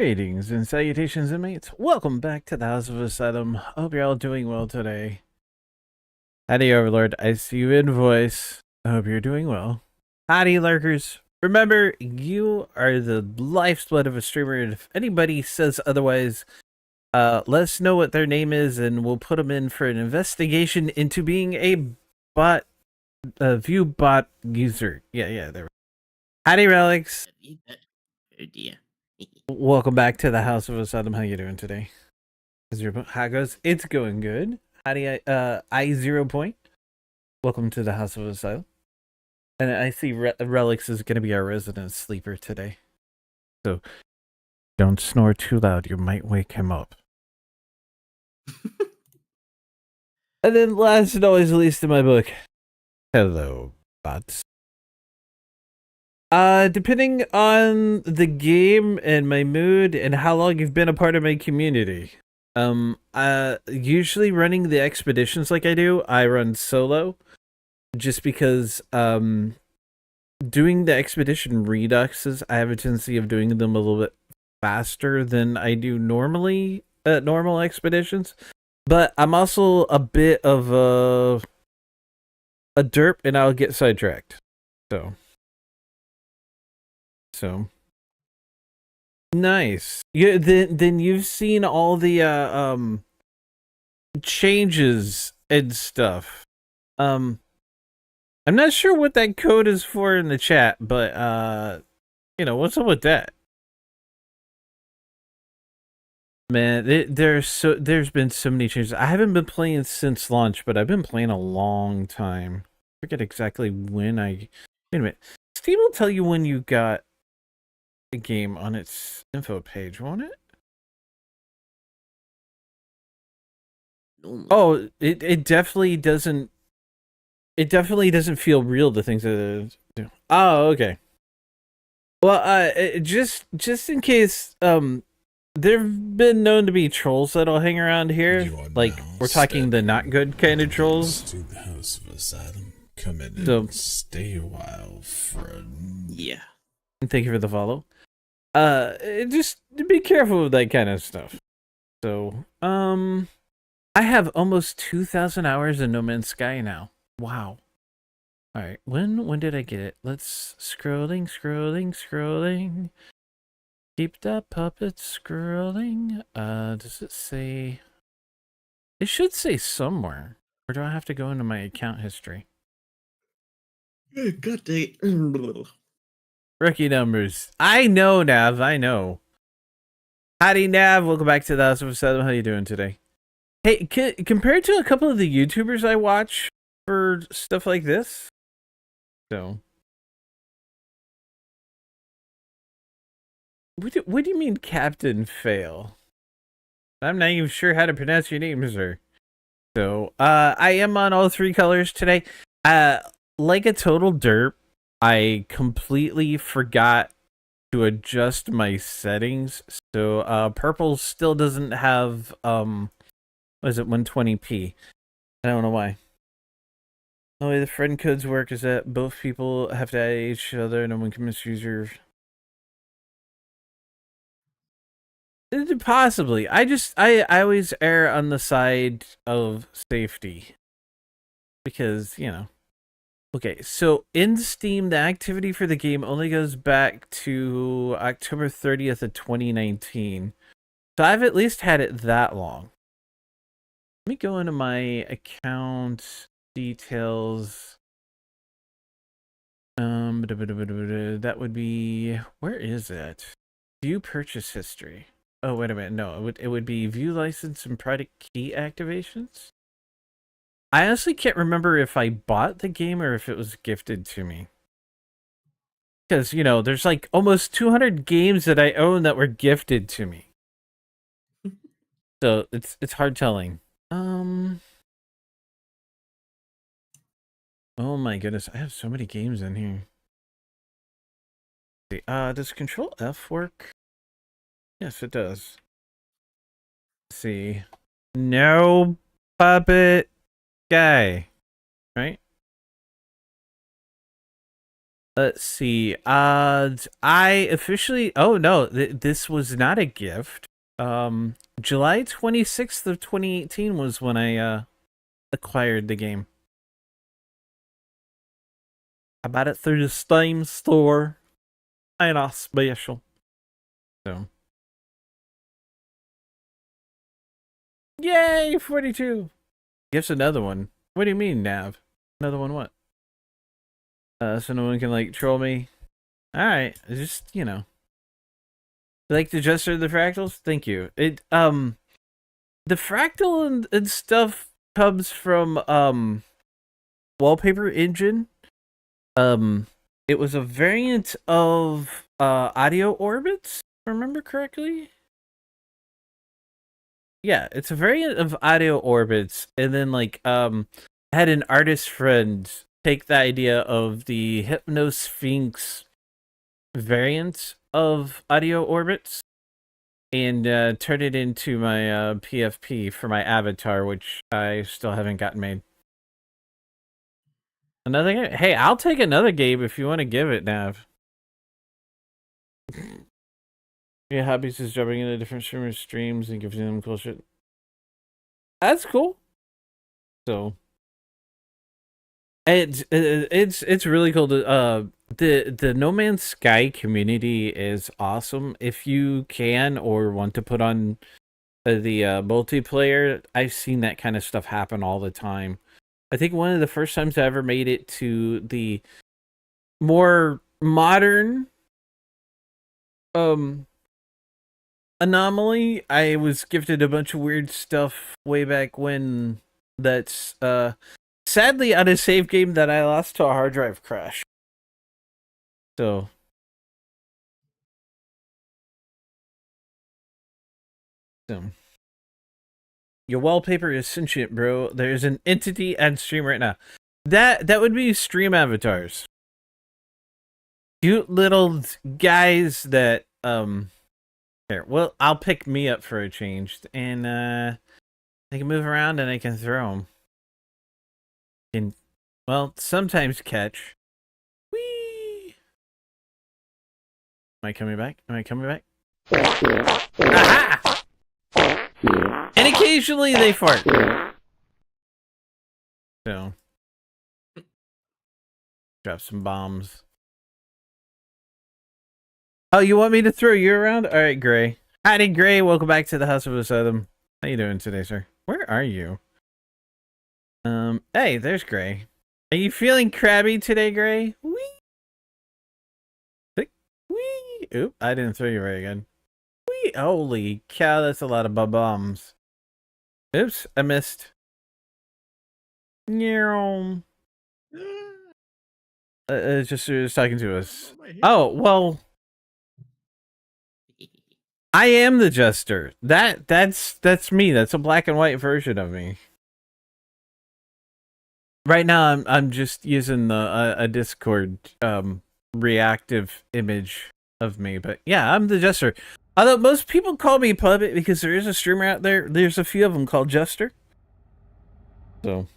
Greetings and salutations, inmates. Welcome back to the House of Asylum. I hope you're all doing well today. Howdy, Overlord. I see you in voice. I hope you're doing well. Howdy, lurkers. Remember, you are the lifeblood of a streamer, and if anybody says otherwise, let us know what their name is, and we'll put them in for an investigation into being a bot, a view bot user. Yeah, there. Howdy, Relics. Oh dear. Welcome back to the House of Asylum. How you doing today? How goes? It's going good. How do you, I 0 point? Welcome to the House of Asylum. And I see Relics is going to be our resident sleeper today. So don't snore too loud. You might wake him up. And then last but always least in my book, hello, bots. Depending on the game and my mood and how long you've been a part of my community. Usually running the expeditions like I do, I run solo. Just because, doing the expedition reduxes, I have a tendency of doing them a little bit faster than I do normally at normal expeditions. But I'm also a bit of a derp, and I'll get sidetracked. So nice. Yeah. Then you've seen all the changes and stuff. I'm not sure what that code is for in the chat, but what's up with that? Man, there's been so many changes. I haven't been playing since launch, but I've been playing a long time. I forget exactly when I wait a minute. Steam will tell you when you got a game on its info page, won't it? Normally. Oh, it definitely doesn't. It definitely doesn't feel real. The things that it do. Oh, okay. Well, just in case, there've been known to be trolls that'll hang around here. Like, we're talking the not good kind of trolls. To the House of Asylum. Come in So, and stay a while, friend. Yeah. thank you for the follow. Just be careful with that kind of stuff. So, I have almost 2,000 hours in No Man's Sky now. Wow. All right, when did I get it? Let's scrolling. Keep that puppet scrolling. Does it say? It should say somewhere. Or do I have to go into my account history? God dang. Rookie numbers. I know, Nav. I know. Howdy, Nav. Welcome back to the House of Asylum. How you doing today? Hey, compared to a couple of the YouTubers I watch for stuff like this, so what do you mean, Captain Fail? I'm not even sure how to pronounce your name, sir. So, I am on all three colors today. Like a total derp, I completely forgot to adjust my settings. So, purple still doesn't have, what is it, 120p? I don't know why. The way the friend codes work is that both people have to add each other, no one can misuse your... Possibly. I always err on the side of safety. Because, Okay, so in Steam, the activity for the game only goes back to October 30th of 2019. So I've at least had it that long. Let me go into my account details. That would be... Where is it? View purchase history. Oh, wait a minute. No, it would be view license and product key activations. I honestly can't remember if I bought the game or if it was gifted to me. Because, there's like almost 200 games that I own that were gifted to me. So it's hard telling. Oh my goodness, I have so many games in here. Does Control F work? Yes, it does. Let's see. No puppet guy. Right? Let's see. I officially. Oh no, this was not a gift. July 26th of 2018 was when I acquired the game. I bought it through the Steam store. And a special. So. Yay, 42. Gives another one. What do you mean, Nav? Another one what? So no one can like troll me. Alright, just, you know. Like the Jester of the Fractals? Thank you. The fractal and stuff comes from Wallpaper Engine. It was a variant of audio orbits, if I remember correctly. Yeah, it's a variant of audio orbits, and then like I had an artist friend take the idea of the Hypnosphinx variant of audio orbits and turn it into my PFP for my avatar, which I still haven't gotten made. Another game? Hey, I'll take another game if you want to give it, Nav. Your hobbies is jumping into different streamers' streams and giving them cool shit. That's cool. So it's really cool to the No Man's Sky community is awesome. If you can or want to put on the multiplayer, I've seen that kind of stuff happen all the time. I think one of the first times I ever made it to the more modern anomaly, I was gifted a bunch of weird stuff way back when that's sadly on a save game that I lost to a hard drive crash. So your wallpaper is sentient, bro. There's an entity on stream right now. That would be stream avatars. Cute little guys that here. Well, I'll pick me up for a change, and I can move around and I can throw them. And well, sometimes catch. Whee! Am I coming back? Am I coming back? Aha! And occasionally they fart. So, drop some bombs. Oh, you want me to throw you around? All right, Gray. Howdy, Gray. Welcome back to the House of Asylum. How you doing today, sir? Where are you? Hey, there's Gray. Are you feeling crabby today, Gray? Wee. Wee. Oop, I didn't throw you right again. Wee. Holy cow, that's a lot of bombs. Oops, I missed. Just talking to us. Oh, well, I am the Jester. That's me. That's a black and white version of me. Right now, I'm just using the a Discord reactive image of me, but yeah, I'm the Jester. Although most people call me Puppet because there is a streamer out there. There's a few of them called Jester. So.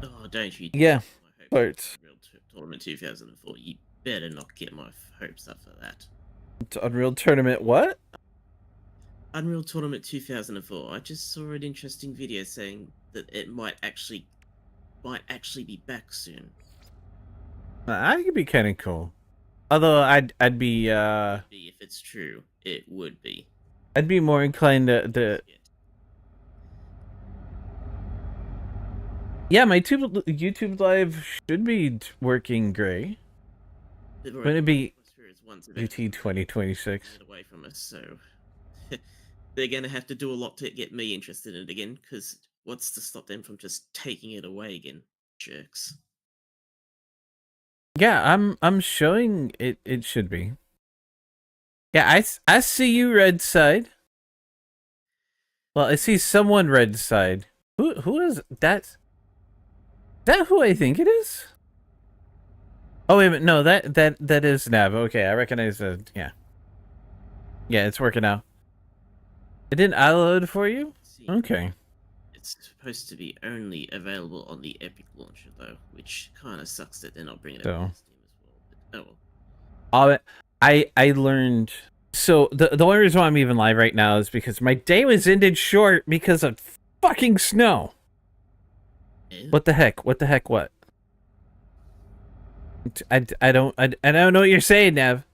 Oh, don't you? Yeah. Parts. Real Tournament 2004. You better not get my hopes up for that. Unreal Tournament what? Unreal Tournament 2004. I just saw an interesting video saying that it might actually be back soon. I think it'd be kind of cool. Although I'd be If it's true, it would be. I'd be more inclined to yeah, my YouTube live should be working, Gray. Wouldn't it be UT 2026? Away from us, so they're gonna have to do a lot to get me interested in it again. Because what's to stop them from just taking it away again, jerks? Yeah, I'm showing it. It should be. Yeah, I see you, Red Side. Well, I see someone Red Side. Who is that? Is that who I think it is? Oh wait a minute, no, that is Nav. Okay, I recognize that. Yeah, yeah, it's working out. It didn't load for you. Okay. It's supposed to be only available on the Epic launcher, though, which kind of sucks that they're not bringing it over So. to Steam as well. But, oh well. I learned. So the only reason why I'm even live right now is because my day was ended short because of fucking snow. Yeah. What the heck? What the heck? What? I don't know what you're saying, Nev.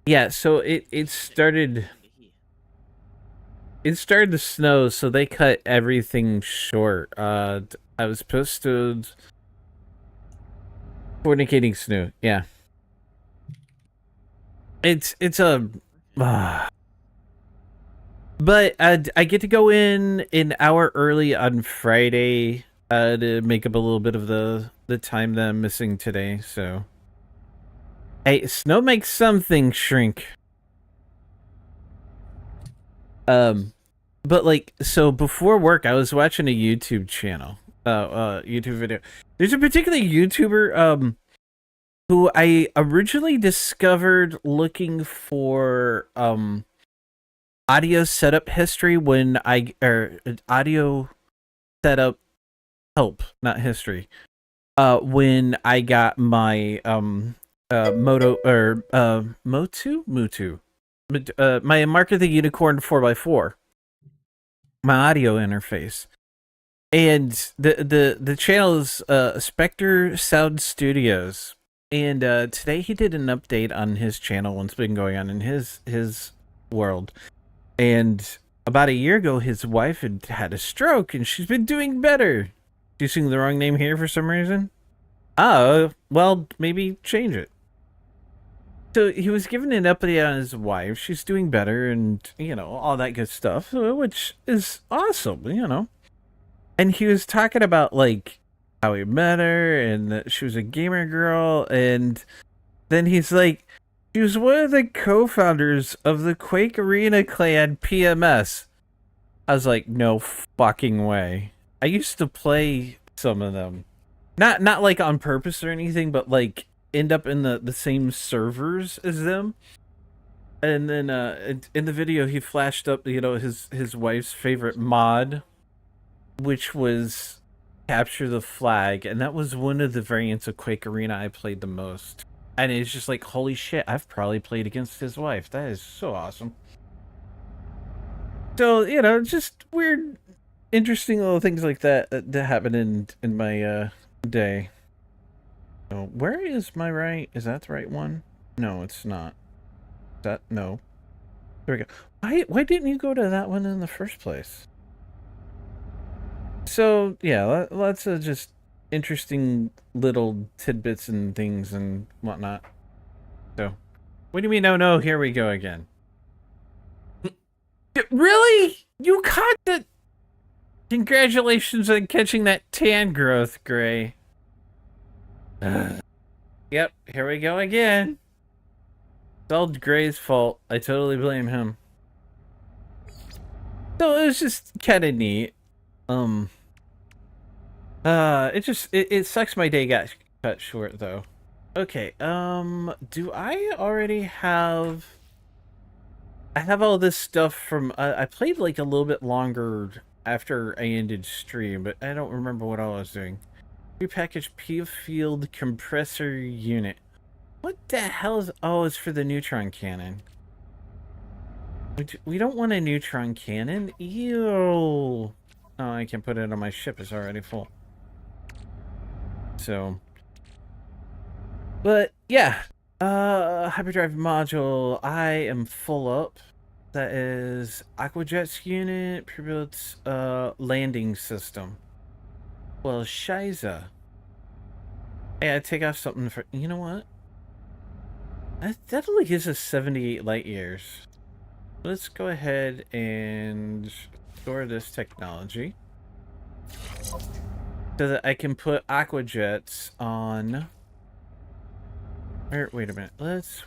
Yeah. So it started to snow, so they cut everything short. I was supposed to fornicating snow. Yeah. It's a. But I get to go in an hour early on Friday to make up a little bit of the time that I'm missing today. So, hey, snow makes some things shrink. But like, so before work, I was watching a YouTube channel, YouTube video. There's a particular YouTuber, who I originally discovered looking for, audio setup history when audio setup help, not history. When I got my Mutu, my Mark of the Unicorn 4x4, my audio interface, and the channel is Spectre Sound Studios, and today he did an update on his channel. What's been going on in his world. And about a year ago, his wife had a stroke, and she's been doing better. Using the wrong name here for some reason? Oh, well, maybe change it. So he was giving an update on his wife. She's doing better, and, all that good stuff, which is awesome, And he was talking about, like, how he met her, and that she was a gamer girl, and then he's like, she was one of the co-founders of the Quake Arena clan PMS. I was like, no fucking way. I used to play some of them. Not like on purpose or anything, but like end up in the same servers as them. And then in the video he flashed up, his wife's favorite mod, which was Capture the Flag, and that was one of the variants of Quake Arena I played the most. And it's just like, holy shit, I've probably played against his wife. That is so awesome. So, just weird, interesting little things like that happen in my day. So, where is my right? Is that the right one? No, it's not. No. There we go. Why didn't you go to that one in the first place? So, yeah, lots of just interesting little tidbits and things and whatnot. So, what do you mean? No, here we go again. Really? You caught the... Congratulations on catching that tan growth, Gray. Yep, here we go again. It's all Gray's fault. I totally blame him. So it was just kind of neat. It sucks my day got cut short though. Okay, do I already have... I have all this stuff from... I played like a little bit longer after I ended stream, but I don't remember what all I was doing. Repackaged P-Field compressor unit. What the hell is... Oh, it's for the neutron cannon. We don't want a neutron cannon. Ew. Oh, I can put it on my ship. It's already full. So... But, yeah. Hyperdrive module. I am full up. That is Aquajet's unit, pre-built landing system. Well, shiza. Hey, I take off something for... You know what? That definitely gives us 78 light years. Let's go ahead and store this technology. So that I can put Aquajets on... Wait a minute.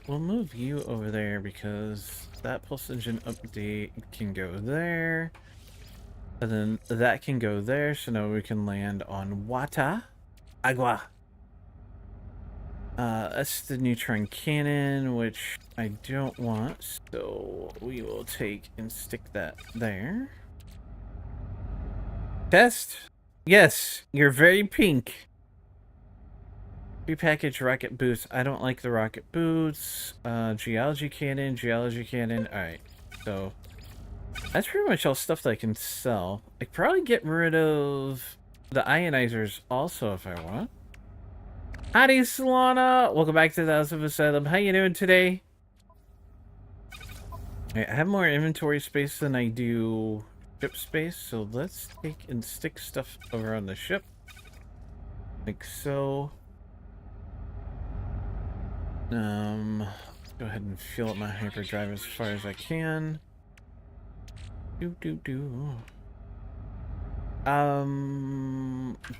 We'll move you over there because that pulse engine update can go there. And then that can go there, so now we can land on Agua. That's the neutron cannon, which I don't want, so we will take and stick that there. Test. Yes, you're very pink. Prepackaged rocket boots. I don't like the rocket boots. Geology cannon. Alright, so that's pretty much all stuff that I can sell. I could probably get rid of the ionizers also if I want. Howdy, Solana! Welcome back to the House of Asylum. How you doing today? I have more inventory space than I do ship space, so let's take and stick stuff over on the ship. Like so. Go ahead and fill up my hyperdrive as far as I can. Do.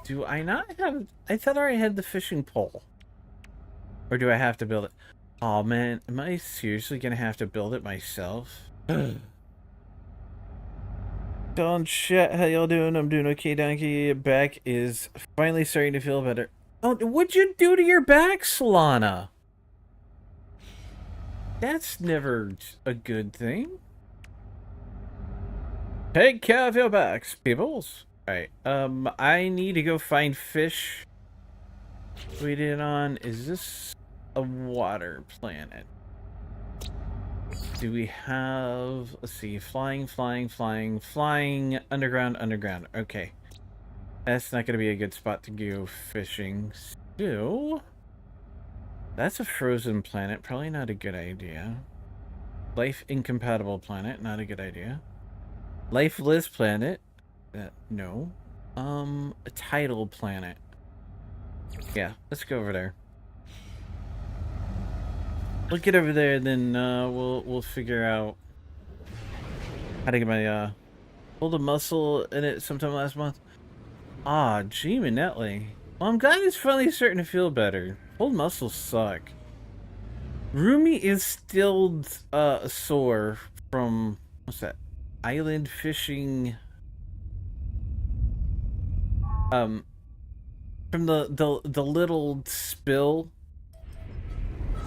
Do I not have... I thought I already had the fishing pole. Or do I have to build it? Oh man, am I seriously gonna have to build it myself? Don't shit, how y'all doing? I'm doing okay, Donkey. Back is finally starting to feel better. Oh, what'd you do to your back, Solana? That's never a good thing. Take care of your backs, peoples. Alright, I need to go find fish. Waiting on, is this a water planet? Do we have, let's see, flying, underground. Okay. That's not going to be a good spot to go fishing. So, that's a frozen planet, probably not a good idea. Life incompatible planet, not a good idea. Lifeless planet, no. A tidal planet. Yeah, let's go over there. We'll get over there, then we'll figure out how to get my pulled a muscle in it sometime last month. Ah, gee, Manetly. Well, I'm glad it's finally starting to feel better. Pulled muscles suck. Rumi is still sore from what's that? Island fishing. From the little spill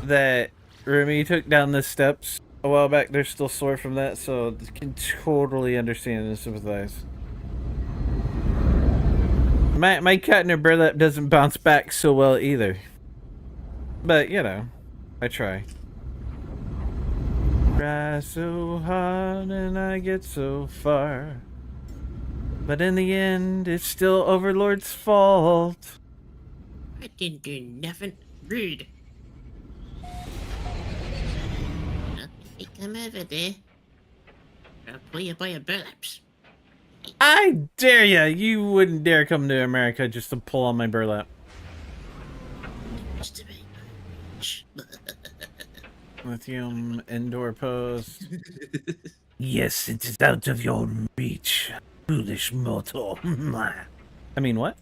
that Remy took down the steps a while back. They're still sore from that, so I can totally understand and sympathize. My cat in her burlap doesn't bounce back so well either. But, you know, I try. Try so hard and I get so far. But in the end, it's still Overlord's fault. I didn't do nothing. Rude. Hey, come over there. I'll pull you by your burlaps. I dare ya! You wouldn't dare come to America just to pull on my burlap. Just a bit. Lithium indoor post. Yes, it is out of your reach, foolish mortal. I mean, what?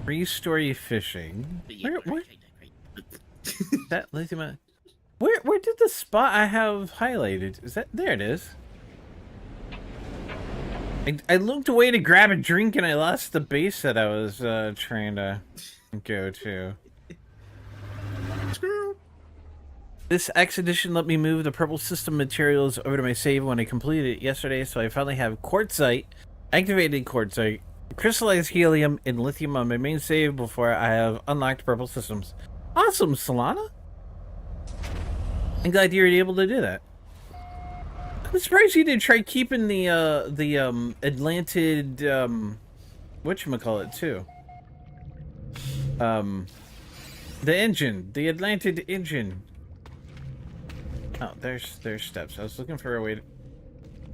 Three-story fishing. Where? That lithium. Where did the spot I have highlighted? Is that there? It is. I looked away to grab a drink and I lost the base that I was trying to go to. This expedition let me move the purple system materials over to my save when I completed it yesterday, so I finally have quartzite, activated quartzite, crystallized helium, and lithium on my main save before I have unlocked purple systems. Awesome, Solana! I'm glad you were able to do that. I'm surprised you didn't try keeping the Atlantid, whatchamacallit, too. The engine. The Atlantid engine. Oh, there's steps. I was looking for a way to...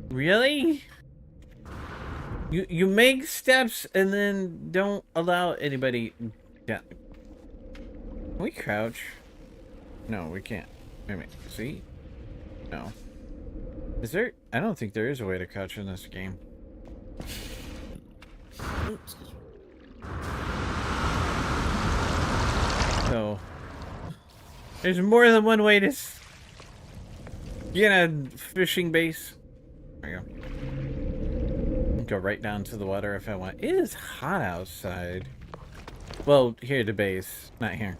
Really? You make steps and then don't allow anybody... Yeah. Can we crouch? No, we can't. Wait a minute. See? No. Is there... I don't think there is a way to crouch in this game. So... There's more than one way to... Get a fishing base. There we go. Go right down to the water if I want. It is hot outside. Well, here at the base, not here.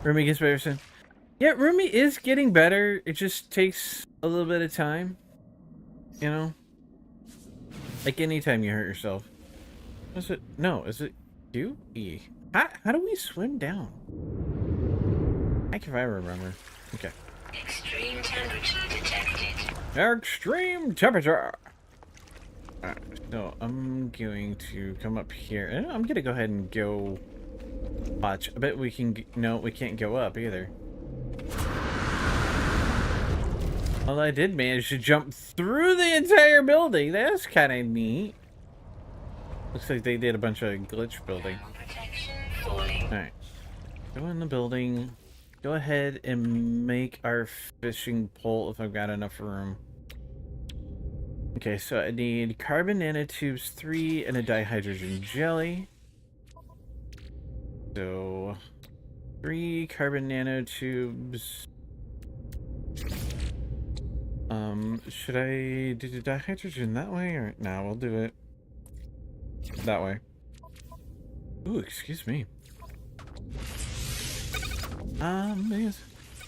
Rumi gets better soon. Yeah, Rumi is getting better. It just takes a little bit of time. You know? Like anytime you hurt yourself. Is it? No, is it Q? E. How do we swim down? Heck if I remember. Okay. Extreme temperature detected. Extreme temperature! Alright, so I'm going to come up here. And I'm gonna go ahead and go... Watch. I bet we can... No, we can't go up either. Well, I did manage to jump through the entire building. That's kind of neat. Looks like they did a bunch of glitch building. Alright. Go in the building. Go ahead and make our fishing pole if I've got enough room. Okay, so I need carbon nanotubes 3 and a dihydrogen jelly. So 3 carbon nanotubes. Should I do the dihydrogen that way or no, we'll do it that way. Ooh, excuse me.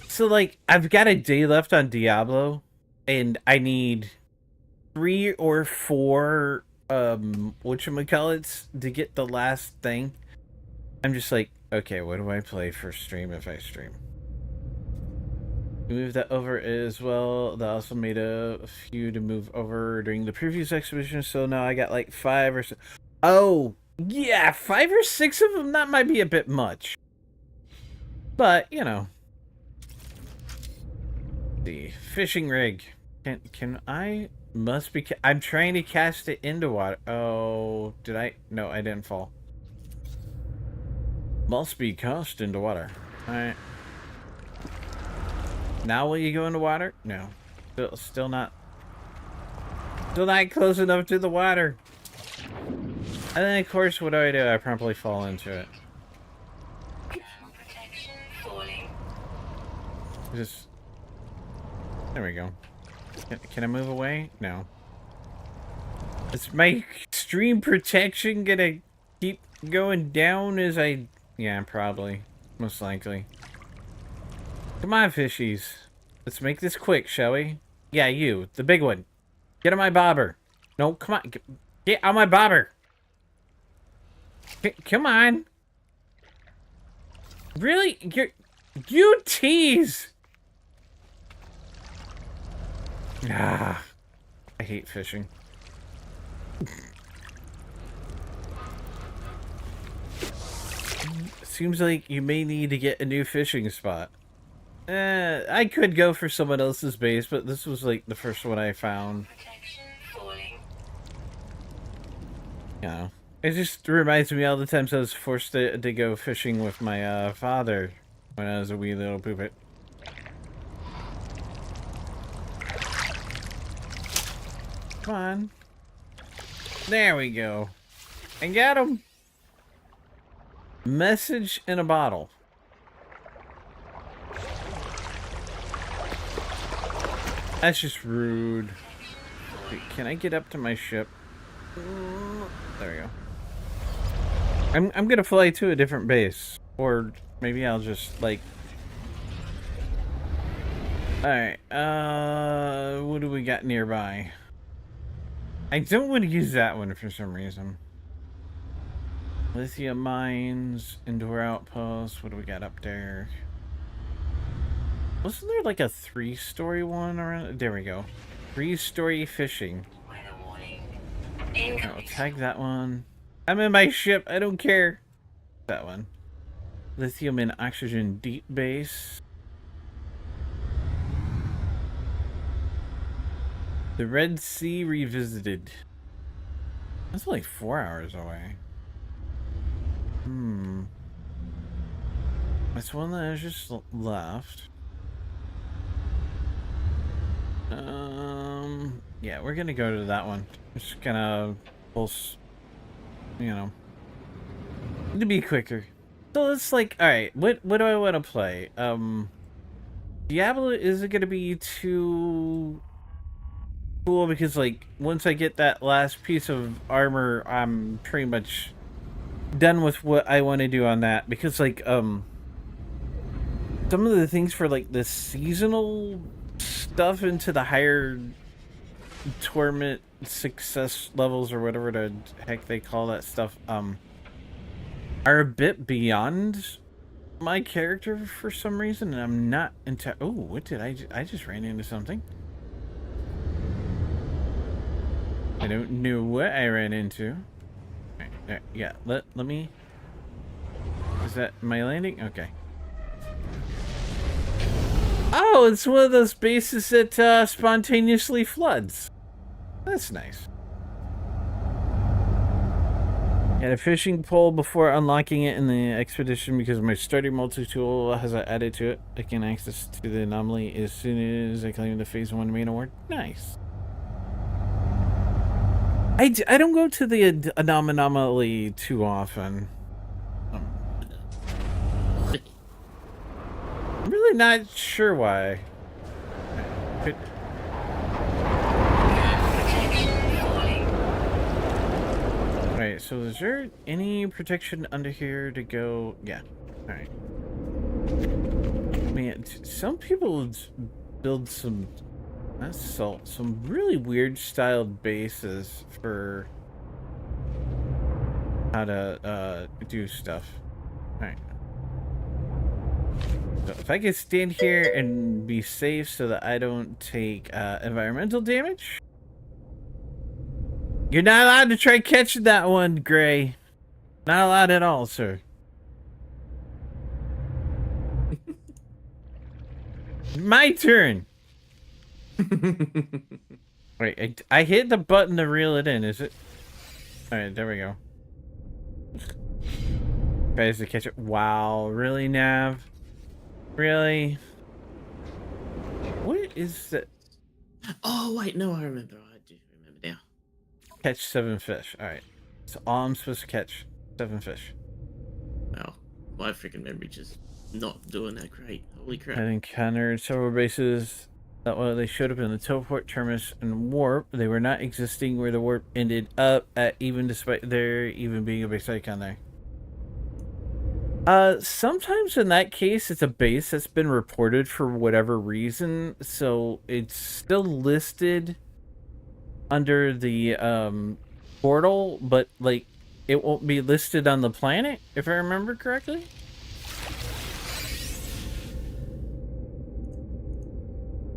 So like I've got a day left on Diablo and I need 3 or 4 whatchamacallits to get the last thing. I'm just like, okay, what do I play for stream if I stream? Move that over as well. That also made a few to move over during the previous exhibition, so now I got like 5 or 6. Oh, yeah, 5 or 6 of them. That might be a bit much. But, you know. The fishing rig. Can I... Must be... I'm trying to cast it into water. Oh, did I... No, I didn't fall. Must be cast into water. Alright. Now will you go into water? No. Still not... Still not close enough to the water. And then, of course, what do? I promptly fall into it. Just... There we go. Can I move away? No. Is my extreme protection gonna keep going down as I... Yeah, probably. Most likely. Come on, fishies. Let's make this quick, shall we? Yeah, you. The big one. Get on my bobber. No, come on. Get on my bobber. Come on. Really? You tease. Ah, I hate fishing. Seems like you may need to get a new fishing spot. I could go for someone else's base, but this was like the first one I found. You know, it just reminds me all the times I was forced to go fishing with my father when I was a wee little poopet. Come on. There we go. I got him. Message in a bottle. That's just rude. Wait, can I get up to my ship? There we go. I'm gonna fly to a different base. Or maybe I'll just like... Alright, what do we got nearby? I don't want to use that one for some reason. Lithium mines, indoor outposts, what do we got up there? Wasn't there like a 3-story one around? There we go. 3-story fishing. I'll tag that one. I'm in my ship, I don't care. That one. Lithium and oxygen deep base. The Red Sea Revisited. That's only 4 hours away. That's one that is just left. Yeah, we're gonna go to that one. Just gonna pulse, you know, to be quicker. So it's like, alright, what do I want to play? Diablo isn't gonna be too cool because like once I get that last piece of armor, I'm pretty much done with what I want to do on that, because like some of the things for like the seasonal stuff into the higher torment success levels or whatever the heck they call that stuff are a bit beyond my character for some reason, and I'm not into. Oh, what did I just ran into something. I don't know what I ran into. Right, there, yeah, let me. Is that my landing? Okay. Oh, it's one of those bases that spontaneously floods. That's nice. Had a fishing pole before unlocking it in the expedition because my starting multi-tool has added to it. I can access to the anomaly as soon as I claim the Phase 1 main award. Nice. I don't go to the anomaly too often. I'm really not sure why. Alright, so is there any protection under here to go? Yeah. Alright. I mean, some people build some some really weird styled bases for how to do stuff. Alright. So if I can stand here and be safe so that I don't take environmental damage. You're not allowed to try catching that one, Gray. Not allowed at all, sir. My turn. Wait, I hit the button to reel it in, is it? Alright, there we go. Tries to catch it. Wow, really, Nav? Really? What is that? Oh wait, no, I remember. I do remember now. Catch 7 fish. Alright. So all I'm supposed to catch 7 fish. Wow, my freaking memory just not doing that great. Holy crap. I encountered several bases that while they showed up in the teleport terminus and warp, they were not existing where the warp ended up at, even despite there even being a base icon there. Sometimes in that case, it's a base that's been reported for whatever reason, so it's still listed under the portal, but like it won't be listed on the planet, if I remember correctly.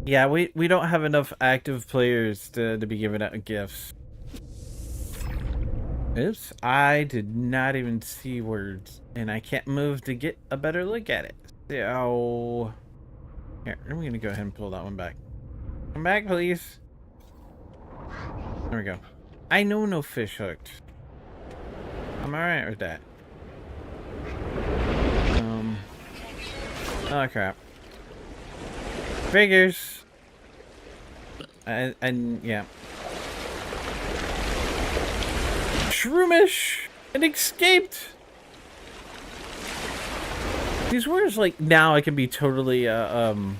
Yeah, we don't have enough active players to be giving out gifts. Oops, I did not even see words, and I can't move to get a better look at it. So, here, I'm gonna go ahead and pull that one back. Come back, please. There we go. I know no fish hooked. I'm alright with that. Oh crap. Figures. And yeah. Shroomish! It escaped! These words, like, now I can be totally, the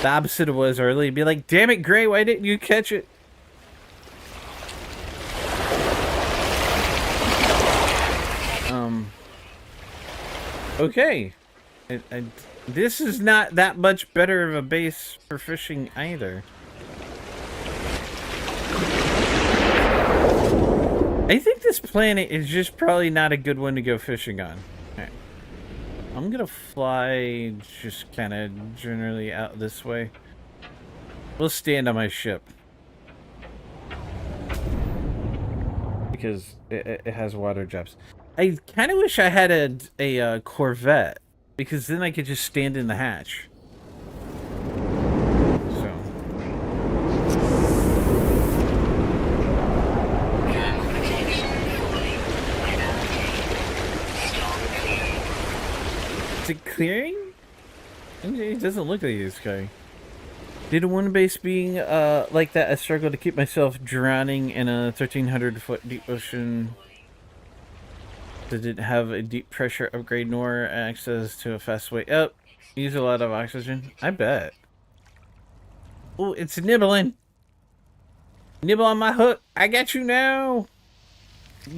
opposite of what was early. Be like, damn it, Gray, why didn't you catch it? Okay. This is not that much better of a base for fishing either. I think this planet is just probably not a good one to go fishing on. Right. I'm gonna fly just kind of generally out this way. We'll stand on my ship. Because it has water jumps. I kind of wish I had a Corvette. Because then I could just stand in the hatch. So. Is it clearing? It doesn't look like it's clearing. Did one base being like that, I struggled to keep myself drowning in a 1,300-foot deep ocean. Did it have a deep pressure upgrade nor access to a fast way up? Use a lot of oxygen? I bet. Oh, it's nibbling. Nibble on my hook. I got you now.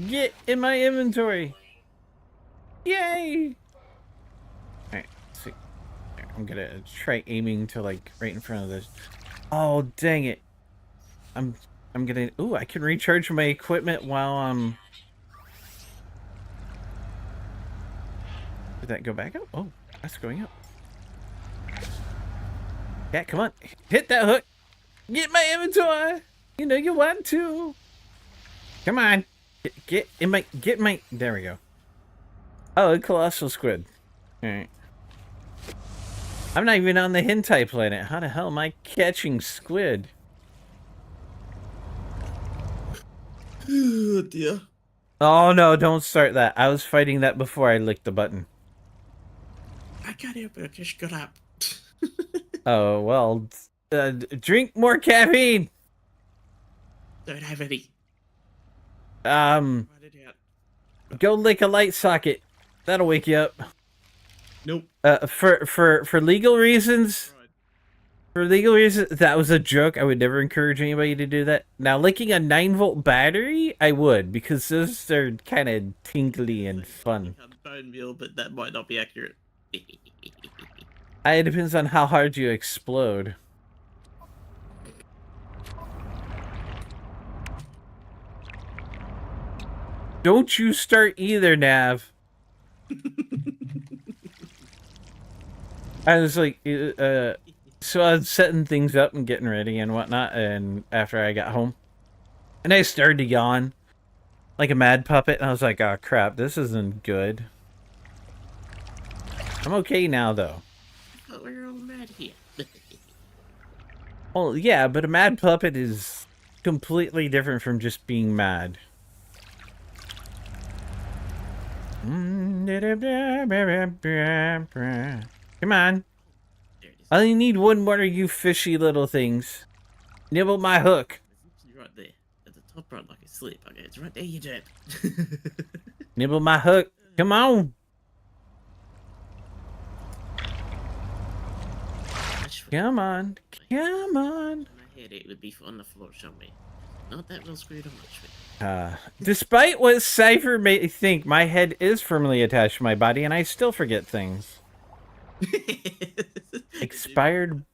Get in my inventory. Yay. Alright, see. I'm gonna try aiming to like right in front of this. Oh, dang it. I'm I'm gonna. Ooh, I can recharge my equipment while I'm. Did that go back up? Oh, that's going up. Yeah, come on, hit that hook. Get my inventory. You know you want to. Come on, get in my. There we go. Oh, a colossal squid. All right. I'm not even on the hentai planet. How the hell am I catching squid? Oh dear. Oh no, don't start that. I was fighting that before I licked the button. I can't help it. I just got up. Oh, well, drink more caffeine. Don't have any. Um, Write it out. go lick a light socket. That'll wake you up. Nope. For legal reasons, Right. for legal reasons, that was a joke. I would never encourage anybody to do that. Now, licking a 9-volt battery, I would, because those are kind of tinkly and fun. Bone meal, but that might not be accurate. It depends on how hard you explode. Don't you start either, Nav. I was like, so I was setting things up and getting ready and whatnot, and after I got home, and I started to yawn like a mad puppet, and I was like, oh crap, this isn't good. I'm okay now, though. Oh, we're all mad here. Well, yeah, but a mad puppet is completely different from just being mad. Come on. There it is. I only need one more of you fishy little things. Nibble my hook. It's literally right there. At the top right like a slip. Okay, it's right there, you derp. Nibble my hook. Come on. Come on. Come on. My head, it would be on the floor somewhere. Not that well screwed on much. Despite what Cypher may think, my head is firmly attached to my body, and I still forget things. Expired.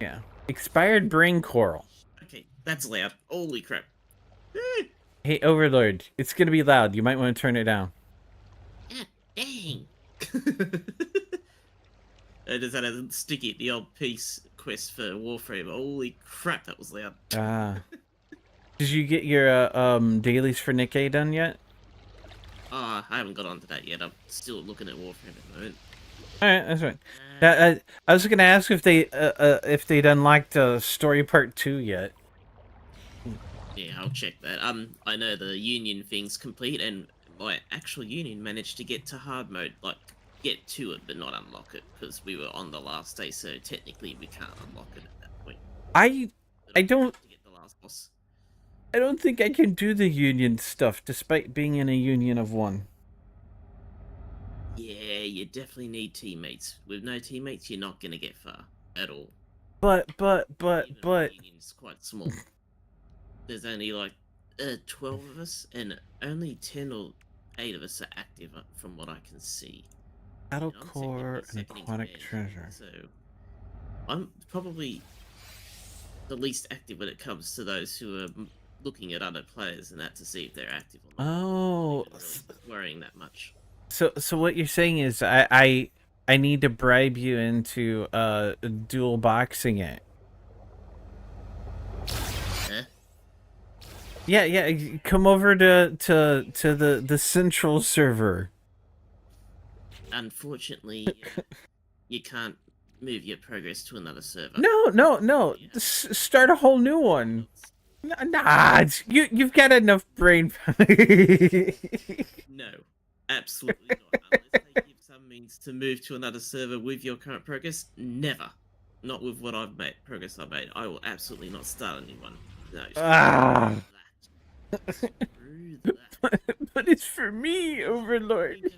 Yeah. Expired brain coral. Okay, that's loud. Holy crap. Hey, Overlord, it's gonna be loud. You might want to turn it down. God dang. I just had a sticky at the old peace quest for Warframe. Holy crap, that was loud. Did you get your dailies for Nikkei done yet? I haven't got onto that yet. I'm still looking at Warframe at the moment. All right, that's right. I was gonna ask if they'd unlocked story part 2 yet. Yeah, I'll check that. I know the union thing's complete, and my actual union managed to get to hard mode, like get to it, but not unlock it, because we were on the last day, so technically we can't unlock it at that point. I don't To get the last boss. I don't think I can do the union stuff, despite being in a union of 1. Yeah, you definitely need teammates. With no teammates, you're not gonna get far at all. But Even the union's quite small. There's only like 12 of us, and only 10 or 8 of us are active, from what I can see. Battle And I'm core and technically aquatic second in treasure. command, So I'm probably the least active when it comes to those who are looking at other players and that to see if they're active or not. Oh, Not really worrying that much. so what you're saying is I need to bribe you into dual boxing it. Huh? Yeah, come over to the central server. Unfortunately, you can't move your progress to another server. No. Start a whole new one. Nah, you've got enough brain. No, absolutely not. Unless they give some means to move to another server with your current progress, never. Not with what I've made, progress I've made. I will absolutely not start a new one. No. Ah. Screw that. But it's for me, Overlord.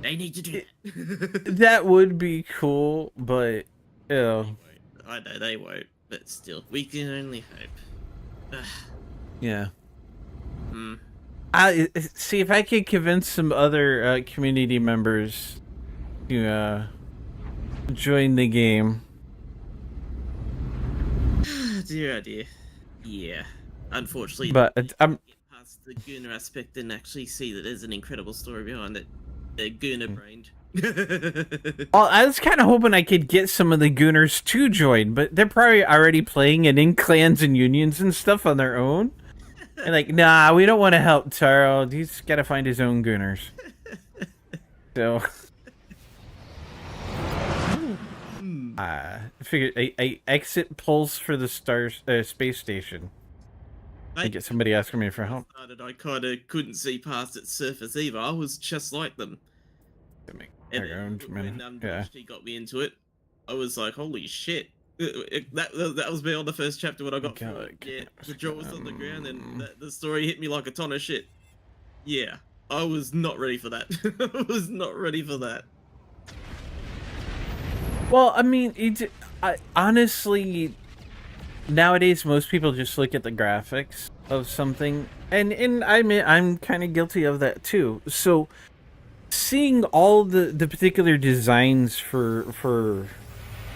They need to do that. That would be cool, but ew. I know they won't, but still, we can only hope. Yeah. Hmm. I see if I could convince some other community members to join the game. dear, dear. Yeah. Unfortunately, But I'm get past the Gooner aspect and actually see that there's an incredible story behind it. They're Gooner brained. well, I was kind of hoping I could get some of the Gooners to join, but they're probably already playing and in clans and unions and stuff on their own. And like, nah, we don't want to help Taro. He's got to find his own Gooners. So, I figured a exit pulse for the space station. I get somebody asking me for help. I kind of couldn't see past its surface either. I was just like them. And when she got me into it, I was like, holy shit. That was me on the first chapter when I got through it. Yeah, the jaw was on the ground and the story hit me like a ton of shit. Yeah, I was not ready for that. I was not ready for that. Well, I mean, honestly, nowadays most people just look at the graphics of something, and I'm kind of guilty of that too. So, seeing all the particular designs for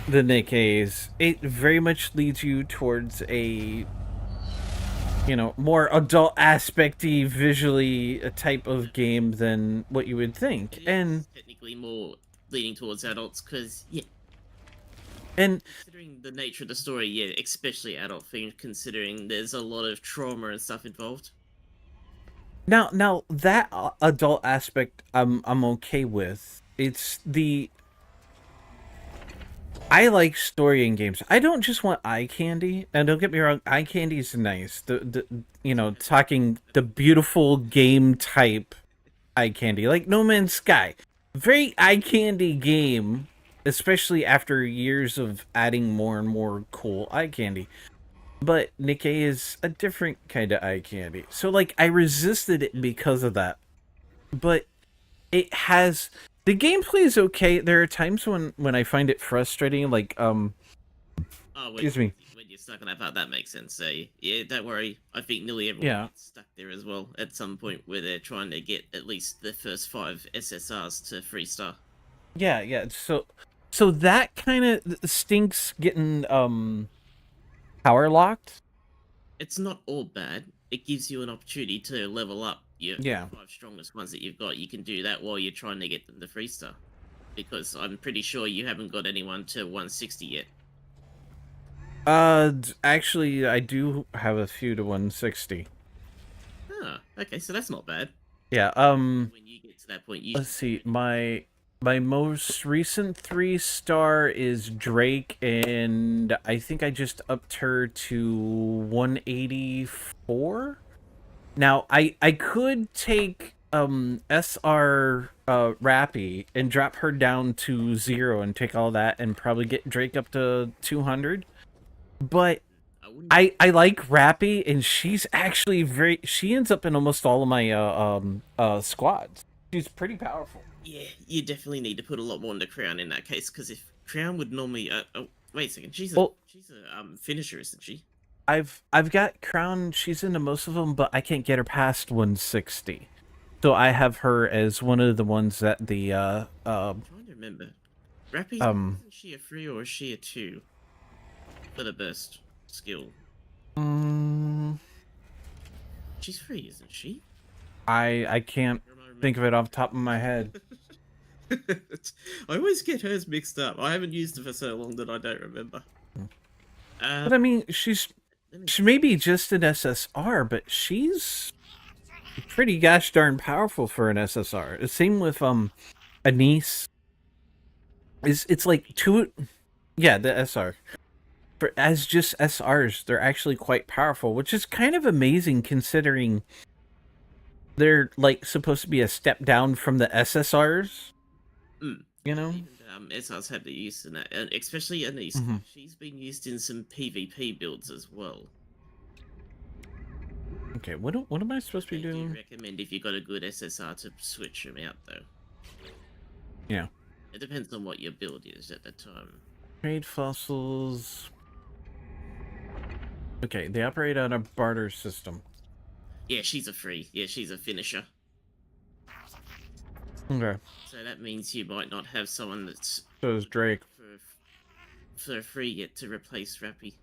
the Nikkeis, it very much leads you towards a, you know, more adult aspecty visually a type of game than what you would think. And technically more leaning towards adults because and considering the nature of the story, yeah, especially adult themed, considering there's a lot of trauma and stuff involved. Now that adult aspect I'm okay with. It's the I like story in games. I don't just want eye candy. And don't get me wrong, eye candy is nice. The you know, talking the beautiful game type eye candy, like No Man's Sky. Very eye candy game, especially after years of adding more and more cool eye candy. But Nikkei is a different kind of eye candy. So, like, I resisted it because of that. But it has... The gameplay is okay. There are times when I find it frustrating, like, excuse me. When you're stuck on that part, that makes sense. So, yeah, don't worry. I think nearly everyone gets stuck there as well at some point where they're trying to get at least the first 5 SSRs to 3-star. Yeah. So that kind of stinks getting, power locked. It's not all bad. It gives you an opportunity to level up your 5 strongest ones that you've got. You can do that while you're trying to get them to 3-star. Because I'm pretty sure you haven't got anyone to 160 yet. Actually, I do have a few to 160. Ah, okay, so that's not bad. Yeah, when you get to that point, let's see, my most recent 3-star is Drake, and I think I just upped her to 184. Now, I could take SR Rappy and drop her down to 0 and take all that and probably get Drake up to 200. But I like Rappy, and she's actually she ends up in almost all of my squads. She's pretty powerful. Yeah, you definitely need to put a lot more into Crown in that case, because if Crown would normally oh, wait a second, she's a finisher, isn't she? I've got Crown, she's into most of them, but I can't get her past 160. So I have her as one of the ones that the I'm trying to remember. Rappy, isn't she a 3 or is she a 2? For the best skill. She's 3, isn't she? I can't think of it off the top of my head. I always get hers mixed up. I haven't used her for so long that I don't remember. But I mean, she may be just an SSR, but she's pretty gosh darn powerful for an SSR. The same with Anise. It's like the SR. As just SRs, they're actually quite powerful, which is kind of amazing considering they're like supposed to be a step down from the SSRs. You know, SRs have the use in that, and especially Anise. She's been used in some PvP builds as well. Okay, what am I supposed to be doing? I recommend if you got a good SSR to switch them out though. Yeah. It depends on what your build is at the time. Trade fossils. Okay, they operate on a barter system. Yeah, she's a 3. Yeah, she's a finisher. Okay. So that means you might not have someone that's... So is Drake. For 3 yet to replace Rappy.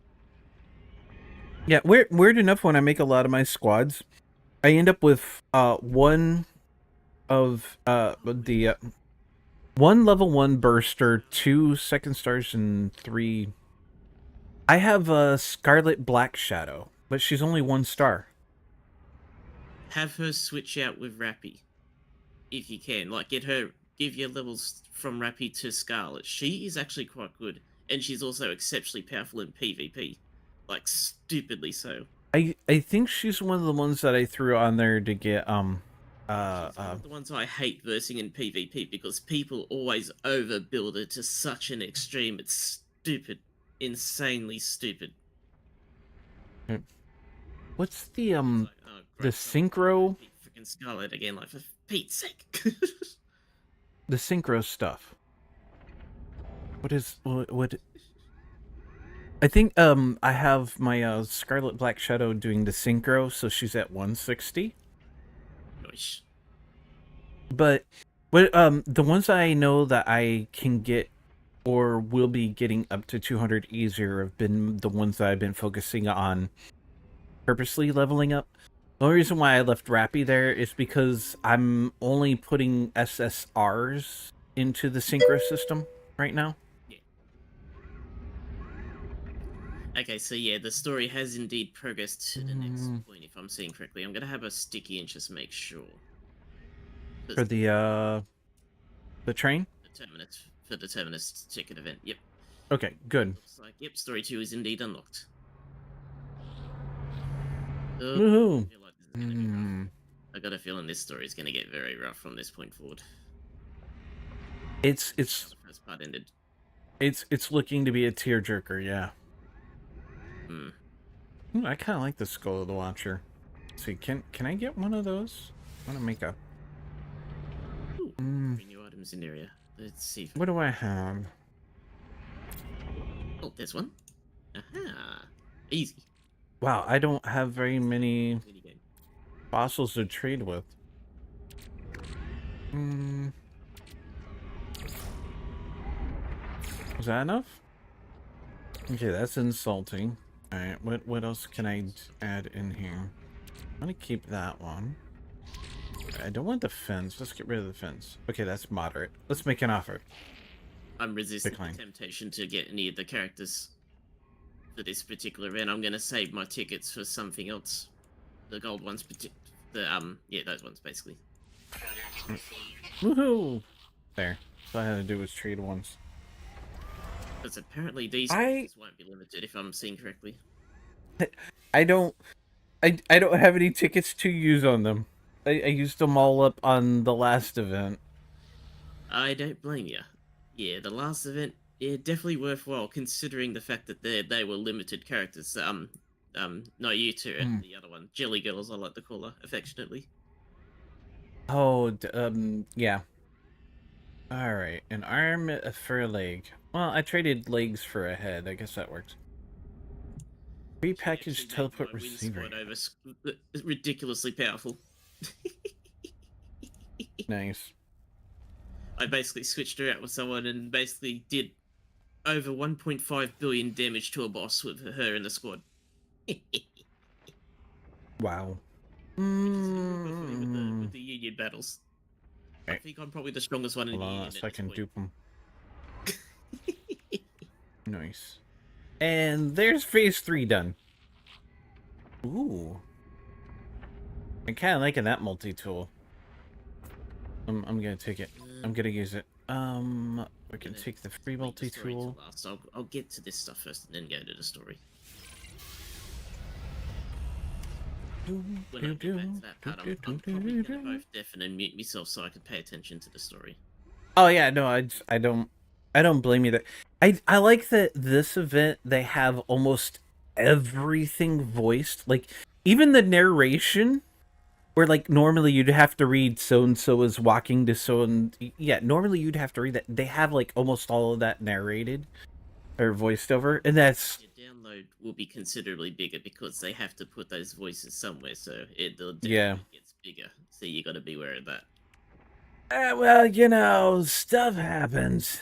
Yeah, weird enough, when I make a lot of my squads, I end up with one of the one level 1 burster, 2 second stars, and 3. I have a Scarlet Black Shadow, but she's only 1 star. Have her switch out with Rappy, if you can. Like, give your levels from Rappy to Scarlet. She is actually quite good, and she's also exceptionally powerful in PvP, like stupidly so. I think she's one of the ones that I threw on there to get She's one of the ones I hate versing in PvP because people always overbuild her to such an extreme. It's stupid, insanely stupid. what's the It's like, oh, the great, synchro freaking Scarlet again, like, for Pete's sake. the synchro stuff. What I think I have my Scarlet Black Shadow doing the synchro, so she's at 160. Nice. But the ones I know that I can get or will be getting up to 200 easier have been the ones that I've been focusing on purposely leveling up. The only reason why I left Rappy there is because I'm only putting SSRs into the synchro system right now. Okay, so yeah, the story has indeed progressed to the next point, if I'm seeing correctly. I'm gonna have a sticky and just make sure. For the train? For the Terminus ticket event, yep. Okay, good. Looks like, yep, story 2 is indeed unlocked. Woohoo! I feel like this is gonna be rough. I got a feeling this story is gonna get very rough from this point forward. It's The first part ended. it's looking to be a tearjerker, yeah. I kind of like the Skull of the Watcher. Let's see, can I get one of those? I want to make a... Ooh, new items in the area. Let's see. What do I have? Oh, there's one. Aha. Easy. Wow, I don't have very many Minigame. fossils to trade with. Is that enough? Okay, that's insulting. Alright, what else can I add in here? I'm gonna keep that one. I don't want the fence. Let's get rid of the fence. Okay, that's moderate. Let's make an offer. I'm resisting Decline. the temptation to get any of the characters for this particular event. I'm gonna save my tickets for something else. The gold ones, yeah, those ones basically. Product received. Woohoo! There. All I had to do was trade once. Because apparently these I won't be limited, if I'm seeing correctly. don't have any tickets to use on them. I used them all up on the last event. I don't blame you. Yeah, the last event, yeah, definitely worthwhile considering the fact that they were limited characters. No, you two and the other one, Jelly Girls, I like to call her affectionately. Oh, yeah. All right, an arm for a leg. Well, I traded legs for a head. I guess that works. Prepackaged teleport receiver. Ridiculously powerful. Nice. I basically switched her out with someone and basically did over 1.5 billion damage to a boss with her in the squad. Wow. With the union battles. I Okay. think I'm probably the strongest one in the Hold on, union. so I can dupe them. Nice. And there's phase 3 done. Ooh. I'm kind of liking that multi-tool. I'm gonna take it. I'm gonna use it. We can take the free multi-tool. I'll get to this stuff first and then go to the story. When I get back to that part, I'm probably gonna both deafen and mute myself so I can pay attention to the story. Oh yeah, no, I don't blame you. That I like that this event they have almost everything voiced. Like even the narration, where like normally you'd have to read so and so is walking to so and yeah, normally you'd have to read that. They have like almost all of that narrated or voiced over, and that's Your download will be considerably bigger because they have to put those voices somewhere, so the yeah. download gets bigger. So you got to be aware of that. Well, you know, stuff happens.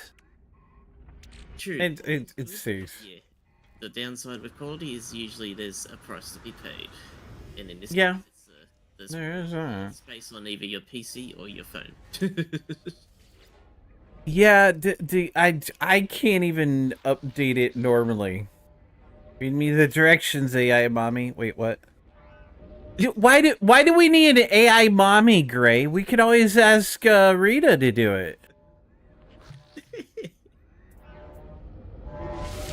True. It sucks. Yeah. the downside with quality is usually there's a price to be paid, and in this Yeah. case, it's there's There is that. space on either your PC or your phone. Yeah, I can't even update it normally. Read me the directions, AI mommy. Wait, what? Why do we need an AI mommy, Gray? We could always ask Rita to do it.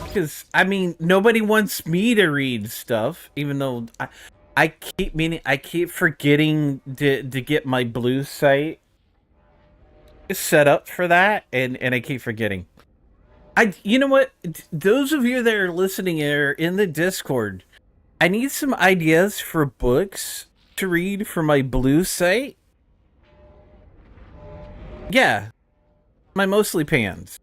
Because I mean, nobody wants me to read stuff, even though I keep forgetting to get my blue site set up for that, and I keep forgetting. You know what? Those of you that are listening are in the Discord. I need some ideas for books to read for my blue site. Yeah, my mostly pans.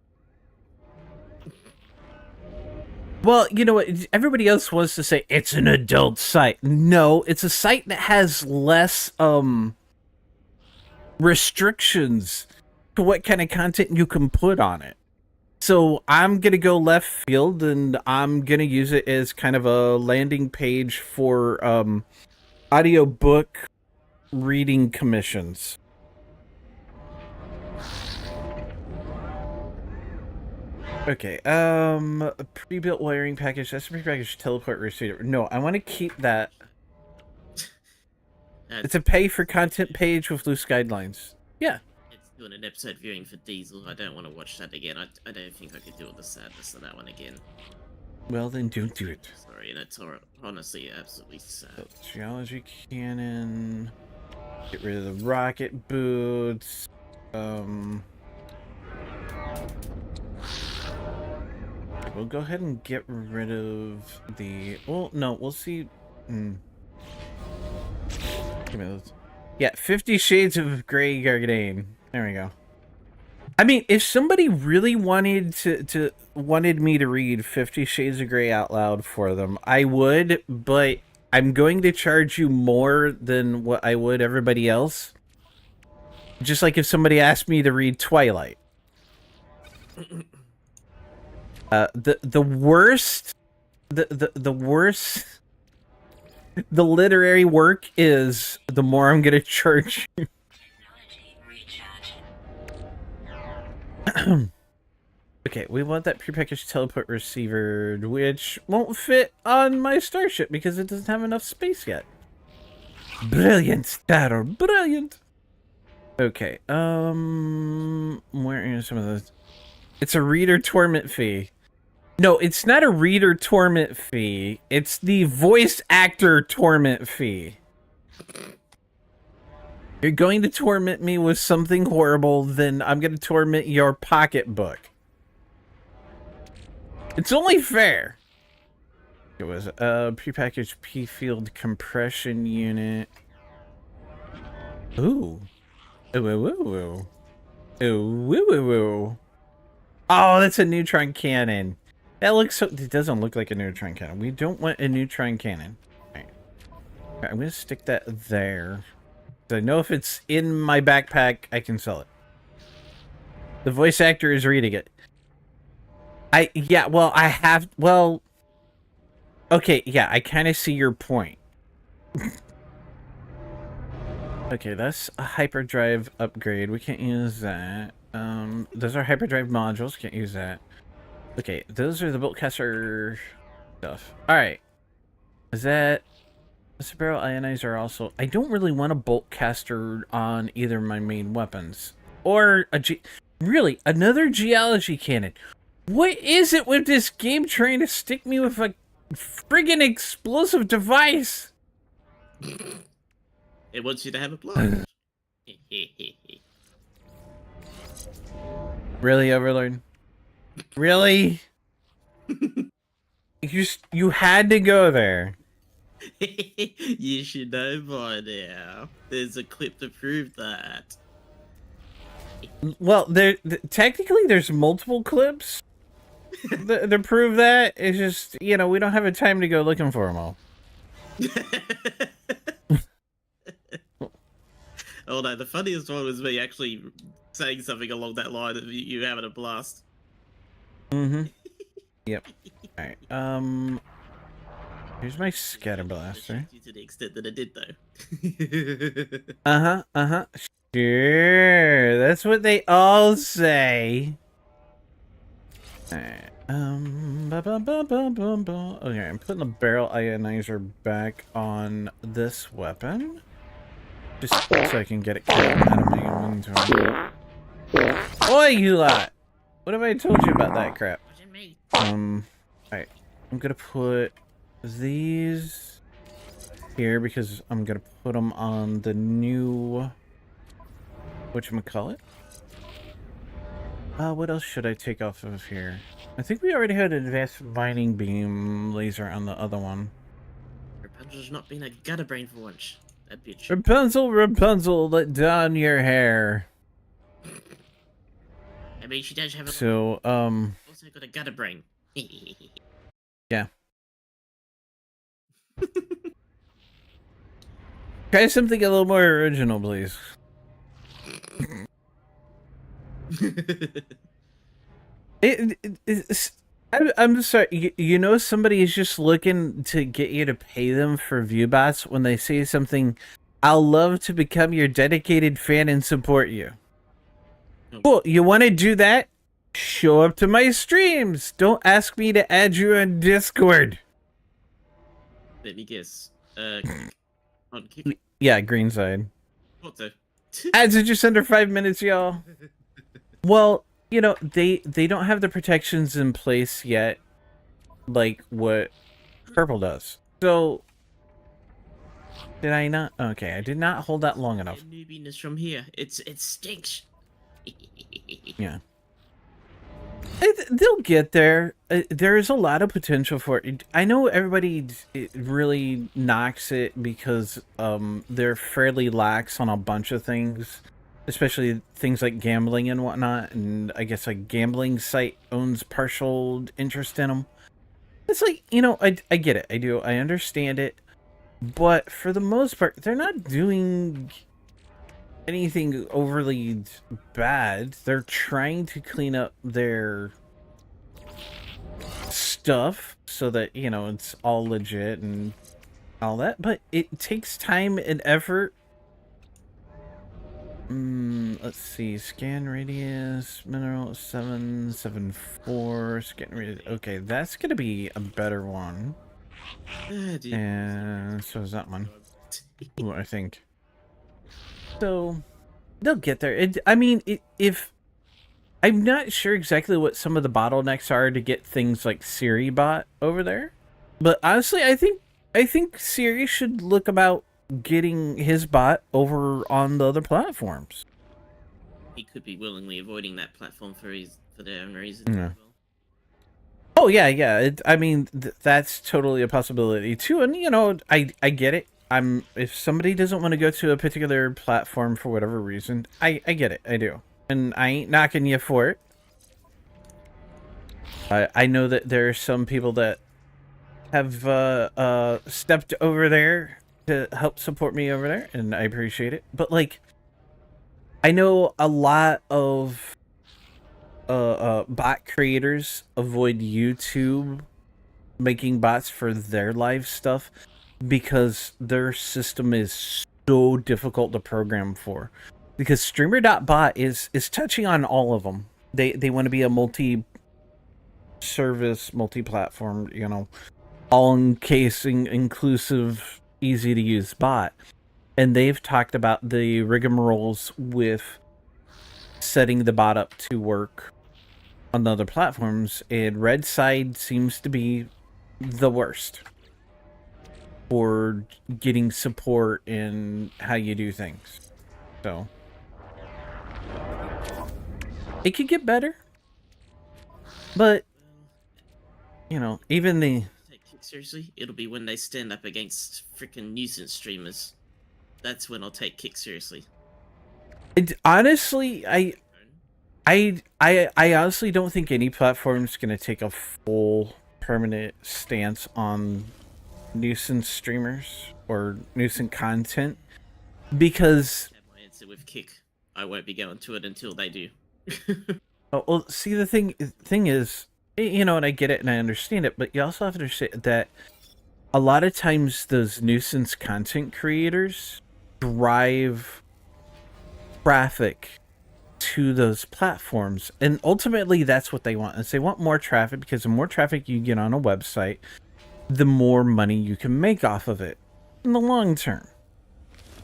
Well, you know what? Everybody else wants to say it's an adult site. No, it's a site that has less restrictions to what kind of content you can put on it. So I'm gonna go left field, and I'm gonna use it as kind of a landing page for audiobook reading commissions. Okay, pre-built wiring package, that's a pre-packaged teleport receiver. No, I want to keep that. It's a pay for content page with loose guidelines. Yeah. It's doing an episode viewing for Diesel. I don't want to watch that again. I don't think I could deal with the sadness of that one again. Well, then don't do it. Sorry, and it's honestly absolutely sad. So, geology cannon. Get rid of the rocket boots. We'll go ahead and get rid of the. Well, no, we'll see. Give me those. Yeah, 50 Shades of Grey Gargadane. There we go. I mean, if somebody really wanted wanted me to read 50 Shades of Grey out loud for them, I would, but I'm going to charge you more than what I would everybody else. Just like if somebody asked me to read Twilight. The worst the worse the literary work is, the more I'm gonna charge you. Okay, we want that prepackaged teleport receiver, which won't fit on my starship because it doesn't have enough space yet. Brilliant, Starro, brilliant. Okay, where are some of those? It's a reader torment fee. No, it's not a reader torment fee. It's the voice actor torment fee. You're going to torment me with something horrible, then I'm going to torment your pocketbook. It's only fair. It was a prepackaged P-field compression unit. Ooh. Ooh, ooh, ooh, ooh. Ooh, ooh, ooh, ooh. Oh, that's a neutron cannon. That looks so... It doesn't look like a neutron cannon. We don't want a neutron cannon. All right. I'm going to stick that there. So I know if it's in my backpack, I can sell it. The voice actor is reading it. Yeah, well, I have... Well... Okay, yeah, I kind of see your point. Okay, that's a hyperdrive upgrade. We can't use that. Those are hyperdrive modules. Can't use that. Okay, those are the boltcaster stuff. Alright. Is that... The barrel ionizer also... I don't really want a boltcaster on either of my main weapons. Or a really, another geology cannon. What is it with this game trying to stick me with a friggin' explosive device? It wants you to have a blast. Really, Overlord? Really? You had to go there. You should know by now. There's a clip to prove that. Well, technically there's multiple clips to prove that. It's just, you know, we don't have a time to go looking for them all. Oh no, the funniest one was me actually saying something along that line of you having a blast. Mm-hmm. Yep. Alright, here's my scatter blaster. To the extent that it did, though. Sure, that's what they all say. Alright, okay, I'm putting the barrel ionizer back on this weapon. Just so I can get it out of my inventory. Oi, you lot! What have I told you about that crap? Wasn't me. Alright, I'm gonna put these here because I'm gonna put them on the new whatchamacallit. What else should I take off of here? I think we already had an advanced mining beam laser on the other one. Rapunzel's not been a gutter brain for once. That bitch. Rapunzel, Rapunzel, let down your hair. I mean, she does have a So, also got a gutter brain. yeah. Try something a little more original, please. I'm sorry. You know, somebody is just looking to get you to pay them for view bots when they say something. I'll love to become your dedicated fan and support you. Cool. You want to do that? Show up to my streams. Don't ask me to add you on Discord. Let me guess. On kick. Yeah, green side. What the? Ads are just under 5 minutes, y'all. Well, you know, they don't have the protections in place yet, like what purple does. So, did I not? Okay, I did not hold that long enough. Newbiness from here. It stinks. Yeah. They'll get there. There is a lot of potential for it. I know everybody really knocks it because they're fairly lax on a bunch of things, especially things like gambling and whatnot. And I guess a gambling site owns partial interest in them. It's like, you know, I get it. I do. I understand it. But for the most part, they're not doing anything overly bad. They're trying to clean up their stuff so that, you know, it's all legit and all that, but it takes time and effort. Let's see, scan radius, mineral 774, scan radius. Okay, that's gonna be a better one. And so is that one. Ooh, I think. So, they'll get there. I mean, if... I'm not sure exactly what some of the bottlenecks are to get things like Siri bot over there. But honestly, I think Siri should look about getting his bot over on the other platforms. He could be willingly avoiding that platform for their own reasons. Yeah. As well. Oh, yeah. I mean, that's totally a possibility, too. And, you know, I get it. If somebody doesn't want to go to a particular platform for whatever reason, I get it. I do. And I ain't knocking you for it. I know that there are some people that have stepped over there to help support me over there, and I appreciate it. But, like, I know a lot of bot creators avoid YouTube making bots for their live stuff because their system is so difficult to program for. Because streamer.bot is touching on all of them. They want to be a multi-service, multi-platform, you know, all-encasing, inclusive, easy-to-use bot. And they've talked about the rigmaroles with setting the bot up to work on the other platforms. And Red Side seems to be the worst for getting support in how you do things. So... it could get better, but you know, even the Take Kick seriously, it'll be when they stand up against freaking nuisance streamers. That's when I'll take Kick seriously. honestly, I honestly don't think any platform's gonna take a full permanent stance on nuisance streamers or nuisance content because I have my answer with Kick. I won't be going to it until they do. oh, well, see, the thing is, you know, and I get it and I understand it, but you also have to understand that a lot of times those nuisance content creators drive traffic to those platforms, and ultimately that's what they want. Is they want more traffic, because the more traffic you get on a website, the more money you can make off of it in the long term.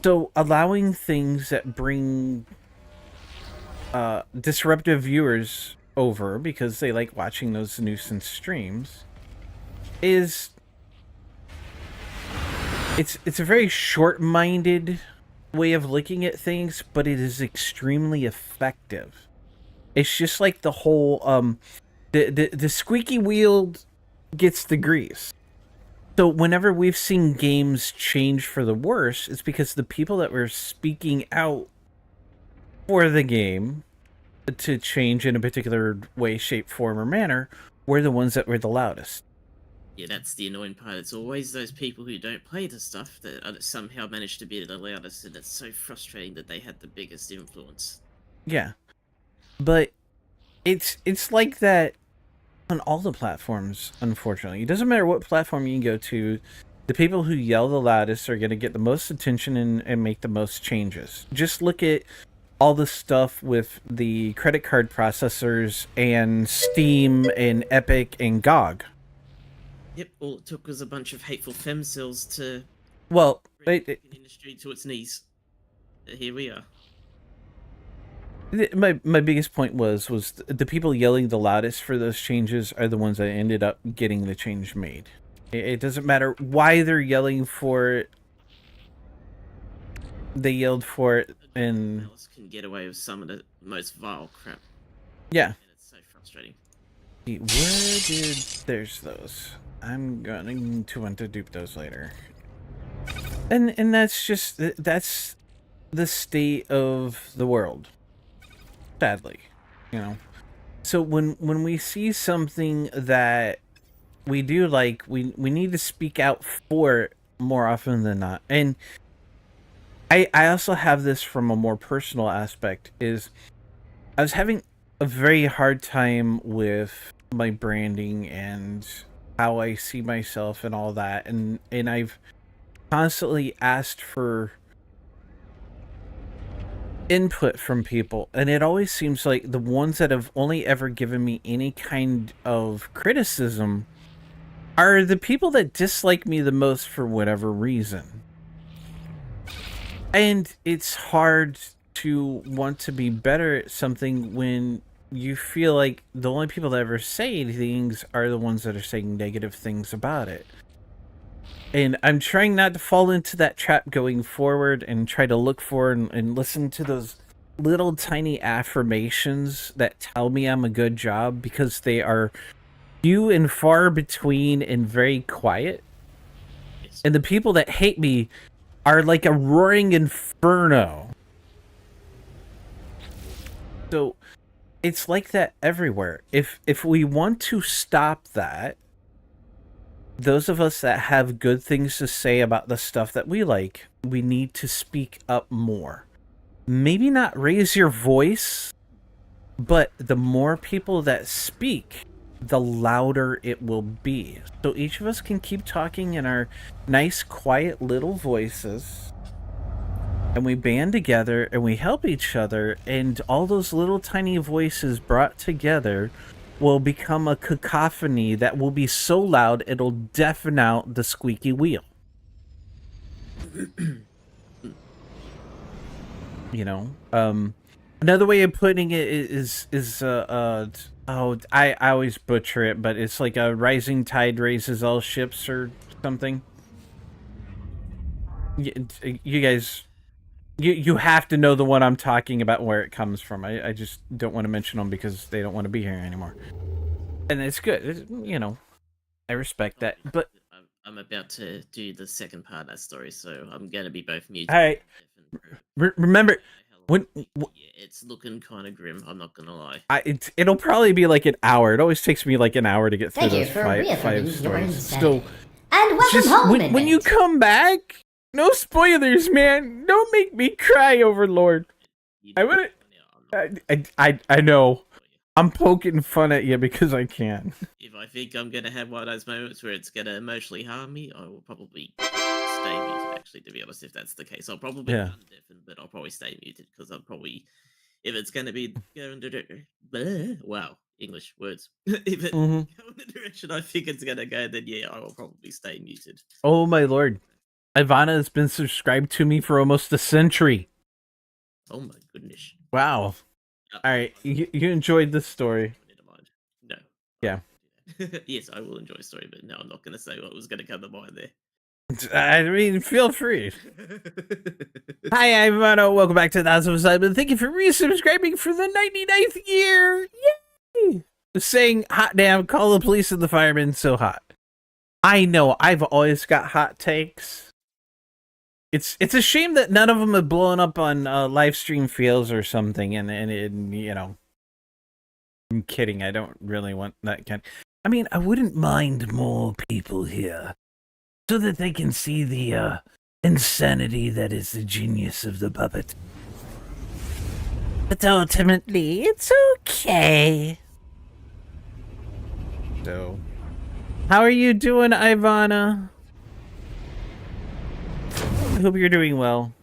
So allowing things that bring disruptive viewers over because they like watching those nuisance streams is it's a very short-minded way of looking at things, but it is extremely effective. It's just like the whole the squeaky wheel gets the grease. So whenever we've seen games change for the worse, it's because the people that were speaking out for the game to change in a particular way, shape, form, or manner were the ones that were the loudest. Yeah, that's the annoying part. It's always those people who don't play the stuff that somehow manage to be the loudest, and it's so frustrating that they had the biggest influence. Yeah. But it's like that on all the platforms, unfortunately. It doesn't matter what platform you go to, the people who yell the loudest are going to get the most attention and make the most changes. Just look at all the stuff with the credit card processors and Steam and Epic and GOG. Yep, all it took was a bunch of hateful femcells to Well, bring the industry to its knees. Here we are. my biggest point was the people yelling the loudest for those changes are the ones that ended up getting the change made. It doesn't matter why they're yelling for it. They yelled for it, and Else can get away with some of the most vile crap. yeah. And it's so frustrating. Where did there's those? I'm going to want to dupe those later. And that's just that's the state of the world. Sadly, you know. So when we see something that we do like, we need to speak out for it more often than not. And I also have this from a more personal aspect, is I was having a very hard time with my branding and how I see myself and all that, and I've constantly asked for input from people, and it always seems like the ones that have only ever given me any kind of criticism are the people that dislike me the most for whatever reason. And it's hard to want to be better at something when you feel like the only people that ever say things are the ones that are saying negative things about it. And I'm trying not to fall into that trap going forward, and try to look for and listen to those little tiny affirmations that tell me I'm a good job, because they are few and far between and very quiet. Yes. And the people that hate me are like a roaring inferno. So it's like that everywhere. If we want to stop that, those of us that have good things to say about the stuff that we like, we need to speak up more. Maybe not raise your voice, but the more people that speak, the louder it will be. So each of us can keep talking in our nice, quiet little voices, and we band together and we help each other, and all those little tiny voices brought together will become a cacophony that will be so loud it'll deafen out the squeaky wheel. You know, another way of putting it is I always butcher it, but it's like a rising tide raises all ships or something. You guys, you have to know the one I'm talking about, where it comes from. I just don't want to mention them because they don't want to be here anymore. And it's good, you know. I respect that, but I'm about to do the second part of that story, so I'm gonna be both muted. all right. Remember, when Yeah, it's looking kind of grim. I'm not gonna lie. it'll probably be like an hour. It always takes me like an hour to get through Thank you those for five reaffirming your stories. insight. So And welcome just home, when you Midnight. come back, no spoilers, man. Don't make me cry, Overlord. You I know, wouldn't- I'm not I know. I'm poking fun at you because I can. If I think I'm gonna have one of those moments where it's gonna emotionally harm me, I will probably stay muted. Actually, to be honest, if that's the case, I'll probably Yeah. undeafen, but I'll probably stay muted because I'm probably if it's gonna be going to wow English words. If it hmm go in the direction I think it's gonna go, then yeah, I will probably stay muted. Oh my lord. Ivana has been subscribed to me for almost a century. Oh my goodness. Wow. All right, you enjoyed this story. Never mind. No. Yeah. Yes, I will enjoy a story, but no, I'm not going to say what was going to come to mind there. I mean, feel free. Hi, Ivana. Welcome back to the House of Simon. Thank you for resubscribing for the 99th year. Yay! Saying, hot damn, call the police and the firemen so hot. I know, I've always got hot takes. It's a shame that none of them have blown up on live stream fields or something, and you know, I'm kidding. I don't really want that kind. I mean, I wouldn't mind more people here, so that they can see the insanity that is the genius of the puppet. But ultimately, it's okay. So, how are you doing, Ivana? I hope you're doing well.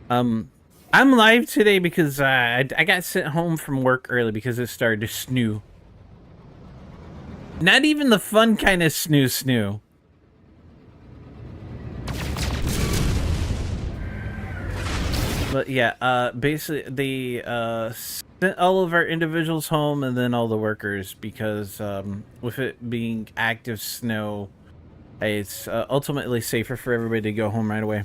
I'm live today because I got sent home from work early because it started to snoo. Not even the fun kind of snoo. But yeah, basically they sent all of our individuals home and then all the workers because with it being active snow, it's ultimately safer for everybody to go home right away.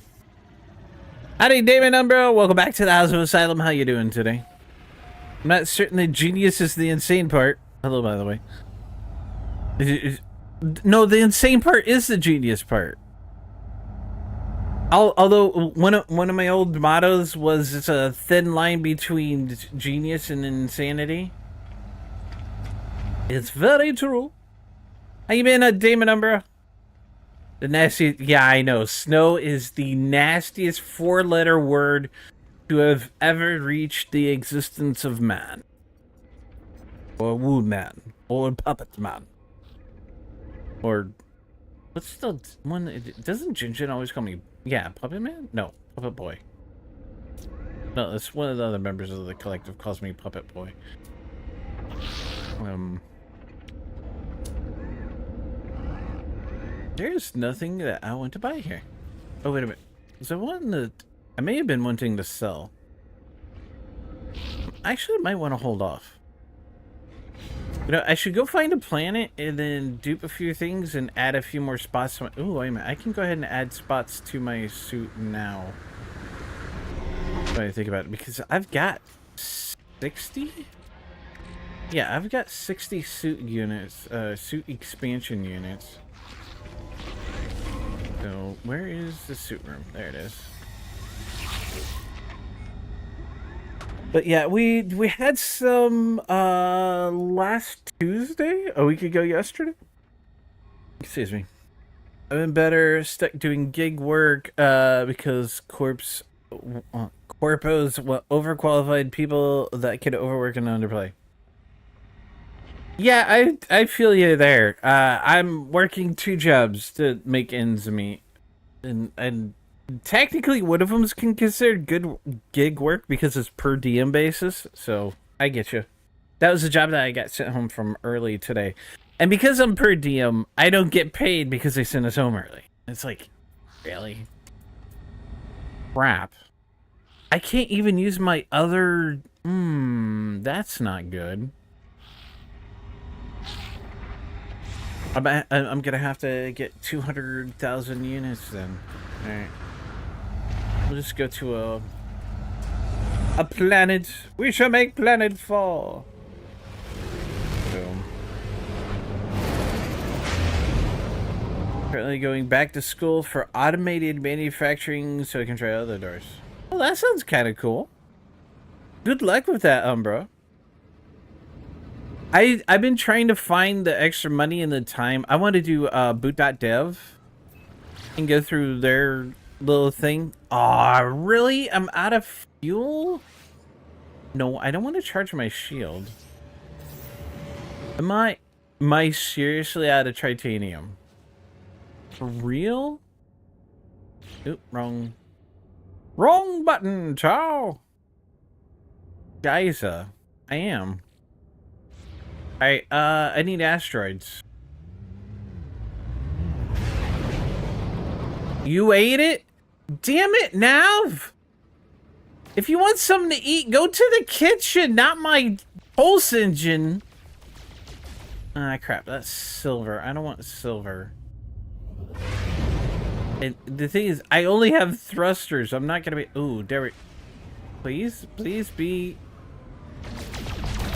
Howdy, Damon Umbro. Welcome back to the House of Asylum. How you doing today? I'm not certain the genius is the insane part. Hello, by the way. No, the insane part is the genius part. Although one of my old mottos was it's a thin line between genius and insanity. It's very true. How you been, Damon Umbro? The nasty, yeah, I know. Snow is the nastiest four-letter word to have ever reached the existence of man. Or wood man. Or puppet man. Or, what's the one, doesn't Jinjin always call me, yeah, puppet man? No, puppet boy. No, that's one of the other members of the collective calls me puppet boy. There's nothing that I want to buy here. Oh, wait a minute. Is there one that I may have been wanting to sell? Actually, I might want to hold off. You know, I should go find a planet and then dupe a few things and add a few more spots to my... Ooh, wait a minute. I can go ahead and add spots to my suit now. What do I think about it? Because I've got 60? Yeah, I've got 60 suit units, suit expansion units. So, where is the suit room? There it is. But yeah, we had some last Tuesday, a week ago yesterday. Excuse me. I've been better stuck doing gig work because corpos overqualified people that can overwork and underplay. Yeah, I feel you there. I'm working 2 jobs to make ends meet, and technically one of them is considered good gig work because it's per diem basis. So I get you. That was a job that I got sent home from early today, and because I'm per diem, I don't get paid because they sent us home early. It's like, really? Crap. I can't even use my other. That's not good. I'm gonna have to get 200,000 units then. All right, we'll just go to a planet. We shall make planet fall. Boom. Currently going back to school for automated manufacturing so I can try other doors. Well, that sounds kind of cool. Good luck with that, Umbra. I've been trying to find the extra money and the time. I want to do boot.dev and go through their little thing. Aw, really? I'm out of fuel? No, I don't want to charge my shield. Am I seriously out of titanium? For real? Oop, wrong button, ciao. Giza, I am. Alright, I need asteroids. You ate it? Damn it, Nav! If you want something to eat, go to the kitchen, not my pulse engine. Ah, crap, that's silver. I don't want silver. And the thing is, I only have thrusters. I'm not gonna be... Ooh, there we... Please be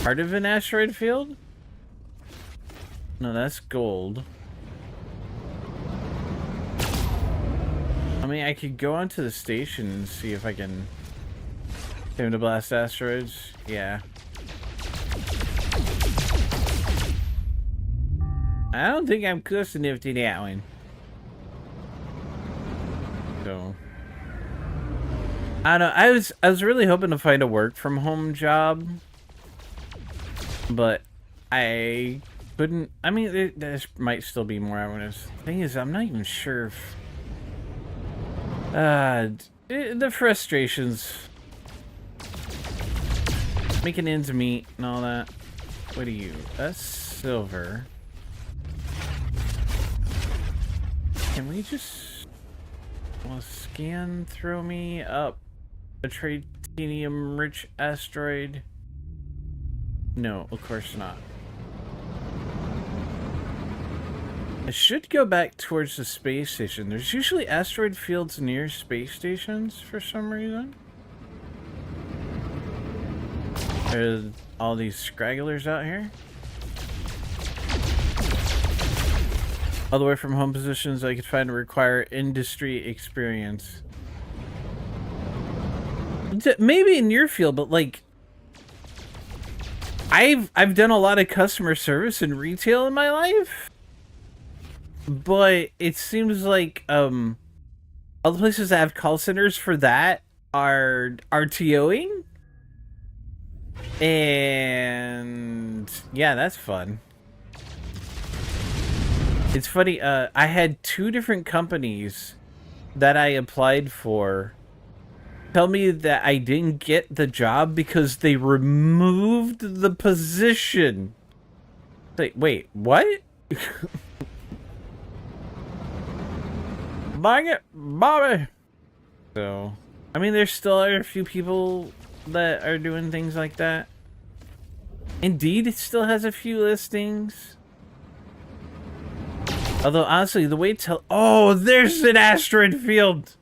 part of an asteroid field? No, that's gold. I mean, I could go onto the station and see if I can get him to blast asteroids. Yeah. I don't think I'm close enough to that one. So I don't know. I was really hoping to find a work from home job, but I couldn't. I mean, there might still be more hours. The thing is, I'm not even sure if the frustrations making ends meet and all that. What are you? That's silver. Can we just scan throw me up a titanium rich asteroid? No, of course not. I should go back towards the space station. There's usually asteroid fields near space stations for some reason. There's all these scragglers out here. All the way from home positions I could find to require industry experience. Maybe in your field, but like I've done a lot of customer service and retail in my life. But it seems like all the places that have call centers for that are RTOing. And yeah, that's fun. It's funny, I had 2 different companies that I applied for tell me that I didn't get the job because they removed the position. Like, wait, what? Bang it, Bobby! So, I mean, there still are a few people that are doing things like that. Indeed, it still has a few listings. Although, honestly, the way oh, there's an asteroid field!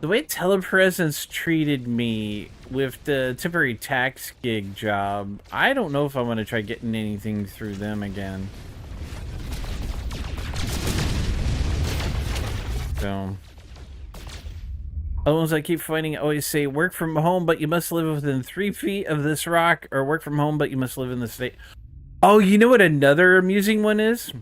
The way Telepresence treated me with the temporary tax gig job, I don't know if I want to try getting anything through them again. So, other ones I keep finding always say, work from home, but you must live within 3 feet of this rock, or work from home, but you must live in the state. Oh, you know what another amusing one is?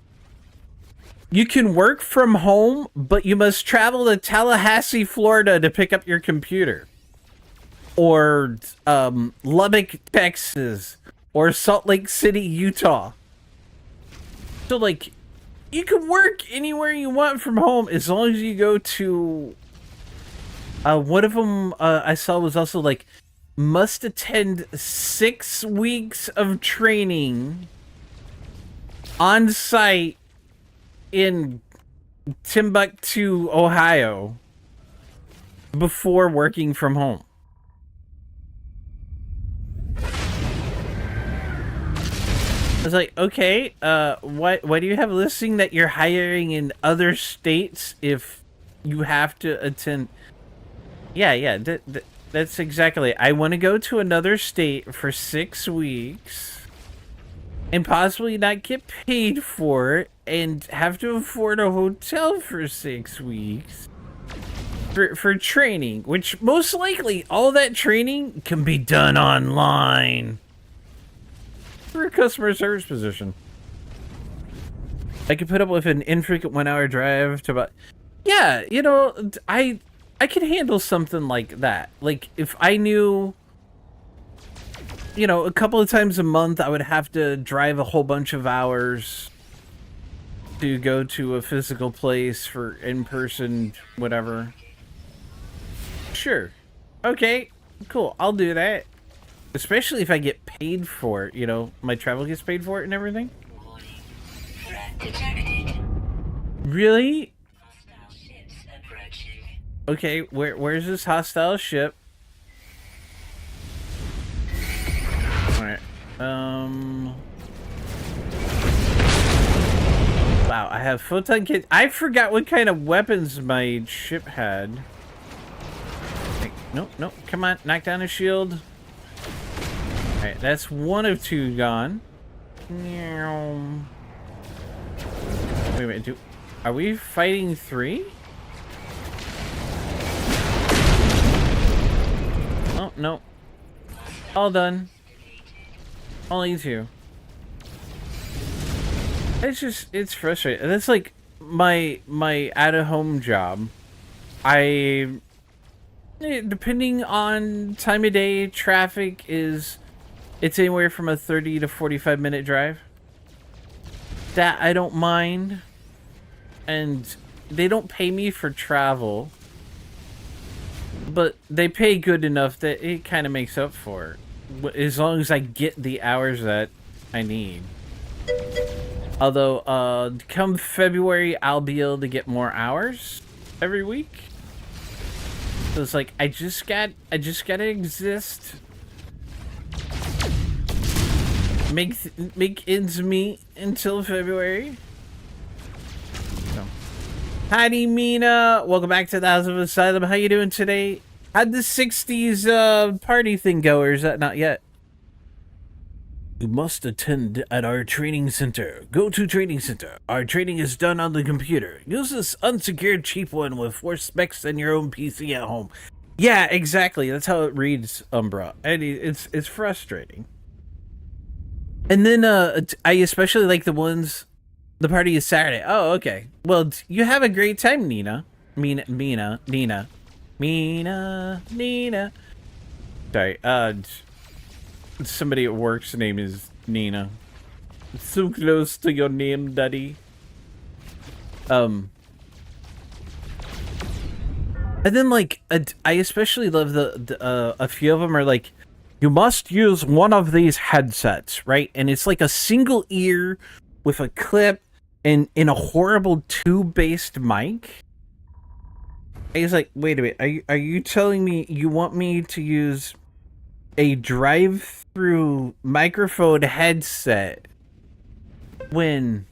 You can work from home, but you must travel to Tallahassee, Florida to pick up your computer. Or Lubbock, Texas. Or Salt Lake City, Utah. So, like, you can work anywhere you want from home as long as you go to... one of them I saw was also, like, must attend 6 weeks of training on site in Timbuktu, Ohio, before working from home. I was like, okay, why do you have a listing that you're hiring in other states if you have to attend? Yeah, that's exactly it. I want to go to another state for 6 weeks and possibly not get paid for it and have to afford a hotel for 6 weeks for training, which most likely all that training can be done online for a customer service position. I could put up with an infrequent 1-hour drive to about... Yeah, you know, I could handle something like that. Like, if I knew... you know, a couple of times a month I would have to drive a whole bunch of hours to go to a physical place for in-person whatever. Sure. Okay, cool. I'll do that. Especially if I get paid for it, you know, my travel gets paid for it and everything. Warning. Threat detected. Really? Hostile ships approaching. Okay, where's this hostile ship? Alright. Wow, I have photon kit. I forgot what kind of weapons my ship had. Nope, nope. Come on, knock down a shield. Alright, that's one of two gone. Wait a minute, are we fighting three? Oh, no. All done. Only two. It's frustrating. That's like my out-of-home job. Depending on time of day, traffic it's anywhere from a 30 to 45 minute drive. That I don't mind. And they don't pay me for travel. But they pay good enough that it kind of makes up for it. As long as I get the hours that I need. Although, come February, I'll be able to get more hours every week. So it's like, I just gotta exist. Make ends meet until February. So. Howdy, Mina. Welcome back to the House of Asylum. How you doing today? How'd the 60s party thing go, or is that not yet? You must attend at our training center. Go to training center. Our training is done on the computer. Use this unsecured cheap one with 4 specs and your own PC at home. Yeah, exactly. That's how it reads, Umbra. And it's frustrating. And then I especially like the party is Saturday. Oh, okay. Well, you have a great time, Nina. Mina. Sorry, somebody at work's name is Nina. So close to your name, Daddy. And then like I especially love a few of them are like, you must use one of these headsets, right? And it's like a single ear with a clip and in a horrible tube-based mic. I was like, wait a minute, are you telling me you want me to use a drive-through microphone headset when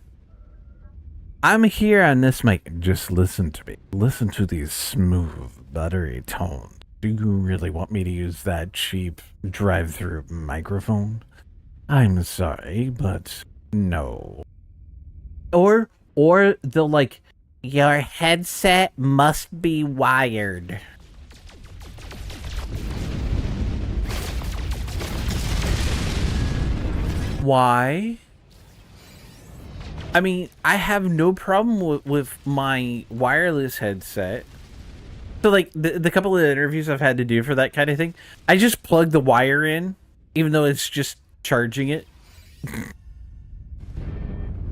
I'm here on this mic? Just listen to me. Listen to these smooth, buttery tones. Do you really want me to use that cheap drive-through microphone? I'm sorry, but no. Or they'll like, your headset must be wired. Why? I mean, I have no problem with my wireless headset. So, like, the couple of interviews I've had to do for that kind of thing, I just plug the wire in, even though it's just charging it.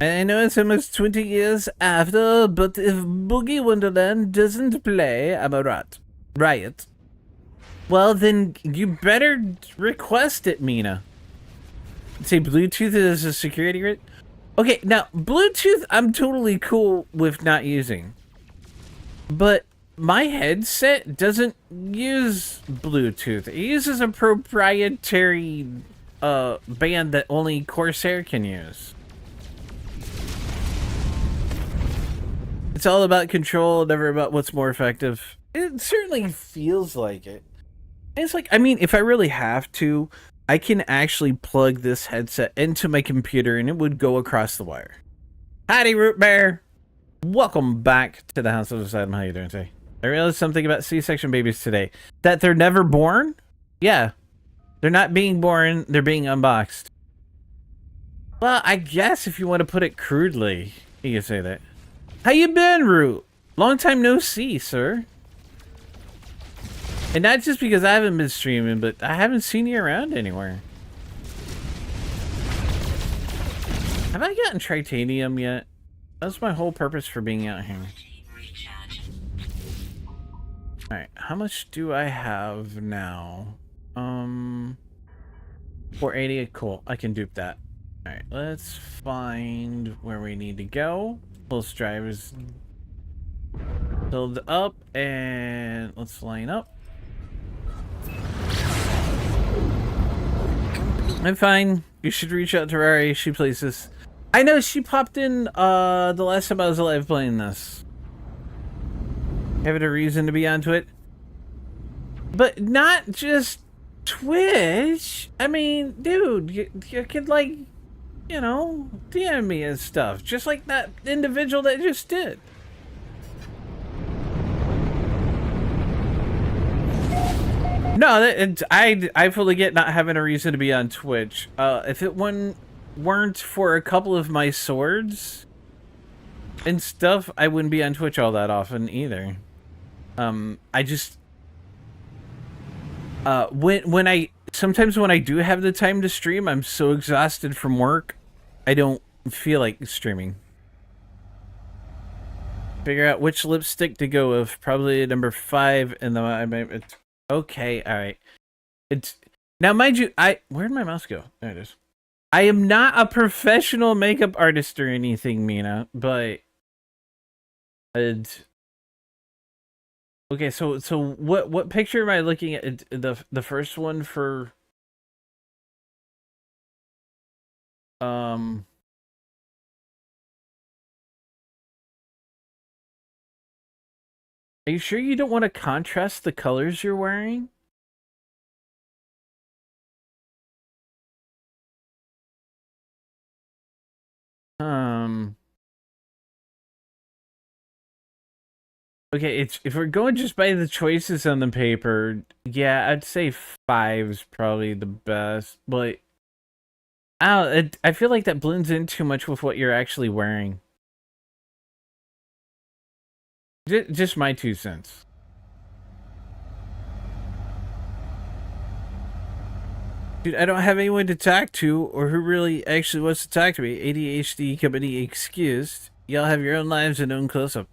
I know it's almost 20 years after, but if Boogie Wonderland doesn't play, I'm a rat. Riot. Well, then you better request it, Mina. Say Bluetooth is a security grid. Okay, now Bluetooth I'm totally cool with not using. But my headset doesn't use Bluetooth. It uses a proprietary band that only Corsair can use. It's all about control, never about what's more effective. It certainly feels like it. And it's like, I mean, if I really have to, I can actually plug this headset into my computer and it would go across the wire. Howdy, Root Bear! Welcome back to the House of Asylum. How you doing today? I realized something about C-section babies today. That they're never born? Yeah. They're not being born, they're being unboxed. Well, I guess if you want to put it crudely, you can say that. How you been, Root? Long time no see, sir. And not just because I haven't been streaming, but I haven't seen you around anywhere. Have I gotten titanium yet? That's my whole purpose for being out here. Recharge. Alright, how much do I have now? 480, cool. I can dupe that. Alright, let's find where we need to go. Pulse drive is filled up, and let's line up. I'm fine. You should reach out to Rari. She plays this. I know she popped in the last time I was alive playing this. Having a reason to be onto it. But not just Twitch. I mean, dude, you could, like, you know, DM me and stuff. Just like that individual that just did. No, I fully get not having a reason to be on Twitch. If it weren't for a couple of my swords and stuff, I wouldn't be on Twitch all that often either. I just sometimes when I do have the time to stream, I'm so exhausted from work, I don't feel like streaming. Figure out which lipstick to go with. Probably number 5, and then I might. Okay, all right. It's now, mind you, where'd my mouse go? There it is. I am not a professional makeup artist or anything, Mina, but okay. So what picture am I looking at? The first one for Are you sure you don't want to contrast the colors you're wearing? Okay, if we're going just by the choices on the paper, yeah, I'd say 5 is probably the best, but I feel like that blends in too much with what you're actually wearing. Just my 2 cents. Dude, I don't have anyone to talk to or who really actually wants to talk to me. ADHD company excused. Y'all have your own lives and own close-up.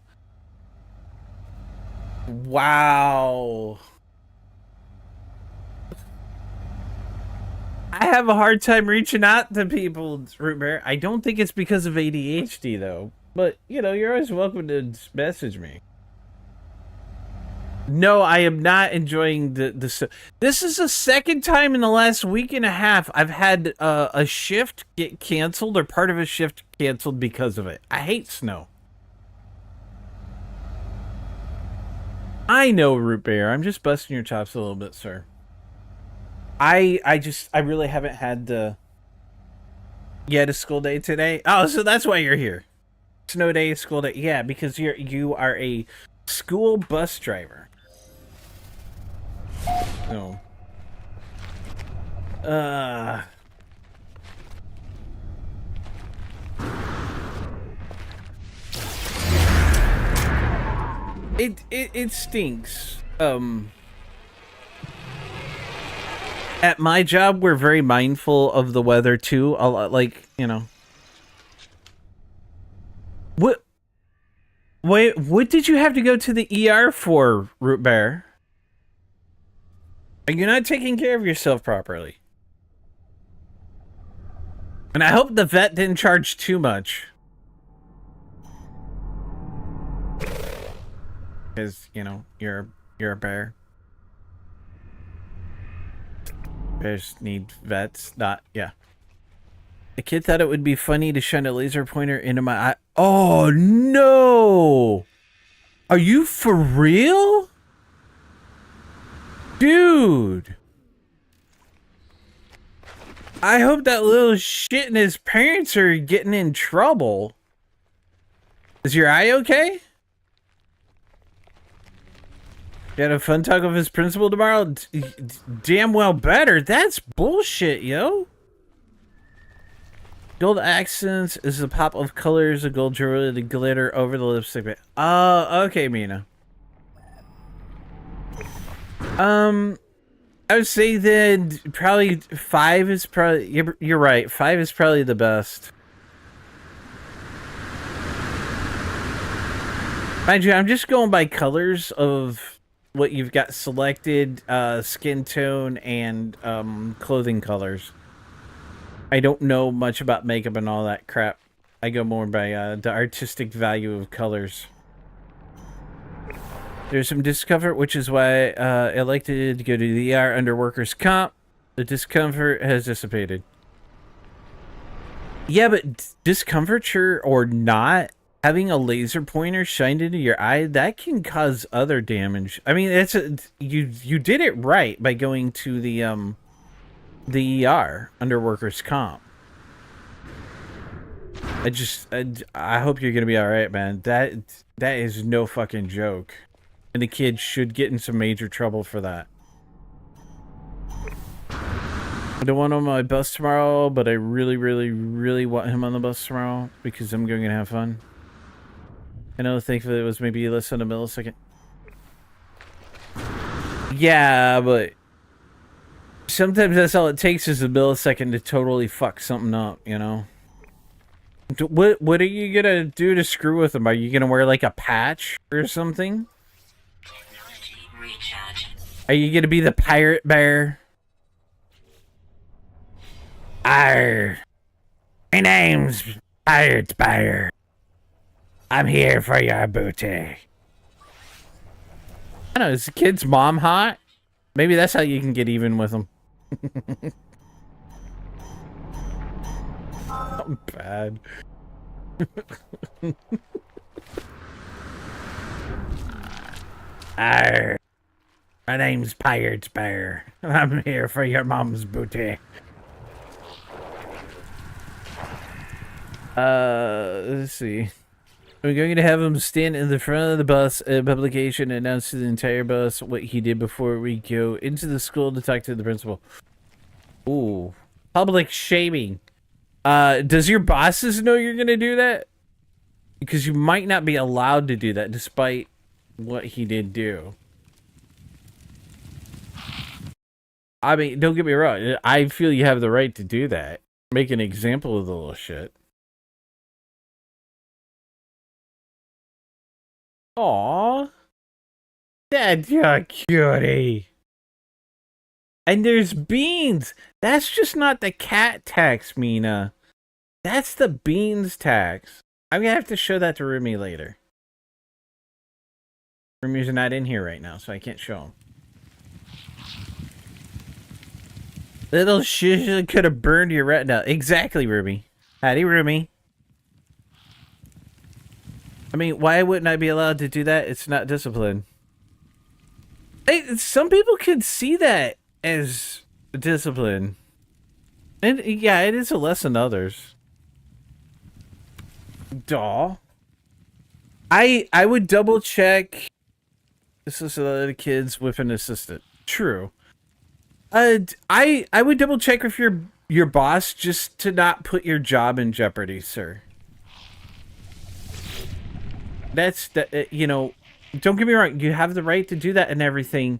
Wow. I have a hard time reaching out to people, Root Bear. I don't think it's because of ADHD, though. But, you know, you're always welcome to message me. No, I am not enjoying the This is the second time in the last week and a half I've had a shift get canceled or part of a shift canceled because of it. I hate snow. I know, Root Bear. I'm just busting your chops a little bit, sir. I really haven't had a school day today. Oh, so that's why you're here. Snow day, school day. Yeah, because you are a school bus driver. No. It stinks. At my job, we're very mindful of the weather too. A lot, like, you know. What did you have to go to the ER for, Root Bear? Are you not taking care of yourself properly? And I hope the vet didn't charge too much. Because, you know, you're a bear. Bears need vets, not, yeah. The kid thought it would be funny to shine a laser pointer into my eye. Oh, no! Are you for real? Dude! I hope that little shit and his parents are getting in trouble. Is your eye okay? You had a fun talk with his principal tomorrow? Damn well better. That's bullshit, yo. Gold accents is the pop of colors of gold jewelry to glitter over the lipstick. Oh, okay, Mina. I would say that probably 5 is probably... You're right. 5 is probably the best. Mind you, I'm just going by colors of what you've got selected, skin tone, and clothing colors. I don't know much about makeup and all that crap. I go more by the artistic value of colors. There's some discomfort, which is why I elected to go to the ER under workers' comp. The discomfort has dissipated. Yeah, but discomfiture or not, having a laser pointer shined into your eye, that can cause other damage. I mean, you did it right by going to the ER under workers' comp. I hope you're gonna be all right, man. That is no fucking joke, and the kid should get in some major trouble for that. I don't want him on my bus tomorrow, but I really, really, really want him on the bus tomorrow because I'm going to have fun. I know, thankfully, it was maybe less than a millisecond. Yeah, but sometimes that's all it takes is a millisecond to totally fuck something up, you know? What are you gonna do to screw with him? Are you gonna wear like a patch or something? Technology recharge. Are you gonna be the pirate bear? Arr! My name's Pirate Bear. I'm here for your booty. I don't know, is the kid's mom hot? Maybe that's how you can get even with him. I'm bad. Arr! My name's Pirate Bear. I'm here for your mom's booty. Let's see. We're going to have him stand in the front of the bus at publication and announce to the entire bus what he did before we go into the school to talk to the principal. Ooh. Public shaming. Does your bosses know you're going to do that? Because you might not be allowed to do that despite what he did do. I mean, don't get me wrong. I feel you have the right to do that. Make an example of the little shit. Aw. That's a cutie. And there's beans. That's just not the cat tax, Mina. That's the beans tax. I'm gonna have to show that to Rumi later. Rumi's not in here right now, so I can't show him. Little shit could have burned your retina. Exactly, Rumi. Howdy, Rumi. I mean, why wouldn't I be allowed to do that? It's not discipline. Hey, some people can see that as discipline. And yeah, it is a lesson to others. Daw. I would double check. This is a lot of kids with an assistant. True. I would double check with your boss just to not put your job in jeopardy, sir. That's the you know, don't get me wrong, you have the right to do that and everything,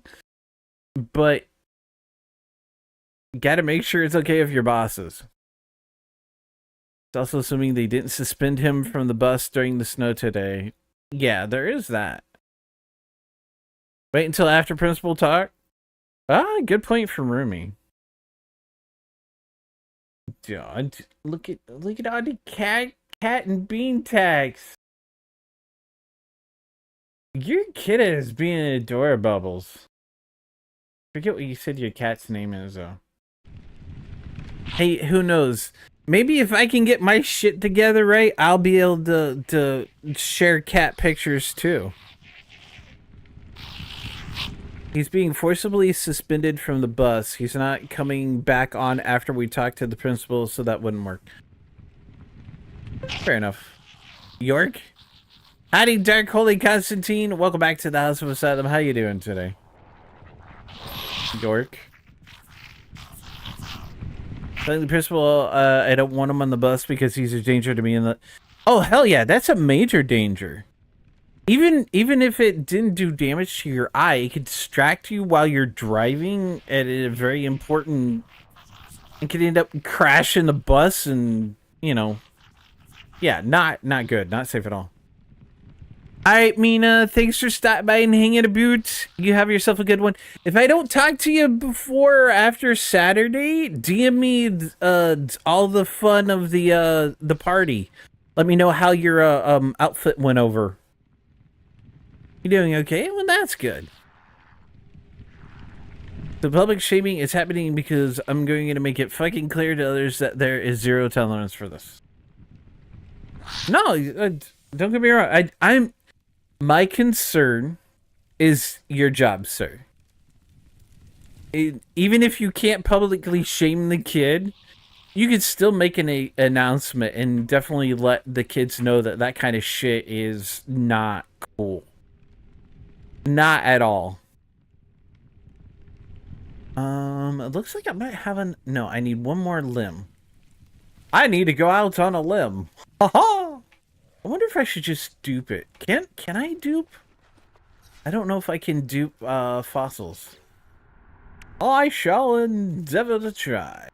but you gotta make sure it's okay with your bosses. It's also assuming they didn't suspend him from the bus during the snow today. Yeah, there is that. Wait until after principal talk. Ah, good point from Rumi. God, look at all the cat and bean tags. Your kid is being adorable, Bubbles. Forget what you said your cat's name is, though. Hey, who knows? Maybe if I can get my shit together right, I'll be able to share cat pictures, too. He's being forcibly suspended from the bus. He's not coming back on after we talk to the principal, so that wouldn't work. Fair enough. York? Howdy, Dark Holy Constantine. Welcome back to the House of Asylum. How you doing today? York. Telling the principal, I don't want him on the bus because he's a danger to me in the... Oh, hell yeah, that's a major danger. Even if it didn't do damage to your eye, it could distract you while you're driving at a very important... It could end up crashing the bus and, you know... Yeah, not good. Not safe at all. All right, Mina, thanks for stopping by and hanging a boot. You have yourself a good one. If I don't talk to you before or after Saturday, DM me all the fun of the party. Let me know how your outfit went over. You doing okay? Well, that's good. The public shaming is happening because I'm going to make it fucking clear to others that there is zero tolerance for this. No, don't get me wrong. I'm. My concern is your job, sir. Even if you can't publicly shame the kid, you could still make an announcement and definitely let the kids know that that kind of shit is not cool. Not at all. It looks like I might have no, I need one more limb. I need to go out on a limb. Haha! I wonder if I should just dupe it. Can I dupe? I don't know if I can dupe fossils. I shall endeavor to try.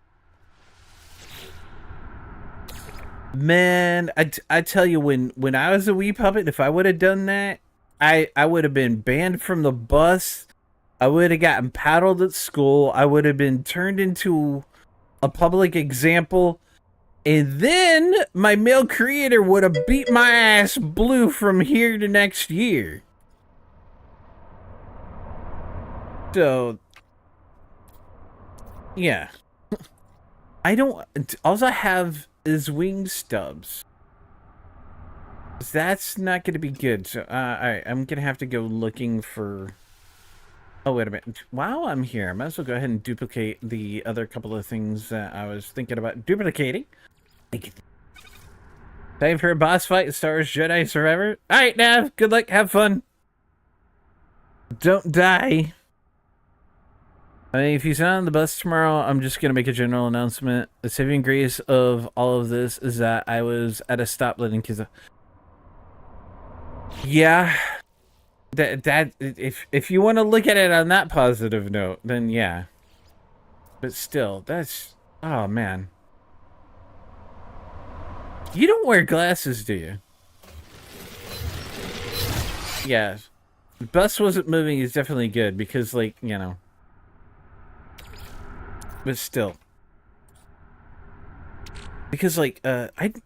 Man, I tell you, when I was a wee puppet, if I would have done that, I would have been banned from the bus. I would have gotten paddled at school. I would have been turned into a public example. And then my male creator would have beat my ass blue from here to next year. So, yeah. All I have is wing stubs. That's not going to be good. So, alright, I'm going to have to go looking for... Oh, wait a minute. While I'm here, I might as well go ahead and duplicate the other couple of things that I was thinking about duplicating. Time for a boss fight in Star Wars Jedi Survivor. Alright, Nav, good luck, have fun. Don't die. I mean, if he's not on the bus tomorrow, I'm just gonna make a general announcement. The saving grace of all of this is that I was at a stoplight in Kiza. Yeah. That if you want to look at it on that positive note, then yeah. But still, that's... Oh, man. You don't wear glasses, do you? Yeah. The bus wasn't moving is definitely good because, like, you know. But still. Because, like,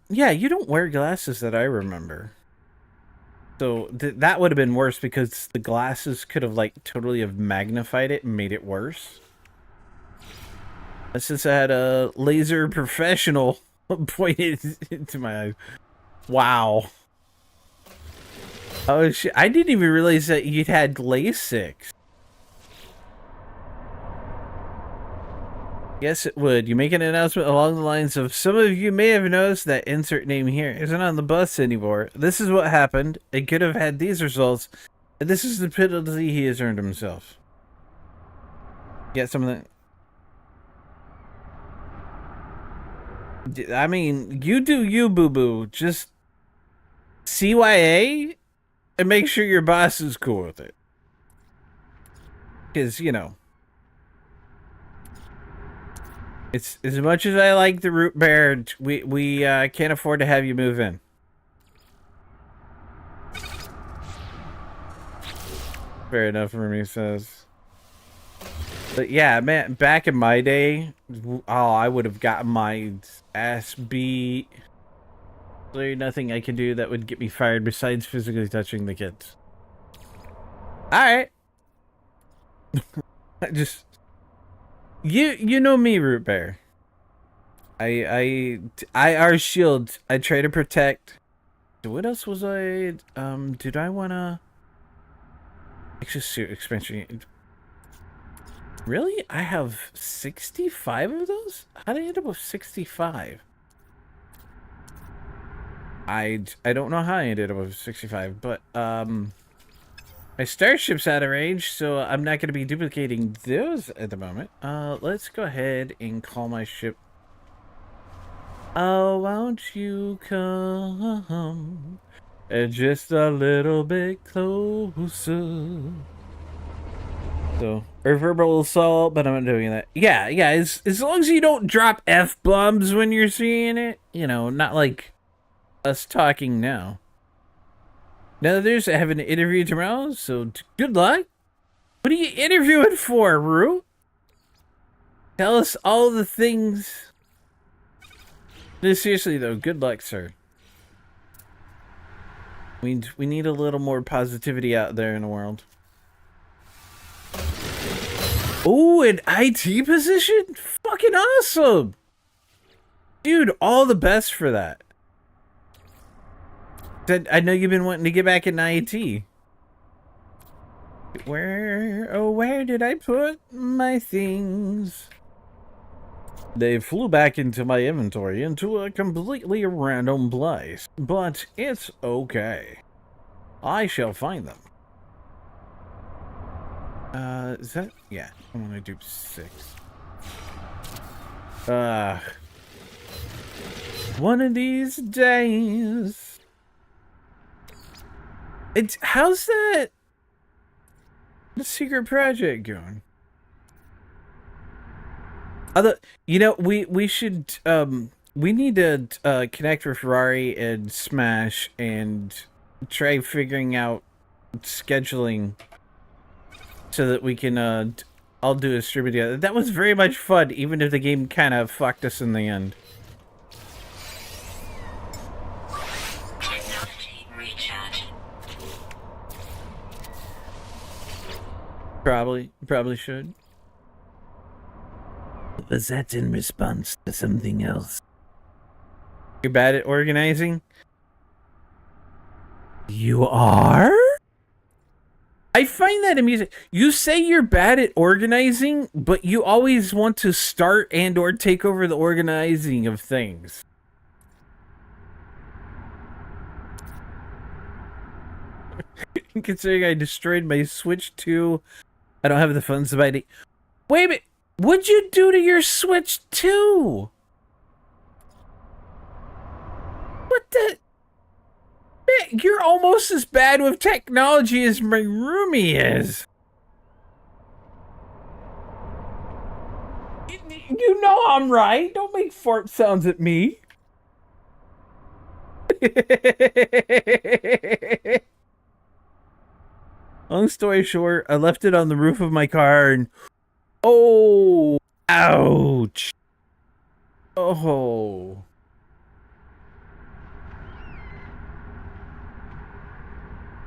yeah, you don't wear glasses that I remember. So that would have been worse because the glasses could have, like, totally have magnified it and made it worse. Since I had a laser professional pointed into my eyes. Wow. Oh shit! I didn't even realize that you'd had LASIK. Yes, it would. You make an announcement along the lines of, some of you may have noticed that insert name here isn't on the bus anymore. This is what happened. It could have had these results. And this is the penalty he has earned himself. Yeah, some of that. I mean, you do you, boo-boo. Just CYA and make sure your boss is cool with it. Because, you know, it's as much as I like the root bear, we can't afford to have you move in. Fair enough, Remy says. But yeah, man, back in my day, oh, I would have gotten my ass beat. There's nothing I can do that would get me fired besides physically touching the kids. Alright. I just... You know me, Root Bear. I our shield. I try to protect. What else was I? Did I wanna? Exosuit expansion. Really? I have 65 of those? How did I end up with 65? I don't know how I ended up with 65, but my starship's out of range, so I'm not going to be duplicating those at the moment. Let's go ahead and call my ship. Oh, won't you come just a little bit closer? So, verbal assault, but I'm not doing that. Yeah, as long as you don't drop F-bombs when you're seeing it, you know, not like us talking now. Now there's I have an interview tomorrow, so good luck. What are you interviewing for, Rue? Tell us all the things. No, seriously though, good luck, sir. We need a little more positivity out there in the world. Oh, an IT position? Fucking awesome! Dude, all the best for that. I know you've been wanting to get back in IT. Where did I put my things? They flew back into my inventory into a completely random place, but it's okay. I shall find them. Is that? Yeah, I'm gonna do 6. One of these days. How's that? The secret project going? You know, we should we need to connect with Ferrari and Smash and try figuring out scheduling so that we can all do a stream together. That was very much fun, even if the game kind of fucked us in the end. Technology recharge. Probably should. Was that in response to something else? You're bad at organizing? You are? I find that amusing. You say you're bad at organizing, but you always want to start and or take over the organizing of things. Considering I destroyed my Switch 2, I don't have the funds to buy it. Wait a minute. What'd you do to your Switch 2? What the? Man, you're almost as bad with technology as my roomie is. You know I'm right. Don't make fart sounds at me. Long story short, I left it on the roof of my car and... Oh! Ouch! Oh...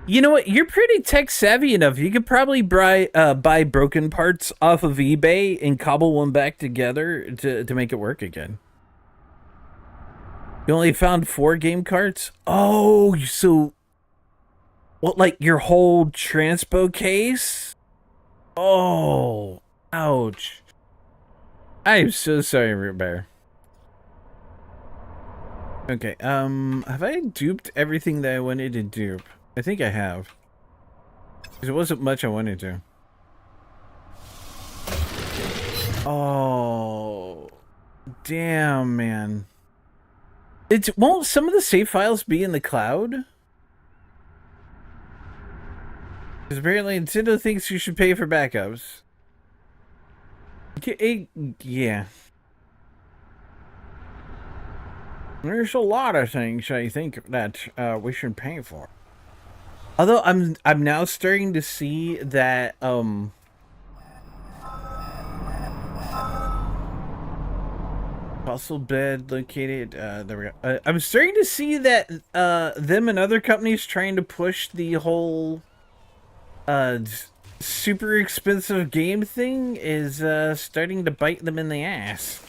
You know what? You're pretty tech savvy enough. You could probably buy broken parts off of eBay and cobble one back together to make it work again. You only found 4 game carts? Oh, so... What, like your whole transpo case? Oh, ouch. I'm so sorry, Root Bear. Okay, have I duped everything that I wanted to dupe? I think I have. Because it wasn't much I wanted to. Oh. Damn, man. Won't some of the save files be in the cloud? Because apparently Nintendo thinks you should pay for backups. Yeah. There's a lot of things I think that we should pay for. Although I'm now starting to see that fossil bed located there we go. I'm starting to see that them and other companies trying to push the whole super expensive game thing is starting to bite them in the ass.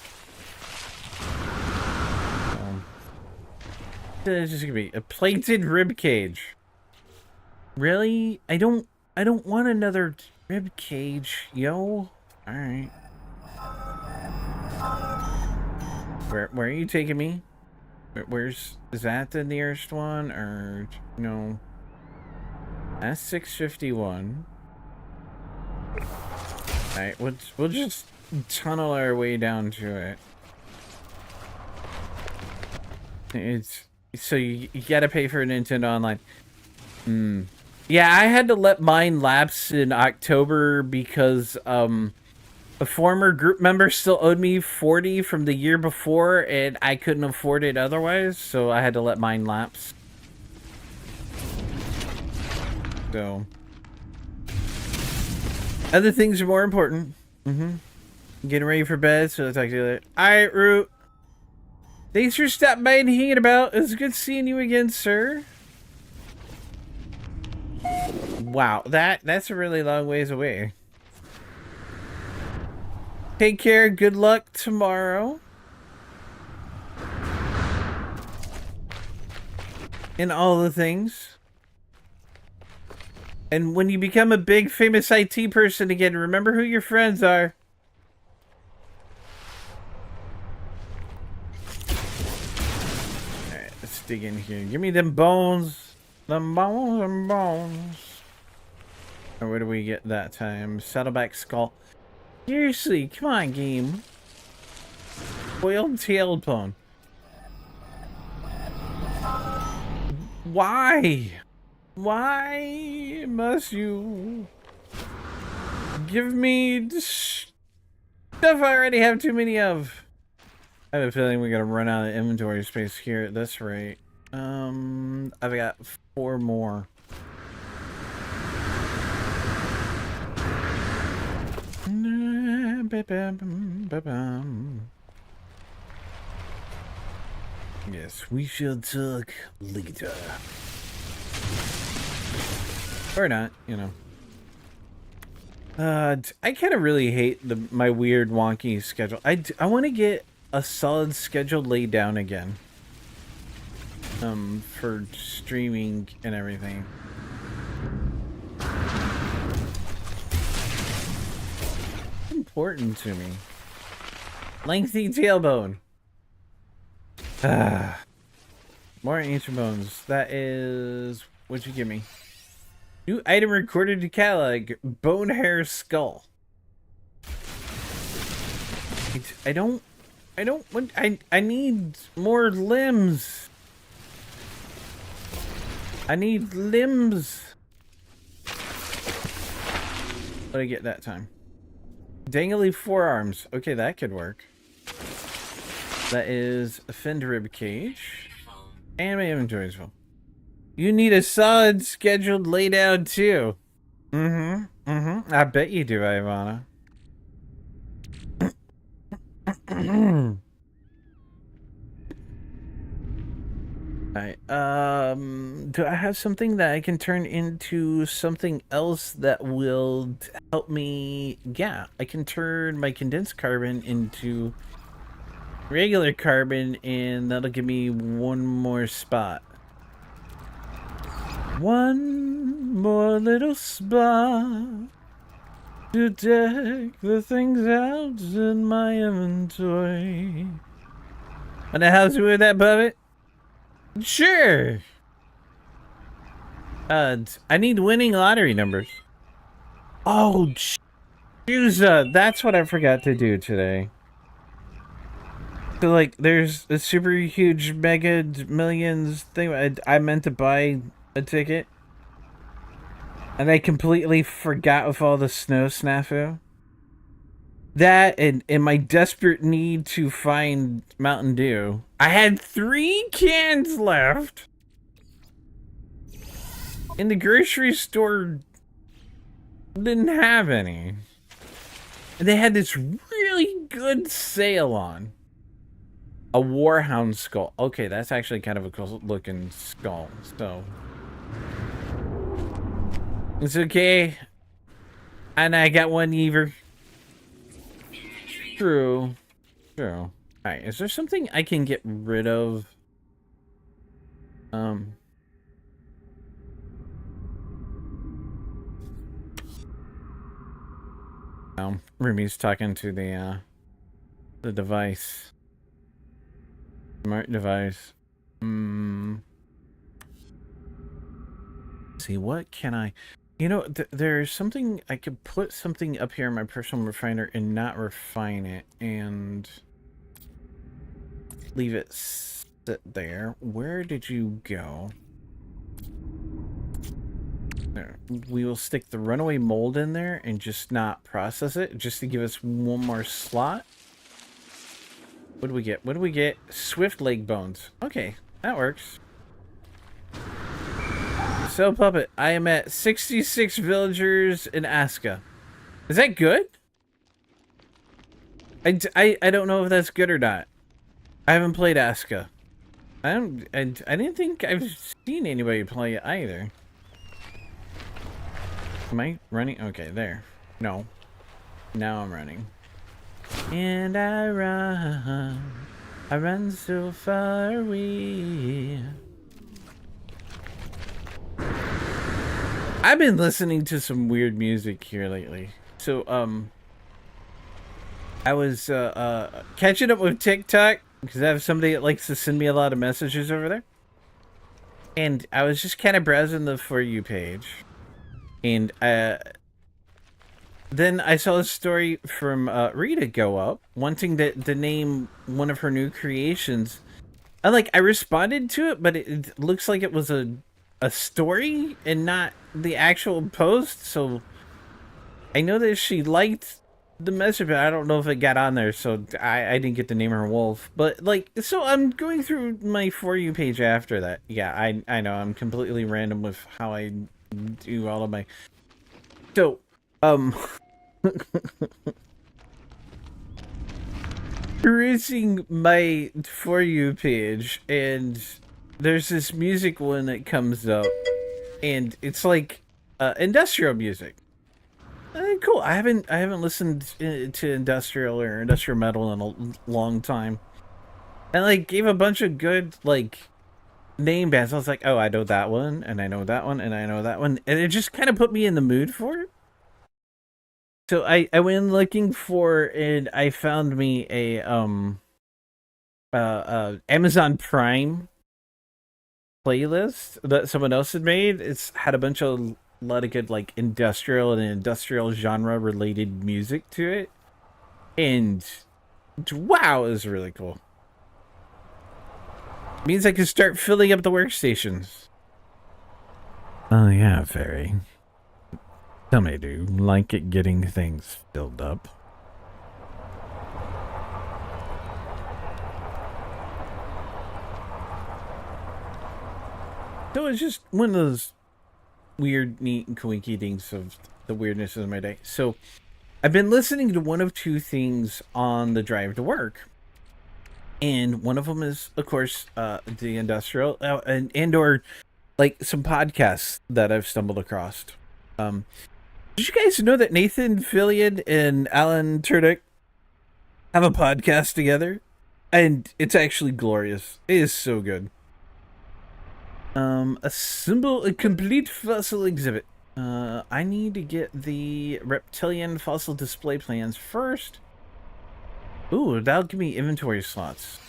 It's just gonna be a plated rib cage. Really? I don't want another rib cage, yo. All right. Where are you taking me? Is that the nearest one or no? That's 651. All right, we'll just tunnel our way down to it. So you gotta pay for Nintendo Online. Yeah, I had to let mine lapse in October because a former group member still owed me 40 from the year before, and I couldn't afford it otherwise, so I had to let mine lapse. So, other things are more important. Getting ready for bed, so I'll talk to you later. Alright, Root. Thanks for stopping by and hanging about. It's good seeing you again, sir. Wow, that's a really long ways away. Take care. Good luck tomorrow. And all the things. And when you become a big famous IT person again, remember who your friends are. Alright, let's dig in here. Give me them bones. Them bones. Or where do we get that time? Saddleback skull. Seriously, come on, game. Boiled tailbone. Why? Why must you give me stuff I already have too many of? I have a feeling we're gonna run out of inventory space here at this rate. I've got 4 more. Yes, we shall talk later. Or not, you know. I kind of really hate my weird wonky schedule. I want to get a solid schedule laid down again. For streaming and everything. Important to me. Lengthy tailbone. More ancient bones. That is... What'd you give me? New item recorded to catalog. Bone hair skull. I don't want... I need more limbs. I need limbs. What did I get that time? Dangly forearms. Okay, that could work. That is a finned rib cage. And my inventory is full. You need a solid scheduled laydown too. I bet you do, Ivana. Alright, do I have something that I can turn into something else that will help me? Yeah, I can turn my condensed carbon into regular carbon, and that'll give me 1 more spot. 1 more little spot to take the things out in my inventory. Wanna help me with that, puppet? Sure. I need winning lottery numbers. Oh, Juza, that's what I forgot to do today. So, like, there's a super huge mega millions thing. I meant to buy a ticket. And I completely forgot with all the snow snafu. That and my desperate need to find Mountain Dew. I had 3 cans left. And the grocery store didn't have any. And they had this really good sale on. A Warhound skull. Okay, that's actually kind of a cool looking skull. So it's okay. And I got 1 Ever. True. Alright, is there something I can get rid of? No, Rumi's talking to the device. Smart device. See, what can I... You know, there's something... I could put something up here in my personal refiner and not refine it, and leave it sit there. Where did you go? There. We will stick the runaway mold in there and just not process it, just to give us 1 more slot. What do we get? What do we get? Swift leg bones. Okay, that works. So, Puppet, I am at 66 villagers in Aska. Is that good? I don't know if that's good or not. I haven't played Aska. I didn't think I've seen anybody play it either. Am I running? Okay, there. No. Now I'm running. And I run so far away. I've been listening to some weird music here lately. So, I was, catching up with TikTok, because I have somebody that likes to send me a lot of messages over there. And I was just kind of browsing the For You page. And, then I saw a story from, Rita go up, wanting to name one of her new creations. I responded to it, but it looks like it was a story and not the actual post, so I know that she liked the message, but I don't know if it got on there, so I didn't get to name her Wolf. But, so I'm going through my For You page after that. Yeah, I know, I'm completely random with how I do all of my... So, perusing my For You page, and there's this music one that comes up, and it's like industrial music. Cool. I haven't listened to industrial or industrial metal in a long time, and gave a bunch of good name bands. I was like, oh, I know that one, and I know that one, and I know that one, and it just kind of put me in the mood for it. So I went looking for, and I found me a Amazon Prime playlist that someone else had made. It's had a lot of good industrial and industrial genre related music to it, and wow, it was really cool. It means I can start filling up the workstations. Oh yeah, Fairy. Tell me, do you like it getting things filled up? So it's just one of those weird, neat, and quinky things of the weirdness of my day. So I've been listening to one of two things on the drive to work. And one of them is, of course, the industrial, and or some podcasts that I've stumbled across. Did you guys know that Nathan Fillion and Alan Tudyk have a podcast together? And it's actually glorious. It is so good. A complete fossil exhibit. I need to get the reptilian fossil display plans first. Ooh, that'll give me inventory slots.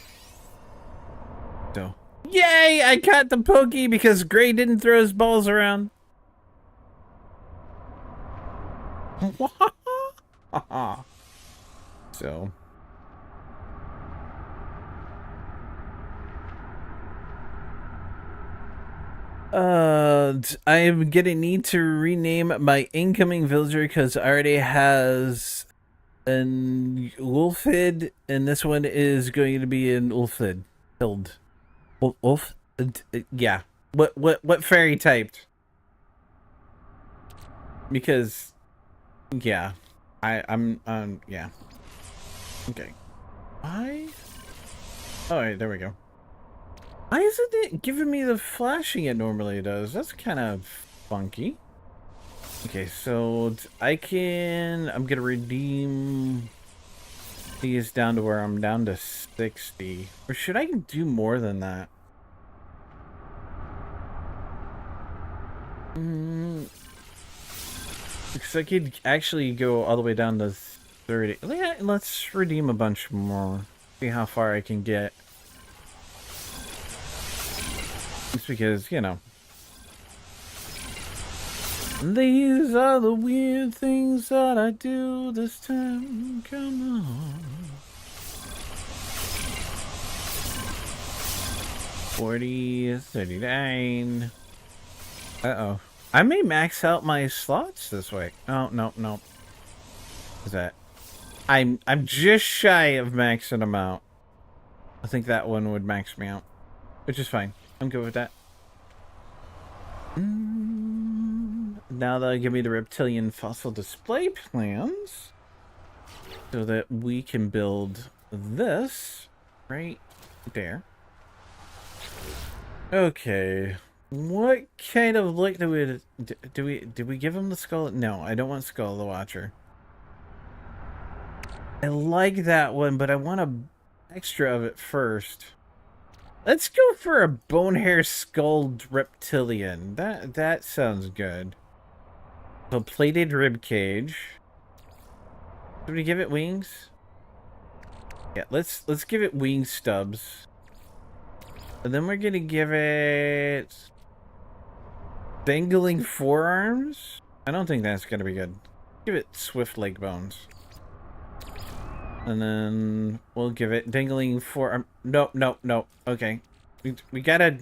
So, yay! I caught the pokey because Gray didn't throw his balls around. So. I am gonna need to rename my incoming villager because I already has an Wolfid, and this one is going to be an Ulfid. Wolf? Yeah. What fairy typed? Because, yeah, I'm yeah. Okay. Alright, there we go. Why isn't it giving me the flashing it normally does? That's kind of funky. Okay, so I'm gonna redeem these down to where I'm down to 60. Or should I do more than that? Because I could actually go all the way down to 30. Let's redeem a bunch more. See how far I can get. Just because, you know. These are the weird things that I do this time. Come on. 40, 39. Uh-oh. I may max out my slots this way. Oh, no. Is that? I'm just shy of maxing them out. I think that one would max me out. Which is fine. I'm good with that. now that'll give me the reptilian fossil display plans so that we can build this right there. Okay. What kind of look do we did we give him the skull? No, I don't want Skull the Watcher. I like that one, but I want a extra of it first. Let's go for a bone hair skulled reptilian. That sounds good. So plated rib cage. Did we give it wings? Yeah, let's give it wing stubs. And then we're gonna give it dangling forearms. I don't think that's gonna be good. Give it swift leg bones. And then we'll give it dangling forearm. No. Okay, we gotta.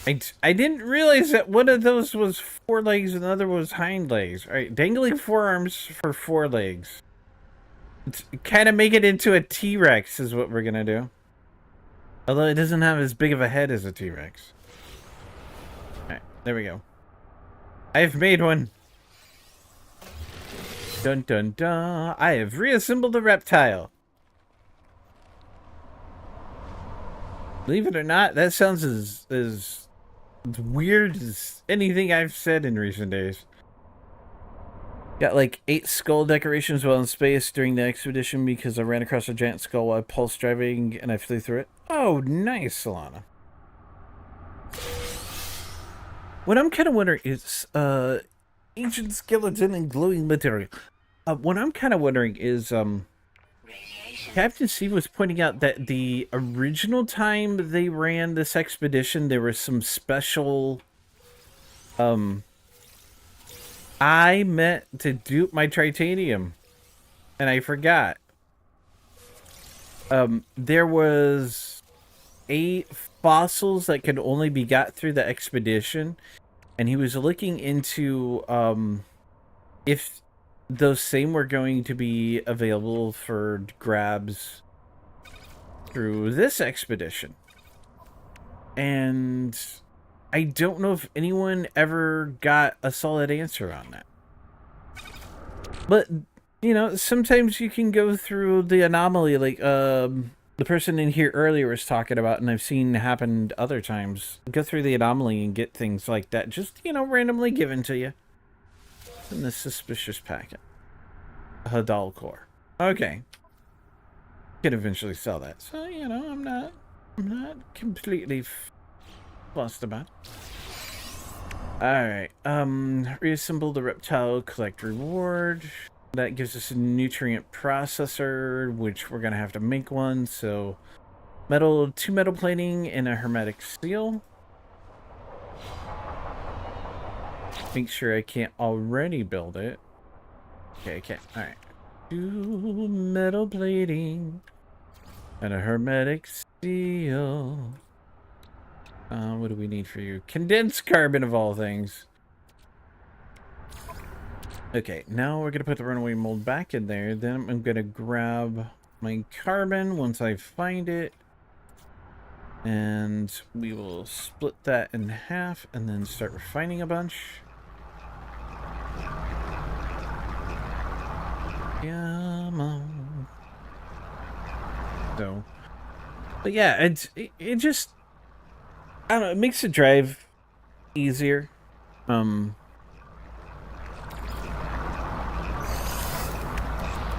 I didn't realize that one of those was forelegs and the other was hind legs. All right, dangling forearms for forelegs. Kind of make it into a T-Rex is what we're gonna do. Although it doesn't have as big of a head as a T-Rex. Alright, there we go. I've made one. Dun dun dun. I have reassembled a reptile. Believe it or not, that sounds as weird as anything I've said in recent days. Got like 8 skull decorations while in space during the expedition because I ran across a giant skull while pulse driving and I flew through it. Oh, nice, Solana. What I'm kind of wondering is, ancient skeleton and glowing material. What I'm kind of wondering is, Captain C was pointing out that the original time they ran this expedition, there was some special, I meant to dupe my tritanium, and I forgot. There was 8 fossils that could only be got through the expedition, and he was looking into if those same were going to be available for grabs through this expedition. And I don't know if anyone ever got a solid answer on that. But, you know, sometimes you can go through the anomaly like the person in here earlier was talking about, and I've seen happen other times. Go through the anomaly and get things like that just, you know, randomly given to you. In this suspicious packet. Hadal core. Okay. Could eventually sell that. So, you know, I'm not completely fussed about it. Alright. Reassemble the reptile, collect reward. That gives us a nutrient processor, which we're gonna have to make one. So 2 metal plating and a hermetic seal. Make sure I can't already build it. Okay, I can't. Alright. 2 metal plating and a hermetic seal. What do we need for you? Condensed carbon of all things. Okay, now we're gonna put the runaway mold back in there. Then I'm gonna grab my carbon once I find it. And we will split that in half and then start refining a bunch. Come on. So, but yeah, it just, I don't know, it makes the drive easier.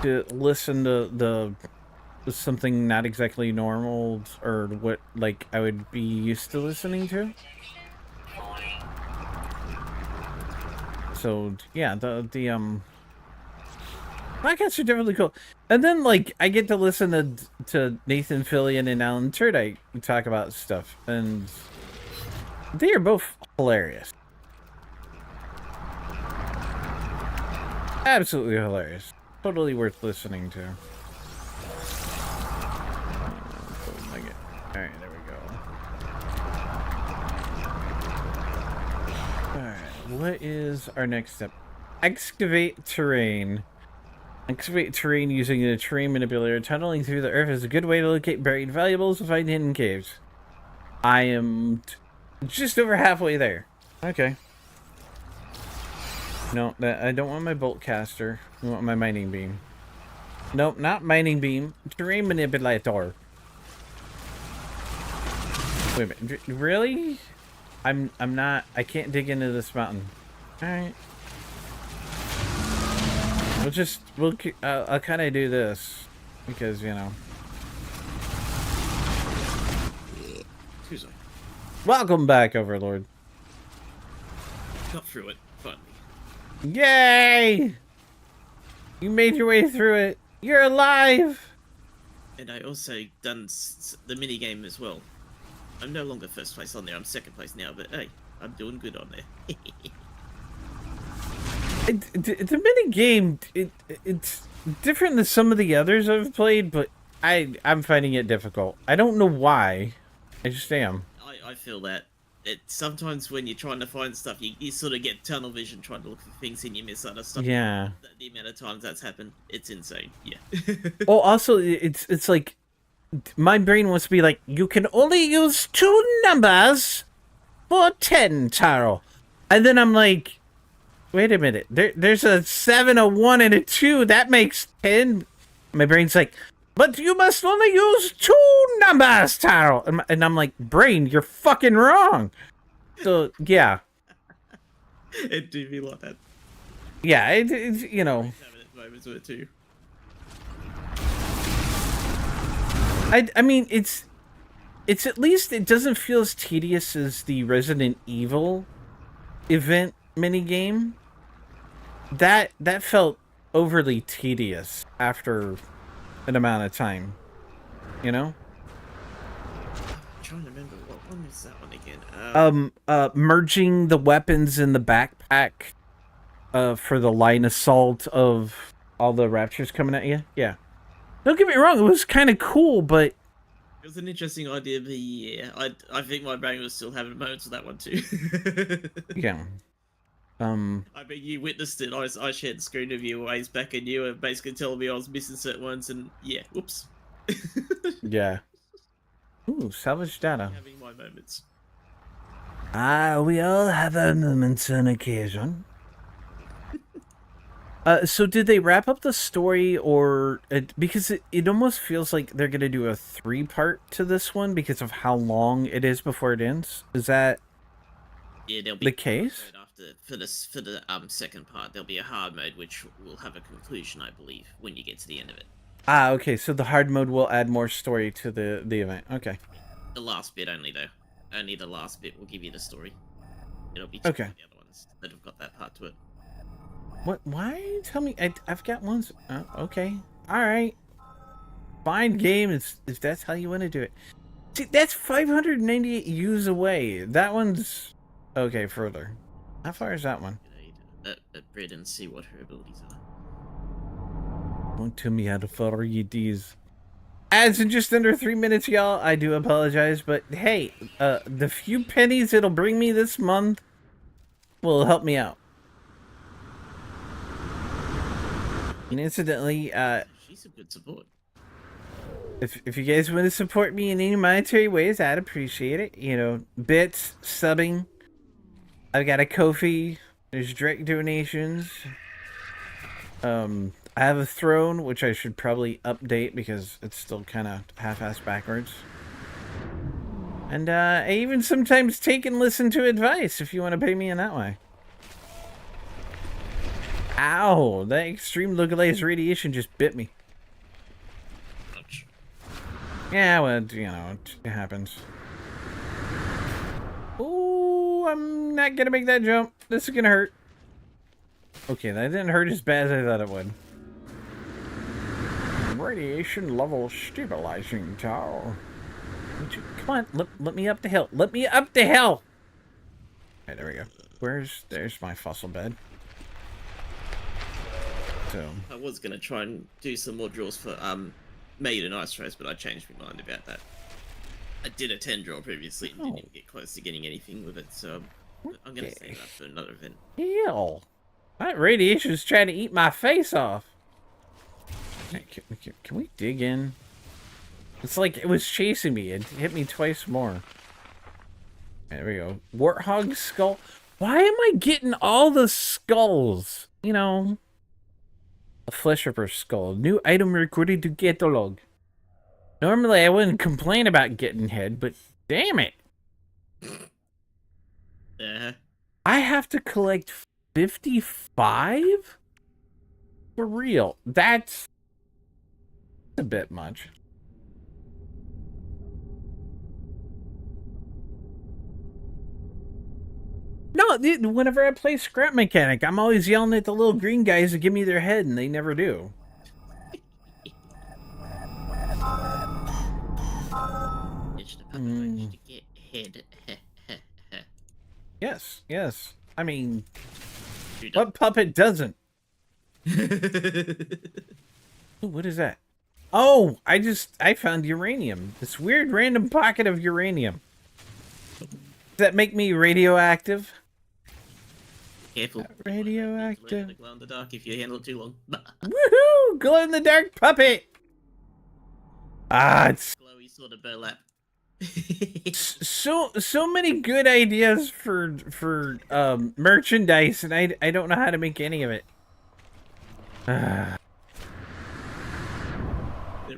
To listen to something not exactly normal or what like I would be used to listening to. So yeah, the podcasts are definitely cool. And then like I get to listen to Nathan Fillion and Alan Turdite talk about stuff, and they are both hilarious. Absolutely hilarious. Totally worth listening to. Alright, there we go. Alright, what is our next step? Excavate terrain. Excavate terrain using a terrain manipulator. Tunneling through the earth is a good way to locate buried valuables and find hidden caves. I am just over halfway there. Okay. No, I don't want my bolt caster. I want my mining beam. Nope, not mining beam. Terrain manipulator. Wait a minute. Really? I'm not. I can't dig into this mountain. All right. I'll kind of do this because you know. Excuse me. Welcome back, Overlord. Got through it. Finally. Yay! You made your way through it. You're alive. And I also done the mini game as well. I'm no longer first place on there. I'm second place now, but hey, I'm doing good on there. The mini game, it's different than some of the others I've played, but I'm finding it difficult. I don't know why. I just am. I feel that sometimes when you're trying to find stuff, you sort of get tunnel vision trying to look for things and you miss other stuff. Yeah. The amount of times that's happened, it's insane. Yeah. Oh, also, it's like my brain wants to be like, you can only use 2 numbers for 10, Taro. And then I'm like, wait a minute. There's a 7, a 1, and a 2. That makes 10. My brain's like, but you must only use 2 numbers, Taro. And I'm like, brain, you're fucking wrong. So, yeah. It do be like that. Yeah, it's, you know. Having it moments with it too. I mean, it's at least it doesn't feel as tedious as the Resident Evil event minigame. That felt overly tedious after an amount of time, you know? I'm trying to remember what one is that one again. Merging the weapons in the backpack for the line assault of all the raptures coming at you. Yeah. Don't get me wrong, it was kind of cool, but It was an interesting idea, but yeah, I think my brain was still having moments of that one too. yeah. I mean, you witnessed it. I shared the screen of you ways back, and you were basically telling me I was missing certain ones, and yeah, whoops. Yeah. Ooh, salvage data. Having my moments. We all have our moments on occasion. So did they wrap up the story, or because it almost feels like they're gonna do a 3-part to this one because of how long it is before it ends? Is that There'll be the case? after for the second part. There'll be a hard mode which will have a conclusion, I believe, when you get to the end of it. Okay. So the hard mode will add more story to the event. Okay. The last bit only, though. Only the last bit will give you the story. It'll be Okay. the other ones that have got that part to it. What? Why? Tell me. I've got ones. Okay. All right. Fine game if that's how you want to do it. See, that's 598 U's away. That one's okay. Further. How far is that one? At Brit and see what her abilities are. Don't tell me how to far it is. As in just under 3 minutes, y'all. I do apologize, but hey, the few pennies it'll bring me this month will help me out. And incidentally, She's a good support. if you guys want to support me in any monetary ways, I'd appreciate it. You know, bits, subbing. I've got a Ko-fi. There's direct donations. I have a throne, which I should probably update because it's still kind of half-assed backwards. And I even sometimes take and listen to advice if you want to pay me in that way. Ow! That extreme localized radiation just bit me. Ouch. Yeah, well, you know, it happens. Ooh, I'm not gonna make that jump. This is gonna hurt. Okay, that didn't hurt as bad as I thought it would. Radiation level stabilizing tower. Come on, let me up the hill. Let me up the hill! Okay, there we go. There's my fossil bed. So I was gonna try and do some more draws for Maiden Ice Race, but I changed my mind about that. I did a 10 draw previously and didn't even get close to getting anything with it, so I'm gonna save that for another event. Hell, that radiation's trying to eat my face off. Hey, can we dig in? It's like it was chasing me. It hit me twice more. There we go. Warthog skull. Why am I getting all the skulls? You know, a flesh ripper skull. New item recorded to catalog. Normally, I wouldn't complain about getting head, but damn it. I have to collect 55? For real. That's a bit much. No, whenever I play Scrap Mechanic, I'm always yelling at the little green guys to give me their head, and they never do. It's the puppet managed to get head. Yes, yes. I mean, what puppet doesn't? Ooh, what is that? Oh, I found uranium. This weird random pocket of uranium. Does that make me radioactive? Careful. Radioactive. Glow in the dark if you handle it too long. Woohoo! Glow in the dark puppet. Ah, it's Glowy sort of burlap. so many good ideas for merchandise, and I don't know how to make any of it. The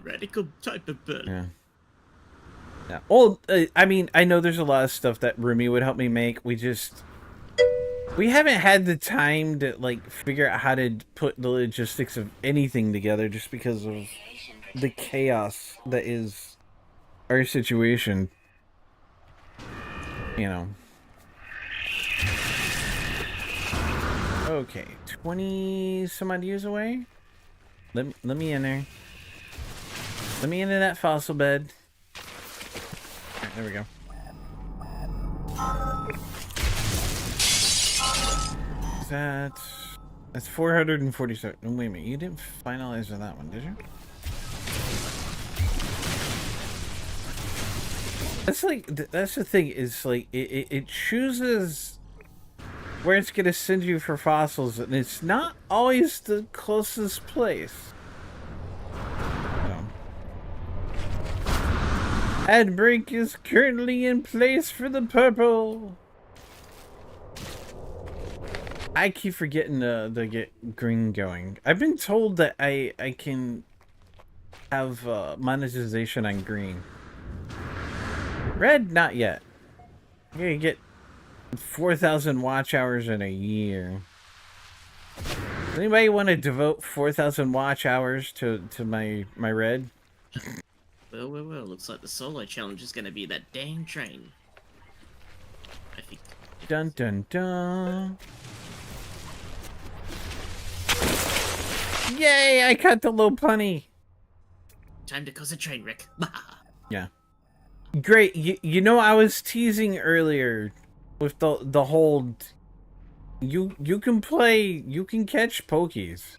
radical type of bird. Yeah. Yeah. Well, I mean, I know there's a lot of stuff that Rumi would help me make. We haven't had the time to like figure out how to put the logistics of anything together, just because of the chaos that is our situation. You know. Okay, 20 some odd years away. Let me in there. Let me into that fossil bed. Alright, there we go. That's 447. Oh, wait a minute, you didn't finalize on that one, did you? That's the thing, is like it chooses where it's gonna send you for fossils, and it's not always the closest place. Ad break is currently in place for the purple. I keep forgetting to get green going. I've been told that I can have monetization on green. Red, not yet. I'm gonna get 4,000 watch hours in a year. Does anybody want to devote 4,000 watch hours to my red? Well. Looks like the solo challenge is going to be that dang train. I think. Dun dun dun. Yay! I caught the little punny. Time to cause a train wreck. Yeah. Great. You know, I was teasing earlier with the whole. You can catch pokies.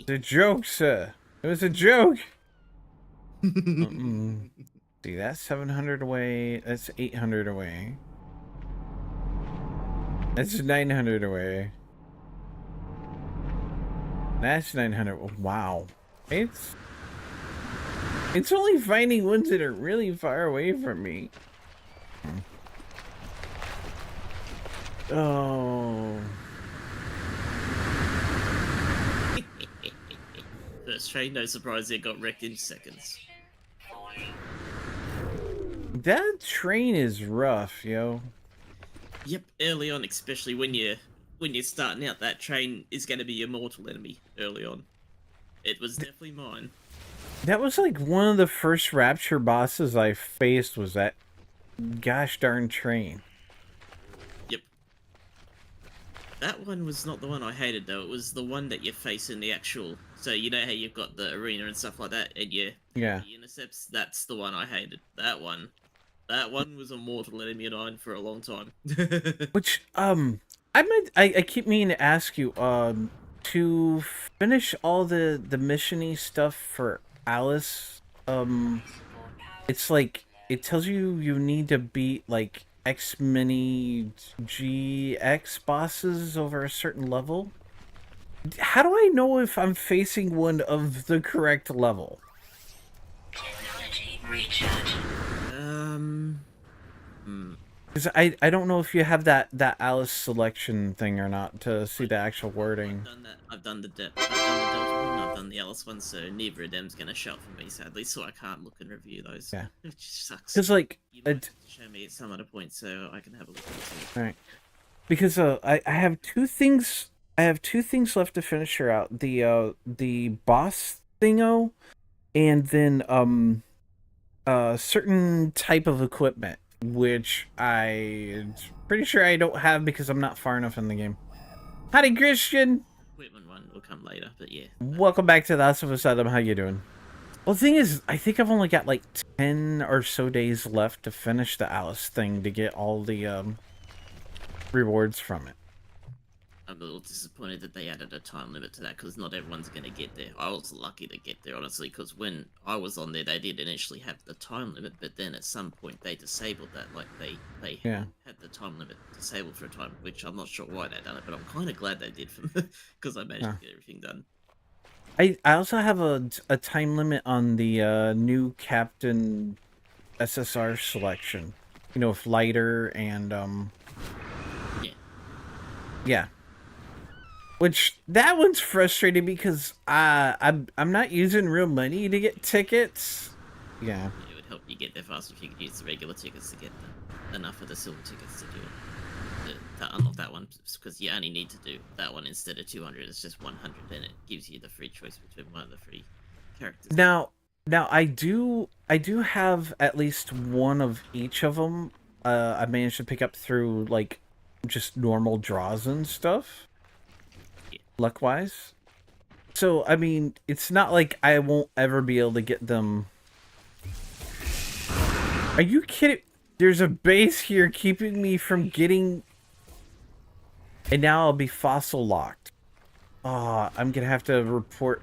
The joke, sir. It was a joke. See, that's 700 away. That's 800 away. That's 900 away. That's 900. Wow. It's only finding ones that are really far away from me. Oh. First train, no surprise, it got wrecked in seconds. That train is rough, yo. Yep, early on, especially when you're starting out, that train is going to be your mortal enemy early on. It was definitely mine. That was like one of the first Rapture bosses I faced, was that gosh darn train. Yep. That one was not the one I hated, though. It was the one that you face in the actual... So you know how you've got the arena and stuff like that, and the intercepts? That's the one I hated. That one was a mortal enemy of mine for a long time. Which, I keep meaning to ask you, to finish all the missiony stuff for Alice, it's like, it tells you need to beat, like, X mini GX bosses over a certain level. How do I know if I'm facing one of the correct level? Technology recharge. Because I don't know if you have that Alice selection thing or not to see the actual wording. I've done that. I've done the Delta one. I've done the Alice one. So neither of them's gonna show up for me, sadly. So I can't look and review those. Yeah. Which sucks. Because like, You might have to show me at some other point so I can have a look at it. all right. Because I have two things. I have two things left to finish her out. The boss thingo, and then certain type of equipment, which I'm pretty sure I don't have because I'm not far enough in the game. Howdy, Christian. Equipment one will come later, but yeah. Welcome back to the House of Asylum. How you doing? Well, the thing is, I think I've only got like 10 or so days left to finish the Alice thing to get all the rewards from it. I'm a little disappointed that they added a time limit to that because not everyone's going to get there. I was lucky to get there, honestly, because when I was on there, they did initially have the time limit, but then at some point they disabled that. Like, they Yeah. had the time limit disabled for a time, which I'm not sure why they done it, but I'm kind of glad they did because I managed to get everything done. I also have a time limit on the new Captain SSR selection. You know, with lighter and yeah. Which that one's frustrating because I'm not using real money to get tickets. Yeah. It would help you get there faster if you could use the regular tickets to get enough of the silver tickets to do it. To unlock that one, because you only need to do that one instead of 200. It's just 100, and it gives you the free choice between one of the free characters. Now I do have at least one of each of them. I managed to pick up through like just normal draws and stuff. Luck wise. So I mean, it's not like I won't ever be able to get them. Are you kidding? There's a base here keeping me from getting. And now I'll be fossil locked. Ah, I'm gonna have to report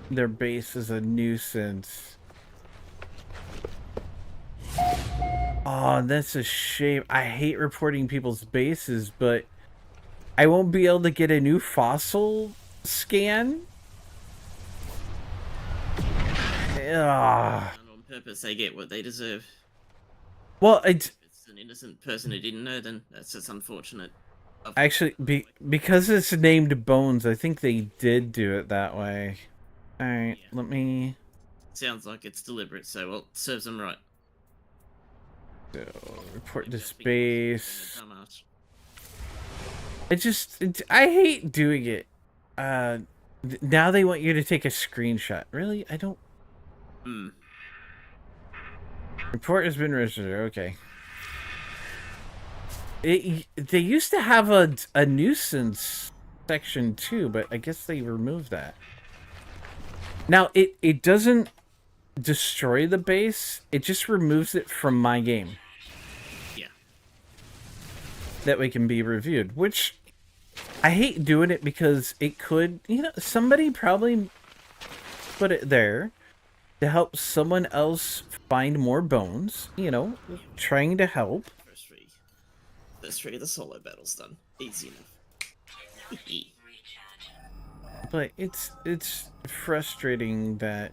their base as a nuisance. Oh, that's a shame. I hate reporting people's bases, but I won't be able to get a new fossil scan. Ugh. And on purpose, they get what they deserve. Well, If it's an innocent person who didn't know, then that's just unfortunate. actually, because it's named Bones, I think they did do it that way. Alright, Yeah. let me... Sounds like it's deliberate, so well, serves them right. So, report to Maybe space. dumbass. I hate doing it. Now they want you to take a screenshot. Really? I don't... Hmm. Report has been registered. Okay. They used to have a nuisance section too, but I guess they removed that. Now, it doesn't destroy the base. It just removes it from my game. Yeah. That way can be reviewed, which I hate doing it because it could, somebody probably put it there to help someone else find more bones, trying to help. First three of the solo battles done. Easy enough. But it's frustrating that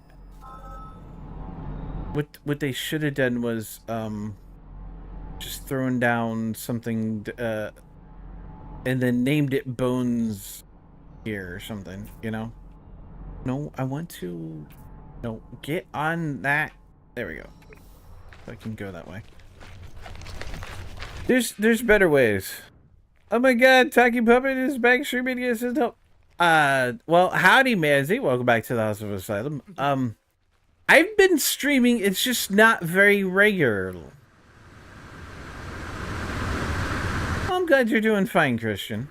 what they should have done was just thrown down something and then named it Bones here or something, No, I want to get on that. There we go. I can go that way. There's better ways. Oh my god, Talking Puppet is back streaming. Yes, help. Well, howdy, Mazzy. Welcome back to the House of Asylum. I've been streaming. It's just not very regular. I'm glad you're doing fine, Christian.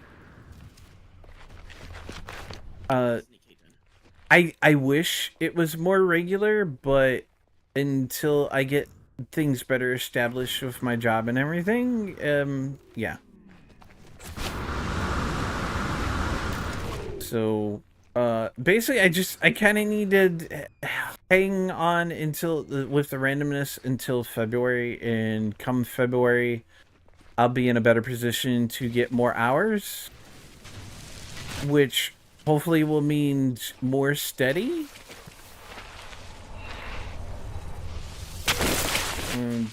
I wish it was more regular, but until I get things better established with my job and everything, yeah. So, basically, I kind of needed hang on until with the randomness until February, and come February, I'll be in a better position to get more hours, which hopefully will mean more steady. And,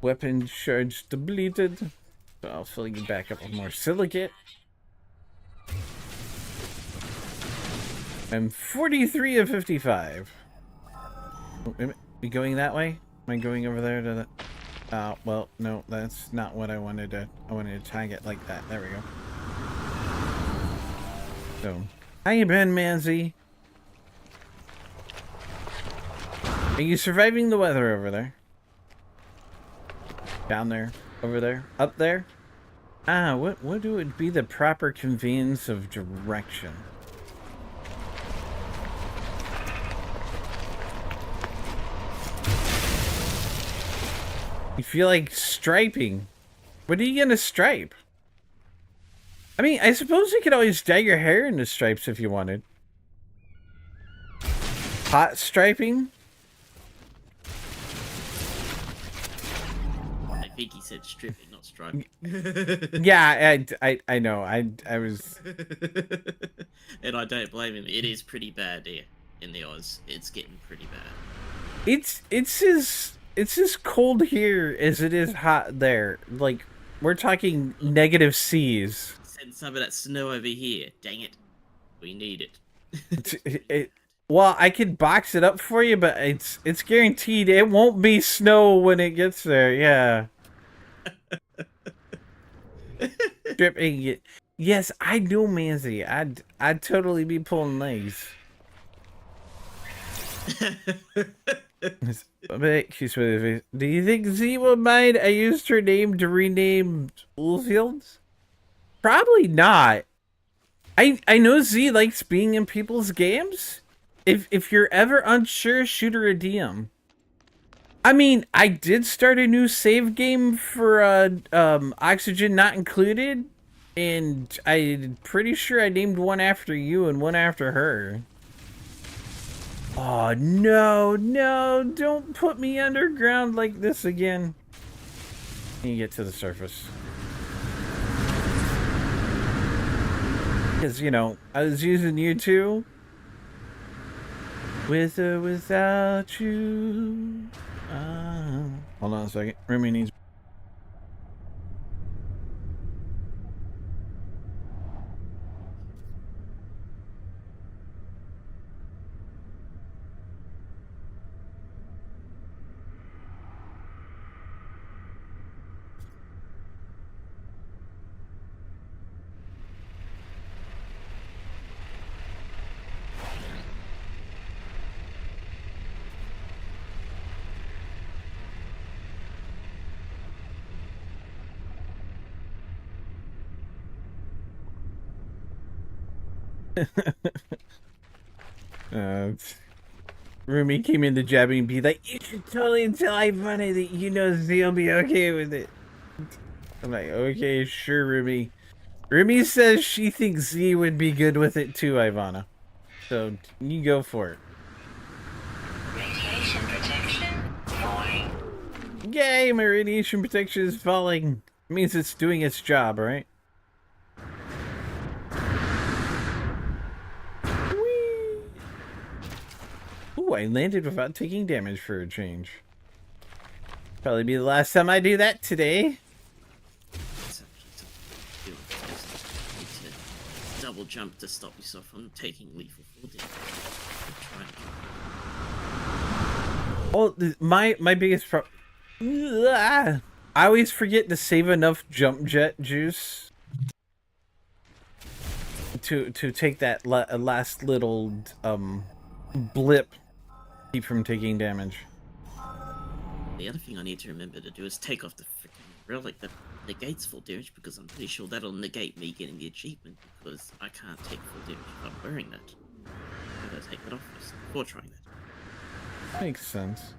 Weapon charge depleted. So I'll fill you back up with more silicate. I'm 43 of 55. Oh, am I going that way? Am I going over there to the... well, no, that's not what I wanted to... I wanted to tag it like that. There we go. So, how you been, Manzi? Are you surviving the weather over there? Down there? Over there? Up there? What would be the proper conveyance of direction? You feel like striping. What are you gonna stripe? I mean, I suppose you could always dye your hair into stripes if you wanted. Hot striping? I think he said stripping, not striping. Yeah, I know. I was... And I don't blame him. It is pretty bad here in the Oz. It's getting pretty bad. It's as cold here as it is hot there. Like, we're talking negative C's. Send some of that snow over here. Dang it. We need it. Well, I could box it up for you, but it's guaranteed it won't be snow when it gets there. Yeah. Dripping it. Yes, I know, Manzi. I'd totally be pulling legs. Do you think Z will mind I used her name to rename Woolfields? Probably not. I know Z likes being in people's games. If you're ever unsure, shoot her a DM. I mean, I did start a new save game for Oxygen Not Included, and I'm pretty sure I named one after you and one after her. Oh, no, don't put me underground like this again. You get to the surface. Because, you know, I was using you too. With or without you. Hold on a second. Remy needs... Rumi came in to jab me and be like, you should totally tell Ivana that you know Z'll be okay with it. I'm like, okay, sure, Rumi. Rumi says she thinks Z would be good with it too, Ivana. So, you go for it. Radiation protection falling. Yay, my radiation protection is falling. It means it's doing its job, right? Ooh, I landed without taking damage for a change. Probably be the last time I do that today. Double jump to stop yourself from taking lethal fall damage. Oh, my biggest problem. I always forget to save enough jump jet juice to take that last little blip. Keep from taking damage. The other thing I need to remember to do is take off the freaking relic that negates full damage, because I'm pretty sure that'll negate me getting the achievement, because I can't take full damage if I'm wearing that. I gotta take that off first before trying that. Makes sense.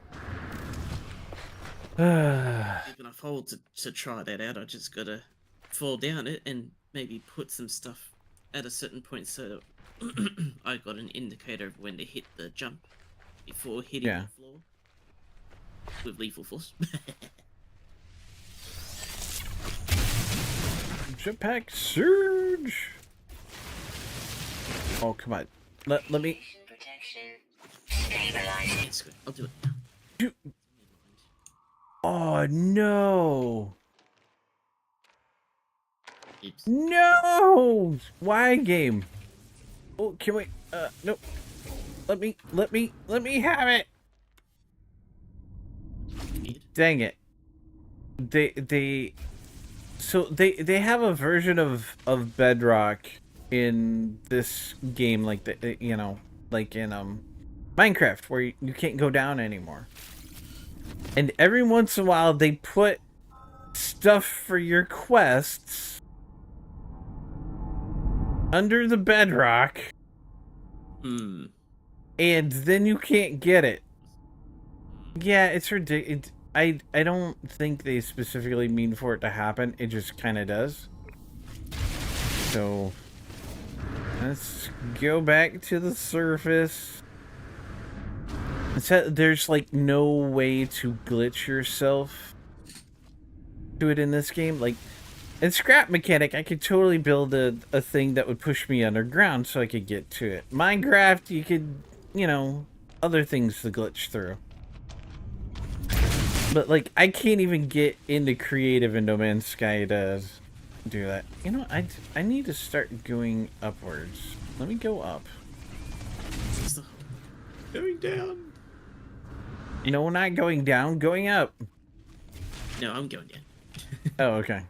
Even if I hold to try that out, I just gotta fall down it and maybe put some stuff at a certain point so I got an indicator of when to hit the jump before hitting the floor with lethal force. Jetpack surge. Oh, come on. Let me. Protection stabilizing. It's good. I'll do it now. Oh no! Oops. No! Why game? Oh, can we? Nope. Let me have it. Weird. Dang it. So they have a version of Bedrock in this game, like like in Minecraft, where you can't go down anymore. And every once in a while they put stuff for your quests under the bedrock, Hmm. and then you can't get it. Yeah, it's ridiculous. I don't think they specifically mean for it to happen. It just kind of does. So let's go back to the surface. There's like no way to glitch yourself to it in this game. Like in Scrap Mechanic, I could totally build a thing that would push me underground so I could get to it. Minecraft, you could, other things to glitch through. But, like, I can't even get into creative in No Man's Sky to do that. I need to start going upwards. Let me go up. Going down. No, not going down, going up. No, I'm going down. Oh, okay.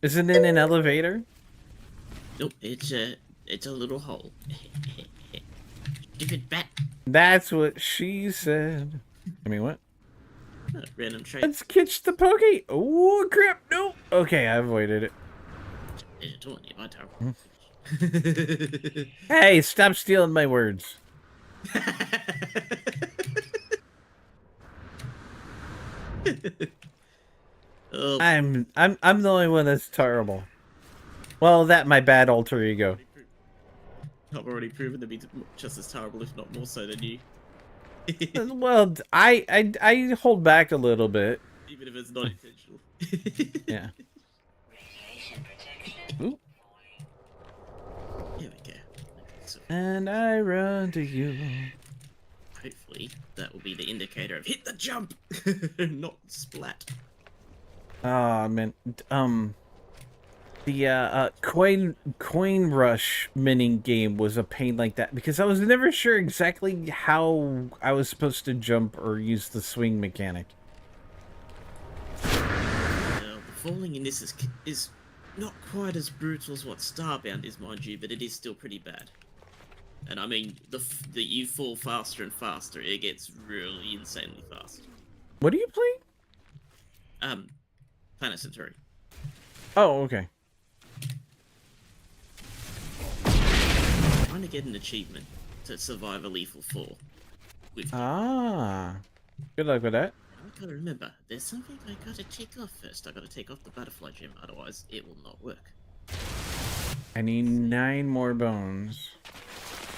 Isn't it an elevator? Nope, it's a little hole. Stupid bat. That's what she said. I mean, what? Random trait. Let's catch the pokey. Oh, crap. No. Okay, I avoided it. Hey, stop stealing my words. Oh, I'm the only one that's terrible. Well, that my bad alter ego. I've already proven to be just as terrible, if not more so than you. Well, I hold back a little bit. Even if it's not intentional. Yeah. Radiation protection. Ooh. Here we go. So And I run to you. hopefully that will be the indicator of hit the jump, not splat. Ah, man. The coin rush mining game was a pain like that because I was never sure exactly how I was supposed to jump or use the swing mechanic. The falling in this is not quite as brutal as what Starbound is, mind you, but it is still pretty bad. And I mean, the you fall faster and faster. It gets really insanely fast. What are you playing? Planet Centauri. Oh, okay. Trying to get an achievement to survive a lethal fall. With Ah. Good luck with that. I gotta remember, there's something I gotta take off first. I gotta take off the butterfly gem, otherwise it will not work. I need 9 more bones.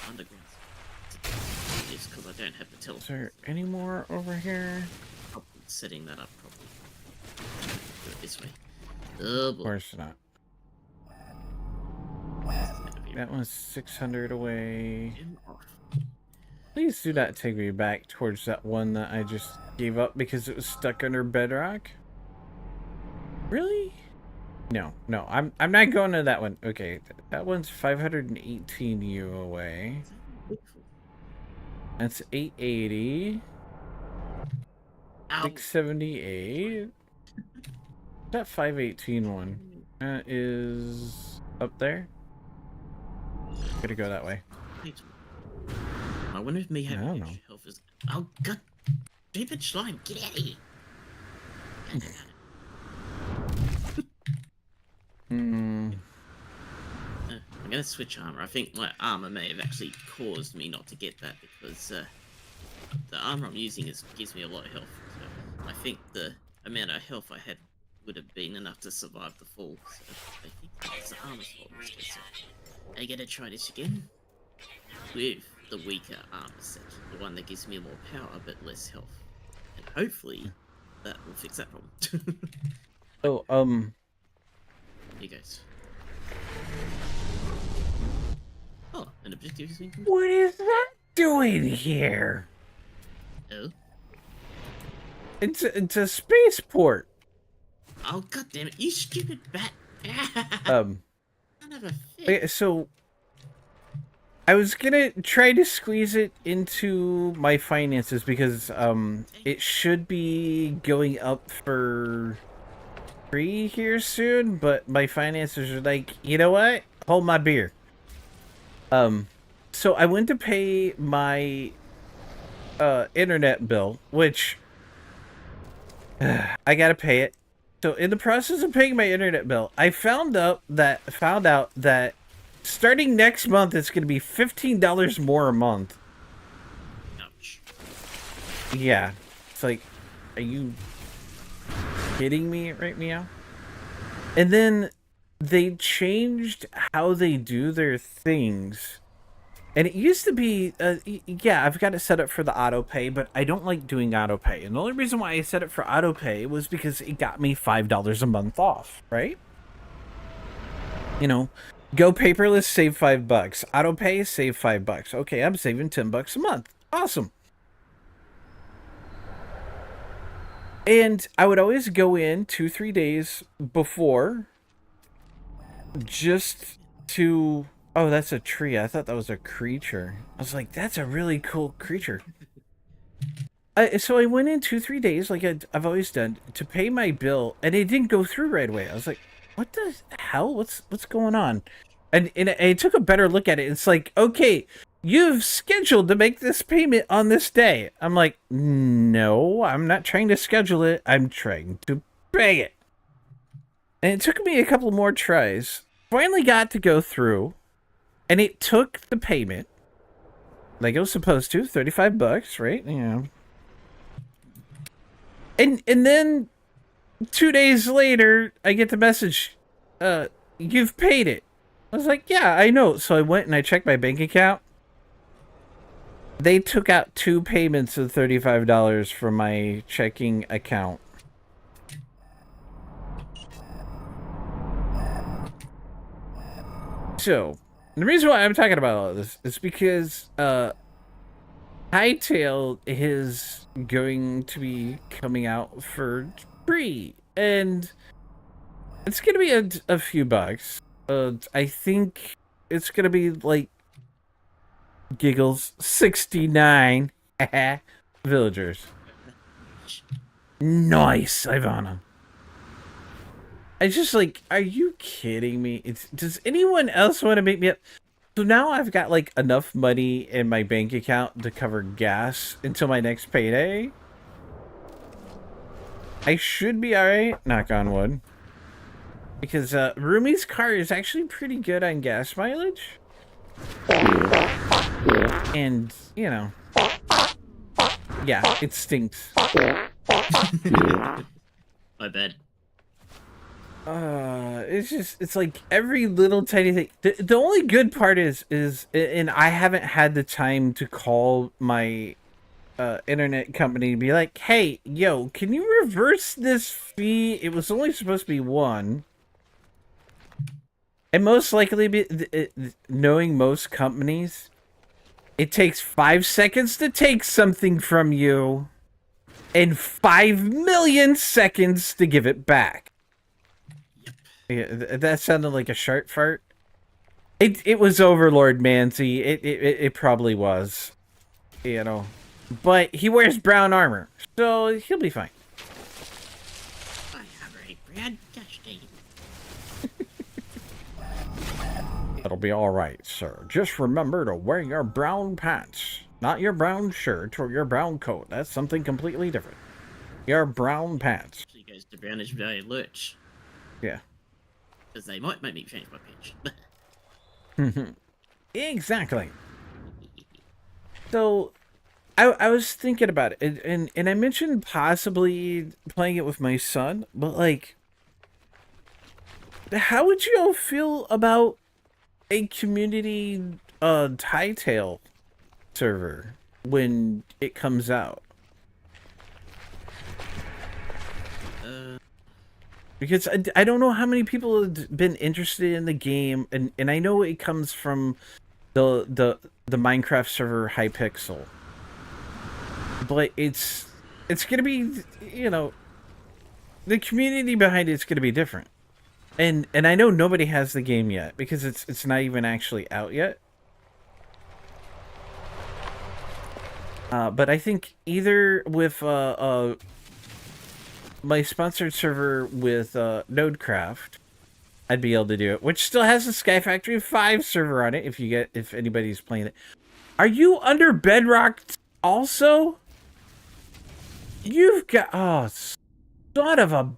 Underground. Just because I don't have the Is teleport. there any more over here? Setting that up properly. Do it this way. Oh Of boy. course not. This is gonna be That one's 600 away. gem off. Please do not take me back towards that one that I just gave up because it was stuck under bedrock. Really? No, I'm not going to that one. Okay, that one's 518 U away. That's 880. Ow. 678. That 518 one. That is up there. Gotta go that way. I wonder if me I having don't extra health is. Oh god! Stupid slime, get out of here! Hmm. I'm gonna switch armor. I think my armor may have actually caused me not to get that because the armor I'm using gives me a lot of health. So I think the amount of health I had would have been enough to survive the fall. So I think that's the armor's fault instead. So I gotta try this again with the weaker armor set, the one that gives me more power but less health, and hopefully that will fix that problem. Oh, Here goes. Oh, an objective has been completed. what is that doing here? Oh, It's a spaceport. Oh god damn it! You stupid bat. Um. Son of a fit. Okay, so I was gonna try to squeeze it into my finances because it should be going up for free here soon, but my finances are like, you know what? Hold my beer. So I went to pay my internet bill, which I gotta pay it. So in the process of paying my internet bill, I found out that starting next month it's gonna be $15 more a month. Ouch. Yeah, it's like, are you kidding me right now? And then they changed how they do their things. And it used to be, yeah, I've got it set up for the auto pay, but I don't like doing auto pay. And the only reason why I set it for auto pay was because it got me $5 a month off, right? You know, go paperless, save $5. Auto pay, save $5. Okay, I'm saving $10 a month. Awesome. And I would always go in 2-3 days before just to... Oh, that's a tree. I thought that was a creature. I was like, that's a really cool creature. So I went in 2-3 days, like I've always done, to pay my bill, and it didn't go through right away. I was like, what the hell? What's going on? And I took a better look at it. It's like, okay, you've scheduled to make this payment on this day. I'm like, no, I'm not trying to schedule it. I'm trying to pay it. And it took me a couple more tries. Finally got to go through. And it took the payment, like it was supposed to, $35, right? You know. And then 2 days later, I get the message, you've paid it. I was like, yeah, I know. So I went and I checked my bank account. They took out 2 payments of $35 from my checking account. So... the reason why I'm talking about all this is because Hightail is going to be coming out for free, and it's going to be a few bucks. I think it's going to be like giggles 69 villagers. Nice, Ivana. I just like, are you kidding me? Does anyone else want to make me up? So now I've got like enough money in my bank account to cover gas until my next payday. I should be alright, knock on wood. Because Rumi's car is actually pretty good on gas mileage. And, you know. Yeah, it stinks. My bad. It's like every little tiny thing. The only good part is, and I haven't had the time to call my internet company to be like, hey, yo, can you reverse this fee? It was only supposed to be 1. And most likely, knowing most companies, it takes 5 seconds to take something from you and 5 million seconds to give it back. Yeah, that sounded like a shark fart. It was Overlord Manzi. It probably was, you know, but he wears brown armor, so he'll be fine. I have a Brad Dusty. That'll be all right, sir. Just remember to wear your brown pants, not your brown shirt or your brown coat. That's something completely different. Your brown pants. She goes to Brownish Valley Lurch. Yeah. Because they might make me change my pitch. Exactly. So, I was thinking about it, and I mentioned possibly playing it with my son, but like, how would you all feel about a community Hightail server when it comes out? Because I don't know how many people have been interested in the game, and I know it comes from the Minecraft server Hypixel, but it's it's gonna be, the community behind it's gonna be different. And I know nobody has the game yet because it's not even actually out yet. But I think either with my sponsored server with Nodecraft, I'd be able to do it, which still has the Sky Factory 5 server on it if anybody's playing it. Are you under Bedrock also? You've got son of a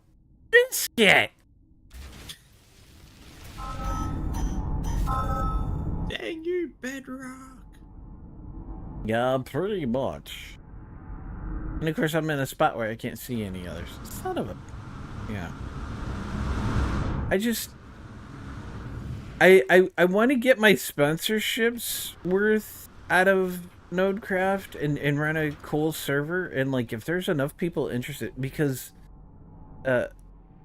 biscuit. Dang you, Bedrock. Yeah, pretty much. And of course, I'm in a spot where I can't see any others. Son of a... Yeah. I want to get my sponsorships worth out of Nodecraft and run a cool server. And, like, if there's enough people interested... Because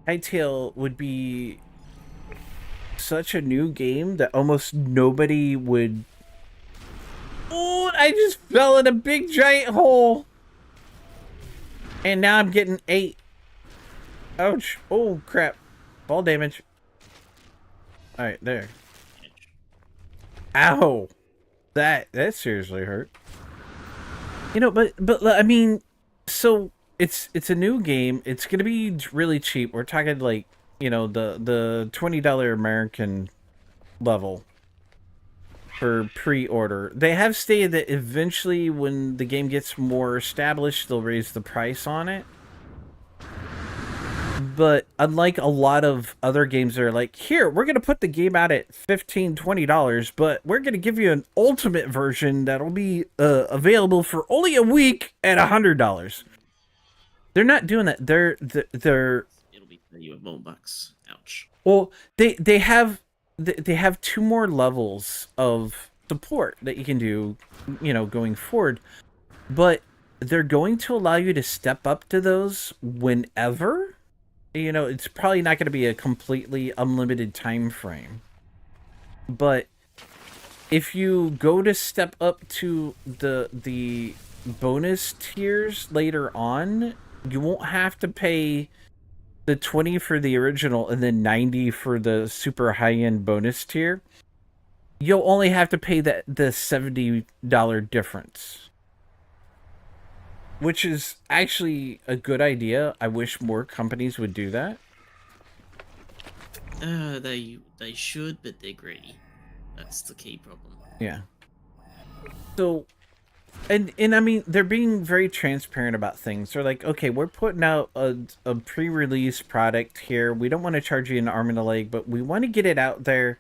Hytale would be such a new game that almost nobody would... Oh, I just fell in a big giant hole. And now I'm getting 8. Ouch. Oh, crap. Fall damage. Alright, there. Ow. That seriously hurt. But I mean, so it's a new game. It's going to be really cheap. We're talking like, the $20 American level for pre-order. They have stated that eventually when the game gets more established, they'll raise the price on it. But unlike a lot of other games that are like, here, we're going to put the game out at $15, $20, but we're going to give you an ultimate version that'll be available for only a week at $100. They're not doing that. They're It'll be you more bucks. Ouch. Well, they have 2 more levels of support that you can do, going forward. But they're going to allow you to step up to those whenever. It's probably not going to be a completely unlimited time frame. But if you go to step up to the bonus tiers later on, you won't have to pay the 20 for the original and then 90 for the super high-end bonus tier. You'll only have to pay the $70 difference. Which is actually a good idea. I wish more companies would do that. They should, but they're greedy. That's the key problem. Yeah. So, and I mean, they're being very transparent about things. They're like, okay, we're putting out a pre-release product here. We don't want to charge you an arm and a leg, but we want to get it out there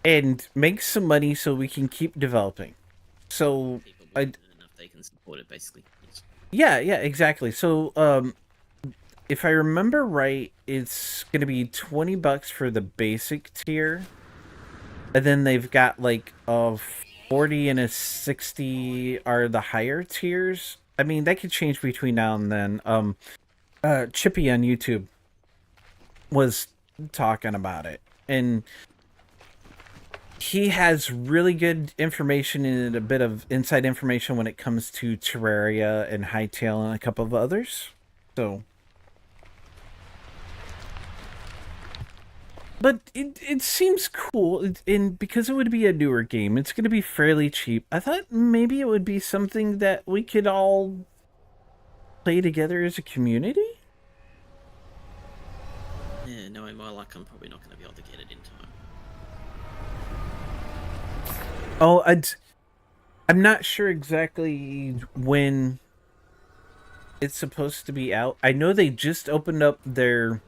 and make some money so we can keep developing. So, enough they can support it, basically. Yeah, exactly. So, if I remember right, it's going to be $20 for the basic tier. And then they've got like a 40 and a 60 are the higher tiers. I mean, that could change between now and then. Chippy on YouTube was talking about it. And he has really good information and a bit of inside information when it comes to Terraria and Hytale and a couple of others. So, but it seems cool, and because it would be a newer game, it's going to be fairly cheap. I thought maybe it would be something that we could all play together as a community. Yeah, knowing my luck, I'm probably not going to be able to get it in time. Oh, I'm not sure exactly when it's supposed to be out. I know they just opened up their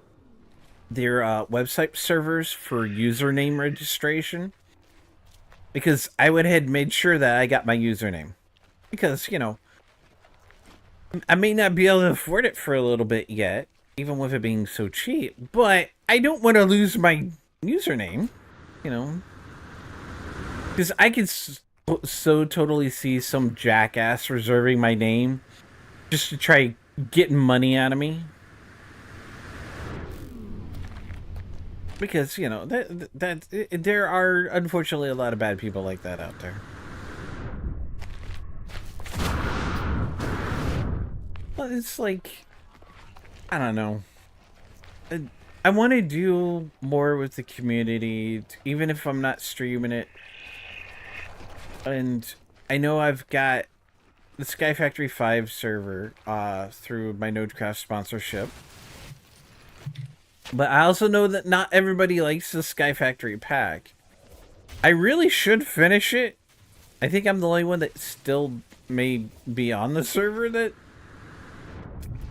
website servers for username registration, because I went ahead and made sure that I got my username, because I may not be able to afford it for a little bit yet, even with it being so cheap, but I don't want to lose my username, because I could so totally see some jackass reserving my name just to try getting money out of me. Because, there are unfortunately a lot of bad people like that out there. it's like, I don't know. I want to do more with the community, even if I'm not streaming it. And I know I've got the Sky Factory 5 server through my Nodecraft sponsorship. But I also know that not everybody likes the Sky Factory pack. I really should finish it. I think I'm the only one that still may be on the server that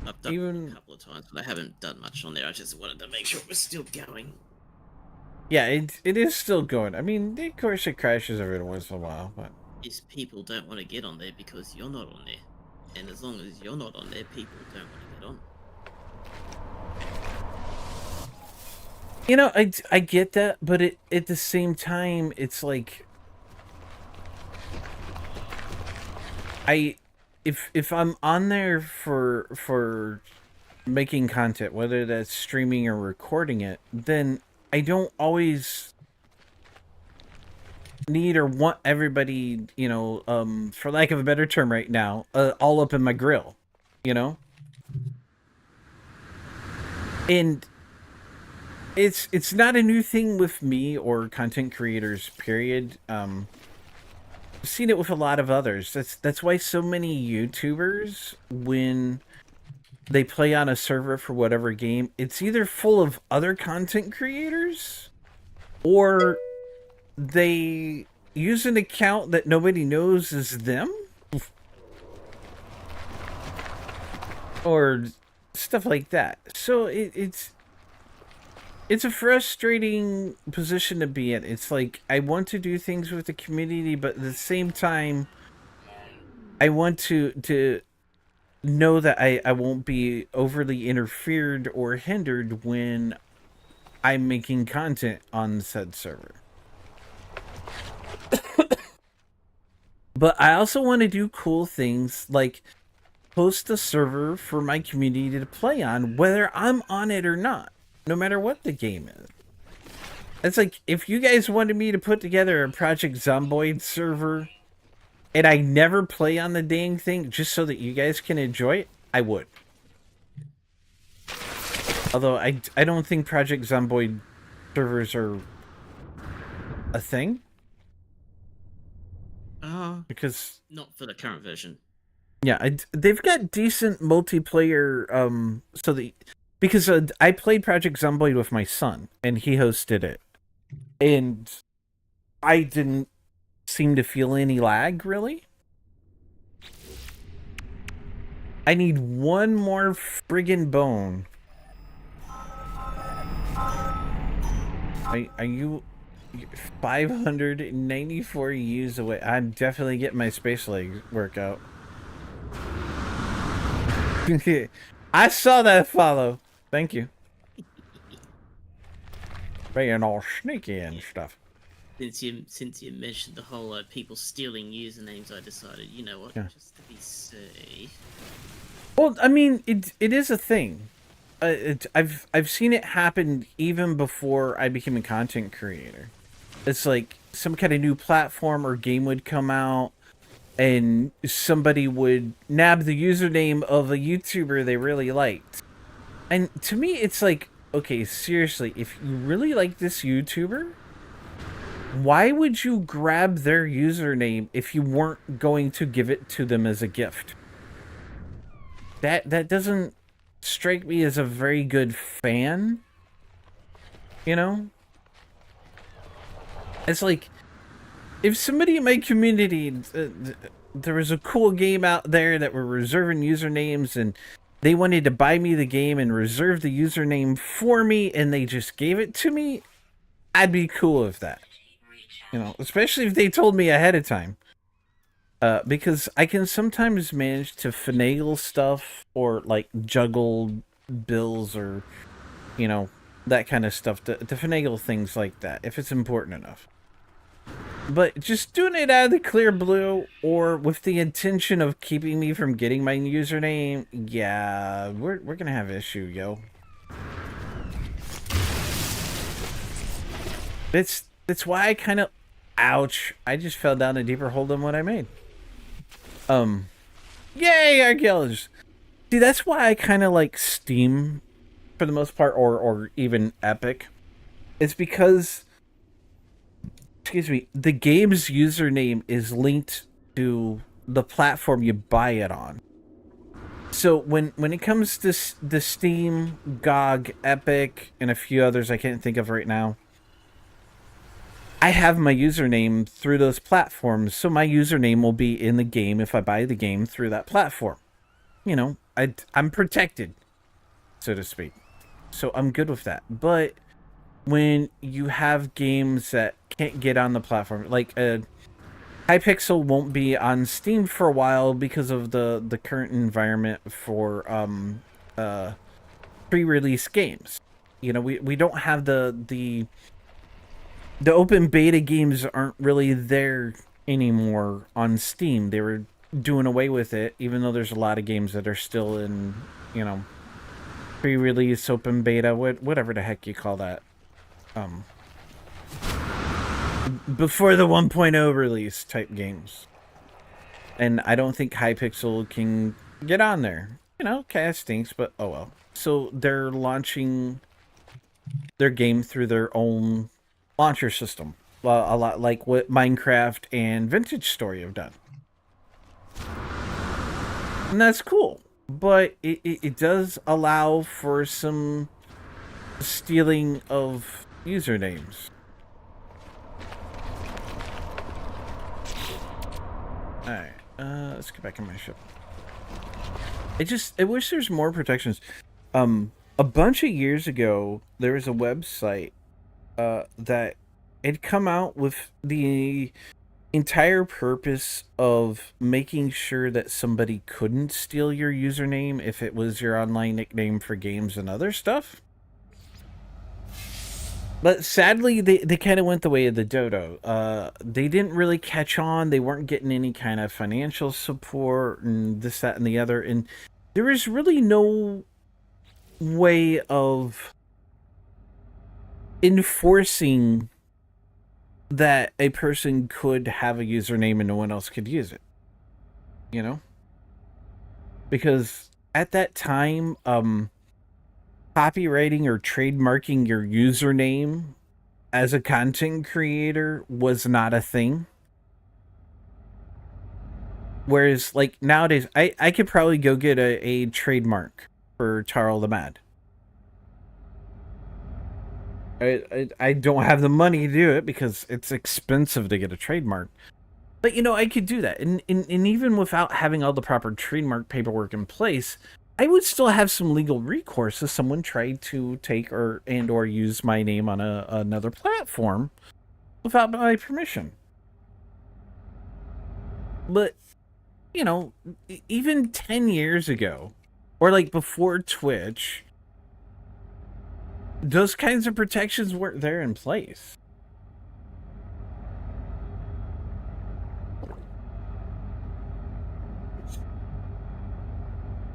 I've done it a couple of times, but I haven't done much on there. I just wanted to make sure it was still going. Yeah, it is still going. I mean, of course it crashes every once in a while, but Is people don't want to get on there because you're not on there. And as long as you're not on there, people don't want to get on. you know, I get that, but at the same time, it's like if I'm on there for making content, whether that's streaming or recording it, then I don't always need or want everybody, you know, for lack of a better term right now, all up in my grill, you know? And it's not a new thing with me or content creators, period. I've seen it with a lot of others. That's why so many YouTubers, when they play on a server for whatever game, it's either full of other content creators or they use an account that nobody knows is them or stuff like that. So it's a frustrating position to be in. It's like I want to do things with the community, but at the same time I want to know that I won't be overly interfered or hindered when I'm making content on said server. But I also want to do cool things like host a server for my community to play on, whether I'm on it or not, no matter what the game is. It's like, if you guys wanted me to put together a Project Zomboid server and I never play on the dang thing just so that you guys can enjoy it, I would. Although I don't think Project Zomboid servers are a thing. Because Not for the current version. yeah, they've got decent multiplayer. Because I played Project Zomboid with my son, and he hosted it, and I didn't seem to feel any lag really. I need one more friggin' bone. Are you 594 U's away? I'm definitely getting my space leg workout. I saw that follow. Thank you. Being all sneaky and stuff. Since you mentioned the whole people stealing usernames, I decided, you know what, Yeah. just to be safe. Well, I mean, it is a thing. I've seen it happen even before I became a content creator. It's like some kind of new platform or game would come out, and somebody would nab the username of a YouTuber they really liked. And to me, it's like, okay, seriously, if you really like this YouTuber, why would you grab their username if you weren't going to give it to them as a gift? That doesn't strike me as a very good fan, you know? It's like, if somebody in my community, there was a cool game out there that were reserving usernames, and they wanted to buy me the game and reserve the username for me, and they just gave it to me, I'd be cool with that. You know, especially if they told me ahead of time. Because I can sometimes manage to finagle stuff or like juggle bills or, you know, that kind of stuff to finagle things like that if it's important enough. But just doing it out of the clear blue or with the intention of keeping me from getting my username, yeah, we're gonna have issue, yo. That's why I kind of, ouch, I just fell down a deeper hole than what I made. Yay, archaeologists. See, that's why I kind of like Steam for the most part, or even Epic. It's because, excuse me, the game's username is linked to the platform you buy it on. So when it comes to the Steam, GOG, Epic, and a few others I can't think of right now, I have my username through those platforms, so my username will be in the game if I buy the game through that platform. You know, I'm protected, so to speak. So I'm good with that. But when you have games that can't get on the platform, like Hypixel won't be on Steam for a while because of the current environment for pre-release games. You know, we don't have the open beta games aren't really there anymore on Steam. They were doing away with it, even though there's a lot of games that are still in, you know, pre-release, open beta, whatever the heck you call that. Before the 1.0 release type games. And I don't think Hypixel can get on there. You know, kind of stinks, but oh well. So they're launching their game through their own launcher system. A lot like what Minecraft and Vintage Story have done. And that's cool. But it does allow for some stealing of usernames. Alright, let's get back in my ship. I wish there's more protections. A bunch of years ago, there was a website that had come out with the entire purpose of making sure that somebody couldn't steal your username if it was your online nickname for games and other stuff. But sadly, they kind of went the way of the dodo. They didn't really catch on. They weren't getting any kind of financial support and this, that, and the other. And there is really no way of enforcing that a person could have a username and no one else could use it. You know? Because at that time, copywriting or trademarking your username as a content creator was not a thing. Whereas, like, nowadays, I could probably go get a trademark for Taro the Mad. I don't have the money to do it because it's expensive to get a trademark. But, you know, I could do that. And even without having all the proper trademark paperwork in place, I would still have some legal recourse if someone tried to take or use my name on another platform without my permission. But, you know, even 10 years ago, or like before Twitch, those kinds of protections weren't there in place.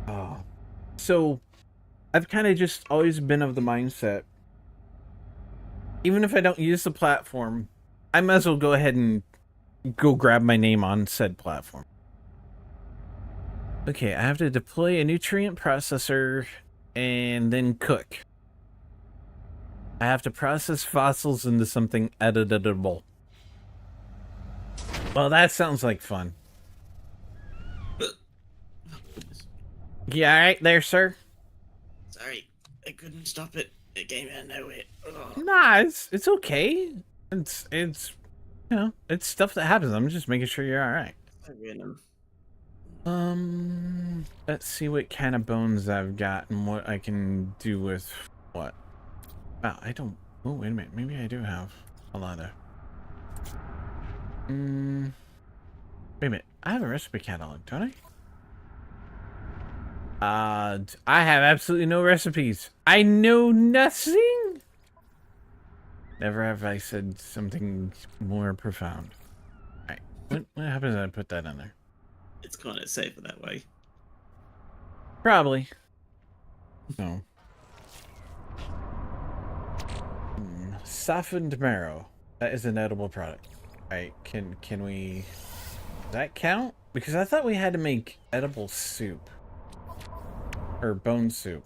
Oh. So, I've kind of just always been of the mindset, even if I don't use the platform, I might as well go ahead and go grab my name on said platform. Okay, I have to deploy a nutrient processor and then cook. I have to process fossils into something editable. Well, that sounds like fun. Yeah, alright there, sir? Sorry, I couldn't stop it. It came out of nowhere. Ugh. Nah, it's okay. It's you know, it's stuff that happens. I'm just making sure you're alright. So random. Let's see what kind of bones I've got and what I can do with what. Wow, I don't... Oh, wait a minute. Maybe I do have a lot of... Wait a minute. I have a recipe catalog, don't I? I have absolutely no recipes. I know nothing. Never have I said something more profound. Alright. What happens when I put that in there? It's kind of safer that way. Probably. No. Softened marrow. That is an edible product. Alright, can we... Does that count? Because I thought we had to make edible soup. or bone soup.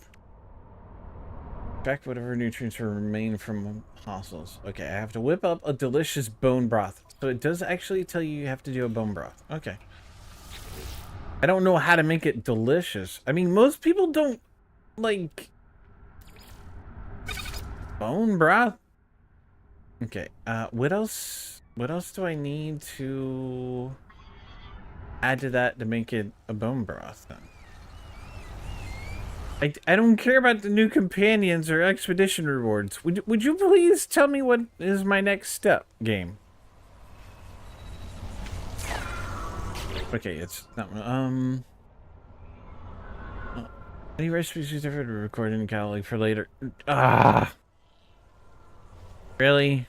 Extract whatever nutrients remain from hostiles. Okay, I have to whip up a delicious bone broth. So it does actually tell you have to do a bone broth. Okay. I don't know how to make it delicious. I mean, most people don't like bone broth. Okay, what else do I need to add to that to make it a bone broth then? I don't care about the new companions or expedition rewards. Would you please tell me what is my next step, game? Okay, it's not any recipes used ever to record in catalog for later. Ah, really?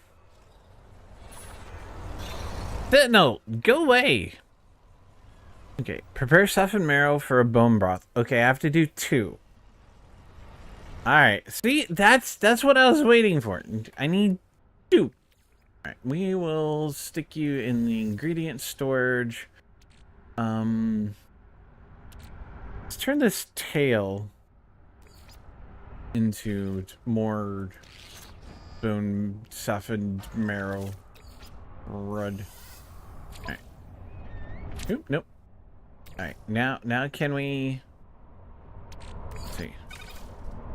No, go away. Okay, prepare softened marrow for a bone broth. Okay, I have to do 2. Alright, see, that's what I was waiting for. I need 2. Alright, we will stick you in the ingredient storage. Let's turn this tail into more bone softened marrow. Rud. Alright. Oop, nope. Alright, now can we... Let's see.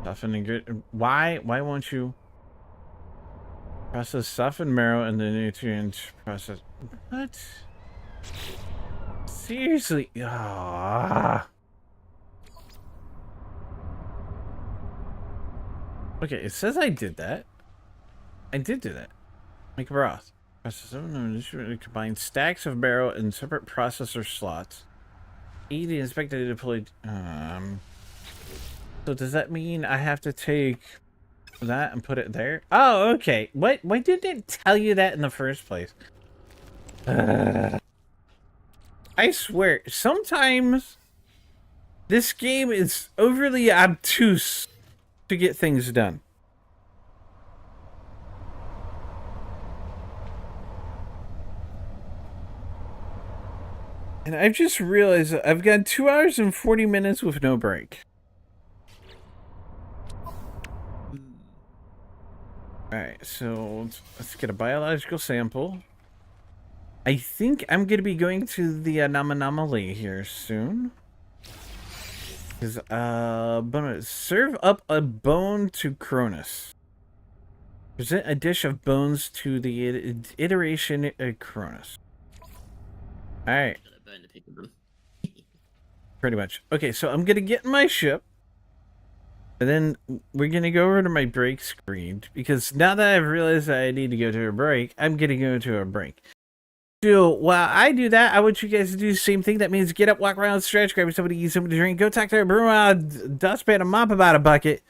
Soften ingredient. Why won't you process softened marrow and the nutrient process? What? Seriously? Ah. Okay, it says I did that. I did do that. Make a broth. Process combine stacks of marrow in separate processor slots. E the inspector deployed. So does that mean I have to take that and put it there? Oh, okay. Why didn't it tell you that in the first place? I swear, sometimes this game is overly obtuse to get things done. And I've just realized that I've got 2 hours and 40 minutes with no break. Alright, so let's get a biological sample. I think I'm going to be going to the anomaly here soon. Because, serve up a bone to Cronus. Present a dish of bones to the iteration Cronus. Alright. Pretty much. Okay, so I'm going to get in my ship. And then we're going to go over to my break screen. Because now that I've realized that I need to go to a break, I'm going to go to a break. So while I do that, I want you guys to do the same thing. That means get up, walk around, stretch, grab somebody to eat, somebody to drink, go talk to a broom, dustpan, and mop about a bucket.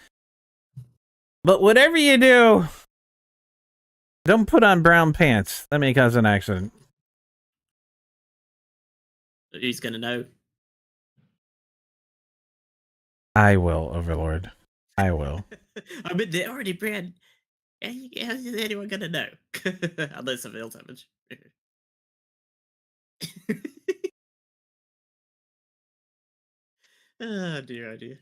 But whatever you do, don't put on brown pants. That may cause an accident. Who's gonna know? I will, Overlord. I will. I mean, they're already brown. How's anyone gonna know? Unless something else happens. Oh dear, oh dear.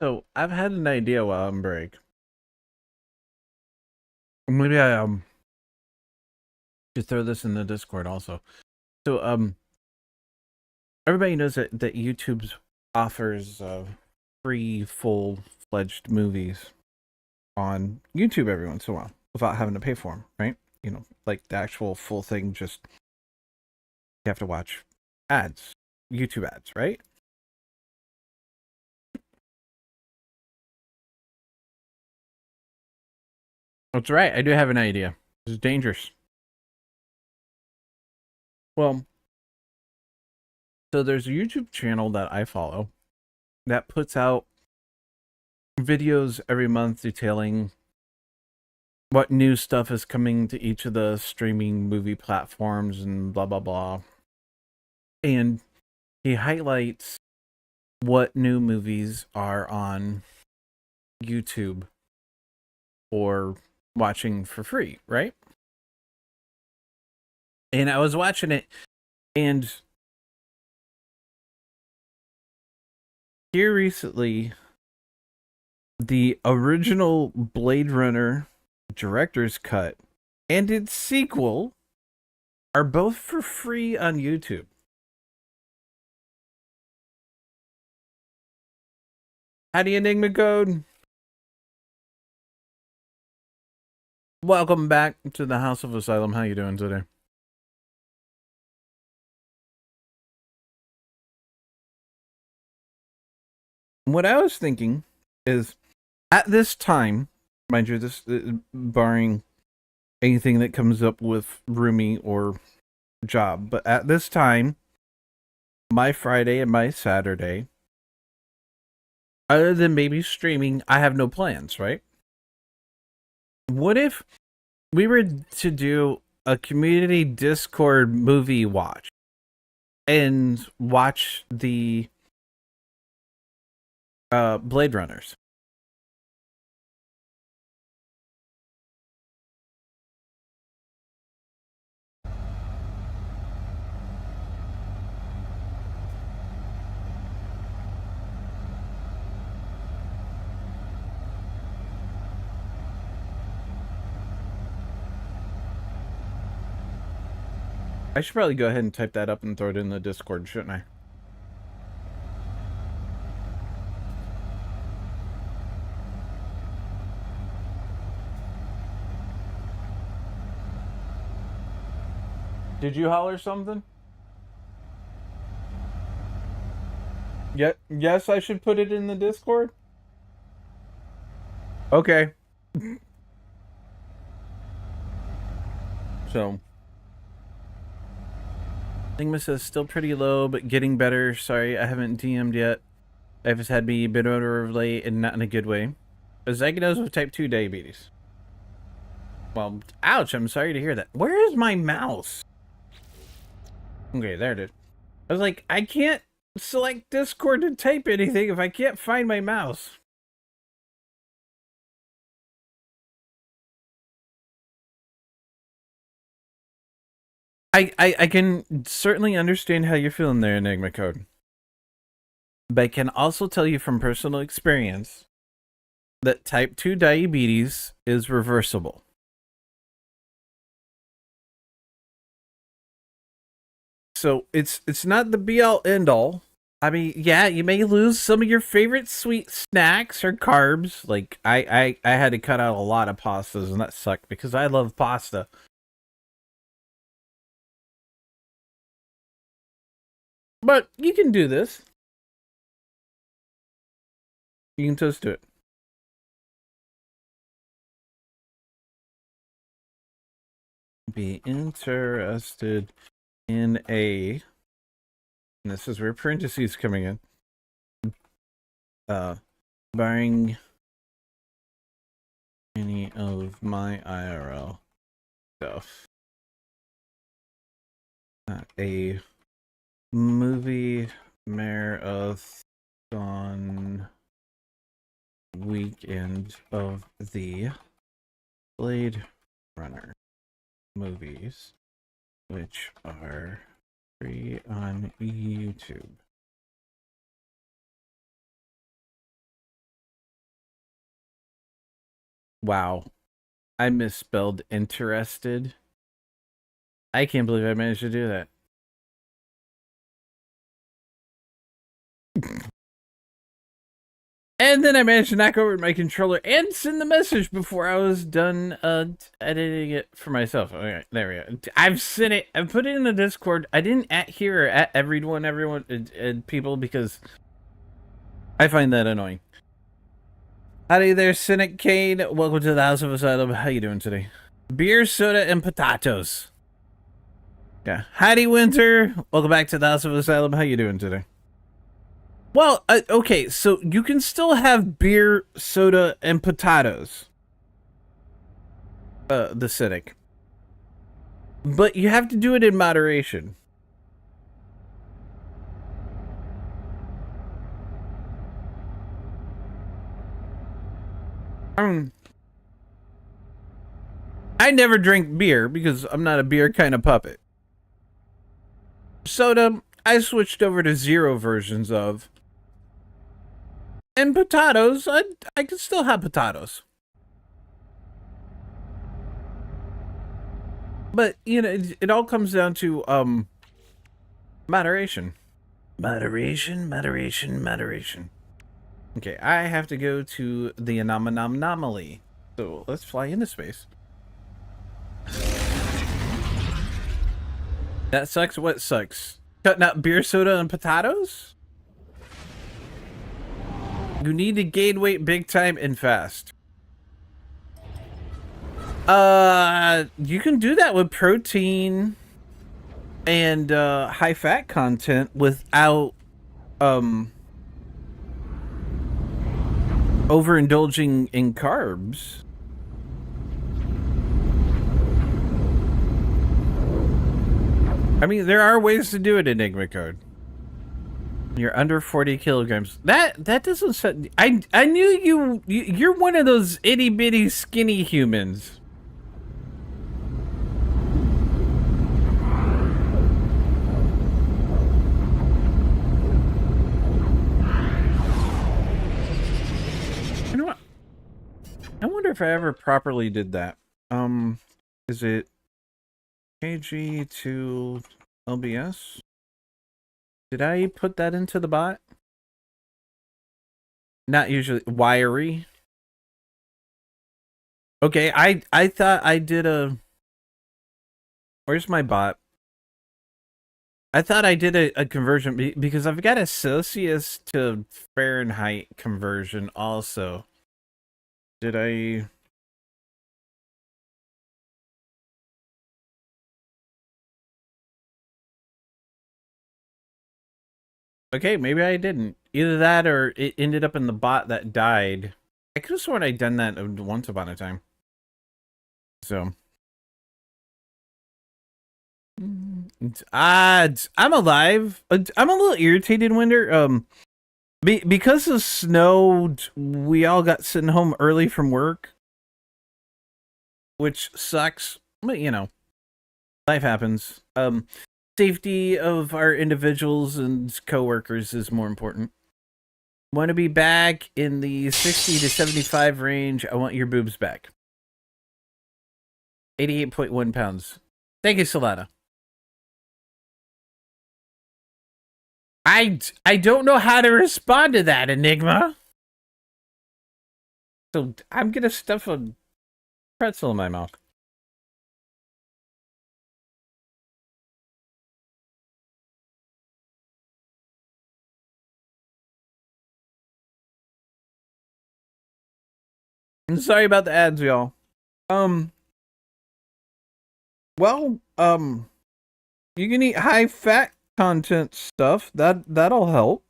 So I've had an idea while on break. Maybe I should throw this in the Discord also. So everybody knows that YouTube offers free full-fledged movies on YouTube every once in a while without having to pay for them, right? You know, like the actual full thing, just you have to watch ads, YouTube ads, right? That's right. I do have an idea. This is dangerous. Well, so there's a YouTube channel that I follow that puts out videos every month detailing what new stuff is coming to each of the streaming movie platforms and blah, blah, blah. And he highlights what new movies are on YouTube or watching for free, right? And I was watching it, and here recently, the original Blade Runner director's cut and its sequel are both for free on YouTube. Howdy, Enigma Code. Welcome back to the House of Asylum. How you doing today? What I was thinking is, at this time, mind you, this barring anything that comes up with Roomy or job, but at this time, my Friday and my Saturday, other than maybe streaming, I have no plans, right? What if we were to do a community Discord movie watch and watch the Blade Runners? I should probably go ahead and type that up and throw it in the Discord, shouldn't I? Did you holler something? Yeah, yes, I should put it in the Discord? Okay. So, Enigma says still pretty low, but getting better. Sorry, I haven't DM'd yet. Life has had me a bit over of late, and not in a good way. Diagnosed with type 2 diabetes. Well, ouch, I'm sorry to hear that. Where is my mouse? Okay, there it is. I was like, I can't select Discord to type anything if I can't find my mouse. I can certainly understand how you're feeling there, Enigma Code. But I can also tell you from personal experience that type 2 diabetes is reversible. So it's not the be all end all. I mean, yeah, you may lose some of your favorite sweet snacks or carbs. Like I had to cut out a lot of pastas, and that sucked because I love pasta. But you can do this. You can toast to it. Be interested in a, and this is where parentheses coming in. Barring any of my IRL stuff. A movie marathon weekend of the Blade Runner movies, which are free on YouTube. Wow. I misspelled interested. I can't believe I managed to do that. And then I managed to knock over my controller and send the message before I was done editing it for myself. Okay, there we go. I've sent it. I've put it in the Discord. I didn't at here or at everyone, people, because I find that annoying. Howdy there, Cynic Kane. Welcome to the House of Asylum. How you doing today? Beer, soda, and potatoes. Yeah. Howdy, Winter. Welcome back to the House of Asylum. How you doing today? Well, okay, so you can still have beer, soda, and potatoes. The Cynic. But you have to do it in moderation. I never drink beer because I'm not a beer kind of puppet. Soda, I switched over to zero versions of. And potatoes, I can still have potatoes. But, you know, it all comes down to, moderation. Moderation. Okay, I have to go to the anomaly. So, let's fly into space. That sucks? What sucks? Cutting out beer, soda, and potatoes? You need to gain weight big time and fast. You can do that with protein and high fat content without overindulging in carbs. I mean, there are ways to do it, Enigma Code. You're under 40 kilograms. That doesn't set. I knew you're one of those itty bitty skinny humans. You know what? I wonder if I ever properly did that. Is it KG to LBS? Did I put that into the bot? Not usually. Wiry. Okay, I thought I did a... Where's my bot? I thought I did a conversion because I've got a Celsius to Fahrenheit conversion also. Did I... Okay, maybe I didn't. Either that or it ended up in the bot that died. I could have sworn I'd done that once upon a time. So. I'm alive. I'm a little irritated, Winder. Because of snow, we all got sent home early from work. Which sucks. But, you know, life happens. Safety of our individuals and coworkers is more important. Want to be back in the 60 to 75 range. I want your boobs back. 88.1 pounds. Thank you, Solana. I don't know how to respond to that, Enigma. So I'm gonna stuff a pretzel in my mouth. I'm sorry about the ads, y'all. Well, you can eat high fat content stuff. That'll help.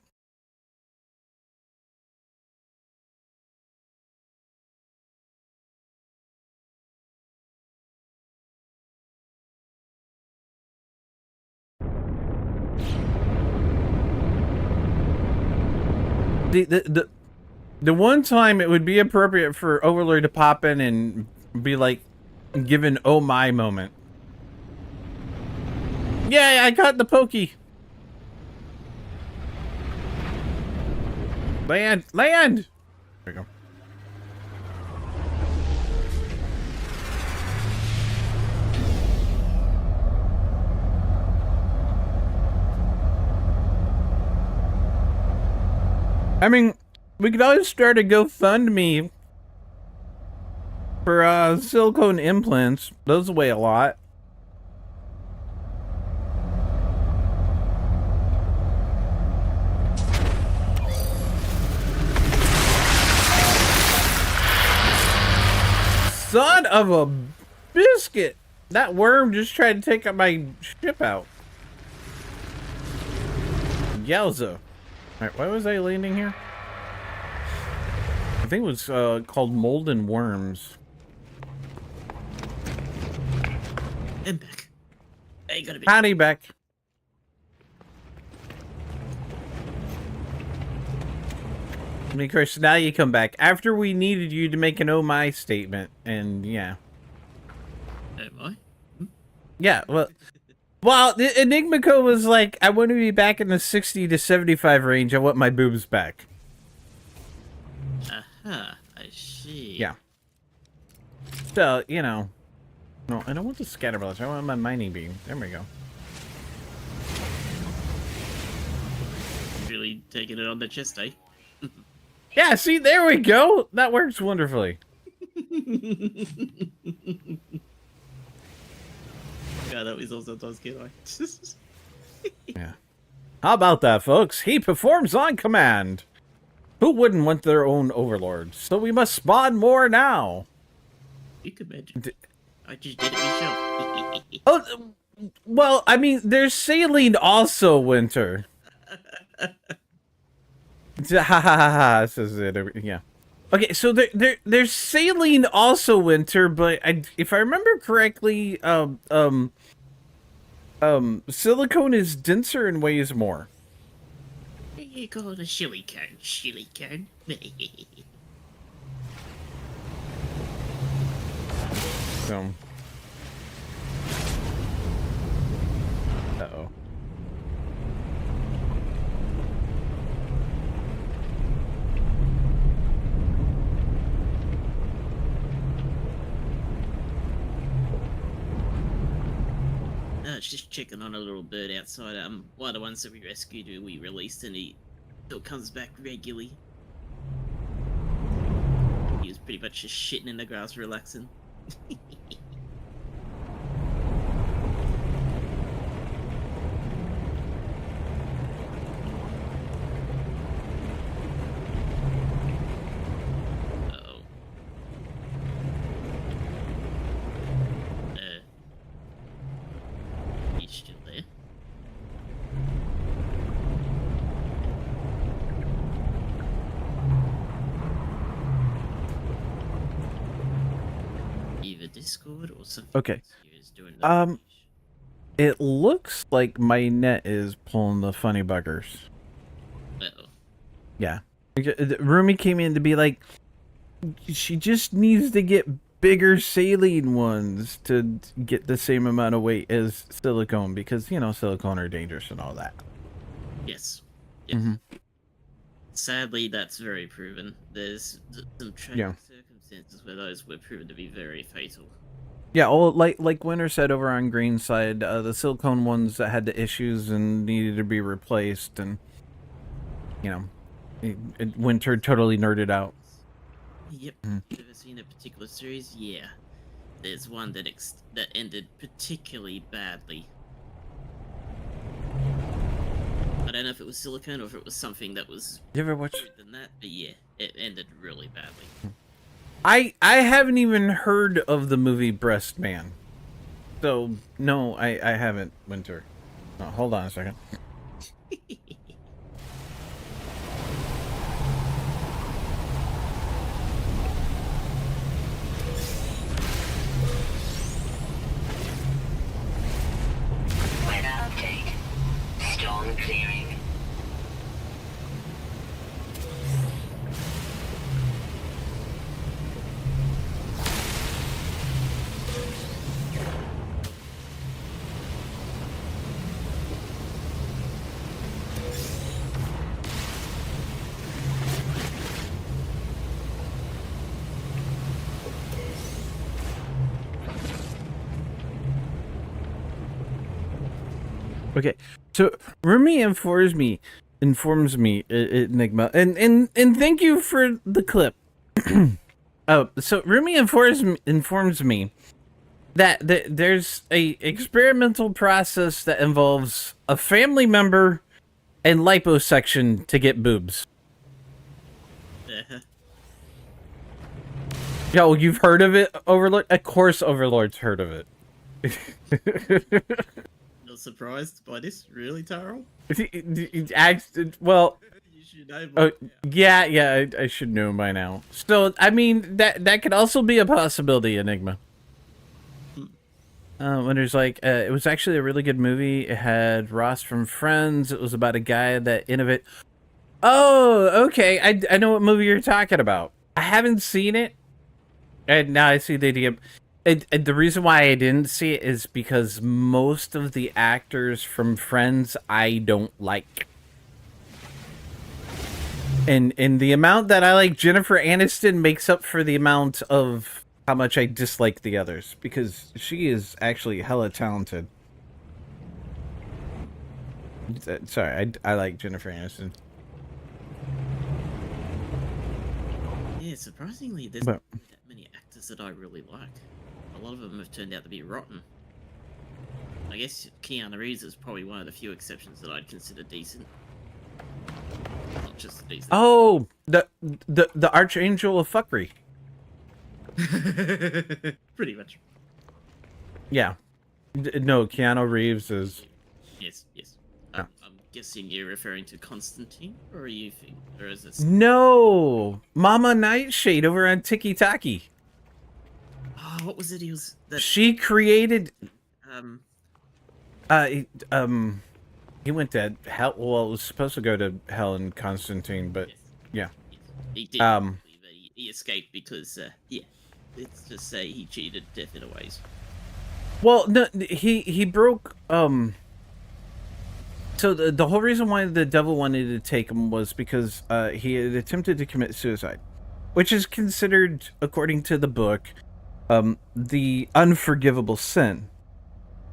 The one time it would be appropriate for Overlord to pop in and be like, give an oh my moment. Yeah, I got the pokey. Land! There we go. I mean, we could always start a GoFundMe for silicone implants. Those weigh a lot. Son of a biscuit! That worm just tried to take my ship out. Yowza. Alright, why was I landing here? I think it was called Mold and Worms. I'm back. Hey, gotta be. Howdy, Beck. I mean, of course, now you come back. After we needed you to make an oh my statement, and yeah. Am I? Yeah, well, the Enigmico was like, I want to be back in the 60 to 75 range. I want my boobs back. Aha, I see. Yeah. So, you know. No, I don't want the scatter bullets. I want my mining beam. There we go. Really taking it on the chest, eh? Yeah, see, there we go. That works wonderfully. God, that was also sometimes good, right? Yeah. How about that, folks? He performs on command. Who wouldn't want their own overlord? So we must spawn more now. You could imagine. I just did it myself. Oh, well, I mean, there's saline also, Winter. Ha ha ha ha. Says it. Yeah. Okay, so there's saline also, Winter, but if I remember correctly, silicone is denser and weighs more. You call it a chili cone, chili cone. So. Uh-oh. It's just checking on a little bird outside. One of the ones that we rescued, we released, and he still comes back regularly. He was pretty much just shitting in the grass, relaxing. Uh-oh. He's still there. Either Discord or something. Okay. Is doing the It looks like my net is pulling the funny buggers. Uh-oh. Yeah. Rumi came in to be like, she just needs to get bigger saline ones to get the same amount of weight as silicone because, you know, silicone are dangerous and all that. Yes. Yes. Mhm. Sadly, that's very proven. There's some tragic circumstances where those were proven to be very fatal. Yeah, well, like Winter said over on Green side, the silicone ones that had the issues and needed to be replaced, and you know, Winter totally nerded out. Yep. Mhm. Ever seen a particular series? Yeah. There's one that that ended particularly badly. I don't know if it was silicone or if it was something that was You ever watch? better than that, but yeah, it ended really badly. I haven't even heard of the movie Breast Man, so no, I haven't. Winter. Oh, hold on a second. Weather update. Storm clearing. Okay, so Rumi informs me informs me, Enigma, and thank you for the clip. Oh, so Rumi informs me that there's a experimental process that involves a family member and liposuction to get boobs. Yo, you've heard of it, Overlord? Of course, Overlord's heard of it. Not surprised by this, really, Taro? Well, You should know. oh, yeah, I should know by now. So, I mean, that could also be a possibility, Enigma. When there's like, it was actually a really good movie. It had Ross from Friends. It was about a guy that innovate. Oh, okay. I know what movie you're talking about. I haven't seen it. And now I see the idea. And the reason why I didn't see it is because most of the actors from Friends I don't like. And the amount that I like Jennifer Aniston makes up for the amount of how much I dislike the others, because she is actually hella talented. Sorry, I like Jennifer Aniston. Yeah, surprisingly, there's not that many actors that I really like. A lot of them have turned out to be rotten. I guess Keanu Reeves is probably one of the few exceptions that I'd consider decent. Not just decent. Oh, the Archangel of Fuckery. Pretty much. Yeah. No, Keanu Reeves is... Yes. Oh. I'm guessing you're referring to Constantine, or are you think, or is it? No! Mama Nightshade over on Tiki Taki. Oh, what was it? He was that. She created... Um. He went to hell. Well, it was supposed to go to hell in Constantine, but Yes. yeah. He did. But he escaped because, yeah. Let's just say he cheated death in a ways. Well, no, he broke. So the whole reason why the devil wanted to take him was because he had attempted to commit suicide, which is considered, according to the book, the unforgivable sin.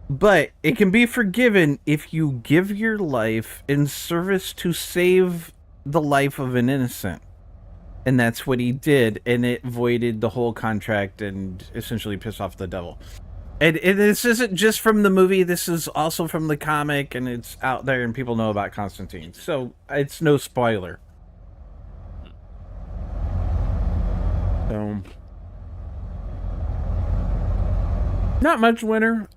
But it can be forgiven if you give your life in service to save the life of an innocent. And that's what he did, and it voided the whole contract and essentially pissed off the devil. And this isn't just from the movie, this is also from the comic, and it's out there and people know about Constantine. So it's no spoiler. So not much winner.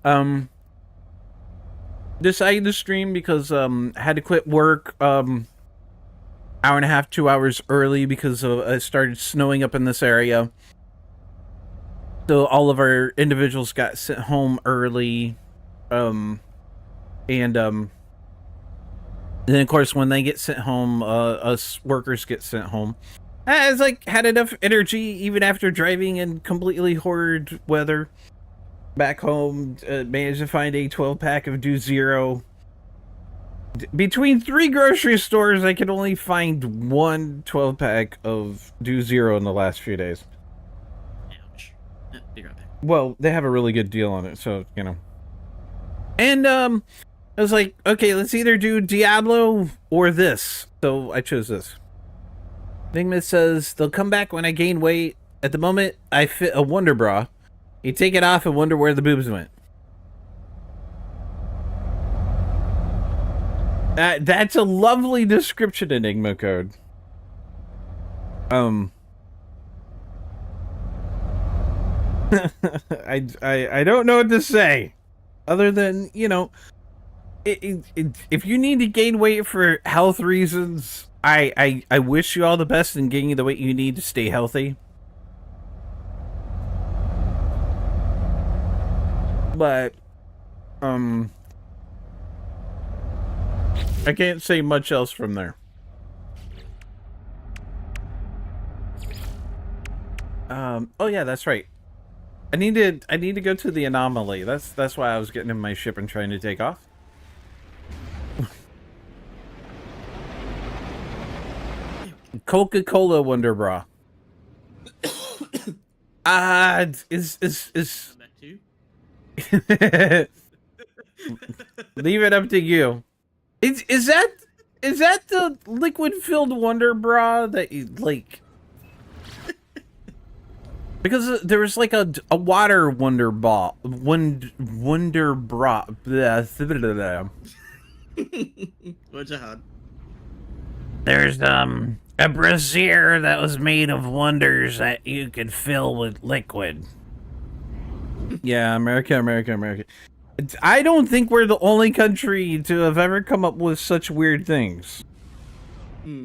Decided to stream because had to quit work hour and a half, 2 hours early because it started snowing up in this area. So all of our individuals got sent home early. And then of course when they get sent home, us workers get sent home. I was like, had enough energy even after driving in completely horrid weather. Back home, managed to find a 12-pack of Do Zero. Between 3 grocery stores, I could only find one 12-pack of Do Zero in the last few days. Ouch. Be right back. Well, they have a really good deal on it, so, you know. And, I was like, okay, let's either do Diablo or this. So, I chose this. Enigma says, they'll come back when I gain weight. At the moment, I fit a Wonder Bra. You take it off and wonder where the boobs went. That's a lovely description, Enigma Code. I don't know what to say, other than, you know, if you need to gain weight for health reasons, I wish you all the best in gaining the weight you need to stay healthy. But, I can't say much else from there. Oh yeah, that's right. I need to go to the anomaly. That's why I was getting in my ship and trying to take off. Coca-Cola Wonder Bra. Is Back to? leave it up to you. Is that is that the liquid-filled Wonder Bra that you, like... Because there was like a water Wonder Bra... Wonder Bra... What's a hard? There's, a brassiere that was made of wonders that you could fill with liquid. Yeah, America. I don't think we're the only country to have ever come up with such weird things.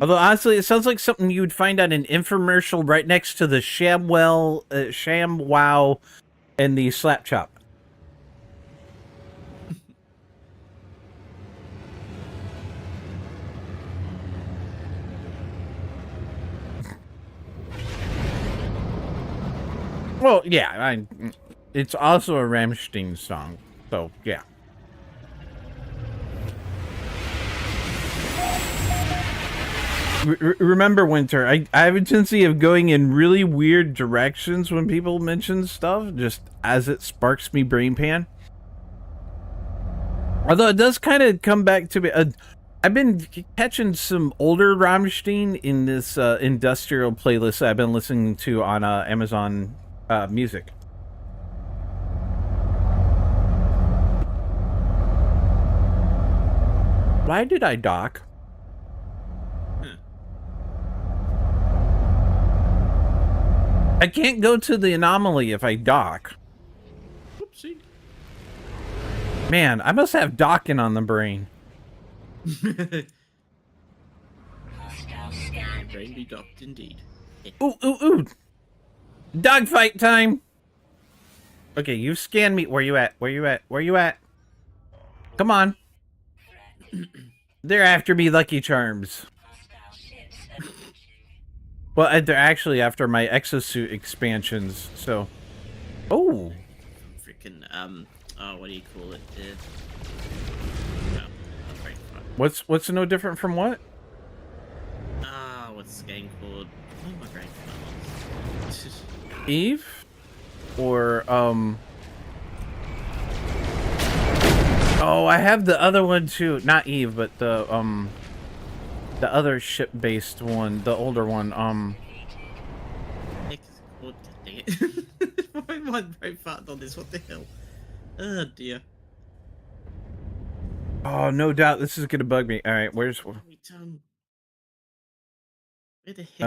Although, honestly, it sounds like something you would find on an infomercial right next to the ShamWow, and the Slap Chop. Well, yeah, it's also a Rammstein song, so yeah. Remember, Winter, I have a tendency of going in really weird directions when people mention stuff, just as it sparks me brain pan. Although it does kind of come back to me. I've been catching some older Rammstein in this industrial playlist I've been listening to on Amazon Music. Why did I dock? I can't go to the anomaly if I dock. Oopsie. Man, I must have docking on the brain. My brain be docked indeed. Ooh. Dogfight time. Okay, you've scanned me. Where you at? Come on. They're after me, Lucky Charms. Well, they're actually after my exosuit expansions, so... Oh! Freaking, what do you call it? What's no different from what? What's the game called? Oh, my brain. Eve? Or, Oh, I have the other one too. Not Eve, but the other ship-based one, the older one, Heck is it called? Dang it. Why am I brain farting on this? What the hell? Oh, dear. Oh, no doubt this is gonna bug me. Alright, where's... Where the heck?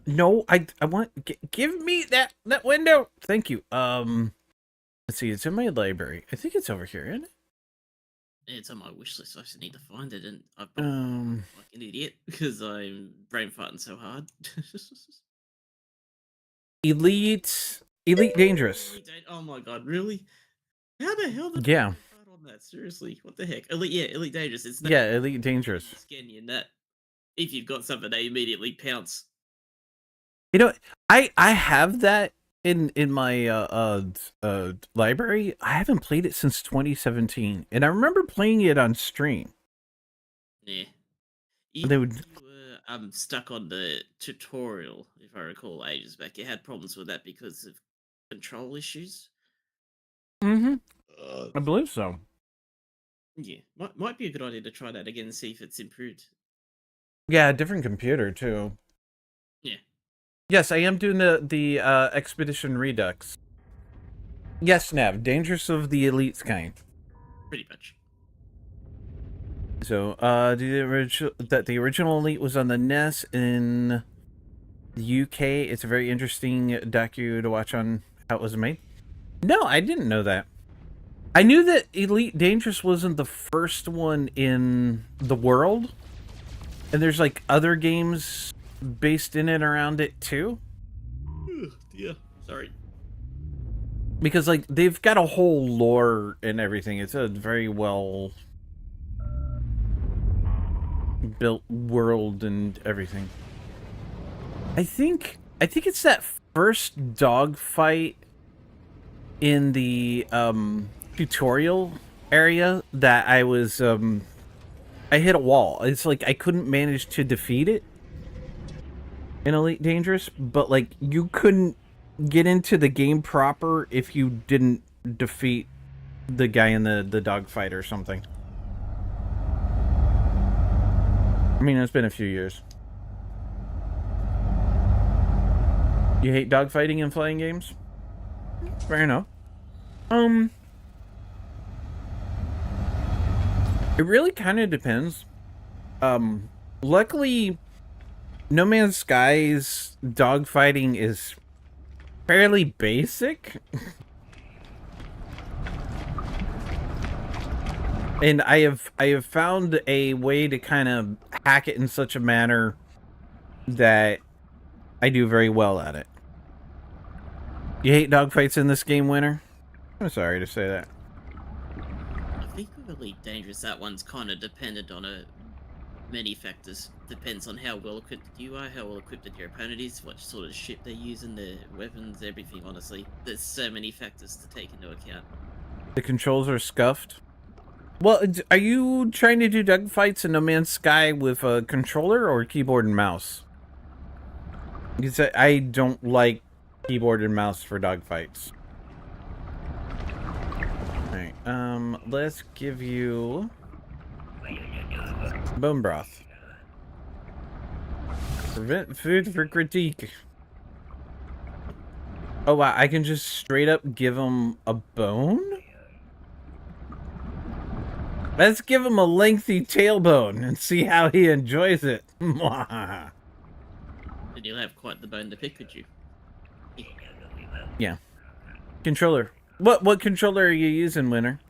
No, I want... Give me that window! Thank you. Let's see, it's in my library. I think it's over here, isn't it? It's on my wish list. I just need to find it, and I've been like an idiot because I'm brain farting so hard. Elite Dangerous. Oh my god, really? How the hell did Yeah. I fart on that? Seriously, what the heck? Elite Dangerous. It's Yeah, Elite Dangerous. Scan you in that. If you've got something, they immediately pounce. You know, I have that in my library. I haven't played it since 2017, and I remember playing it on stream. Yeah. They would. You were stuck on the tutorial, if I recall, ages back. You had problems with that because of control issues. I believe so. Yeah, might be a good idea to try that again and see if it's improved. Yeah, a different computer too. Yeah. Yes, I am doing the Expedition Redux. Yes, Nav, Dangerous of the Elites kind. Pretty much. So, the original Elite was on the NES in the UK. It's a very interesting docu to watch on how it was made. No, I didn't know that. I knew that Elite Dangerous wasn't the first one in the world, and there's like other games based in and around it too. Yeah, sorry. Because like they've got a whole lore and everything. It's a very well built world and everything. I think it's that first dogfight in the tutorial area that I was I hit a wall. It's like I couldn't manage to defeat it in Elite Dangerous, but like you couldn't get into the game proper if you didn't defeat the guy in the dogfight or something. I mean, it's been a few years. You hate dogfighting in flying games? Fair enough. It really kind of depends. Luckily, No Man's Sky's dogfighting is fairly basic. And I have found a way to kind of hack it in such a manner that I do very well at it. You hate dogfights in this game, Winter? I'm sorry to say that. I think with Elite Dangerous, that one's kind of dependent on many factors. Depends on how well equipped you are, how well equipped your opponent is, what sort of ship they're using, their weapons, everything, honestly. There's so many factors to take into account. The controls are scuffed. Well, are you trying to do dogfights in No Man's Sky with a controller or keyboard and mouse? Because I don't like keyboard and mouse for dogfights. Alright, let's give you bone broth. Prevent food for critique. Oh wow, I can just straight up give him a bone? Let's give him a lengthy tailbone and see how he enjoys it. Then you'll have quite the bone to pick with you. Yeah. Controller. What controller are you using, Winter?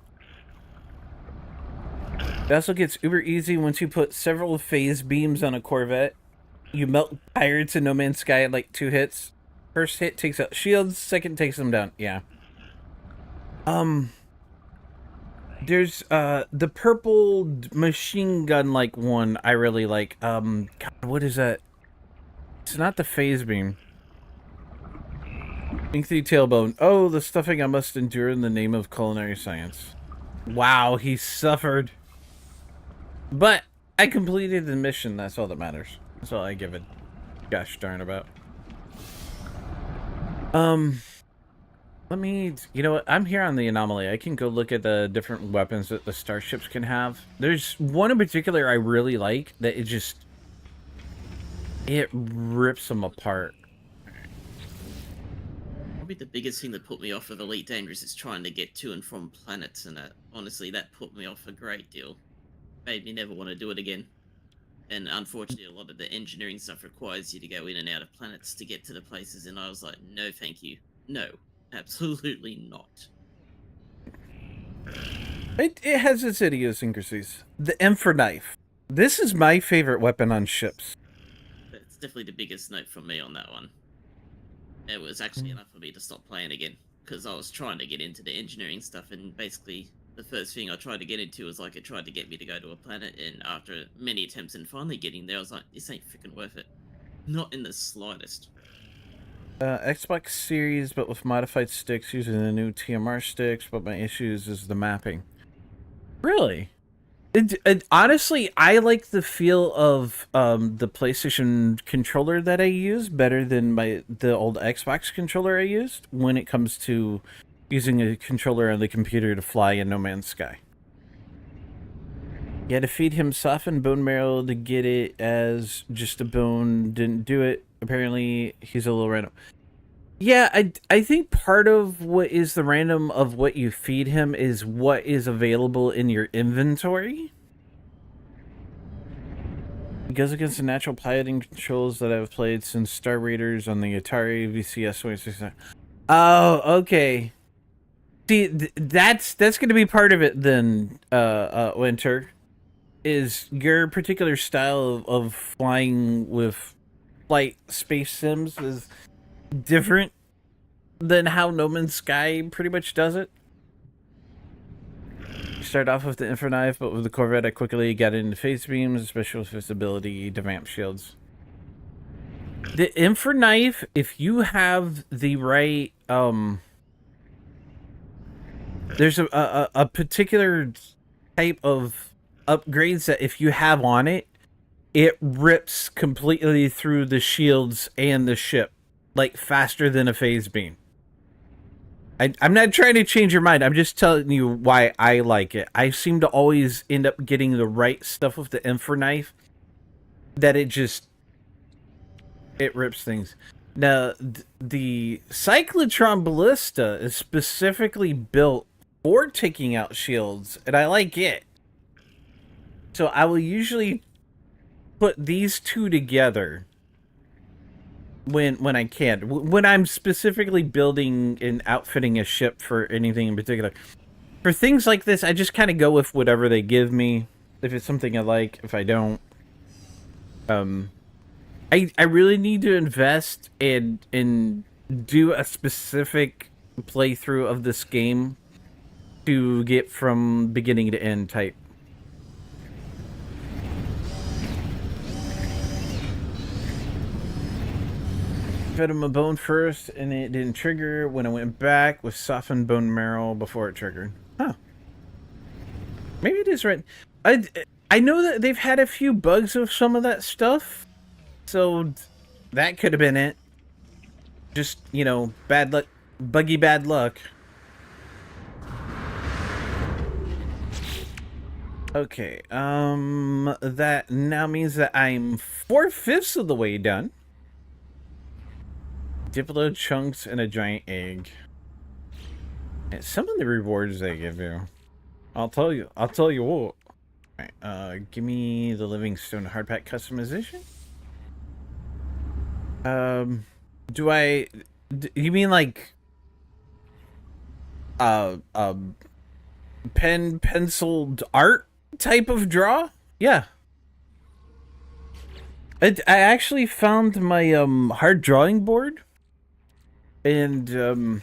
It also gets uber easy once you put several phase beams on a Corvette. You melt pirates in No Man's Sky at like 2 hits. First hit takes out shields, second takes them down. Yeah. There's the purple machine gun like one I really like. God, what is that? It's not the phase beam. Lengthy tailbone. Oh, the stuffing I must endure in the name of culinary science. Wow, he suffered. But I completed the mission. That's all that matters. That's all I give it. Gosh darn about. Let me, you know what, I'm here on the anomaly. I can go look at the different weapons that the starships can have. There's one in particular I really like that it rips them apart. Probably the biggest thing that put me off of Elite Dangerous is trying to get to and from planets, and honestly, that put me off a great deal. Made me never want to do it again. And unfortunately, a lot of the engineering stuff requires you to go in and out of planets to get to the places, and I was like, no thank you. No. Absolutely not. It has its idiosyncrasies. The Emperor knife. This is my favorite weapon on ships. That's definitely the biggest note from me on that one. It was actually enough for me to stop playing again, because I was trying to get into the engineering stuff, and basically the first thing I tried to get into was like it tried to get me to go to a planet, and after many attempts and finally getting there, I was like, this ain't freaking worth it. Not in the slightest. Xbox Series, but with modified sticks using the new TMR sticks, but my issues is the mapping. Really? Honestly, I like the feel of the PlayStation controller that I use better than the old Xbox controller I used when it comes to using a controller on the computer to fly in No Man's Sky. You had to feed him softened bone marrow to get it as just a bone. Didn't do it. Apparently, he's a little random. Yeah, I think part of what is the random of what you feed him is what is available in your inventory. It goes against the natural piloting controls that I've played since Star Raiders on the Atari VCS 26. Oh, okay. See, that's going to be part of it then, Winter. Is your particular style of flying with flight space sims is different than how No Man's Sky pretty much does it. You start off with the infra knife, but with the Corvette I quickly got into phase beams, especially with its ability to vamp shields. The infra knife, if you have the right there's a particular type of upgrades that if you have on it, it rips completely through the shields and the ship, like faster than a phase beam. I'm not trying to change your mind. I'm just telling you why I like it. I seem to always end up getting the right stuff with the infra knife that it rips things. Now, the Cyclotron Ballista is specifically built for taking out shields, and I like it. So I will usually put these two together when I can. When I'm specifically building and outfitting a ship for anything in particular. For things like this, I just kind of go with whatever they give me. If it's something I like, if I don't. I really need to invest and do a specific playthrough of this game to get from beginning to end type. Fed him a bone first, and it didn't trigger. When I went back with softened bone marrow before it triggered. Huh. Maybe it is right. I know that they've had a few bugs with some of that stuff, so that could have been it. Just, you know, bad luck, buggy bad luck. Okay, that now means that I'm 4/5 of the way done. Diplo chunks and a giant egg. And some of the rewards they give you, I'll tell you what. All right, give me the Livingstone hardpack customization. You mean like penciled art type of draw? Yeah. I actually found my hard drawing board, and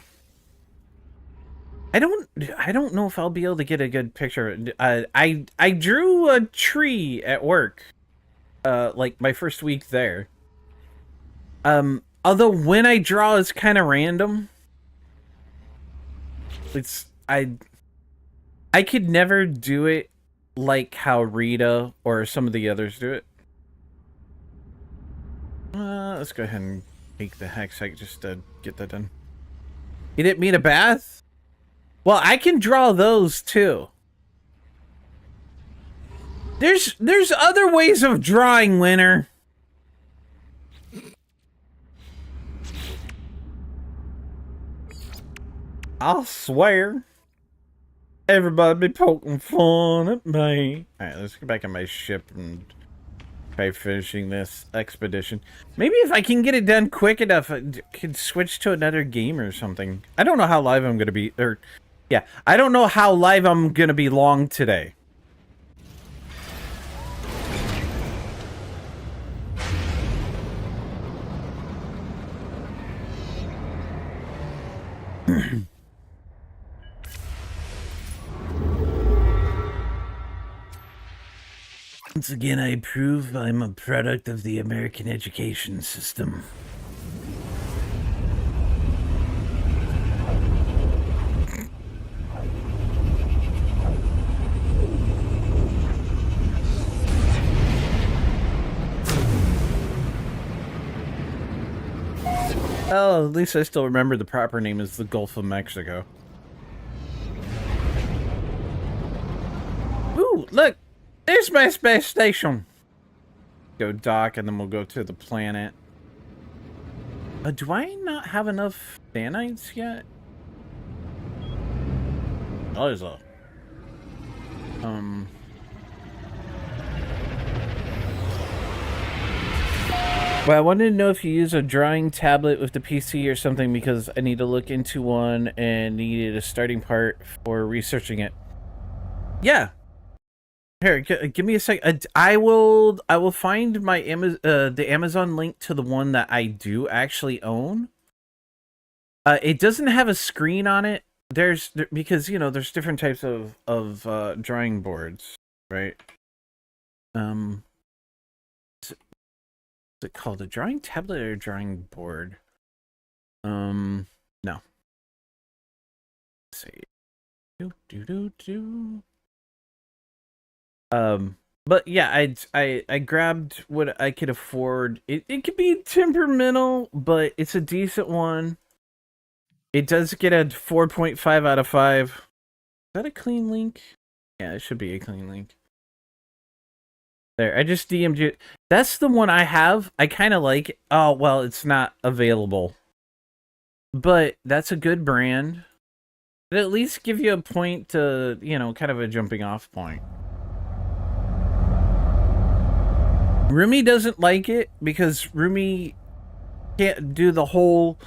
I don't know if I'll be able to get a good picture. I drew a tree at work, like my first week there. Although when I draw it's kind of random. I could never do it like how Rita or some of the others do it. Let's go ahead and take the hexite just to get that done. You didn't mean a bath? Well, I can draw those too. There's other ways of drawing, Winner. I'll swear. Everybody be poking fun at me. Alright, let's get back on my ship and try finishing this expedition. Maybe if I can get it done quick enough, I could switch to another game or something. I don't know how live I'm going to be. Yeah, I don't know how live I'm going to be long today. Once again, I prove I'm a product of the American education system. Oh, at least I still remember the proper name is the Gulf of Mexico. Ooh, look! There's my space station! Go dock and then we'll go to the planet. Do I not have enough nanites yet? Oh, there's a... Well, I wanted to know if you use a drawing tablet with the PC or something because I need to look into one and needed a starting part for researching it. Yeah. Here, give me a sec. I will find my the Amazon link to the one that I do actually own. It doesn't have a screen on it. Because you know there's different types of drawing boards, right? Is it called a drawing tablet or a drawing board? No. Let's see. But yeah, I grabbed what I could afford. It could be temperamental, but it's a decent one. It does get a 4.5 out of 5. Is that a clean link? Yeah, it should be a clean link. There, I just DM'd you. That's the one I have. I kind of like it. Oh, well, it's not available. But that's a good brand. It at least give you a point to, you know, kind of a jumping off point. Rumi doesn't like it because Rumi can't do the whole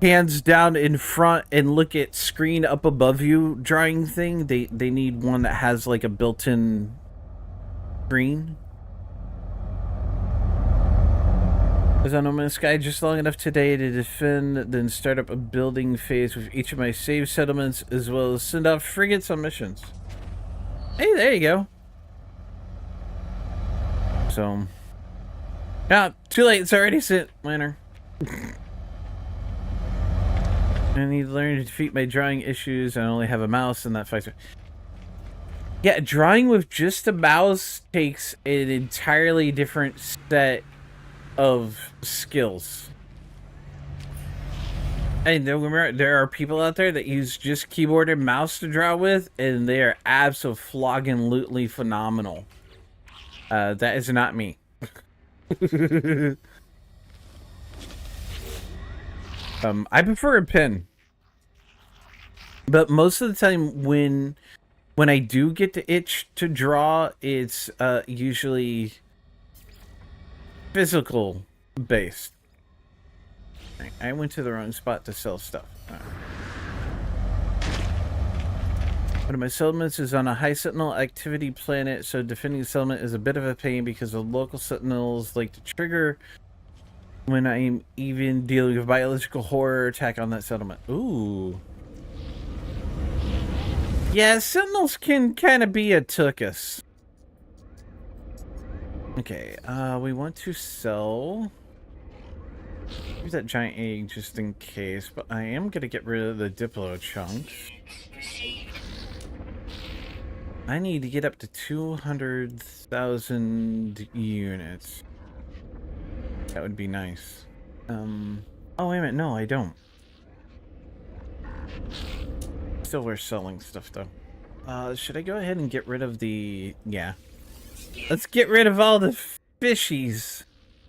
hands down in front and look at screen up above you drawing thing. They need one that has like a built-in screen. I was on No Man's Sky just long enough today to defend, then start up a building phase with each of my save settlements, as well as send out frigates on missions. Hey, there you go. So, too late. It's already sent, Lanner. I need to learn to defeat my drawing issues. I only have a mouse, and that fights. Yeah, drawing with just a mouse takes an entirely different set of skills. And there are people out there that use just keyboard and mouse to draw with, and they are absolutely phenomenal. That is not me. I prefer a pen, but most of the time when I do get the itch to draw, it's usually physical based. I went to the wrong spot to sell stuff. One of my settlements is on a high sentinel activity planet, so defending the settlement is a bit of a pain because the local sentinels like to trigger when I am even dealing with biological horror attack on that settlement. Ooh. Yeah, sentinels can kind of be a tookus. Okay, we want to sell. Use that giant egg just in case, but I am gonna get rid of the Diplo chunks. I need to get up to 200,000 units. That would be nice. Oh, wait a minute. No, I don't. Still, we're selling stuff, though. Should I go ahead and get rid of the... Yeah. Let's get rid of all the fishies.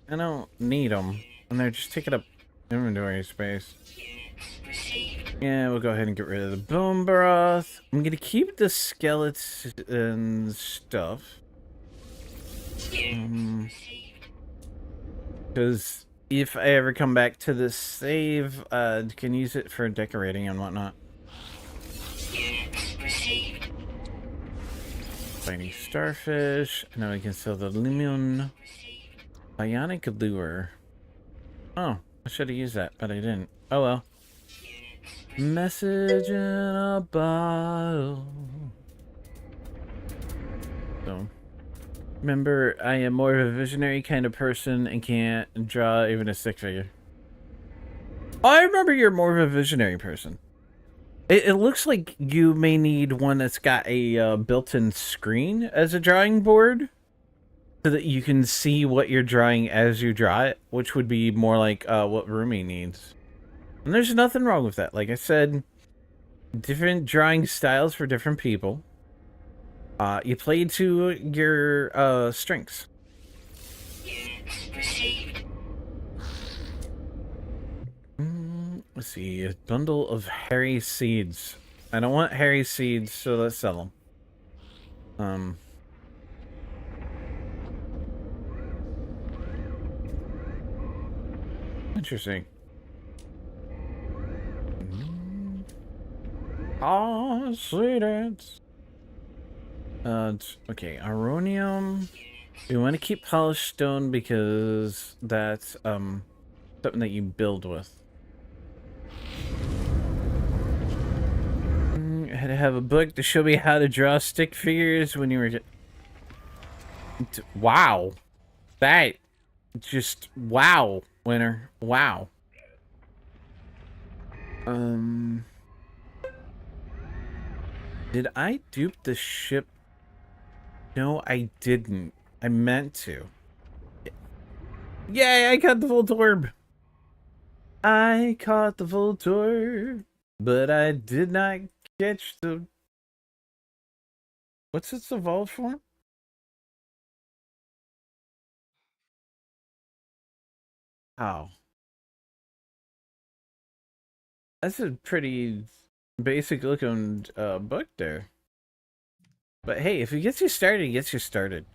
I don't need them. And they're just taking up inventory space. Yeah, we'll go ahead and get rid of the bone broth. I'm gonna keep the skeleton stuff. Because if I ever come back to this save, can use it for decorating and whatnot. Tiny starfish. Now I can sell the lemon. Bionic lure. Oh, I should have used that, but I didn't. Oh well. Message in a bottle. So, remember, I am more of a visionary kind of person and can't draw even a stick figure. Oh, I remember you're more of a visionary person. It looks like you may need one that's got a built-in screen as a drawing board, so that you can see what you're drawing as you draw it, which would be more like what Rumi needs. And there's nothing wrong with that. Like I said, different drawing styles for different people. You play to your strengths. Let's see, a bundle of hairy seeds. I don't want hairy seeds, so let's sell them. Interesting. Oh, sweet. Okay, Aronium. We want to keep polished stone because that's something that you build with. I had to have a book to show me how to draw stick figures when you were. Wow, that just wow, Winner. Wow. Did I dupe the ship? No, I didn't. I meant to. Yay, I caught the Voltorb. I caught the Voltorb, but I did not catch the... What's its evolved form? Wow. That's a pretty basic looking book there. But hey, if it gets you started, it gets you started.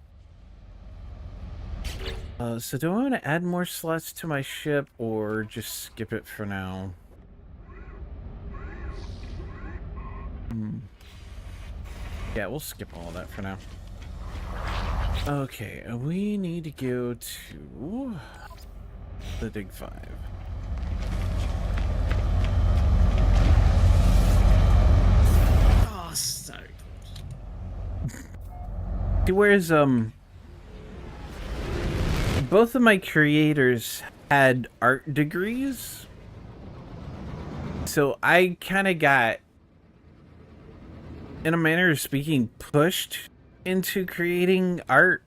So do I want to add more slots to my ship or just skip it for now? Yeah, we'll skip all that for now. Okay, we need to go to the Dig 5. Oh, so good. See, whereas both of my creators had art degrees, so I kind of got, in a manner of speaking, pushed into creating art.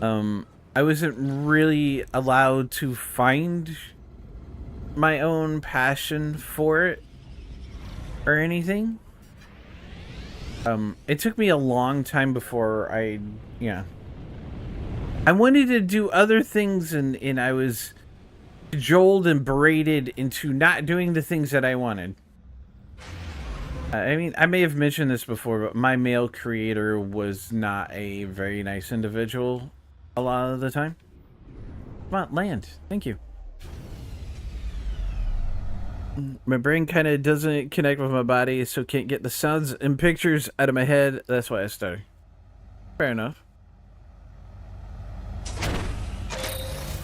I wasn't really allowed to find my own passion for it or anything. It took me a long time before I wanted to do other things, and I was cajoled and berated into not doing the things that I wanted. I mean, I may have mentioned this before, but my male creator was not a very nice individual a lot of the time. Come on, land. Thank you. My brain kind of doesn't connect with my body, so can't get the sounds and pictures out of my head. That's why I stutter. Fair enough.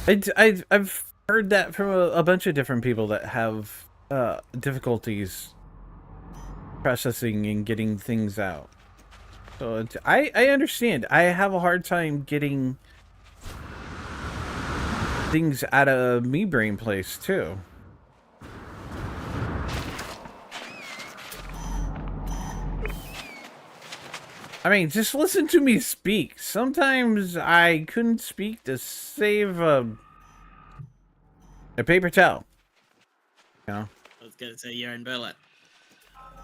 I've heard that from a bunch of different people that have difficulties processing and getting things out. So I understand. I have a hard time getting things out of me brain place too. I mean, just listen to me speak. Sometimes I couldn't speak to save a paper towel. You know? I was gonna say you're in burlap.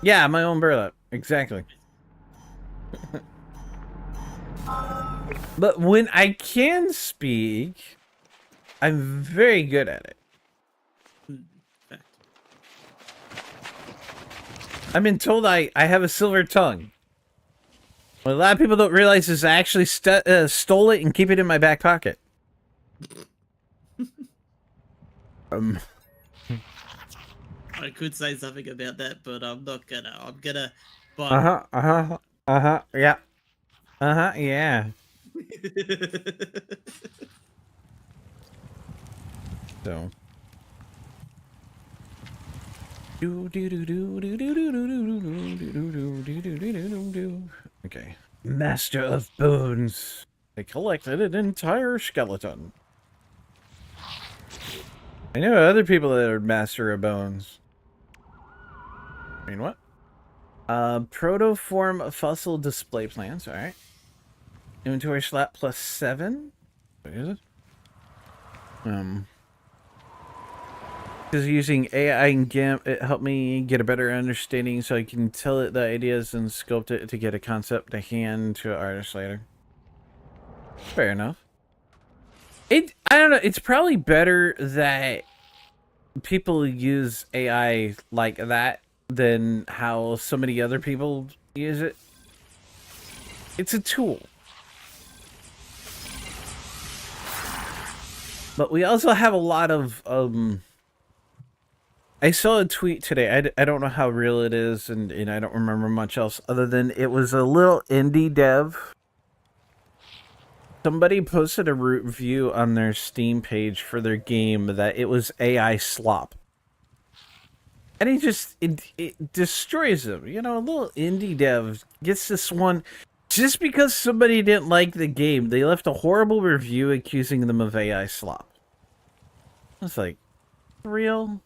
Yeah, my own burlap. Exactly. But when I can speak, I'm very good at it. Fact. I've been told I have a silver tongue. What a lot of people don't realize is I actually stole it and keep it in my back pocket. I could say something about that, but I'm not gonna. I'm gonna. Yeah. Yeah. So. Okay. Master of Bones. They collected an entire skeleton. I know other people that are Master of Bones. I mean, what? Protoform fossil display plans. All right. Inventory slot +7. What is it? Because using AI and GIMP, it helped me get a better understanding so I can tell it the ideas and sculpt it to get a concept to hand to an artist later. Fair enough. I don't know, it's probably better that people use AI like that than how so many other people use it. It's a tool. But we also have a lot of I saw a tweet today. I don't know how real it is, and I don't remember much else other than it was a little indie dev. Somebody posted a review on their Steam page for their game that it was AI slop. And it destroys them. You know, a little indie dev gets this one just because somebody didn't like the game. They left a horrible review accusing them of AI slop. I was like, real?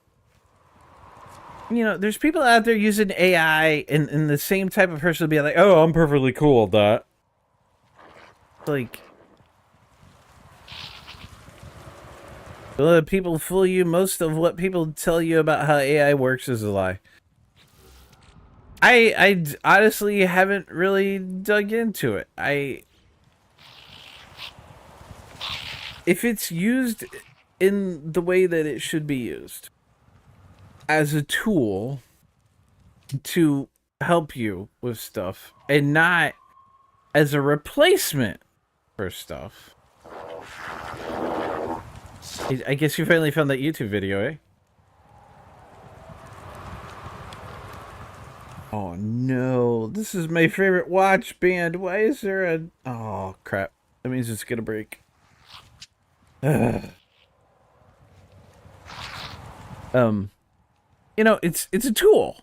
You know, there's people out there using AI, and the same type of person will be like, oh, I'm perfectly cool with that. Like, people fool you. Most of what people tell you about how AI works is a lie. I honestly haven't really dug into it. if it's used in the way that it should be used, as a tool to help you with stuff, and not as a replacement for stuff. I guess you finally found that YouTube video, eh? Oh no, this is my favorite watch band. Why is there a... Oh crap, that means it's gonna break. Ugh. You know, it's a tool.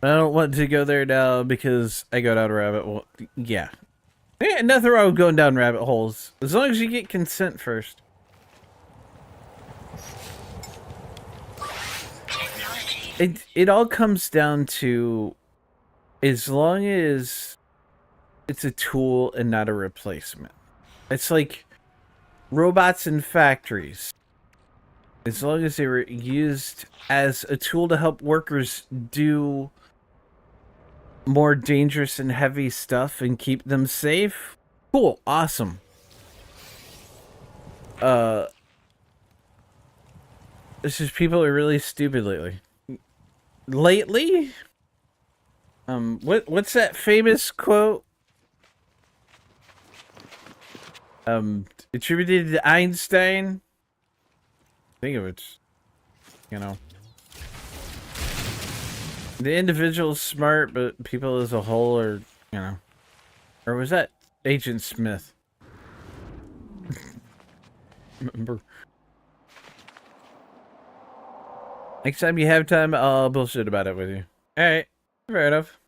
I don't want to go there now because I go down a rabbit hole. Yeah. Nothing wrong with going down rabbit holes. As long as you get consent first. It all comes down to, as long as it's a tool and not a replacement. It's like robots in factories. As long as they were used as a tool to help workers do more dangerous and heavy stuff and keep them safe, cool, awesome. It's just people are really stupid lately. What's that famous quote? Attributed to Einstein? Think of it, you know. The individual's smart, but people as a whole are, you know. Or was that Agent Smith? Remember? Next time you have time, I'll bullshit about it with you. Alright, fair enough.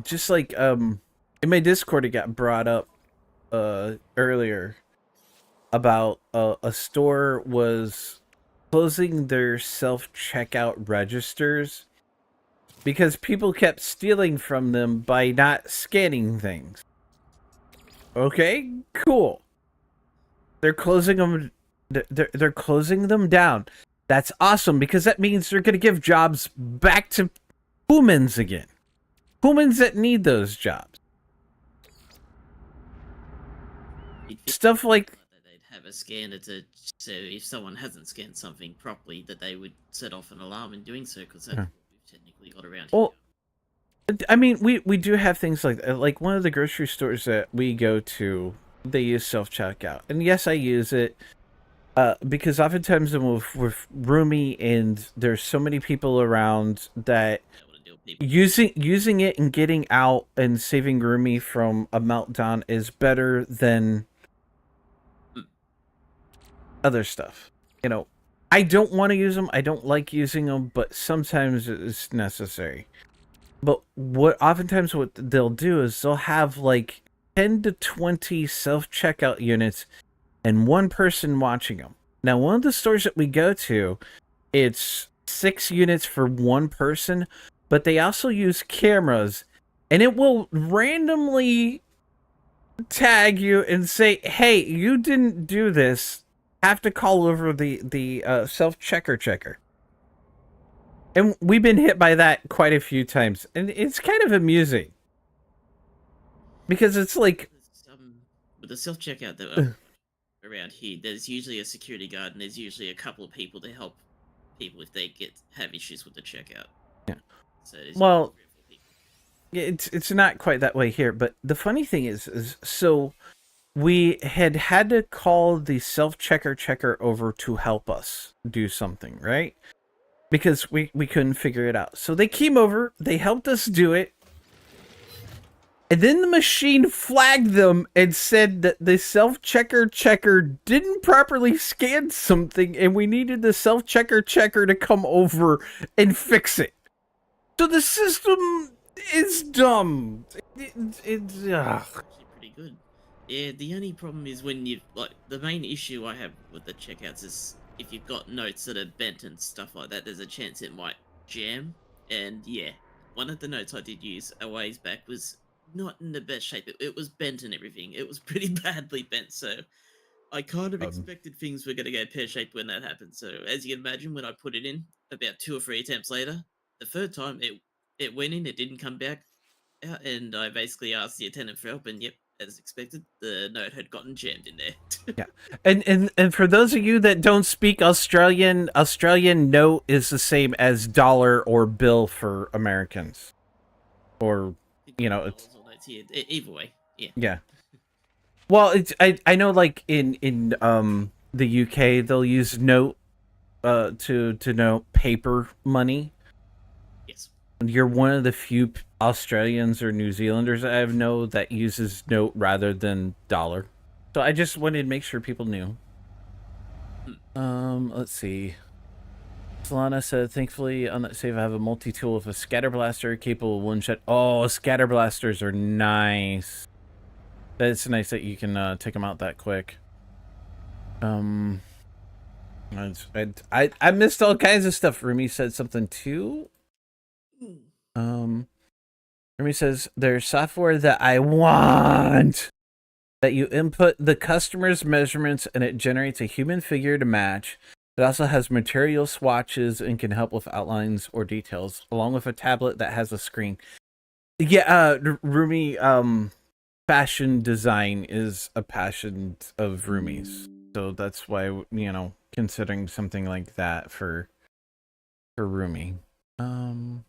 Just like, in my Discord, it got brought up, earlier about, a store was closing their self-checkout registers because people kept stealing from them by not scanning things. Okay, cool. They're closing them. They're closing them down. That's awesome because that means they're going to give jobs back to humans again. Humans that need those jobs. Stuff like they'd have a scanner to, so if someone hasn't scanned something properly, that they would set off an alarm in doing so, because that's what we've technically got around here. I mean, we do have things like that. Like one of the grocery stores that we go to, they use self-checkout. And yes, I use it because oftentimes I'm with roomie and there's so many people around that using it and getting out and saving roomie from a meltdown is better than other stuff. You know, I don't want to use them. I don't like using them, but sometimes it's necessary. But oftentimes what they'll do is they'll have like 10 to 20 self-checkout units and one person watching them. Now, one of the stores that we go to, it's 6 units for one person, but they also use cameras, and it will randomly tag you and say, hey, you didn't do this. Have to call over the self-checker. And we've been hit by that quite a few times. And it's kind of amusing. Because it's like... With the self-checkout that around here, there's usually a security guard and there's usually a couple of people to help people if they have issues with the checkout. Yeah. So well, it's not quite that way here. But the funny thing is so we had to call the self-checker over to help us do something, right? Because we couldn't figure it out. So they came over, they helped us do it, and then the machine flagged them and said that the self-checker didn't properly scan something, and we needed the self-checker to come over and fix it. So the system is dumb. It's actually pretty good. Yeah, the only problem is when you the main issue I have with the checkouts is if you've got notes that are bent and stuff like that, there's a chance it might jam. And yeah, one of the notes I did use a ways back was not in the best shape. It was bent and everything. It was pretty badly bent, so I kind of expected things were going to go pear-shaped when that happened. So as you can imagine, when I put it in, about 2 or 3 attempts later, the third time it went in, it didn't come back out, and I basically asked the attendant for help, and yep, as expected, the note had gotten jammed in there. Yeah. And for those of you that don't speak Australian note is the same as dollar or bill for Americans. Or it's Dollars or notes here. Either way, yeah. yeah. Well, it's I know like in the UK they'll use note to note paper money. Yes. You're one of the few Australians or New Zealanders I know that uses note rather than dollar. So I just wanted to make sure people knew. Let's see. Solana said, thankfully on that save I have a multi-tool with a scatter blaster capable of one shot. Oh, scatter blasters are nice. It's nice that you can take them out that quick. I missed all kinds of stuff. Rumi said something too. Rumi says there's software that I want that you input the customer's measurements and it generates a human figure to match. It also has material swatches and can help with outlines or details, along with a tablet that has a screen. Yeah, Rumi, fashion design is a passion of Rumi's. So that's why, considering something like that for Rumi. Find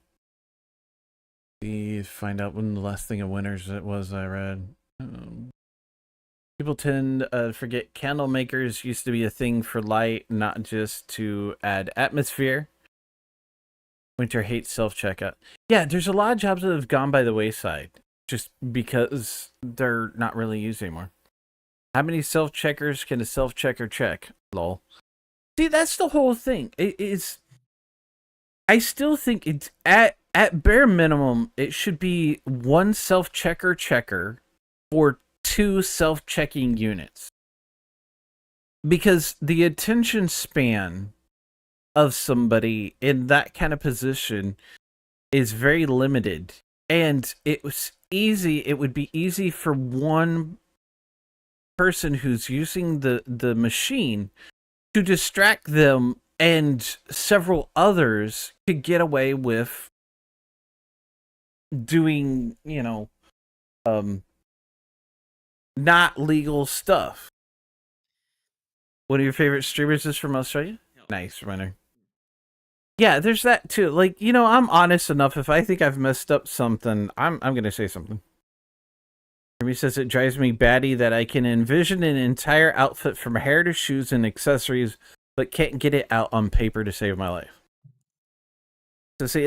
out when the last thing of Winners it was I read. People tend to forget candle makers used to be a thing for light, not just to add atmosphere. Winter hates self-checkout. Yeah, there's a lot of jobs that have gone by the wayside just because they're not really used anymore. How many self-checkers can a self-checker check? Lol. See, that's the whole thing. I still think it's at bare minimum, it should be one self-checker checker for 2 self-checking units. Because the attention span of somebody in that kind of position is very limited. And it would be easy for one person who's using the machine to distract them, and several others could get away with doing, not legal stuff. One of your favorite streamers is from Australia? Nice, Runner. Yeah, there's that too. Like, I'm honest enough. If I think I've messed up something, I'm gonna say something. He says it drives me batty that I can envision an entire outfit from hair to shoes and accessories, but can't get it out on paper to save my life. So see,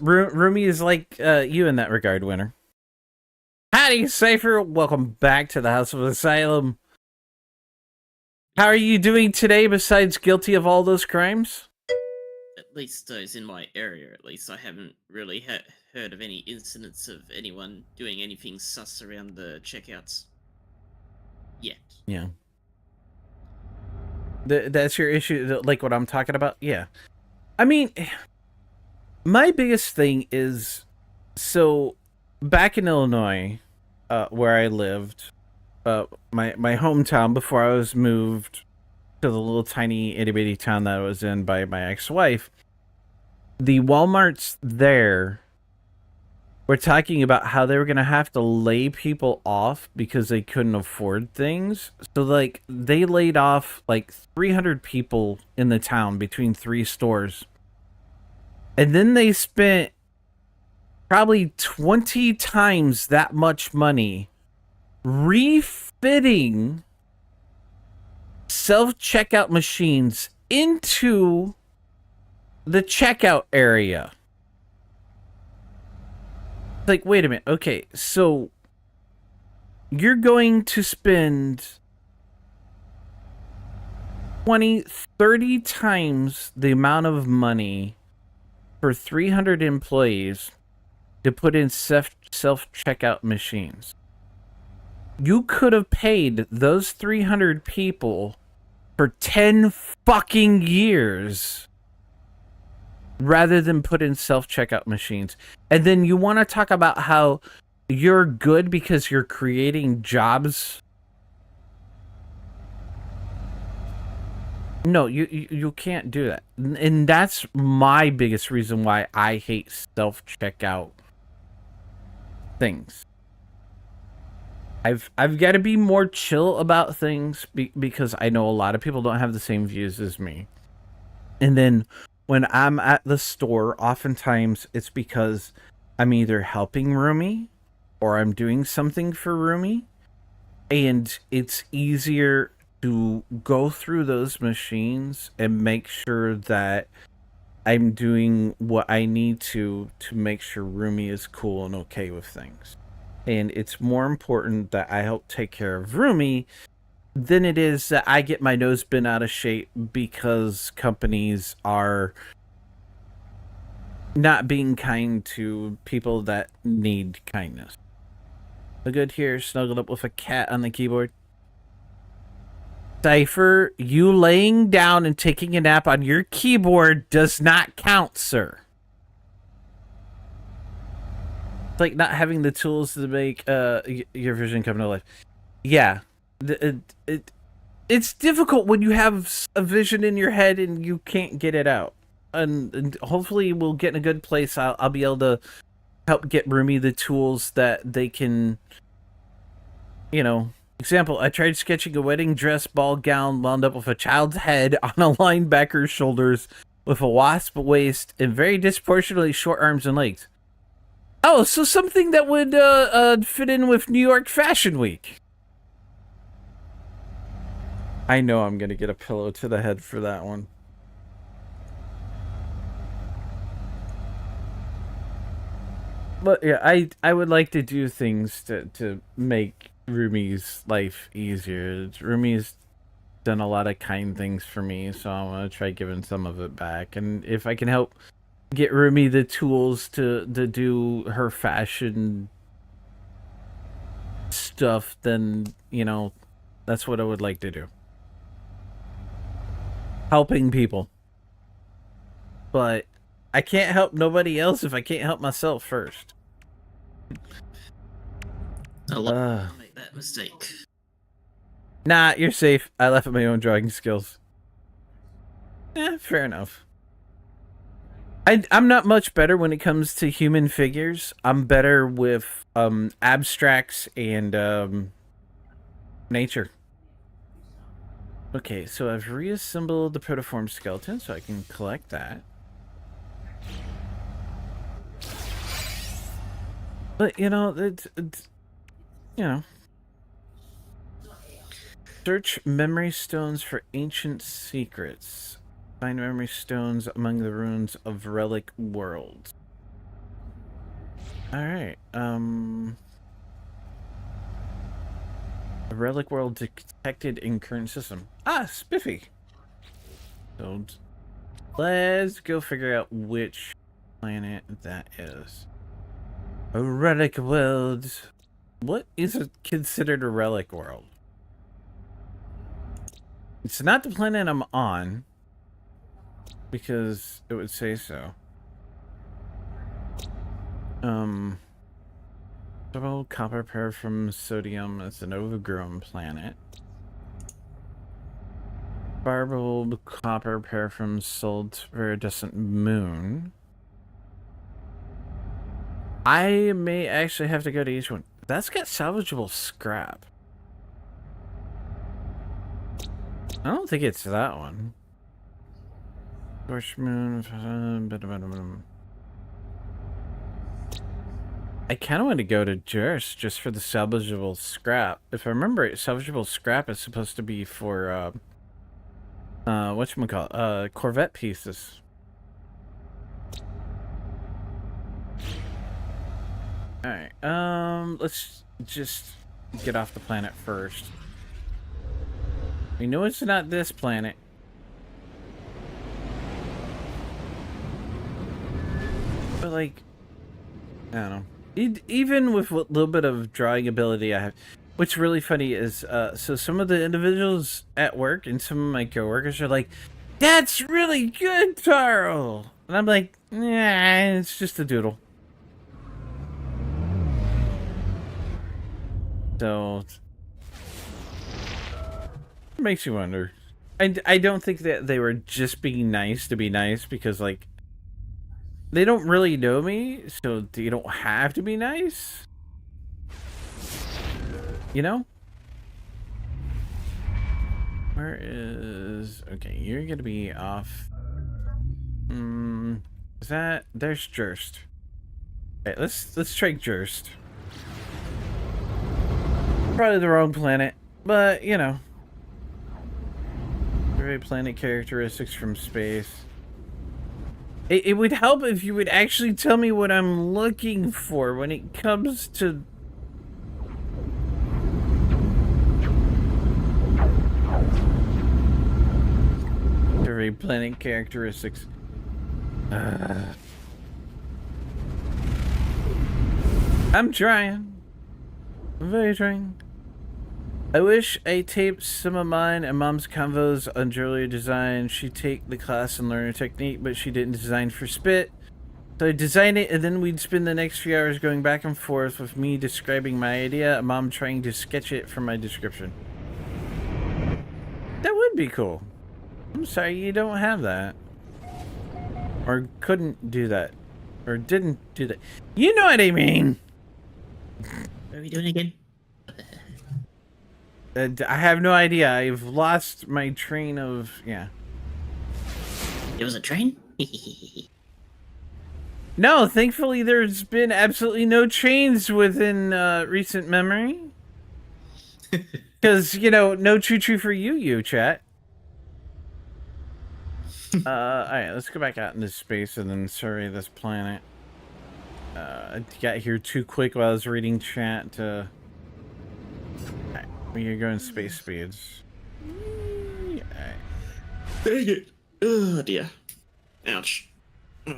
Rumi is like you in that regard, Winner. Howdy, Cypher. Welcome back to the House of Asylum. How are you doing today besides guilty of all those crimes? At least those in my area, at least. I haven't really heard of any incidents of anyone doing anything sus around the checkouts yet. Yeah. That's your issue, like what I'm talking about? Yeah. I mean, my biggest thing is, so back in Illinois, where I lived, my hometown before I was moved to the little tiny itty bitty town that I was in by my ex-wife, the Walmarts there were talking about how they were going to have to lay people off because they couldn't afford things. So like they laid off like 300 people in the town between 3 stores. And then they spent probably 20 times that much money refitting self-checkout machines into the checkout area. Like, wait a minute. Okay, so you're going to spend 20, 30 times the amount of money for 300 employees to put in self-checkout machines. You could have paid those 300 people for 10 fucking years rather than put in self-checkout machines. And then you want to talk about how you're good because you're creating jobs? No, you can't do that. And that's my biggest reason why I hate self-checkout things. I've got to be more chill about things because I know a lot of people don't have the same views as me. And then when I'm at the store, oftentimes it's because I'm either helping Rumi or I'm doing something for Rumi, and it's easier to go through those machines and make sure that I'm doing what I need to make sure Rumi is cool and okay with things. And it's more important that I help take care of Rumi than it is that I get my nose bent out of shape because companies are not being kind to people that need kindness. The good here, snuggled up with a cat on the keyboard. Cypher, you laying down and taking a nap on your keyboard does not count, sir. It's like not having the tools to make your vision come to life. Yeah. It's difficult when you have a vision in your head and you can't get it out. And hopefully we'll get in a good place. I'll be able to help get Rumi the tools that they can, example, I tried sketching a wedding dress ball gown wound up with a child's head on a linebacker's shoulders with a wasp waist and very disproportionately short arms and legs. Oh, so something that would fit in with New York Fashion Week. I know I'm going to get a pillow to the head for that one. But yeah, I would like to do things to make Rumi's life easier. Rumi's done a lot of kind things for me, so I want to try giving some of it back. And if I can help get Rumi the tools to do her fashion stuff, then, that's what I would like to do. Helping people. But I can't help nobody else if I can't help myself first. A lot of people make that mistake. Nah, you're safe. I left at my own drawing skills. Fair enough. I'm not much better when it comes to human figures. I'm better with abstracts and nature. Okay, so I've reassembled the protoform skeleton so I can collect that. But, it's search memory stones for ancient secrets. Find memory stones among the ruins of Relic worlds. Alright, a Relic world detected in current system. Ah, spiffy! So, let's go figure out which planet that is. A relic world. What is considered a relic world? It's not the planet I'm on, because it would say so. Double copper pair from sodium. It's an overgrown planet. Barbed copper pair from salt iridescent moon. I may actually have to go to each one. That's got salvageable scrap. I don't think it's that one. Torch moon. I kind of want to go to Jers just for the salvageable scrap. If I remember it, salvageable scrap is supposed to be for whatchamacallit, Corvette pieces. Alright, let's just get off the planet first. We know it's not this planet. But, like, I don't know. Even with what little bit of drawing ability I have, what's really funny is, so some of the individuals at work and some of my coworkers are like, "That's really good, Taro!" And I'm like, nah, it's just a doodle. So, it makes you wonder. I don't think that they were just being nice to be nice, because, like, they don't really know me, so you don't have to be nice. You know? Where is... Okay, you're gonna be off. Is that... There's Durst. Okay, let's try Durst. Probably the wrong planet, but, you know. Survey planet characteristics from space. It would help if you would actually tell me what I'm looking for when it comes to... Survey planet characteristics. I'm trying. I'm very trying. I wish I taped some of mine and Mom's convos on jewelry design. She'd take the class and learn a technique, but she didn't design for spit. So I designed it, and then we'd spend the next few hours going back and forth with me describing my idea and Mom trying to sketch it from my description. That would be cool. I'm sorry you don't have that. Or couldn't do that. Or didn't do that. You know what I mean! What are we doing again? I have no idea. I've lost my train of... Yeah. It was a train? No, thankfully there's been absolutely no trains within recent memory. Because, you know, no choo-choo for you, chat. Alright, let's go back out into space and then survey this planet. I got here too quick while I was reading chat to... Alright, we're going space speeds. Alright. Dang it! Oh dear. Ouch. Ugh.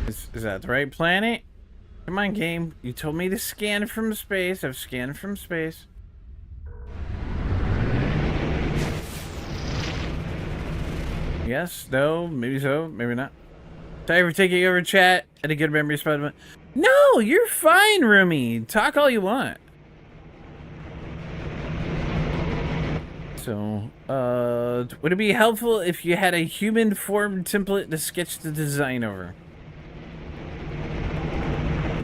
Is that the right planet? Come on, game. You told me to scan from space. I've scanned from space. Yes, no, maybe so, maybe not. Sorry for taking over chat. Had a good memory spot. No, you're fine, Rumi. Talk all you want. So, would it be helpful if you had a human form template to sketch the design over?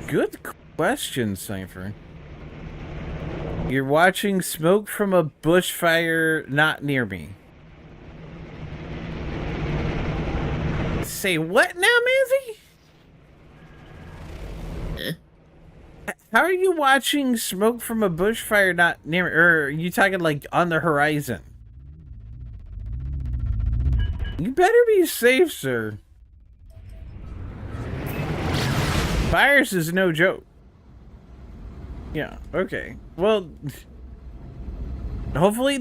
Good question, Cypher. You're watching smoke from a bushfire not near me. Say what now, Manzy? How are you watching smoke from a bushfire not near me? Or are you talking like on the horizon? You better be safe, sir. Fires is no joke. Yeah, okay. Well, hopefully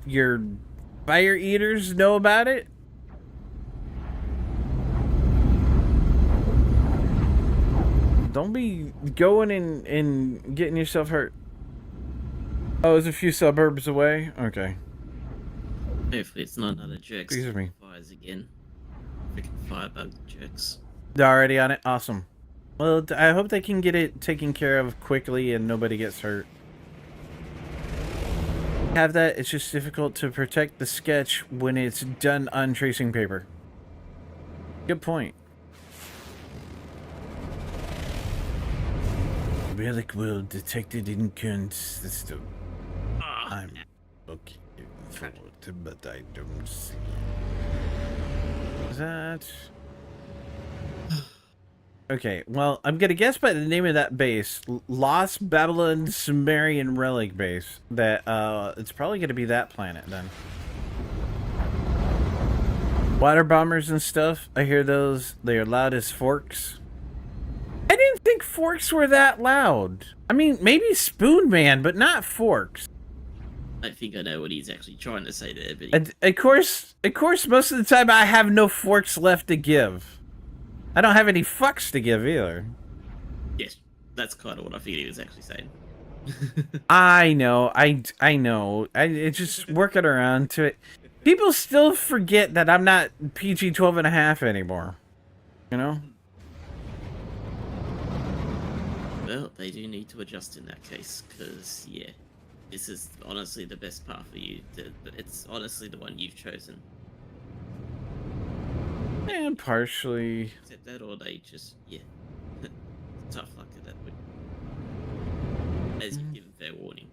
your fire eaters know about it. Don't be going and getting yourself hurt. Oh, it's a few suburbs away? Okay. Hopefully it's not another jerks. Excuse me. Fires again. Freaking firebug jerks. They're already on it? Awesome. Well, I hope they can get it taken care of quickly and nobody gets hurt. Have that, it's just difficult to protect the sketch when it's done on tracing paper. Good point. Relic will detected in current system. I'm looking for it, but I don't see it. Is that... Okay, well, I'm gonna guess by the name of that base, Lost Babylon Sumerian Relic Base, that, it's probably gonna be that planet, then. Water bombers and stuff, I hear those, they are loud as forks. I didn't think forks were that loud. I mean, maybe Spoon Man, but not forks. I think I know what he's actually trying to say there, but Of course, most of the time I have no forks left to give. I don't have any fucks to give either. yes, that's kind of what I figured he was actually saying. I know, I know. It's just working around to it. People still forget that I'm not PG 12.5 anymore. You know? Well, they do need to adjust in that case, because, yeah, this is honestly the best path for you. It's honestly the one you've chosen. And partially... Except that, or they just, yeah, tough luck at that. fair warning.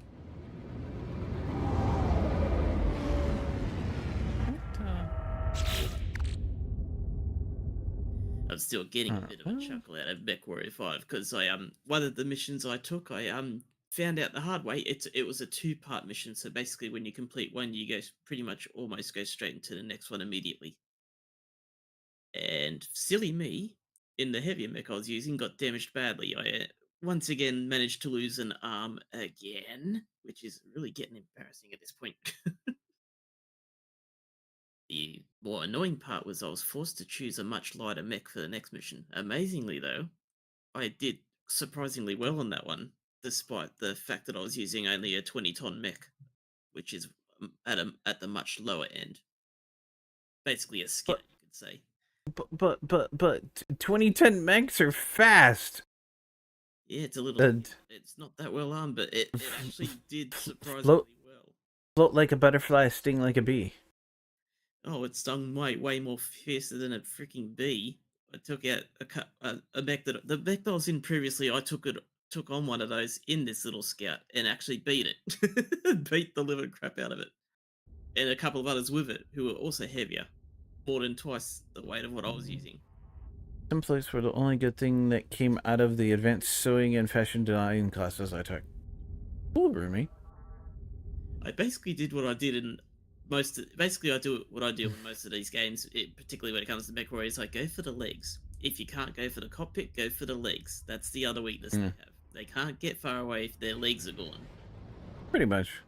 I'm still getting a bit of a chuckle out of MechWarrior 5 because I one of the missions I took, I found out the hard way. It was a 2-part mission, so basically when you complete one, you go pretty much almost go straight into the next one immediately. And silly me, in the heavier mech I was using, got damaged badly. I once again managed to lose an arm again, which is really getting embarrassing at this point. The more annoying part was I was forced to choose a much lighter mech for the next mission. Amazingly, though, I did surprisingly well on that one, despite the fact that I was using only a 20-ton mech, which is at the much lower end. Basically a scout, you could say. But 2010 mechs are fast. Yeah, it's a little. It's not that well armed, but it actually did surprisingly well. Float like a butterfly, sting like a bee. Oh, it stung way more fiercer than a freaking bee. I took out a mech the mech that I was in previously. I took on one of those in this little scout and actually beat it, beat the living crap out of it, and a couple of others with it who were also heavier, more than twice the weight of what I was using. Some place were the only good thing that came out of the advanced sewing and fashion design classes I took. Cool, Roomy. I basically did what I did in I do what I do in most of these games, particularly when it comes to MechWarrior, is I go for the legs. If you can't go for the cockpit, go for the legs. That's the other weakness they have. They can't get far away if their legs are gone. Pretty much.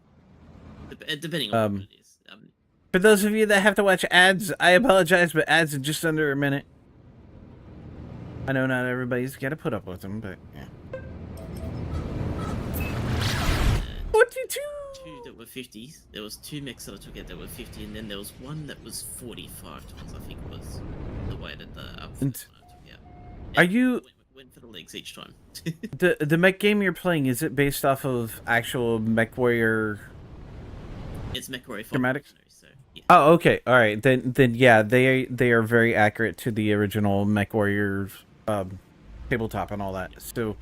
Depending on what it is. For those of you that have to watch ads, I apologize, but ads in just under a minute. I know not everybody's got to put up with them, but yeah. 42! Two that were 50s. There was 2 mechs that I took out that were 50, and then there was one that was 45 tons, I think was the way that the outfit I took out. And are you... Went for the legs each time. the mech game you're playing, is it based off of actual MechWarrior... It's MechWarrior 5. Schematics? So, yeah. Oh, okay. All right. Then yeah, they are very accurate to the original MechWarrior tabletop and all that. So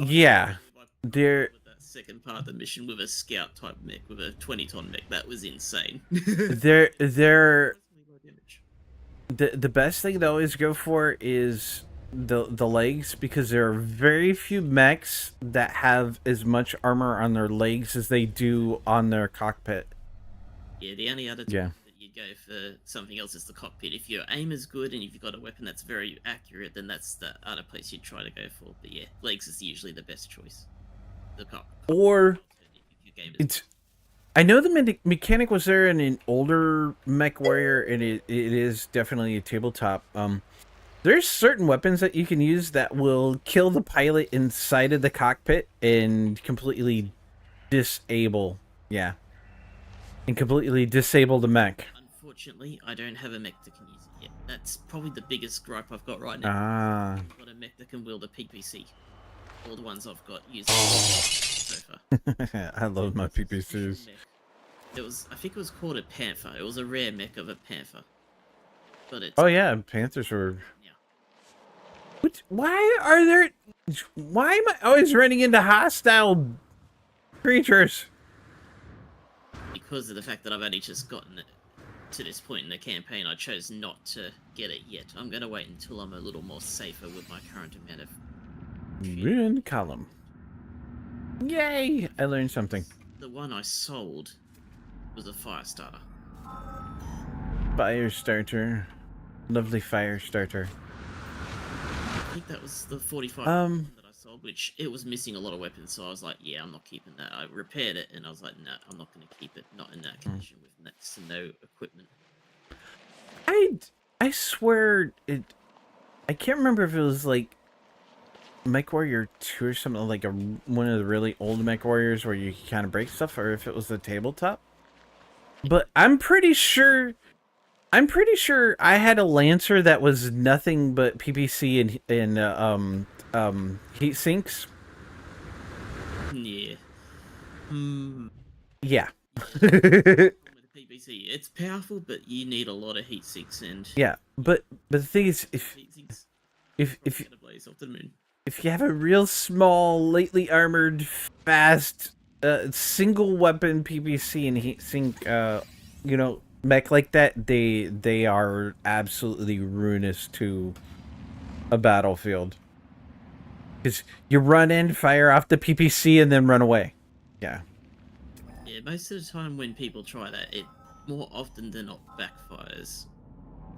yeah, they're that second part of the mission with a scout type mech with a 20-ton mech. That was insane. they're the best thing to always go for is the legs, because there are very few mechs that have as much armor on their legs as they do on their cockpit. Yeah, the only other time that you go for something else is the cockpit. If your aim is good and if you've got a weapon that's very accurate, then that's the other place you'd try to go for. But yeah, legs is usually the best choice. The cockpit. Or it's... I know the mechanic was there in an older MechWarrior, and it is definitely a tabletop. There's certain weapons that you can use that will kill the pilot inside of the cockpit and completely disable. Yeah. And completely disable the mech. Unfortunately, I don't have a mech that can use it yet. That's probably the biggest gripe I've got right now. I've got a mech that can wield a PPC. All the ones I've got use so far. I love my PPCs. I think it was called a Panther. It was a rare mech of a Panther. But it's... Oh yeah, Panthers were... Yeah. Why am I always running into hostile creatures? Because of the fact that I've only just gotten it to this point in the campaign, I chose not to get it yet. I'm going to wait until I'm a little more safer with my current amount of... Ruined column. Yay! I learned something. The one I sold was a fire starter. Fire starter. Lovely fire starter. I think that was the 45 that I sold, which it was missing a lot of weapons, so I was like, yeah, I'm not keeping that. I repaired it, and I was like, no, I'm not going to keep it. Not in that condition with next to no equipment. I swear I can't remember if it was like MechWarrior 2 or something, like one of the really old MechWarriors where you kind of break stuff, or if it was the tabletop. But I'm pretty sure I had a Lancer that was nothing but PPC and heat sinks. Yeah. Yeah. With PPC, it's powerful, but you need a lot of heat sinks and... Yeah, but the thing is, if gonna blaze off the moon. if you have a real small, lightly armored, fast, single weapon PPC and heat sink, mech like that, they are absolutely ruinous to a battlefield. Because you run in, fire off the PPC, and then run away. Yeah. Yeah, most of the time when people try that, it more often than not backfires.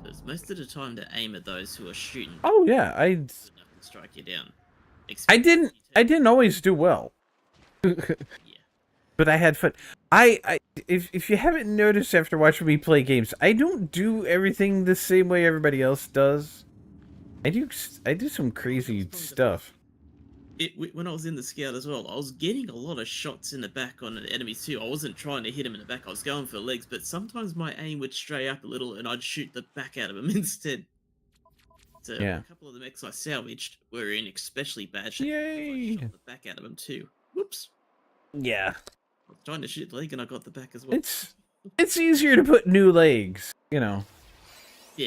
Because most of the time they aim at those who are shooting. Oh yeah, And strike you down. I didn't always do well. Yeah. But I had fun. If you haven't noticed after watching me play games, I don't do everything the same way everybody else does. I do some crazy stuff. When I was in the scout as well, I was getting a lot of shots in the back on the enemies too. I wasn't trying to hit them in the back, I was going for legs, but sometimes my aim would stray up a little and I'd shoot the back out of them instead. So Yeah. a couple of the mechs I salvaged were in especially bad shape. Yay! I shot the back out of them too. Whoops. Yeah. I was trying to shoot the leg and I got the back as well. It's easier to put new legs, Yeah,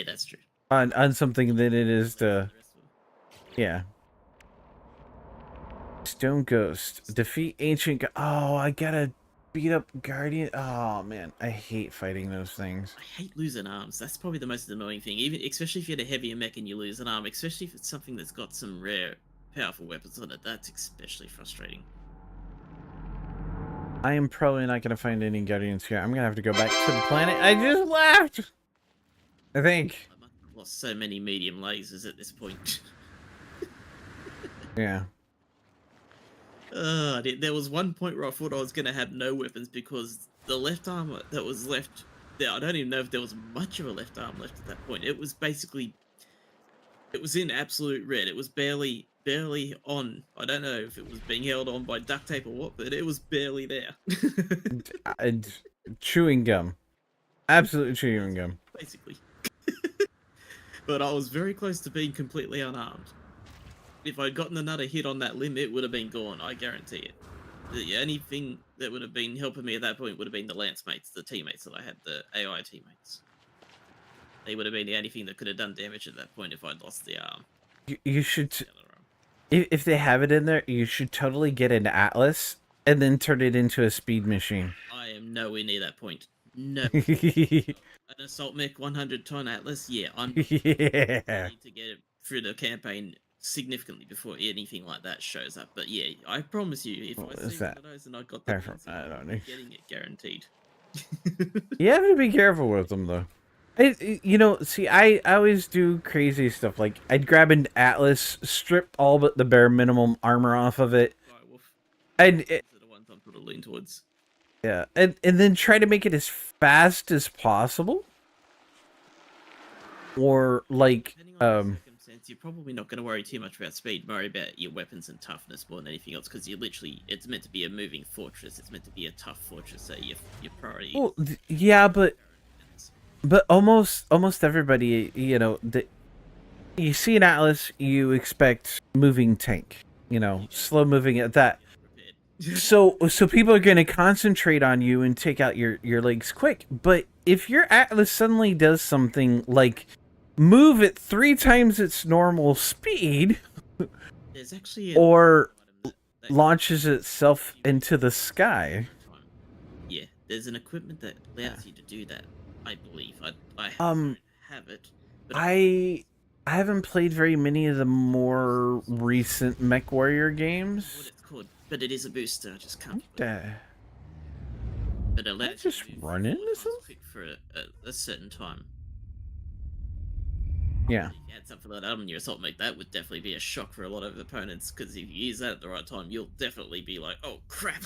that's true. on something than it is to yeah. Stone Ghost. Defeat Ancient Oh, I gotta beat up Guardian. Oh man, I hate fighting those things. I hate losing arms. That's probably the most annoying thing. Even especially if you're a heavier mech and you lose an arm, especially if it's something that's got some rare, powerful weapons on it. That's especially frustrating. I am probably not gonna find any Guardians here. I'm gonna have to go back to the planet I just left. I think. I must have lost so many medium lasers at this point. Yeah. There was one point where I thought I was gonna have no weapons because the left arm that was left there, I don't even know if there was much of a left arm left at that point. It was basically, it was in absolute red. It was barely on. I don't know if it was being held on by duct tape or what, but it was barely there. And chewing gum. Absolute chewing gum. Basically. But I was very close to being completely unarmed. If I'd gotten another hit on that limb, it would have been gone, I guarantee it. The only thing that would have been helping me at that point would have been the lance mates, the teammates that I had, the AI teammates. They would have been the only thing that could have done damage at that point if I'd lost the arm. You should, if they have it in there, you should totally get an Atlas and then turn it into a speed machine. I am nowhere near that point. No. An assault mech 100-ton Atlas? Yeah, I'm Yeah. I need to get it through the campaign significantly before anything like that shows up. But yeah, I promise you, if I see one of those and I got the I don't know. getting it guaranteed. You have to be careful with them, though. See, I always do crazy stuff. Like, I'd grab an Atlas, strip all but the bare minimum armor off of it, and Those are the ones I'm sort of lean towards. yeah, and then try to make it as fast as possible. Or like, Depending on the circumstance, you're probably not going to worry too much about speed. Worry about your weapons and toughness more than anything else, because you literally, it's meant to be a moving fortress. It's meant to be a tough fortress. So your priority. well, yeah, but almost everybody, you see an Atlas, you expect moving tank, slow moving at that. So people are going to concentrate on you and take out your legs quick. But if your Atlas suddenly does something like move at 3 times its normal speed, There's actually or launches itself into the sky. Yeah, there's an equipment that allows you to do that. I believe. I Um, have it. But I haven't played very many of the more recent MechWarrior what games. it's called, but it is a booster. I just can't. Uh, But it allows you just to move run into 4 times something? quick for a certain time. yeah. If you had something like that on your assault mech, that would definitely be a shock for a lot of opponents. Because if you use that at the right time, you'll definitely be like, "Oh crap!"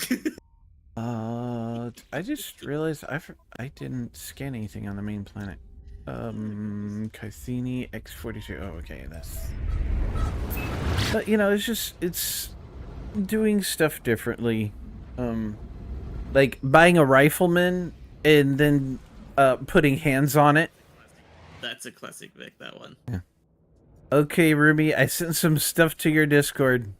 I just realized I didn't scan anything on the main planet. Cassini X42. Oh, okay, that's. But it's doing stuff differently. Like buying a rifleman and then putting hands on it. That's a classic mech. That one. Okay, Ruby, I sent some stuff to your Discord.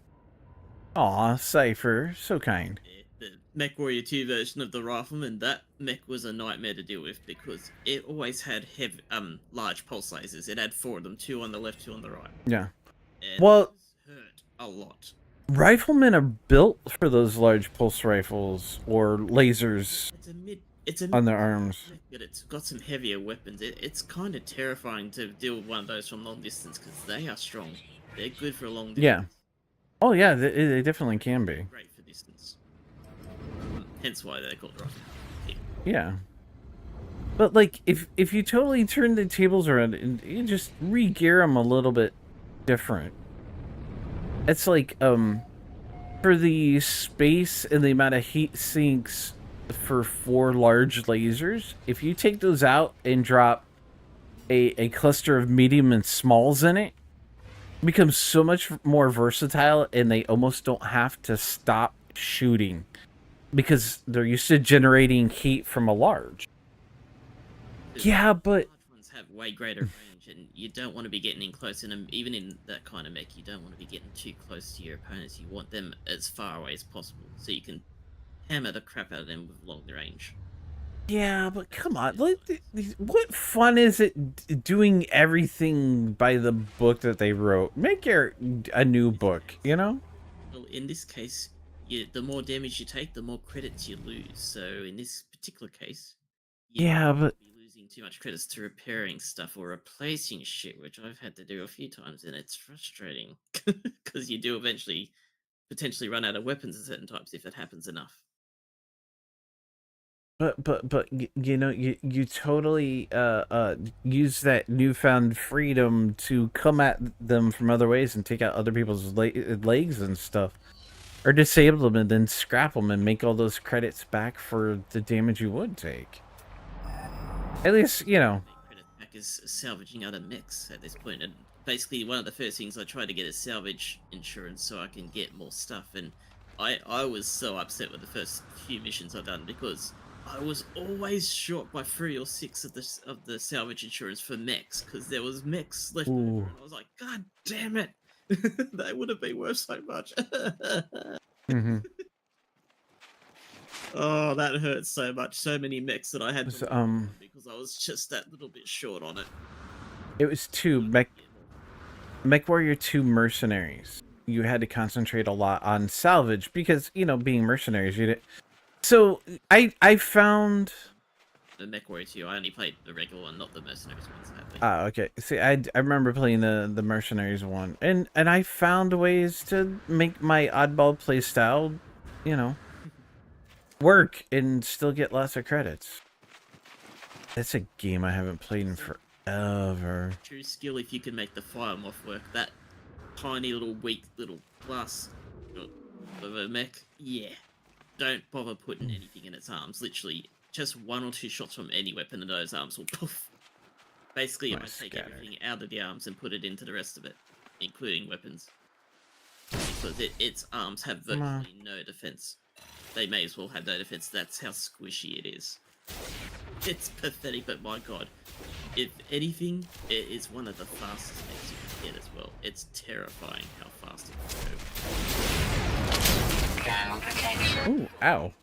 Aw, Cypher, so kind. The MechWarrior 2 version of the Rifleman, that mech was a nightmare to deal with because it always had large pulse lasers. It had 4 of them, 2 on the left, 2 on the right. Yeah. And Well- those hurt. a lot. Riflemen are built for those large pulse rifles or lasers It's a on their mid arms. mech, but it's got some heavier weapons. It's kind of terrifying to deal with one of those from long distance because they are strong. They're good for a long distance. Yeah. Oh yeah, they definitely can be. Great for distance. Hence why they're called rifle. Yeah. But like, if you totally turn the tables around and you just re-gear them a little bit different, it's like for the space and the amount of heat sinks for 4 large lasers, if you take those out and drop a cluster of medium and smalls in it, becomes so much more versatile, and they almost don't have to stop shooting because they're used to generating heat from a large. Yeah, but Large ones have way greater range, and you don't want to be getting in close. And even in that kind of mech, you don't want to be getting too close to your opponents. You want them as far away as possible, so you can hammer the crap out of them with long range. yeah, but come on, what fun is it doing everything by the book that they wrote? Make a new book, you know? Well, in this case, the more damage you take, the more credits you lose. So in this particular case, you Yeah, don't but be losing too much credits to repairing stuff or replacing shit, which I've had to do a few times, and it's frustrating because you do eventually potentially run out of weapons at certain times if it happens enough. you know, you totally use that newfound freedom to come at them from other ways and take out other people's legs and stuff, or disable them and then scrap them and make all those credits back for the damage you would take. At least, you know. Credit back is salvaging other mechs at this point, and basically one of the first things I try to get is salvage insurance so I can get more stuff. And I was so upset with the first few missions I've done because I was always short by 3 or 6 of the salvage insurance for mechs because there was mechs left over, and I was like, God damn it, they would have been worth so much. Mm-hmm. Oh, that hurts so much. So many mechs that I had to So, work on because I was just that little bit short on it. It was 2 MechWarrior 2 mercenaries. You had to concentrate a lot on salvage because, you know, being mercenaries, you did. So I found The MechWarrior 2, I only played the regular one, not the mercenaries one, sadly. okay. See, I remember playing the mercenaries one, and I found ways to make my oddball play style, you know, work and still get lots of credits. That's a game I haven't played in forever. True skill if you can make the fire moth work. That tiny little weak little glass of a mech, yeah. Don't bother putting anything in its arms. Literally, just 1 or 2 shots from any weapon and those arms will poof. Basically, I take everything out of the arms and put it into the rest of it, including weapons. Because its arms have virtually no defense. They may as well have no defense. That's how squishy it is. It's pathetic, but my god. If anything, it is one of the fastest mechs you can get as well. It's terrifying how fast it can go. Ground protection. Ooh, ow.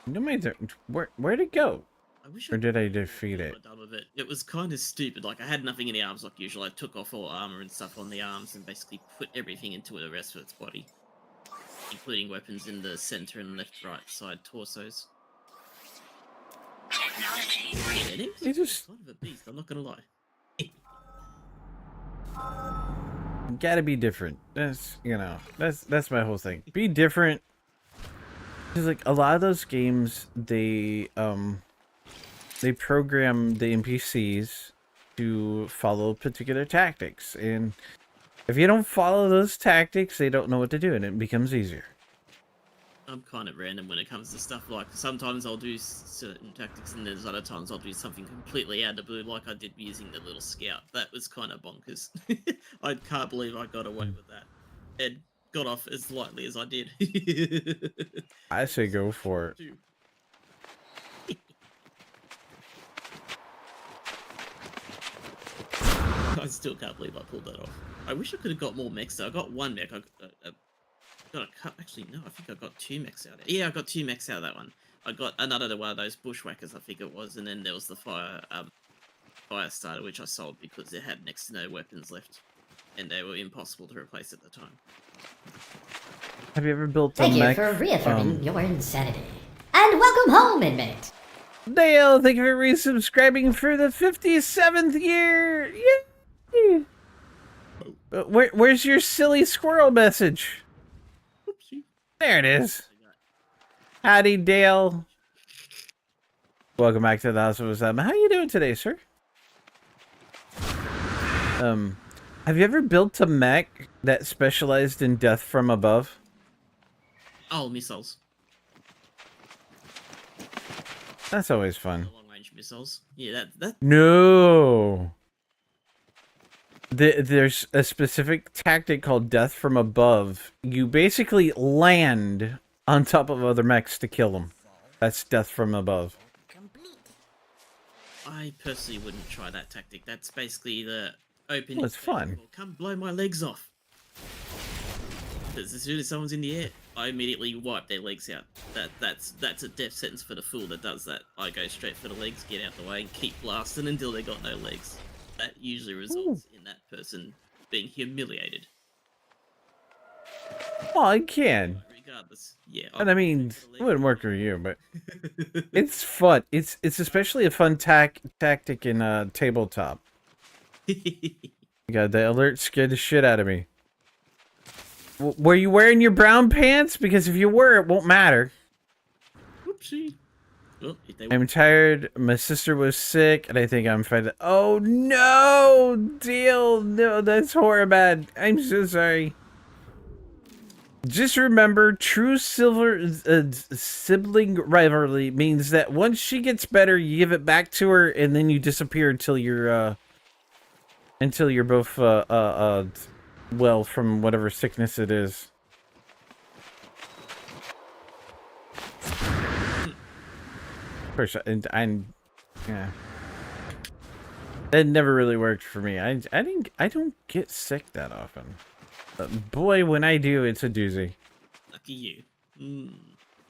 No matter where'd it go? I wish Or did I defeat it? Done with it. It was kind of stupid. Like I had nothing in the arms like usual. I took off all armor and stuff on the arms and basically put everything into the rest of its body, including weapons in the center and left, right side torsos. Technology. Yeah, It just kind of a beast. I'm not gonna lie. gotta be different. That's, you know, that's my whole thing. Be different. Because like a lot of those games, they program the NPCs to follow particular tactics, and if you don't follow those tactics, they don't know what to do, and it becomes easier. I'm kind of random when it comes to stuff. Like sometimes I'll do certain tactics, and there's other times I'll do something completely out of the blue, like I did using the little scout. That was kind of bonkers. I can't believe I got away with that and got off as lightly as I did. I say go for it. I still can't believe I pulled that off. I wish I could have got more mechs though. I got 1 mech. I got a cut. Actually, no, I think I got 2 mechs out of it. Yeah, I got 2 mechs out of that one. I got another one of those bushwhackers, I think it was, and then there was the fire starter, which I sold because it had next to no weapons left. and they were impossible to replace at the time. Have you ever built a Thank you mech? for reaffirming your insanity. And welcome home, inmate. Dale, thank you for resubscribing for the 57th year. Yay! Where's your silly squirrel message? Oopsie. There it is. Howdy, Dale. Welcome back to the house of Wisdom. How you doing today, sir? Have you ever built a mech that specialized in death from above? Oh, missiles. That's always fun. Long-range missiles. Yeah, that. No. There's a specific tactic called death from above. You basically land on top of other mechs to kill them. That's death from above. I personally wouldn't try that tactic. That's basically the opening. Well, it's fun. Come blow my legs off. Because as soon as someone's in the air, I immediately wipe their legs out. That's a death sentence for the fool that does that. I go straight for the legs, get out the way, and keep blasting until they got no legs. That usually results in that person being humiliated. Well, it can. Regardless, yeah. And I mean, it wouldn't work for you, but it's fun. It's especially a fun tactic in tabletop. God, the alert scared the shit out of me. Were you wearing your brown pants? Because if you were, it won't matter. Oopsie. Well, if they I'm tired. My sister was sick, and I think I'm fine. Oh no, Deal. No, that's horrible. I'm so sorry. Just remember, true sibling rivalry means that once she gets better, you give it back to her, and then you disappear until you're both well from whatever sickness it is. Of course, and yeah, that never really worked for me. I don't get sick that often. But boy, when I do, it's a doozy. lucky you. Mm.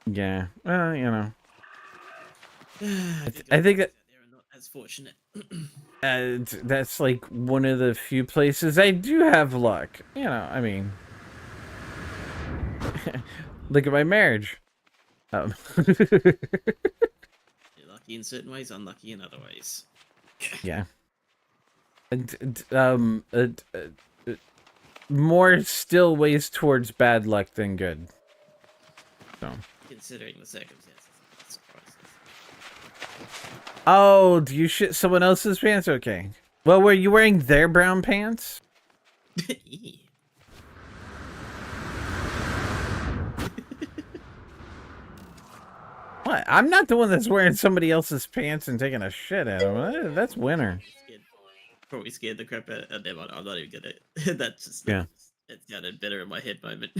Yeah, well, you know. I think that they are not as fortunate. that's like one of the few places I do have luck. You know, I mean, look at my marriage. You're lucky in certain ways, unlucky in other ways. Yeah. More still weighs towards bad luck than good. So. Considering the circumstances, I'm not surprised. Oh, do you shit someone else's pants? Okay. Well, were you wearing their brown pants? Yeah. What? I'm not the one that's wearing somebody else's pants and taking a shit at them. That's winter. Probably scared the crap out of them. I'm not even gonna. That's just Yeah. It sounded better in my head moment.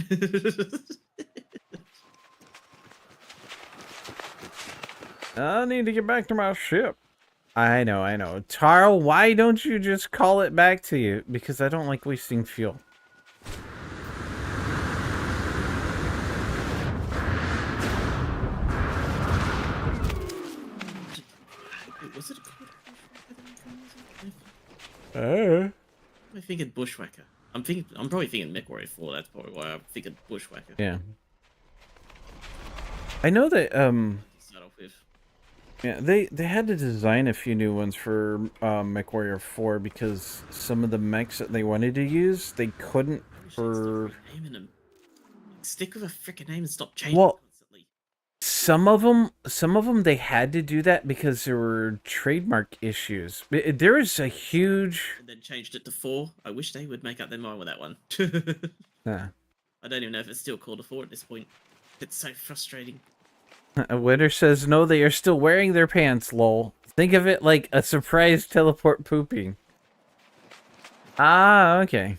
I need to get back to my ship. I know. Taro, why don't you just call it back to you? Because I don't like wasting fuel. Was it called Bushwhacker? Oh. I'm thinking Bushwhacker. I'm probably thinking MechWarrior 4. That's probably why I'm thinking Bushwhacker. Yeah. I know that To start off with. yeah, they had to design a few new ones for MechWarrior 4 because some of the mechs that they wanted to use, they couldn't for Naming them. Stick with a freaking name and stop changing Well, constantly. some of them they had to do that because there were trademark issues. There was a huge And then changed it to 4. I wish they would make up their mind with that one. uh, I don't even know if it's still called a 4 at this point. It's so frustrating. a winner says no, they are still wearing their pants, lol. Think of it like a surprise teleport pooping. Ah, okay.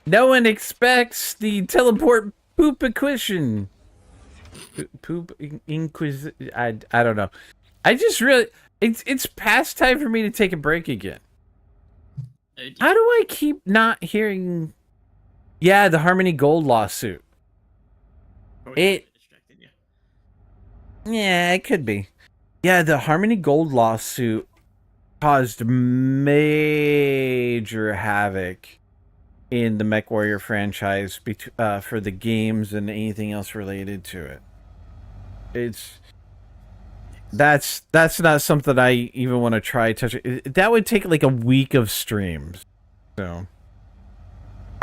No one expects the teleport poop equation. Poop inquisition. I don't know. I just really it's past time for me to take a break again. Oh, dear. How do I keep not hearing? Yeah, the Harmony Gold lawsuit. Probably it- a bit distracted, yeah. Yeah, it could be. Yeah, the Harmony Gold lawsuit caused major havoc in the MechWarrior franchise for the games and anything else related to it. That's not something I even want to try touching. That would take like a week of streams. So,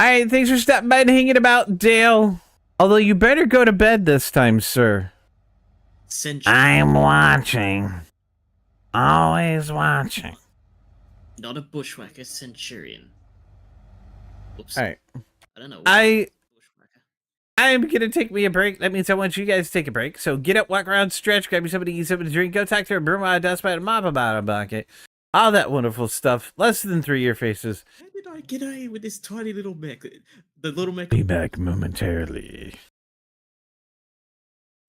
alright, thanks for stopping by and hanging about, Dale. Although you better go to bed this time, sir. I'm watching. Always watching. Not a bushwhacker, centurion. Oops. Alright. I don't know. Bushwhacker. I'm gonna take me a break. That means I want you guys to take a break. So get up, walk around, stretch, grab you something to eat, something to drink, go talk to a broom, a dust bite, a mop about a bucket. All that wonderful stuff. Less than 3-year faces. How did I get away with this tiny little mech? The little mech. Be back momentarily.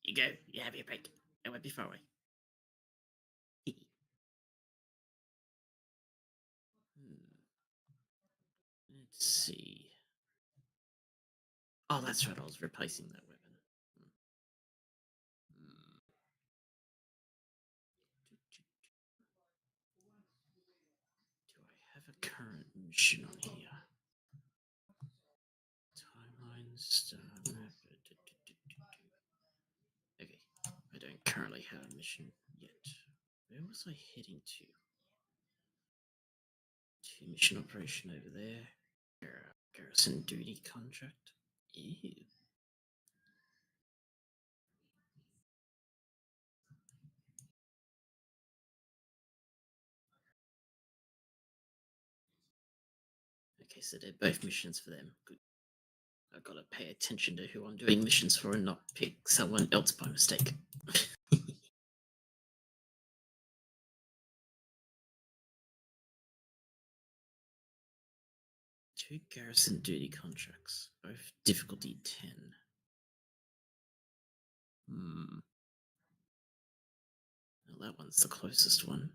You go. You have your break. I won't be far away. Let's see. Oh, that's right. I was replacing that weapon. Do I have a current mission on here? Timeline start. Okay, I don't currently have a mission yet. Where was I heading to? Mission operation over there. Garrison duty contract. Ew. Okay, so they're both missions for them. Good. I've got to pay attention to who I'm doing missions for and not pick someone else by mistake. Two garrison duty contracts, both difficulty 10. Well, that one's the closest one.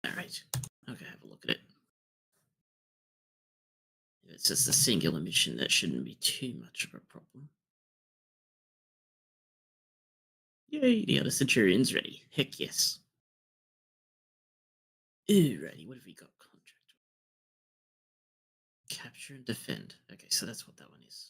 Alright, okay, have a look at it. If it's just a singular mission, that shouldn't be too much of a problem. Yay, the other Centurion's ready. Heck yes. Alrighty, what have we got? Contract. Capture and defend. Okay, so that's what that one is.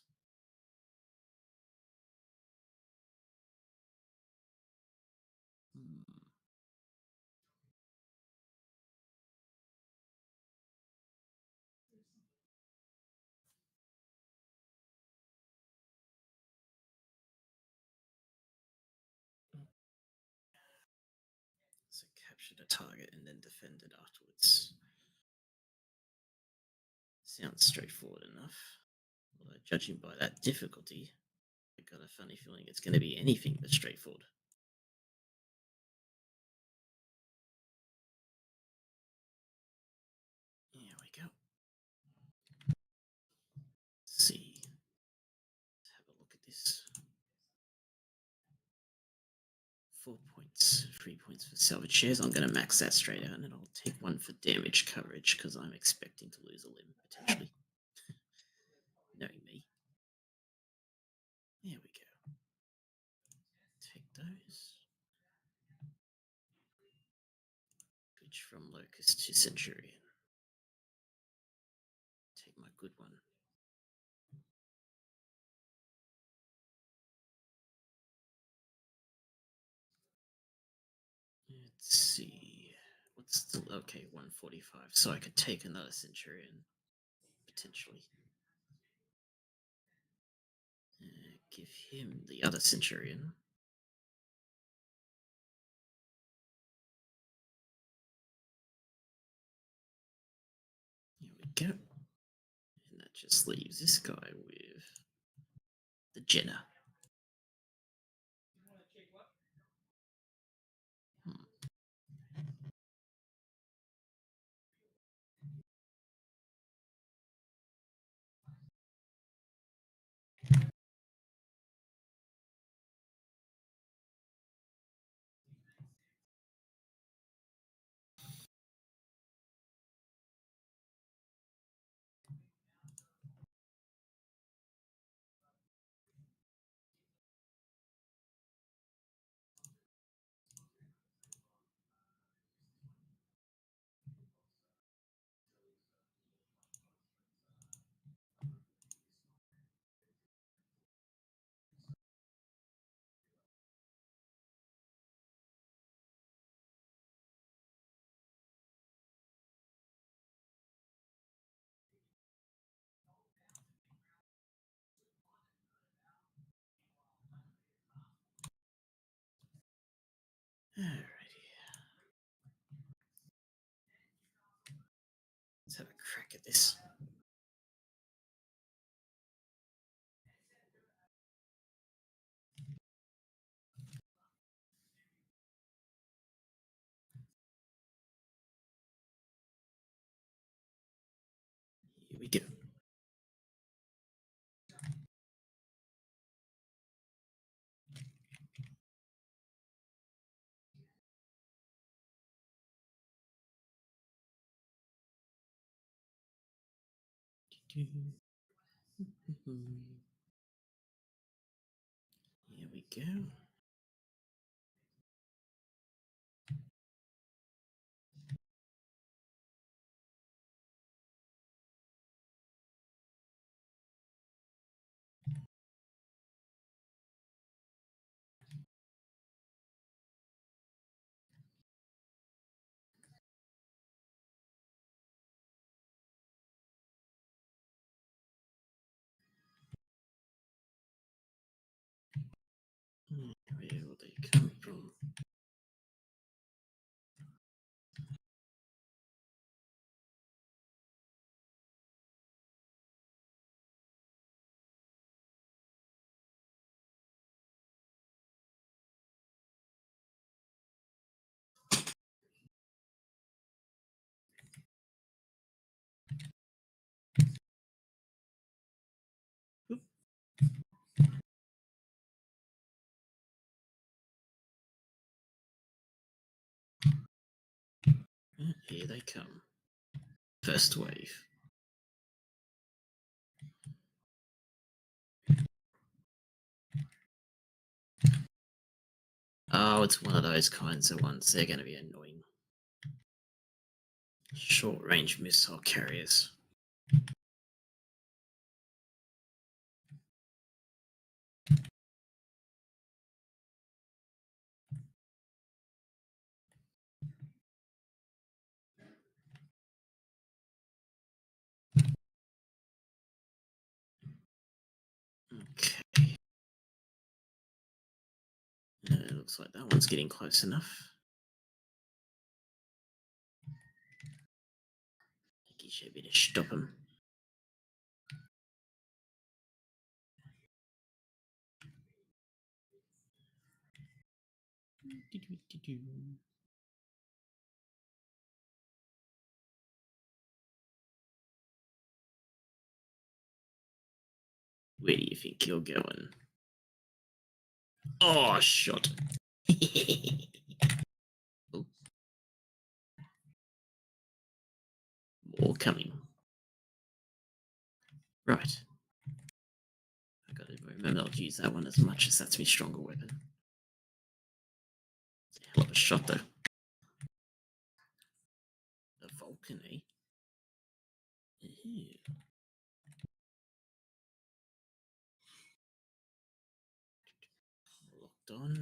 So capture the target and then defend it afterwards. Sounds straightforward enough. Although judging by that difficulty, I got a funny feeling it's going to be anything but straightforward. Here we go. Let's see. Let's have a look at this. 4 points, 3 points for salvage shares. I'm going to max that straight out, and then I'll take 1 for damage coverage because I'm expecting to lose a limb potentially. Knowing me. There we go. Take those. Switch from Locust to Centurion. Take my good one. Let's see. What's the okay? 145. So I could take another Centurion potentially. Give him the other Centurion. Here we go. And that just leaves this guy with the Jenna. Alrighty. Let's have a crack at this. Here we go. Here we go. Where will they come from? Here they come. First wave. Oh, it's one of those kinds of ones. They're going to be annoying. Short range missile carriers. Okay. Looks like that one's getting close enough. I think he should be to stop him. Where do you think you're going? Oh, shot. Oh. More coming. Right. I gotta remember not to use that one as much as that's my stronger weapon. It's a hell of a shot, though. The Vulcan, eh? Ew. Locked on.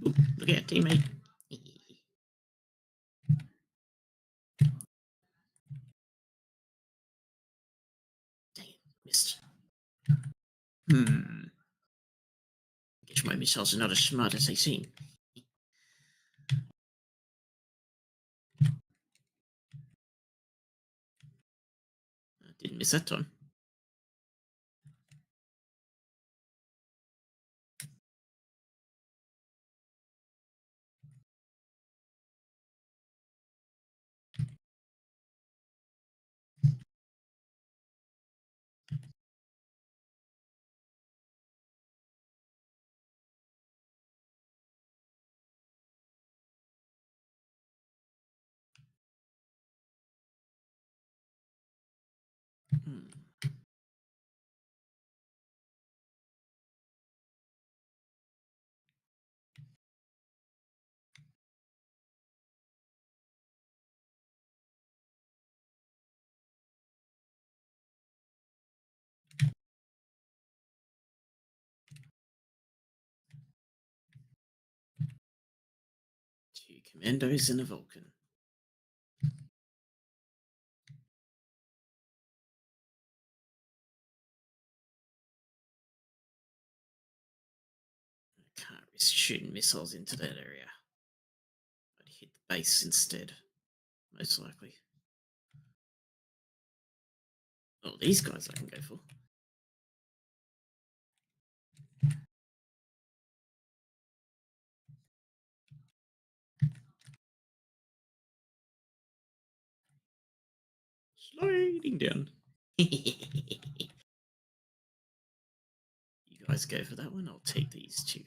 Ooh, look out, teammate. Dang it, missed. Guess my missiles are not as smart as they seem. I didn't miss that time. Hmm. Two commandos and a Vulcan. I can't risk shooting missiles into that area. I'd hit the base instead, most likely. Oh, these guys I can go for. Sliding down. You guys go for that one. I'll take these two.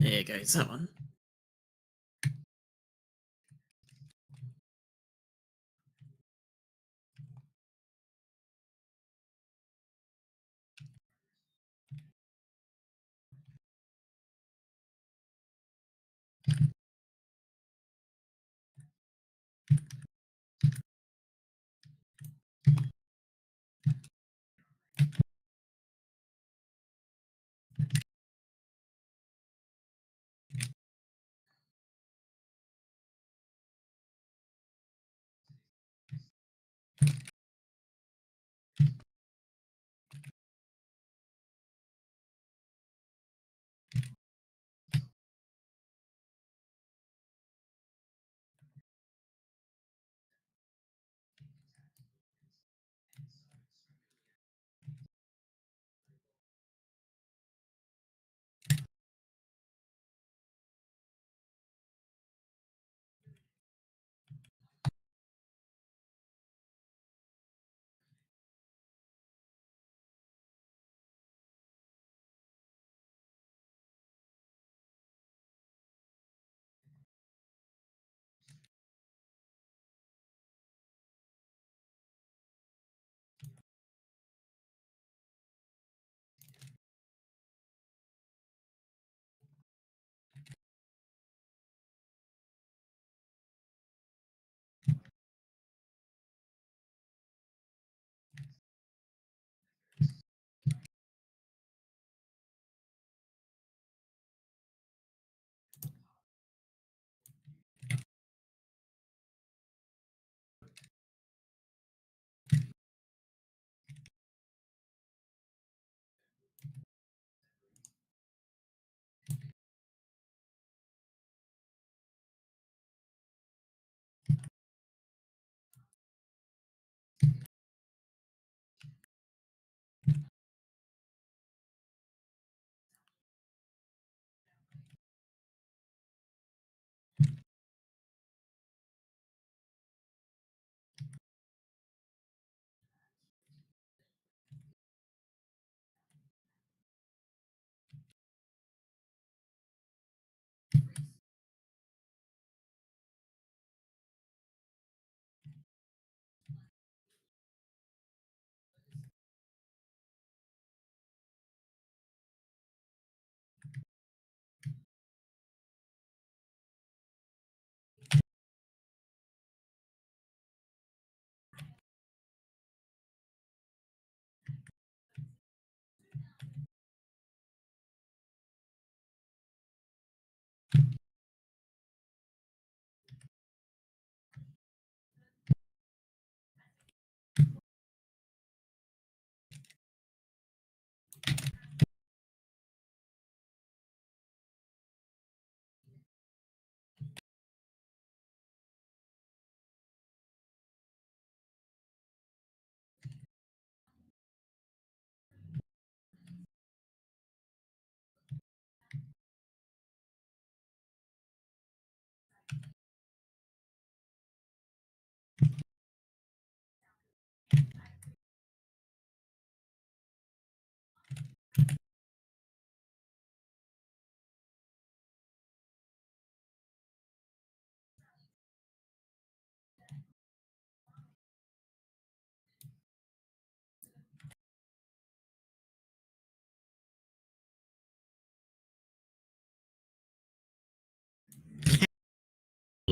There goes that one.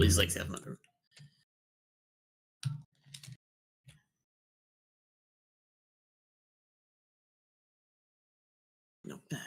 He's like 700. Not bad.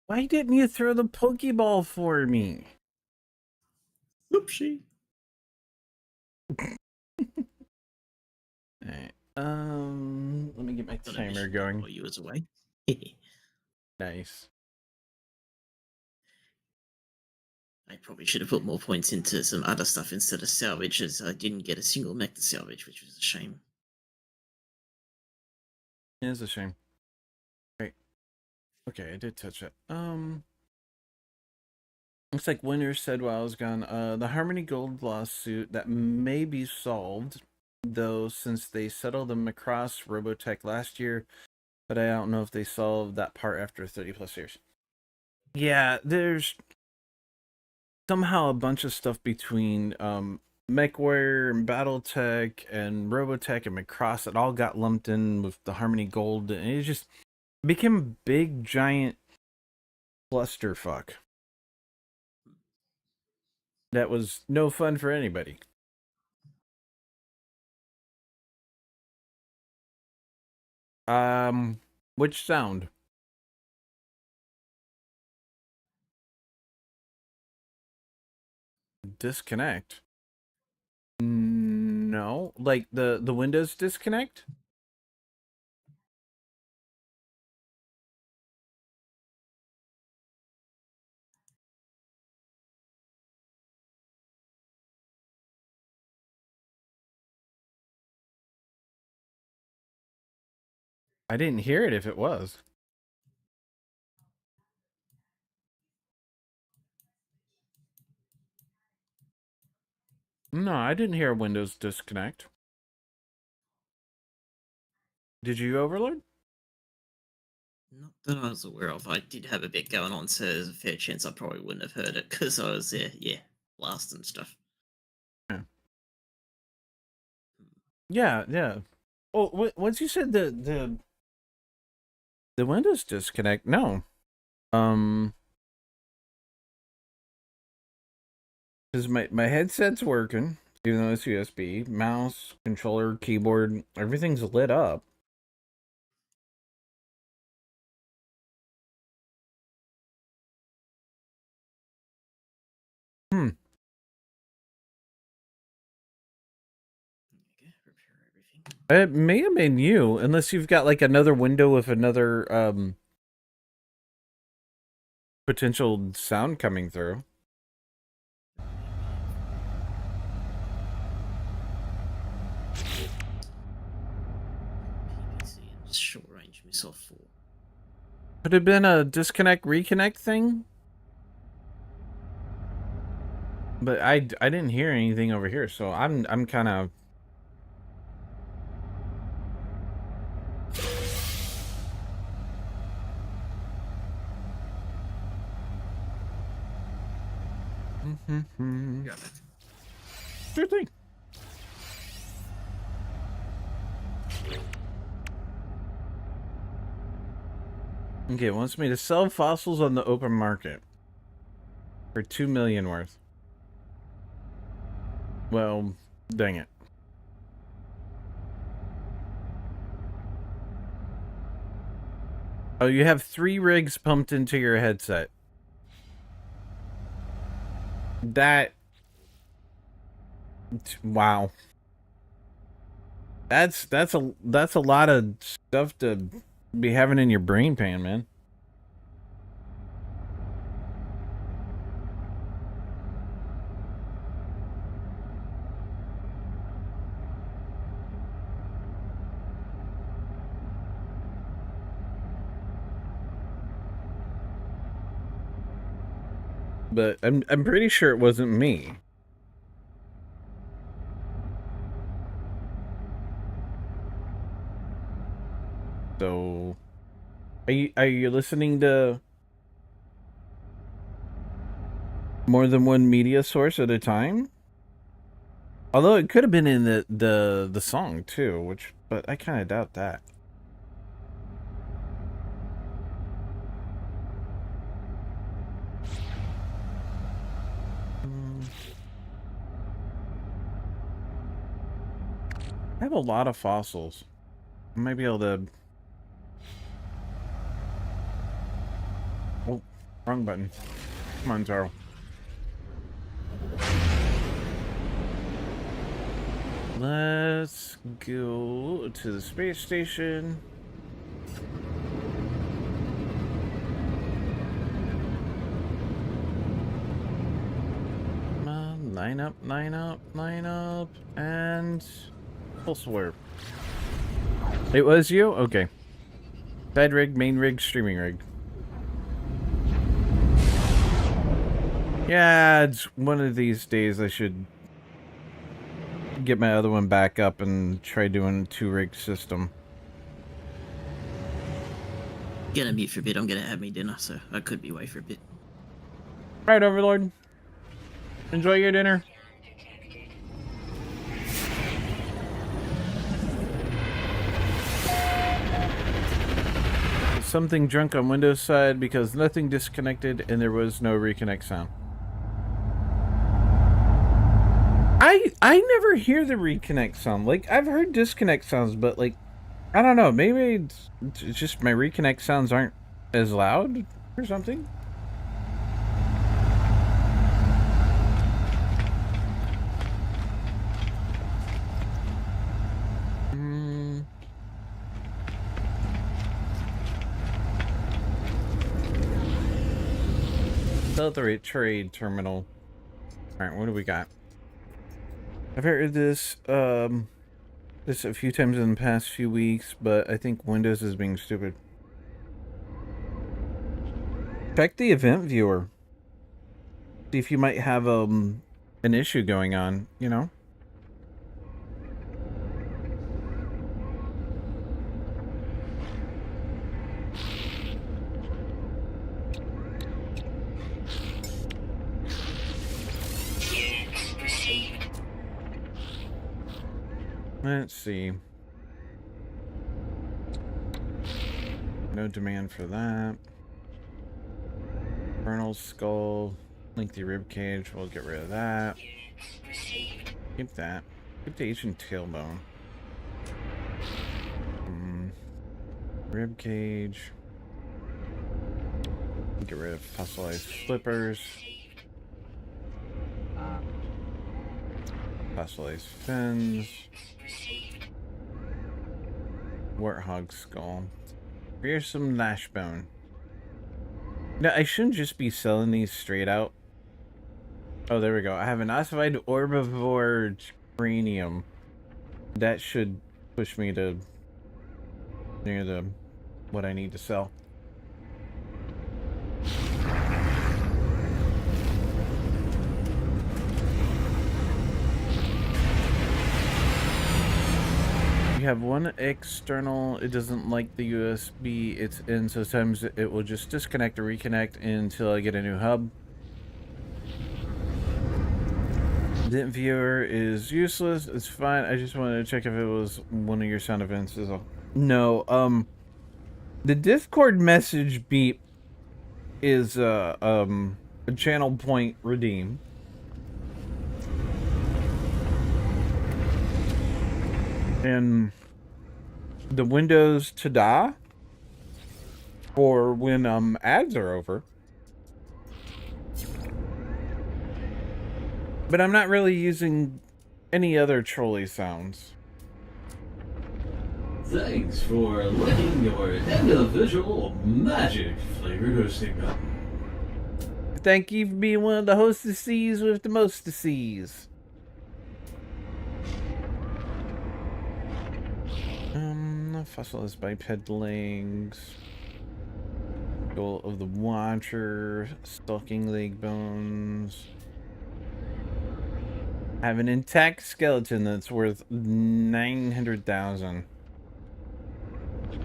Why didn't you throw the Pokeball for me? Oopsie. Alright. Let me get my Got a timer mission going. while you was away. Nice. I probably should have put more points into some other stuff instead of salvage, as I didn't get a single mech to salvage, which was a shame. It is a shame. Right. Okay, I did touch it. Looks like Winter said while I was gone, the Harmony Gold lawsuit that may be solved, though, since they settled the Macross Robotech last year, but I don't know if they solved that part after 30 plus years. Yeah, there's somehow a bunch of stuff between MechWare and Battletech and Robotech and Macross that all got lumped in with the Harmony Gold, and it just became a big giant clusterfuck. That was no fun for anybody. Which sound? Disconnect? No, like the Windows disconnect? I didn't hear it if it was. No, I didn't hear a Windows disconnect. Did you, Overlord? Not that I was aware of. I did have a bit going on, so there's a fair chance I probably wouldn't have heard it because I was there, last and stuff. Yeah, yeah. Oh, once you said the Windows disconnect, no. Because my headset's working, even though it's USB. Mouse, controller, keyboard, everything's lit up. Okay, repair everything. It may have been you, unless you've got like another window with another potential sound coming through. PPC and short range missile 4. Could have been a disconnect reconnect thing. But I didn't hear anything over here, so I'm kind of. Got it. Sure thing. Okay, it wants me to sell fossils on the open market for 2 million worth. Well, dang it. Oh, you have 3 rigs pumped into your headset. That... Wow. That's a lot of stuff to be having in your brain pan, man. But I'm pretty sure it wasn't me. So, are you listening to more than one media source at a time? Although it could have been in the song too, but I kind of doubt that. I have a lot of fossils. I might be able to... Oh, wrong button. Come on, Taro. Let's go to the space station. Come on, line up, and full swerve. It was you? Okay. Side rig, main rig, streaming rig. Yeah, it's one of these days I should get my other one back up and try doing a 2-rig system. Gonna mute for a bit. I'm gonna have me dinner, so I could be away for a bit. Alright, Overlord. Enjoy your dinner. Something drunk on Windows side because nothing disconnected and there was no reconnect sound. I never hear the reconnect sound. Like, I've heard disconnect sounds, but like, I don't know, maybe it's just my reconnect sounds aren't as loud or something. Sell the trade terminal. Alright, what do we got? I've heard this a few times in the past few weeks, but I think Windows is being stupid. Check the event viewer. See if you might have an issue going on, you know? Let's see. No demand for that. Colonel's skull. Lengthy rib cage. We'll get rid of that. Keep that. Keep the ancient tailbone. Rib cage. Get rid of fossilized flippers. Fossilized fins. Warthog skull. Here's some lash bone. No, I shouldn't just be selling these straight out. Oh, there we go. I have an ossified herbivore cranium. That should push me to near the what I need to sell. You have one external, it doesn't like the USB it's in, so sometimes it will just disconnect or reconnect until I get a new hub. The viewer is useless. It's fine. I just wanted to check if it was one of your sound events. Is all. No. The Discord message beep is a channel point redeem. And the Windows ta-da for when ads are over. But I'm not really using any other trolley sounds. Thanks for licking your individual magic flavored hosting button. Thank you for being one of the hostesses with the mostesses. Fossilized bipedlings. Goal of the Watcher. Stalking leg bones. I have an intact skeleton that's worth 900,000.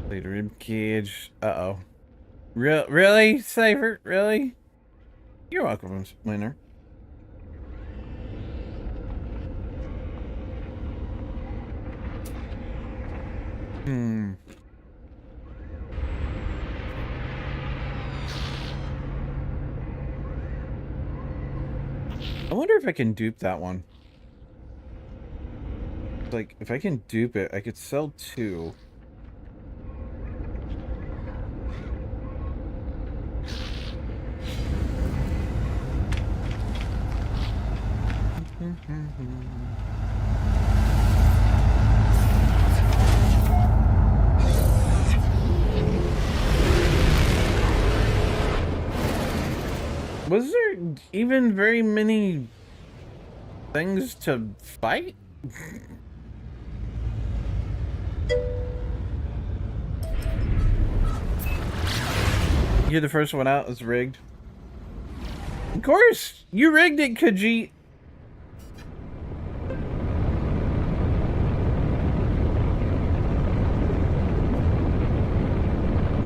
Later rib cage. Uh-oh. Really? Cypher? Really? You're welcome, winner. I wonder if I can dupe that one. Like, if I can dupe it, I could sell 2. Was there even very many things to fight? You're the first one out. It's rigged. Of course, you rigged it, Khajiit.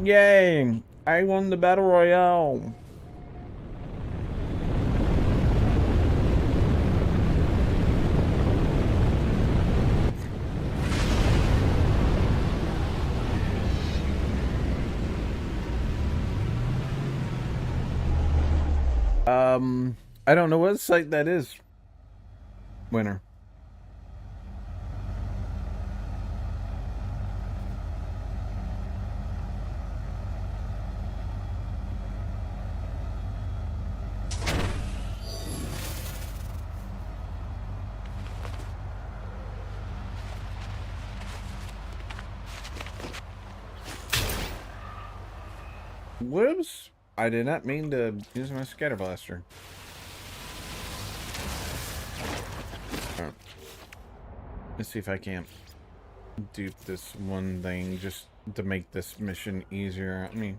Yay! I won the battle royale. I don't know what site that is. Winner. Whoops. I did not mean to use my scatter blaster. Right. Let's see if I can't dupe this one thing just to make this mission easier. I mean,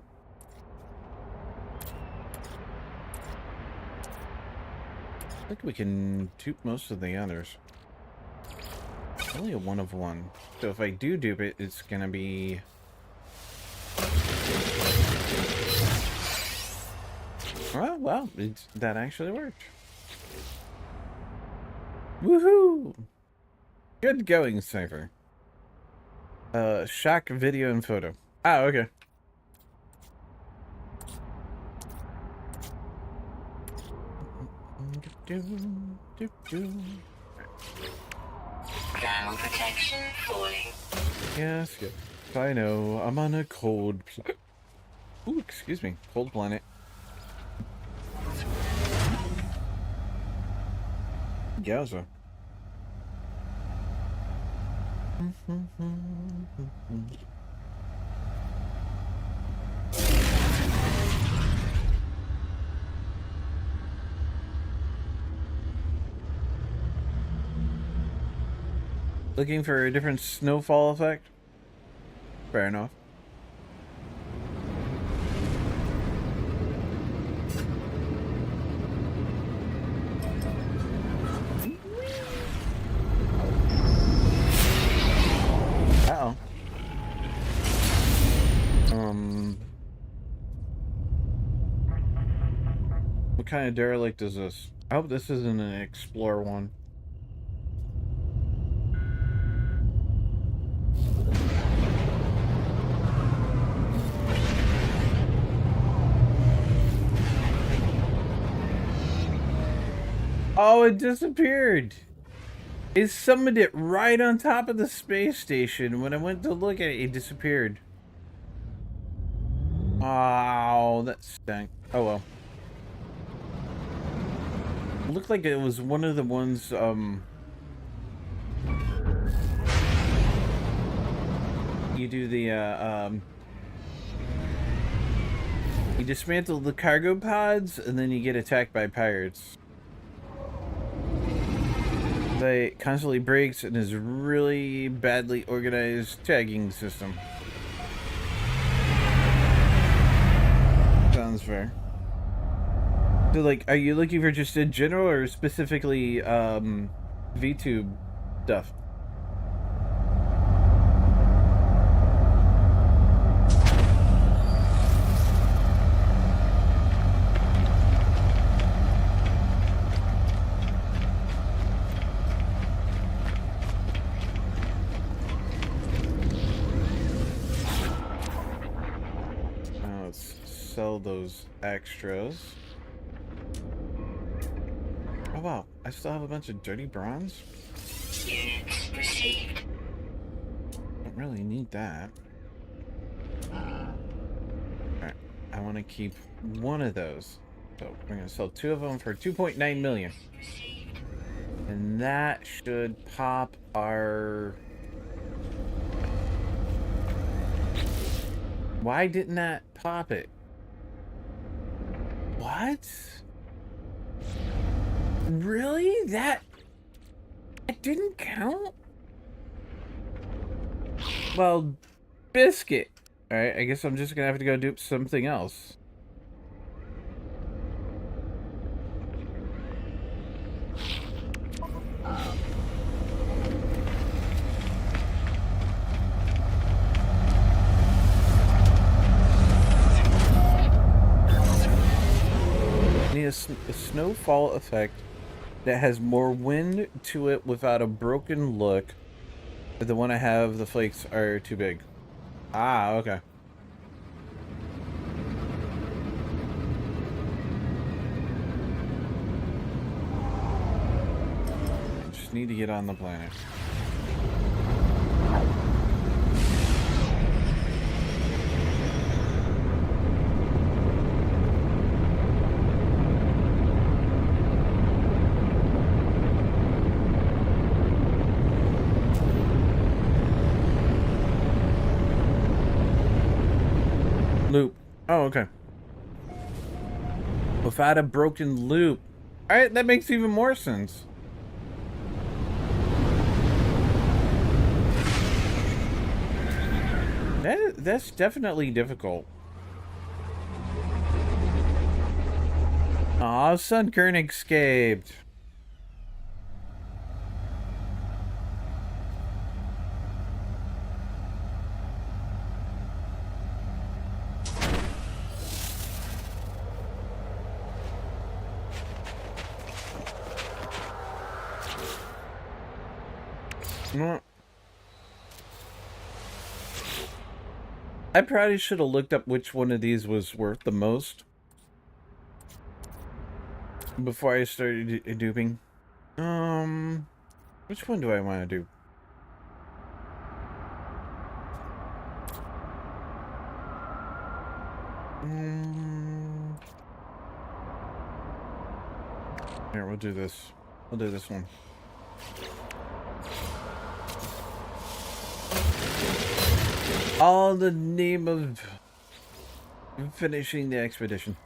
I think we can dupe most of the others. Only a 1 of 1. So if I do dupe it, it's gonna be... Well, that actually worked. Woohoo! Good going, Cypher. Shock video and photo. Ah, okay. Thermal protection falling. Yes, good. I know. I'm on a cold Ooh, excuse me. Cold planet. Yowza. Looking for a different snowfall effect? Fair enough. Uh-oh. What kind of derelict is this? I hope this isn't an Explorer one. Oh, it disappeared. It summoned it right on top of the space station. When I went to look at it, it disappeared. Oh, that stank. Oh well. It looked like it was one of the ones, you do the, you dismantle the cargo pods, and then you get attacked by pirates. They constantly breaks and is really badly organized tagging system. Sounds fair. So, like, are you looking for just in general or specifically VTube stuff? Let's sell those extras. Oh wow, I still have a bunch of dirty bronze. Units received. Don't really need that. Alright, I want to keep one of those. So we're going to sell 2 of them for 2.9 million. And that should pop our... Why didn't that pop it? What? Really? That didn't count? Well, biscuit. Alright, I guess I'm just gonna have to go do something else. Need a snowfall effect that has more wind to it without a broken look. But the one I have, the flakes are too big. Ah, okay. I just need to get on the planet. Loop. Oh, okay. Without a broken loop. Alright, that makes even more sense. That's definitely difficult. Aw, Sunkern escaped. I probably should have looked up which one of these was worth the most before I started duping. Which one do I want to do? Here, we'll do this. We'll do this one. All the name of finishing the expedition.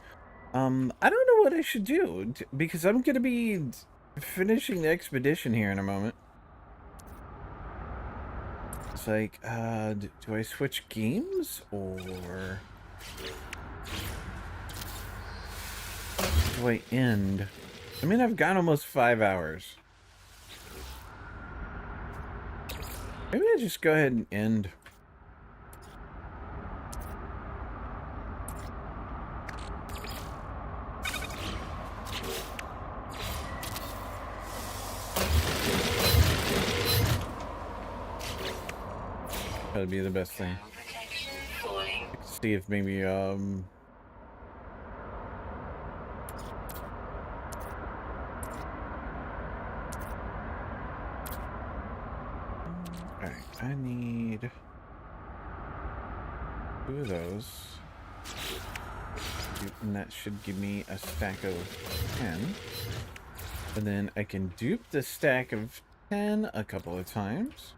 I don't know what I should do because I'm gonna be finishing the expedition here in a moment. It's like, do I switch games or do I end? I mean, I've gone almost 5 hours. Maybe I just go ahead and end. That'd be the best thing. See if maybe I need 2 of those. And that should give me a stack of 10. And then I can dupe the stack of 10 a couple of times.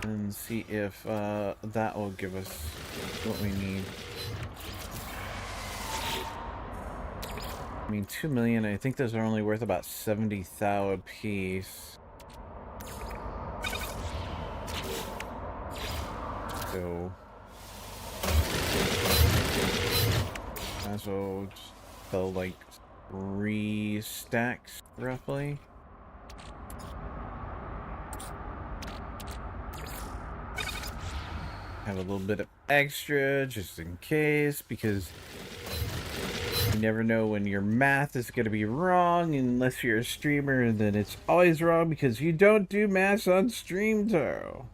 And see if that will give us what we need. I mean, 2 million, I think those are only worth about 70 thou a piece. So, might as well just sell like 3 stacks, roughly. Have a little bit of extra, just in case, because you never know when your math is going to be wrong, unless you're a streamer, and then it's always wrong because you don't do math on stream, though.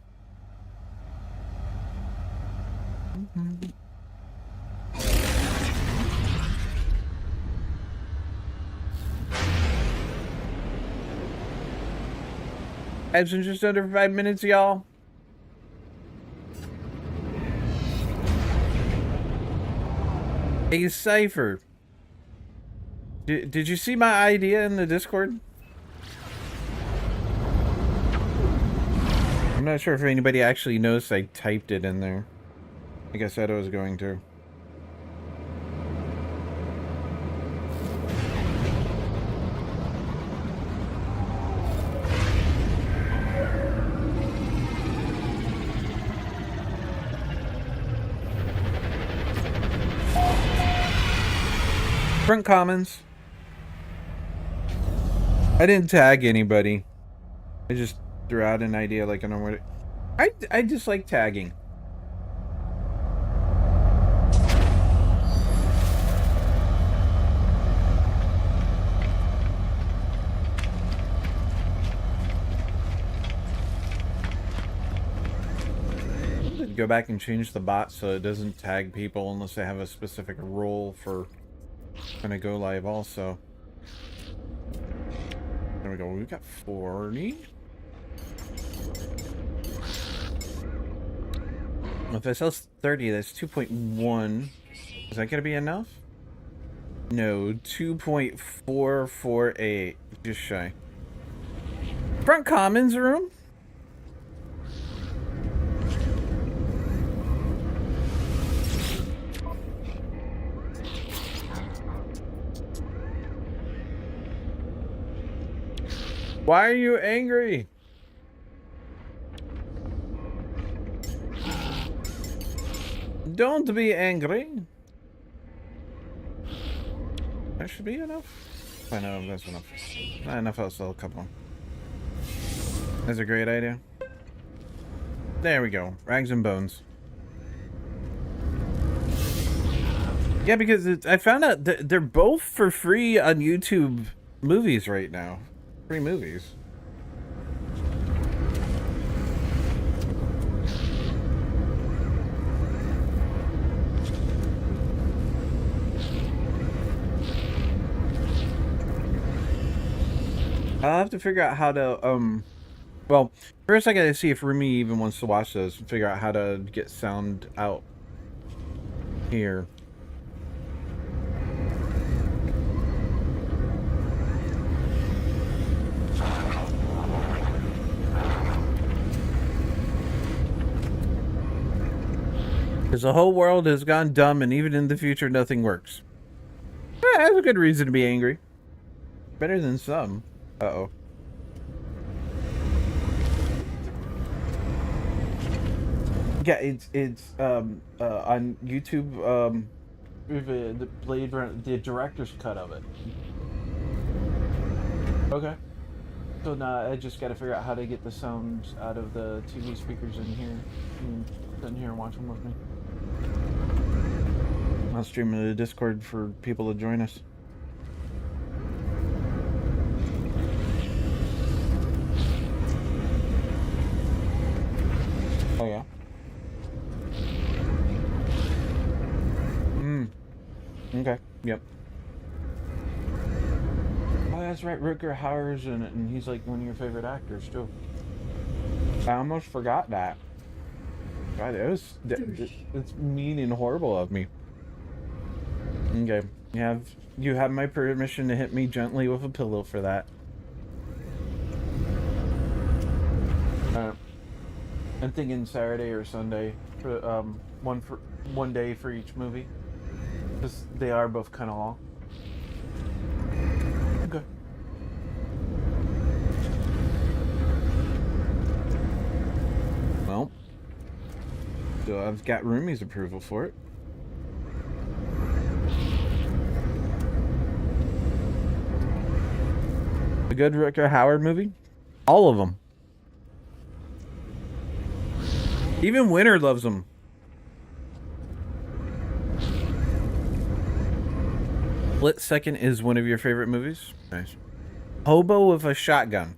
It's been just under 5 minutes, y'all. Hey, Cypher. Did you see my idea in the Discord? I'm not sure if anybody actually noticed I typed it in there. Like I said I was going to. Front Commons. I didn't tag anybody. I just threw out an idea like I know what. I just like tagging. Go back and change the bot so it doesn't tag people unless they have a specific role for when I go live also. There we go. We've got 40. Well, if I sell 30, that's 2.1. Is that going to be enough? No, 2.448. Just shy. Front Commons room? Why are you angry? Don't be angry. That should be enough. I know that's enough. Not enough, I'll sell a couple. That's a great idea. There we go. Rags and bones. Yeah, because I found out that they're both for free on YouTube movies right now. Free movies. I'll have to figure out how to, well, first I gotta see if Rumi even wants to watch those and figure out how to get sound out here. Because the whole world has gone dumb, and even in the future, nothing works. That's a good reason to be angry. Better than some. Uh-oh. Yeah, it's on YouTube, the director's cut of it. Okay. So now I just gotta figure out how to get the sounds out of the TV speakers in here. And sit in here and watch them with me. I'll stream in the Discord for people to join us. Oh yeah. Okay. Yep. Oh, that's right. Rutger Hauer's in it, and he's like one of your favorite actors too. I almost forgot that. God, it's mean and horrible of me. Okay, you have my permission to hit me gently with a pillow for that. I'm thinking Saturday or Sunday for one day for each movie, because they are both kind of long. Okay. Well, so I've got Rumi's approval for it. A good Rutger Hauer movie? All of them. Even Winter loves them. Split Second is one of your favorite movies? Nice. Hobo with a Shotgun.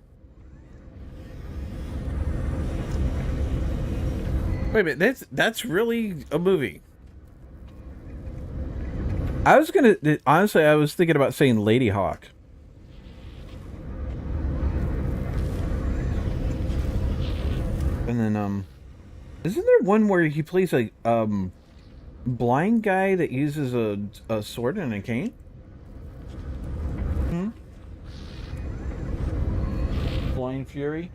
Wait a minute, that's really a movie. Honestly, I was thinking about saying Lady Hawk. And then, isn't there one where he plays a, blind guy that uses a sword and a cane? Hmm? Blind Fury?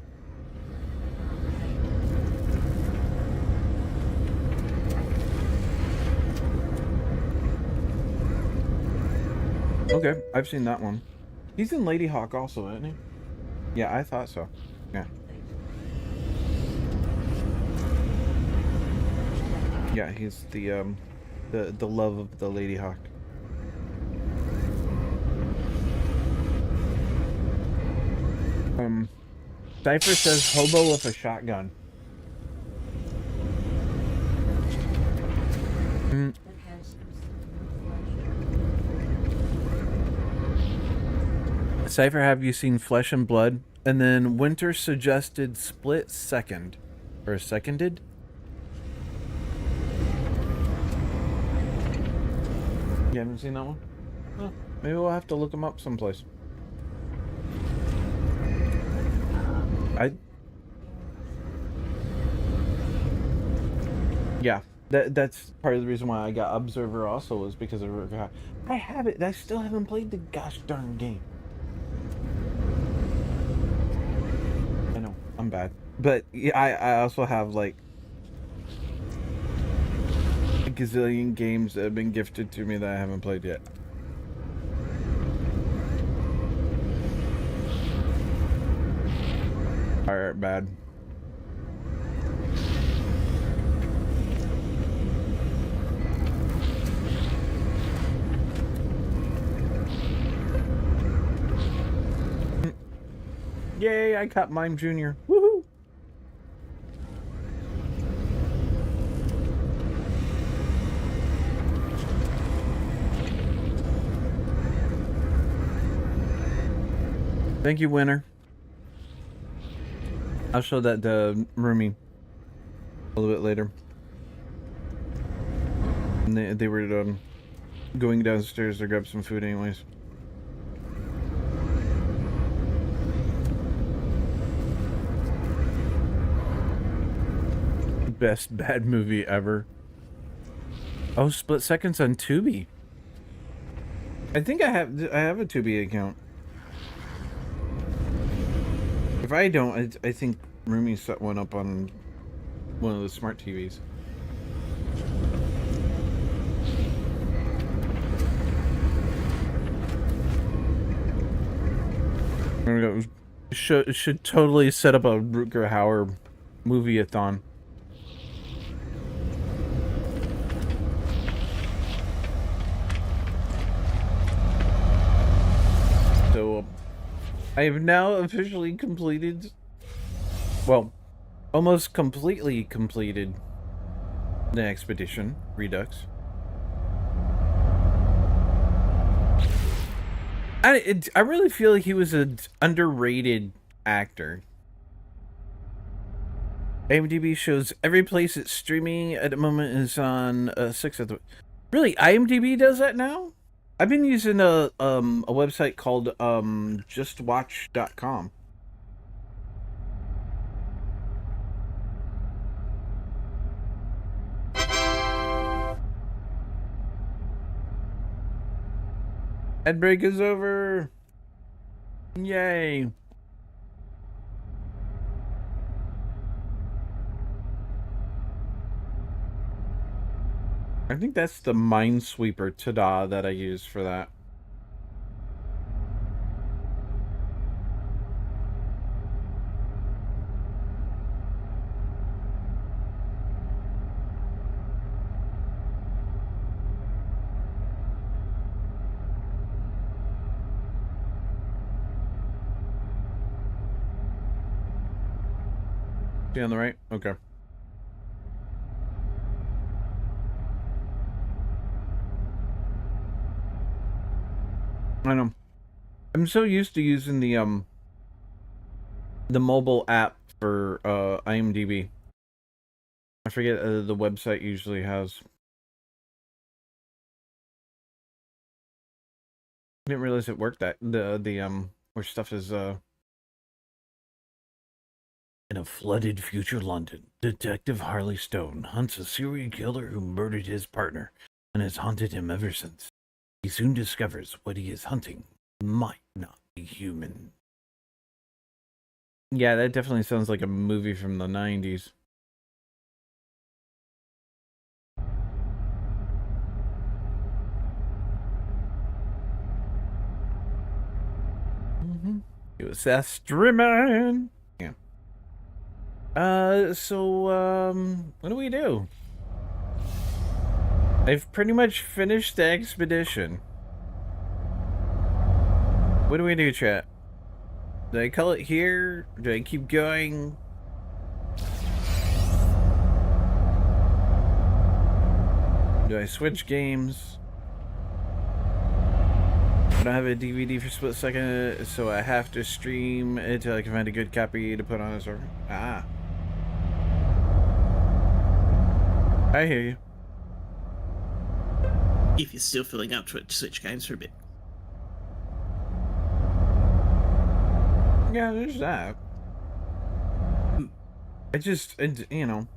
Okay, I've seen that one. He's in Lady Hawk also, isn't he? Yeah, I thought so. Yeah. Yeah, he's the love of the Lady Hawk. Cypher says hobo with a shotgun. Cypher, have you seen Flesh and Blood? And then Winter suggested Split Second. Or Seconded? You haven't seen that one? Oh, maybe we'll have to look them up someplace. Yeah, that's part of the reason why I got Observer also, was because of I have it. I still haven't played the gosh darn game. I know, I'm bad. But yeah, I also have like a gazillion games that have been gifted to me that I haven't played yet. Alright, bad. Yay, I caught Mime Jr. Woohoo! Thank you, Winner. I'll show that to Rumi a little bit later. And they were going downstairs to grab some food anyways. Best bad movie ever. Oh, Split Seconds on Tubi. I think I have a Tubi account. If I don't, I think Rumi set one up on one of the smart TVs. There we go. Should totally set up a Rutger Hauer movie-a-thon. So, I have now officially completed, well, almost completely completed the expedition, Redux. I really feel like he was an underrated actor. IMDb shows every place it's streaming at the moment is on 6 of the... Really, IMDb does that now? I've been using a website called justwatch.com. Ad break is over. Yay. I think that's the Minesweeper ta-da that I use for that. See on the right? Okay. I know. I'm so used to using the mobile app for IMDb. I forget the website usually has. I didn't realize it worked that the where stuff is in a flooded future London, Detective Harley Stone hunts a serial killer who murdered his partner and has haunted him ever since. He soon discovers what he is hunting might not be human. Yeah, that definitely sounds like a movie from the 90s. It was that streaming. Yeah. What do we do? I've pretty much finished the expedition. What do we do, chat? Do I call it here? Do I keep going? Do I switch games? I don't have a DVD for split second, so I have to stream until I can find a good copy to put on a server. Ah. I hear you. If you're still feeling up to it, switch games for a bit. Yeah, there's that. You know.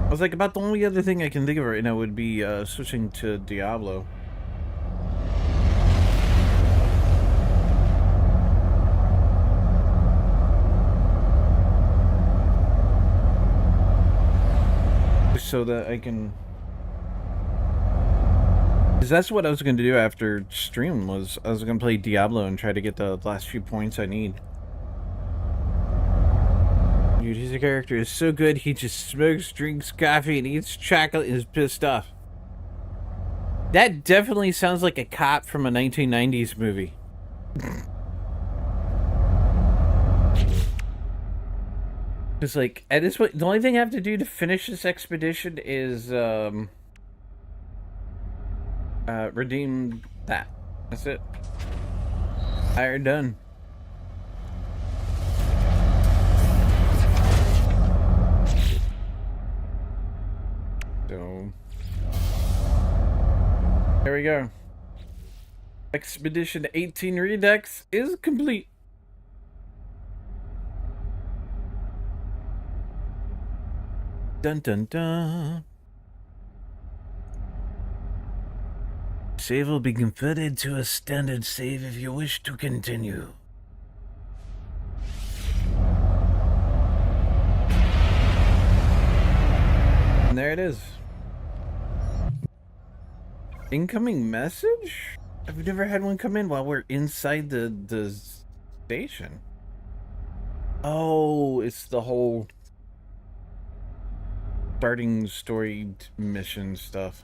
I was like, about the only other thing I can think of right now would be switching to Diablo. So that I can... Because that's what I was going to do after stream, was I was going to play Diablo and try to get the last few points I need. Dude, his character is so good, he just smokes, drinks coffee, and eats chocolate and is pissed off. That definitely sounds like a cop from a 1990s movie. It's like, at this point, the only thing I have to do to finish this expedition is, redeem that. That's it. Alright, done. So, there we go. Expedition 18 Redux is complete. Dun dun dun. Save will be converted to a standard save if you wish to continue. And there it is. Incoming message? I've never had one come in while we're inside the station. Oh, it's the whole starting story mission stuff.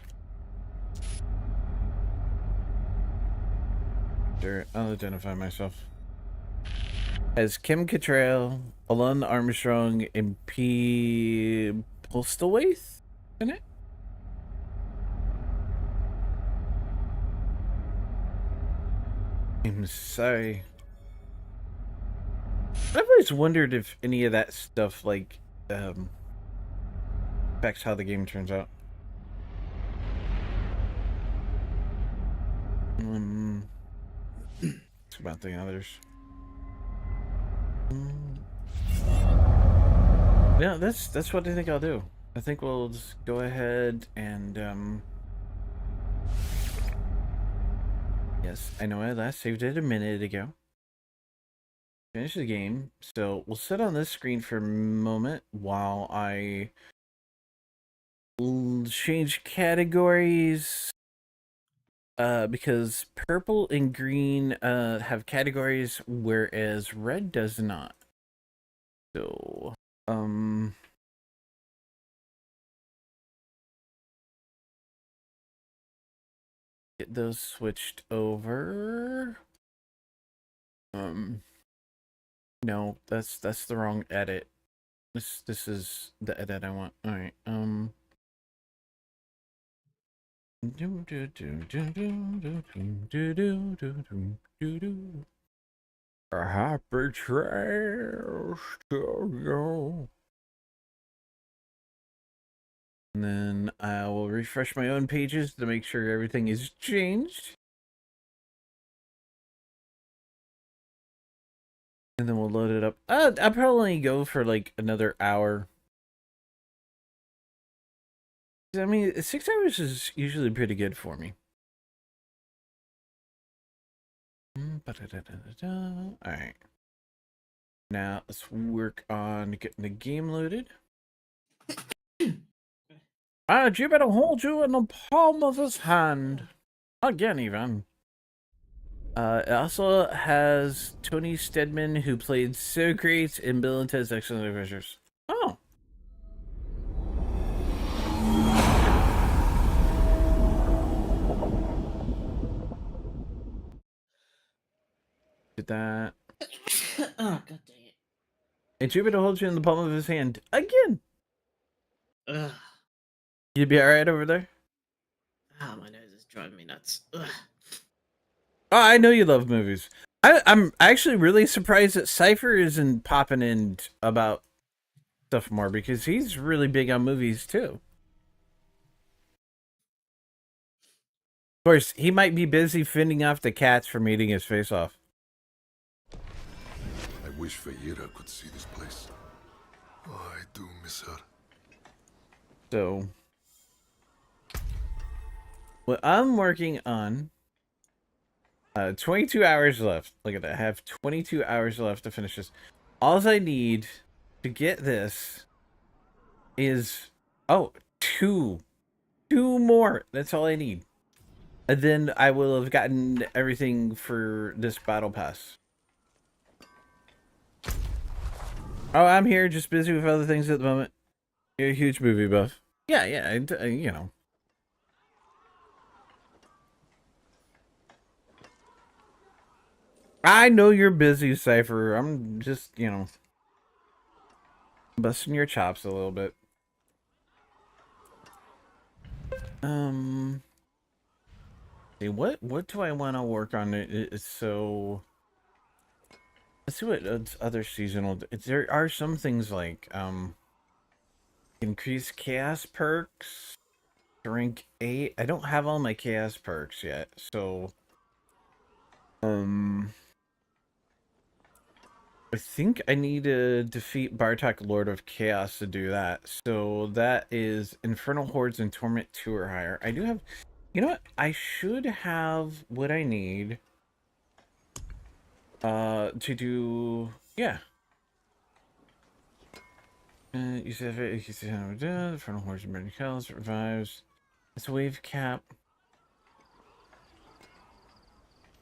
Sure, I'll identify myself as Kim Cattrall, Alon Armstrong, and P. Postlethwaite in it. I'm sorry. I've always wondered if any of that stuff, like, affects how the game turns out. It's about the others. Yeah, that's what I think I'll do. I think we'll just go ahead and yes, I know I last saved it a minute ago. Finish the game. So we'll sit on this screen for a moment while I change categories. Because purple and green have categories, whereas red does not. So, get those switched over. No, that's the wrong edit. This is the edit I want. All right. A happy trails to you. And then I will refresh my own pages to make sure everything is changed. And then we'll load it up. I'll probably go for like another hour. I mean, 6 hours is usually pretty good for me. Alright. Now, let's work on getting the game loaded. Jupiter hold you in the palm of his hand. Again, even. It also has Tony Stedman, who played So Great in Bill and Ted's Excellent Adventures. Oh. Did that. Oh, god dang it. And Jupiter holds you in the palm of his hand. Again. Ugh. You'd be alright over there? Ah, my nose is driving me nuts. Ugh. Oh, I know you love movies. I'm actually really surprised that Cypher isn't popping in about stuff more, because he's really big on movies too. Of course, he might be busy fending off the cats from eating his face off. I wish Feyera could see this place. Oh, I do miss her. So, what I'm working on, 22 hours left. Look at that. I have 22 hours left to finish this. All I need to get this is, two more. That's all I need. And then I will have gotten everything for this battle pass. Oh, I'm here, just busy with other things at the moment. You're a huge movie buff. Yeah, you know. I know you're busy, Cypher. I'm just, you know, busting your chops a little bit. See, what do I want to work on? So, let's see what other seasonal. There are some things like increase chaos perks, rank 8. I don't have all my chaos perks yet, so I think I need to defeat Bartok, Lord of Chaos, to do that. So that is Infernal Hordes and Torment 2 or higher. I do have, you know what? I should have what I need to do, yeah. You said Infernal Hordes and Burning Hells revives. It's a wave cap.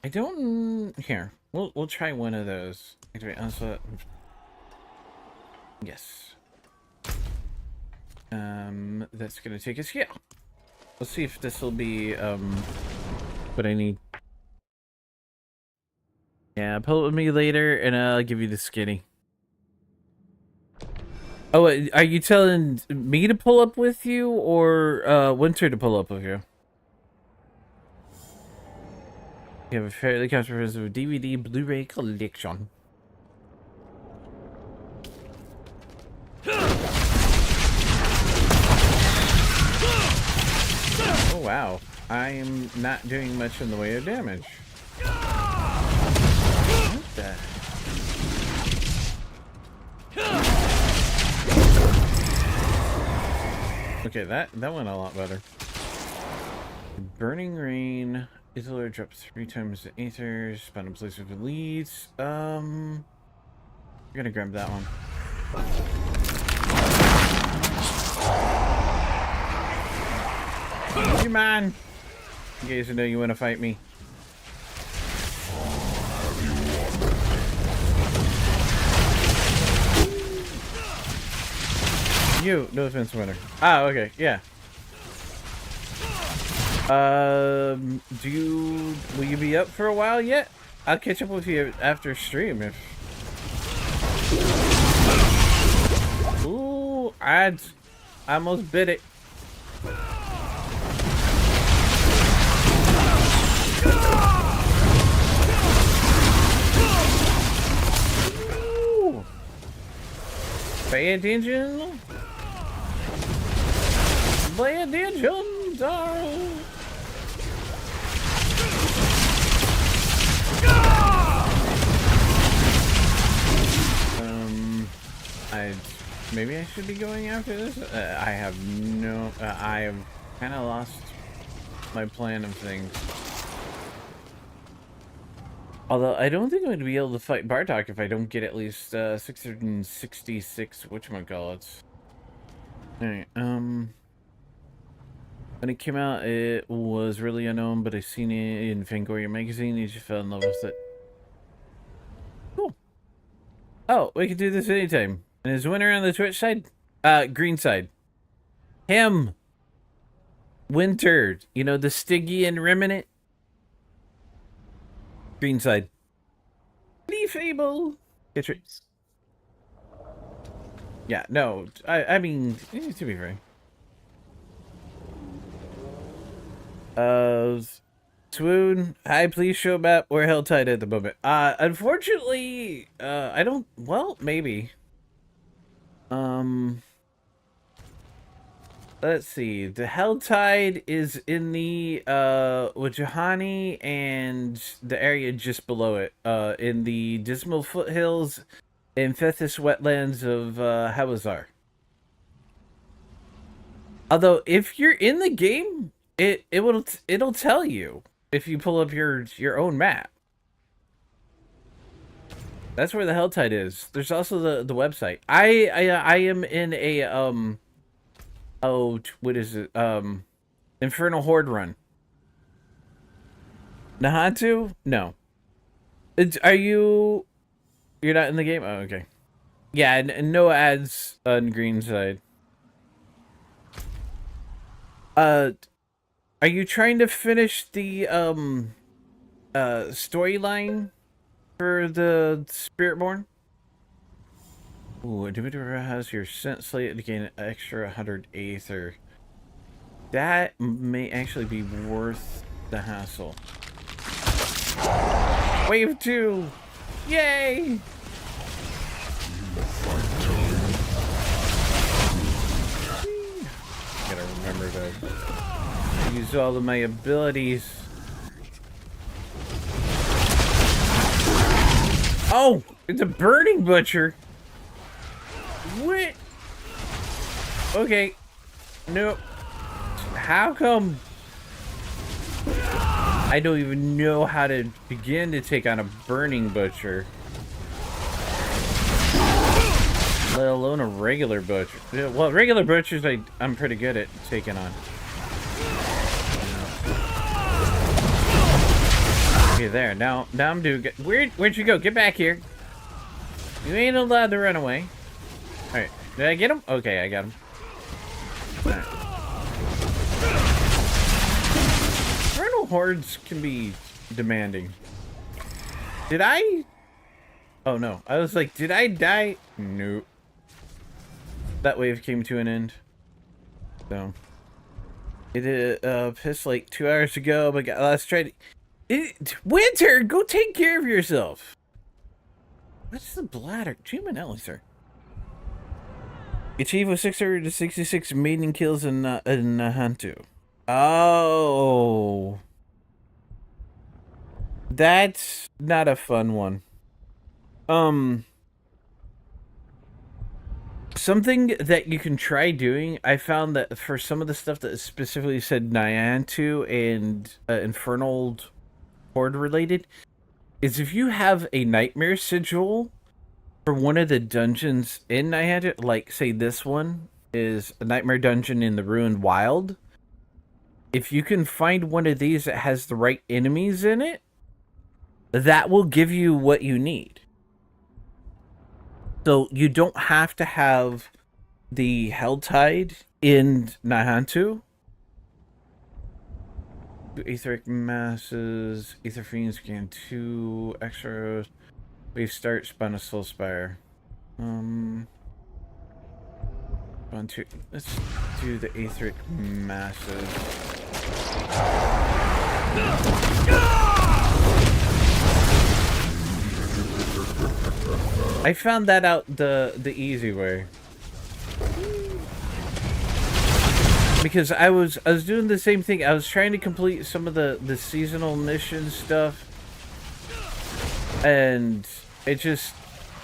I don't. Here, we'll try one of those. Activate onslaught. Yes. That's gonna take us. Yeah. Let's see if this will be what I need. Yeah, pull it with me later, and I'll give you the skinny. Oh, are you telling me to pull up with you, or Winter to pull up with you? You have a fairly comprehensive DVD Blu-ray collection. Oh wow. I am not doing much in the way of damage. What the? Okay, that went a lot better. Burning Rain. Ether drops 3 times the Aether. Spawn in place with elites. I'm gonna grab that one. Come on! You guys know you want to fight me. You, no offense, winner. Ah, okay, yeah. Will you be up for a while yet? I'll catch up with you after stream if... Ooh, I almost bit it. Ooh. Pay attention. Pay attention, darling. Maybe I should be going after this. I have no. I have kind of lost my plan of things. Although I don't think I'm going to be able to fight Bartok if I don't get at least 666 whatchamacallits. Alright, when it came out, it was really unknown, but I seen it in Fangoria magazine. You just fell in love with it. Cool. Oh, we can do this anytime. And is winner on the Twitch side? Green side. Him. Winter. You know, the Stygian Remnant. Green side. Leaf Fable. Get your... Yeah, no. I mean, to be fair. Swoon. Hi, please show map. We're held tight at the moment. Unfortunately, I don't... Well, maybe. Let's see. The Helltide is in the Wajahani and the area just below it. In the Dismal Foothills and Fethis wetlands of Hawazar. Although if you're in the game, it'll tell you if you pull up your own map. That's where the Helltide is. There's also the website. I am in a oh, what is it? Infernal Horde run. Nahatu? No. Are you? You're not in the game? Oh, okay. Yeah, and no ads on green side. Are you trying to finish the storyline for the Spiritborn? Ooh, individual has your scent slate to gain an extra 100 Aether. That may actually be worth the hassle. Wave 2! Yay! Gotta remember to use all of my abilities. Oh! It's a burning butcher! What? Okay. Nope. How come? I don't even know how to begin to take on a burning butcher. Let alone a regular butcher. Well, regular butchers I'm pretty good at taking on. Okay, there. Now I'm doing good. Where'd you go? Get back here. You ain't allowed to run away. Alright. Did I get him? Okay, I got him. Right. Infernal hordes can be demanding. Did I? Oh no. I was like, did I die? Nope. That wave came to an end. So. It pissed like 2 hours ago, but let's try to... Winter, go take care of yourself. What's the bladder? Human sir. Achieve with 666 maiden kills in Hantu. Oh. That's not a fun one. Something that you can try doing, I found that for some of the stuff that specifically said Niantic and Infernal Horde related, is if you have a nightmare sigil for one of the dungeons in Niantic, like say this one is a nightmare dungeon in the Ruined Wild, if you can find one of these that has the right enemies in it, that will give you what you need. So you don't have to have the Helltide in Niantic. Etheric masses, Aether Fiends gain 2 extra. We start spawn a Soul Spire. Spawn 2. Let's do the Etheric masses. I found that out the easy way. Because I was doing the same thing. I was trying to complete some of the seasonal mission stuff. And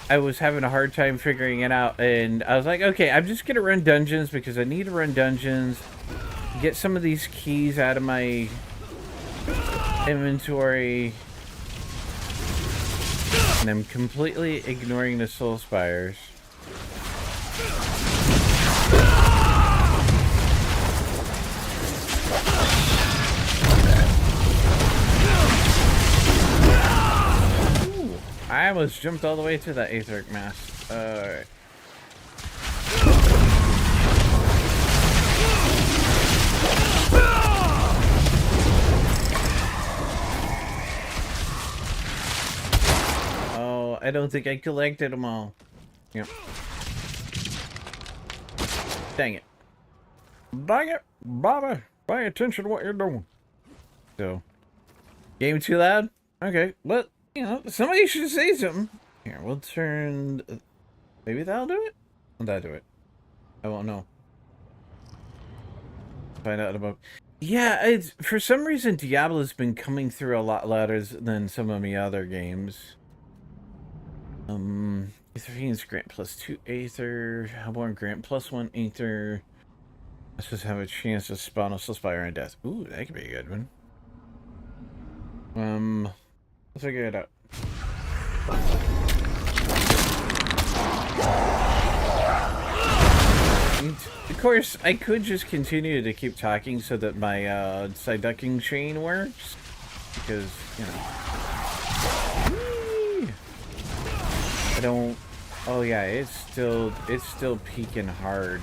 I was having a hard time figuring it out. And I was like, okay, I'm just going to run dungeons because I need to run dungeons. Get some of these keys out of my inventory. And I'm completely ignoring the Soul Spires. Ooh, I almost jumped all the way to that Aetheric Mass. Alright. I don't think I collected them all. Yep. Dang it. Dang it, Bobby. Pay attention to what you're doing. So, game too loud? Okay, but, you know, somebody should say something. Here, we'll turn... Maybe that'll do it? Will that do it? I won't know. Find out about... Yeah, it's, for some reason, Diablo's been coming through a lot louder than some of the other games. Aether Fiends grant plus 2 Aether. Hellborn grant plus 1 Aether. Let's just have a chance to spawn a Soul Spire and Death. Ooh, that could be a good one. Let's figure it out. And of course, I could just continue to keep talking so that my side ducking chain works. Because, you know. I don't... Oh yeah, it's still peaking hard.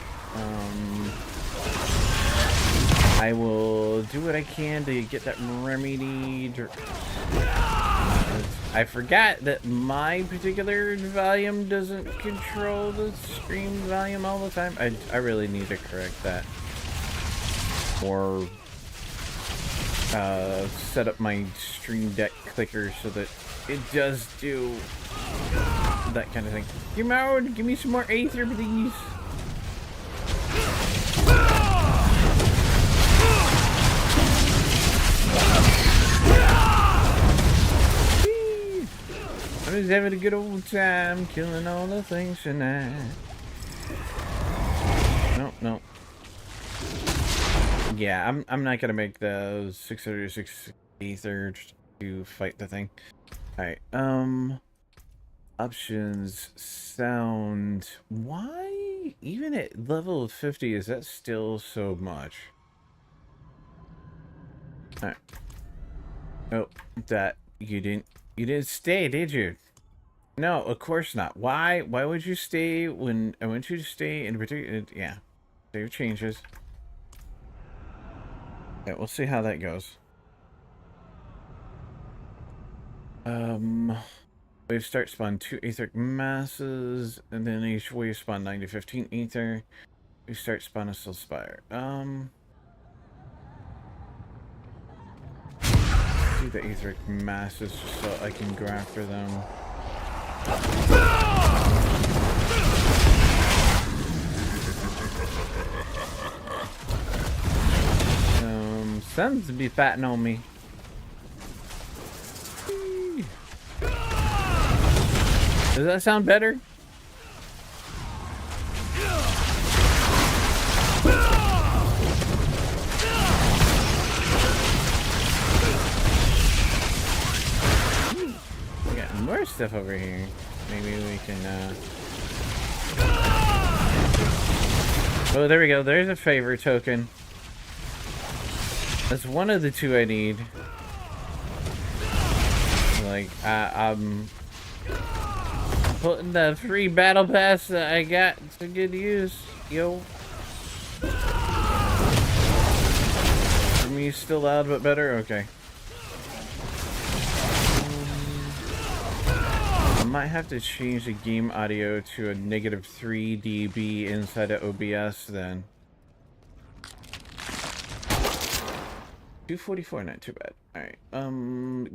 I will do what I can to get that remedy. I forgot that my particular volume doesn't control the stream volume all the time. I really need to correct that. Or set up my stream deck clicker so that it does do that kind of thing. Come out, give me some more Aether, please. I'm just having a good old time killing all the things tonight. No. Yeah, I'm not gonna make those 606 Aether to fight the thing. Alright, options, sound. Why, even at level 50, is that still so much? Alright. Oh, that, you didn't stay, did you? No, of course not. Why would you stay when I want you to stay in particular? Yeah, save changes. Yeah, we'll see how that goes. Wave start spawn 2 Aetheric masses, and then each wave spawn 9 to 15 Aether. We start spawn a Soul Spire. Do the Aetheric masses just so I can go after them. Sons to be fatting on me. Does that sound better? We got more stuff over here. Maybe we can, Oh, there we go. There's a favor token. That's one of the two I need. Like, I'm putting the free battle pass that I got to good use. Yo. For me, still loud but better? Okay. I might have to change the game audio to a -3 dB inside of OBS then. 244, not too bad. Alright,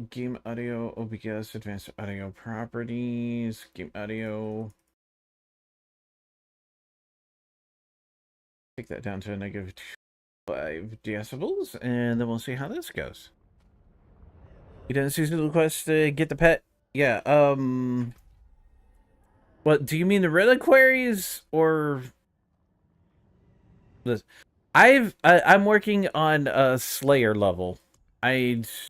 game audio, OBS, advanced audio properties, game audio. Take that down to a -5 decibels, and then we'll see how this goes. You didn't see the request to get the pet? Yeah, what, do you mean the reliquaries, or this? I'm working on a Slayer level. Unless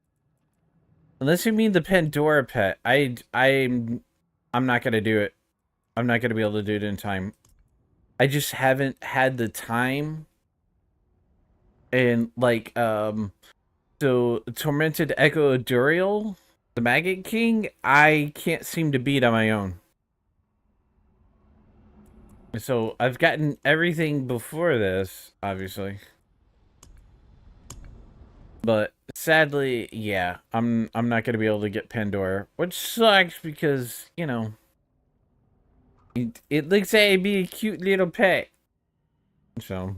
you mean the Pandora pet, I'm not gonna do it. I'm not gonna be able to do it in time. I just haven't had the time. And like, so Tormented Echo Duriel, the Maggot King, I can't seem to beat on my own. So I've gotten everything before this, obviously. But sadly, yeah, I'm not gonna be able to get Pandora, which sucks because, you know, it looks like it'd be a cute little pet. So,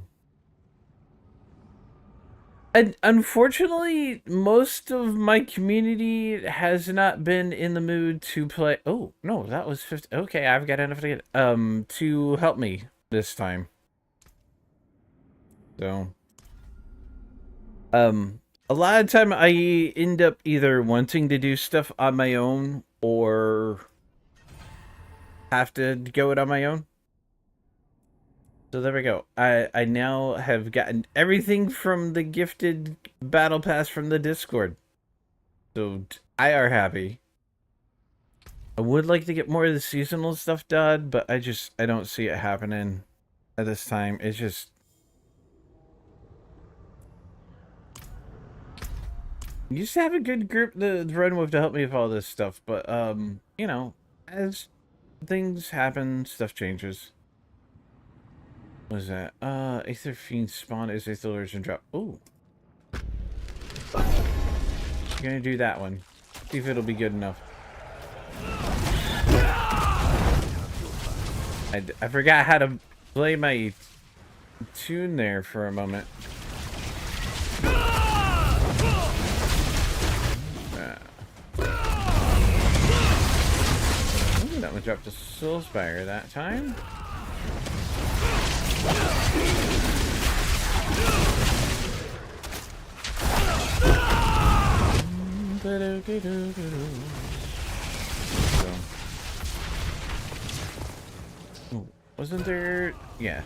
and unfortunately, most of my community has not been in the mood to play. Oh no, that was 50. Okay, I've got enough to get to help me this time. So, a lot of time I end up either wanting to do stuff on my own or have to go it on my own. So there we go. I now have gotten everything from the gifted battle pass from the Discord. So I are happy. I would like to get more of the seasonal stuff done, but I don't see it happening at this time. It's just, you used to have a good group to run with to help me with all this stuff, but you know, as things happen, stuff changes. What is that? Aether Fiend spawn is Aether Origin drop. Ooh. Gonna do that one. See if it'll be good enough. I forgot how to play my tune there for a moment. Ooh, that one dropped a Soul Spire that time. Ooh, wasn't there? Yeah.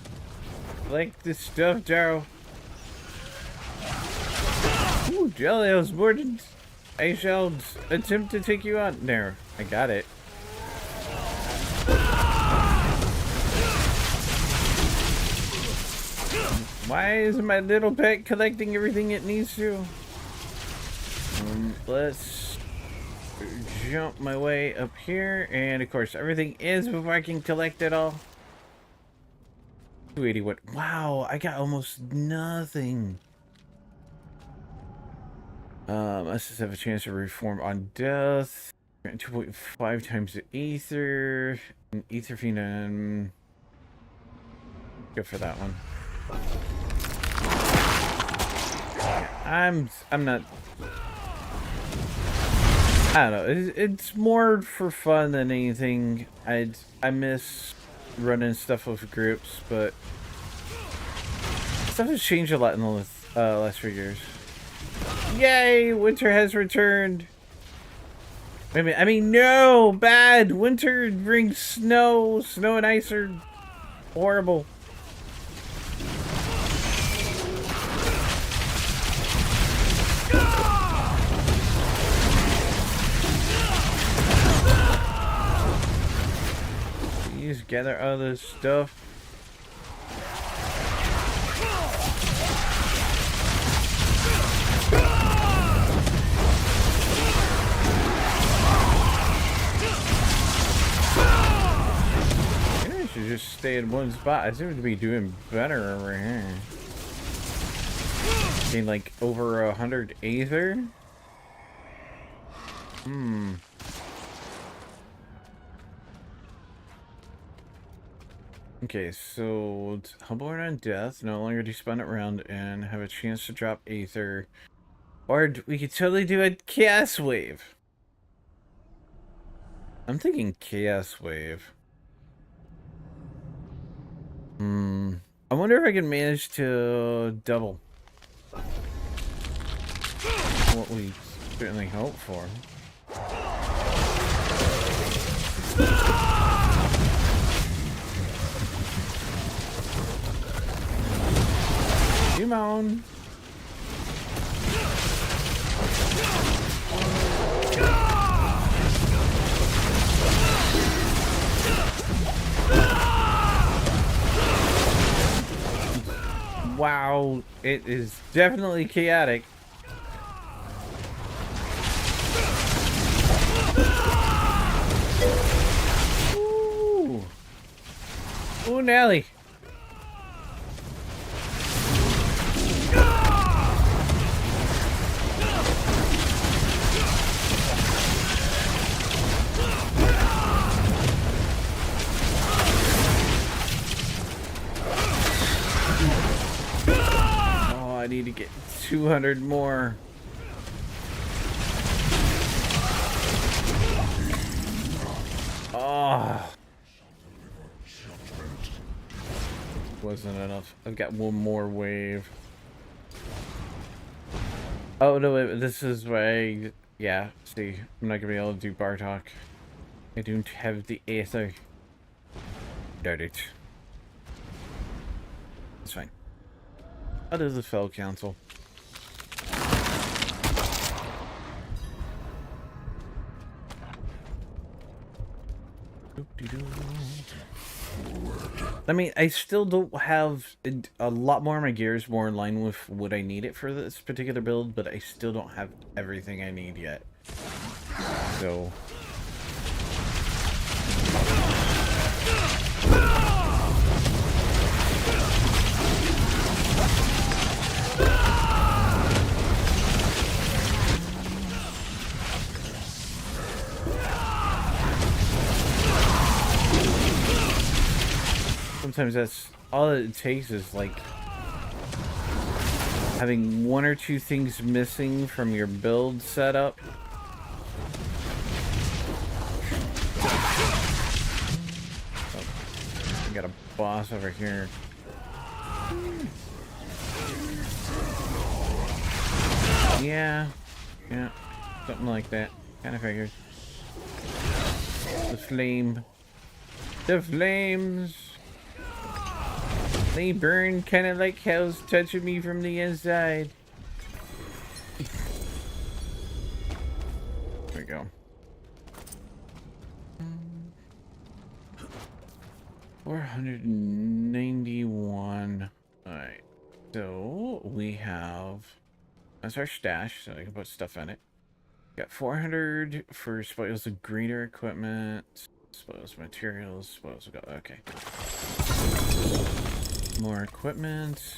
Like this stuff, Jaro. Ooh, Jelly, I was boarded. I shall attempt to take you out. There, I got it. Why is my little pet collecting everything it needs to? Let's jump my way up here, and of course everything is before I can collect it all. 281. Wow, I got almost nothing. Let's just have a chance to reform on death. 2.5 times the ether. An ether fiend. Go for that one. I'm not. I don't know. It's more for fun than anything. I miss running stuff with groups, but stuff has changed a lot in the last few years. Yay! Winter has returned. Wait a minute. I mean, no! Bad! Winter brings snow. Snow and ice are horrible. Please gather all this stuff. Maybe I should just stay in one spot. I seem to be doing better over here. Gain like over 100 Aether. Okay, so Humbleborn on Death, no longer despawn it round and have a chance to drop Aether. Or we could totally do a Chaos Wave. I'm thinking Chaos Wave. I wonder if I can manage to double. What we certainly hope for. Come on. Wow, it is definitely chaotic. Ooh. Ooh, Nelly. I need to get 200 more. Oh. Wasn't enough. I've got one more wave. Oh, no, wait, this is why yeah, see, I'm not gonna be able to do Bartok. I don't have the Aether. Darn it. It's fine. How does the Fell Council? I mean, I still don't have a lot more of my gears more in line with what I need it for this particular build, but I still don't have everything I need yet. So... Sometimes that's all it takes is like having one or two things missing from your build setup. Oh, I got a boss over here. Yeah, something like that. Kind of figured. The flame. The flames. They burn kind of like hell's touching me from the inside. There we go. 491. Alright. So we have... That's our stash, so I can put stuff in it. Got 400 for spoils of greener equipment. Spoils materials. Spoils of... Okay. More equipment.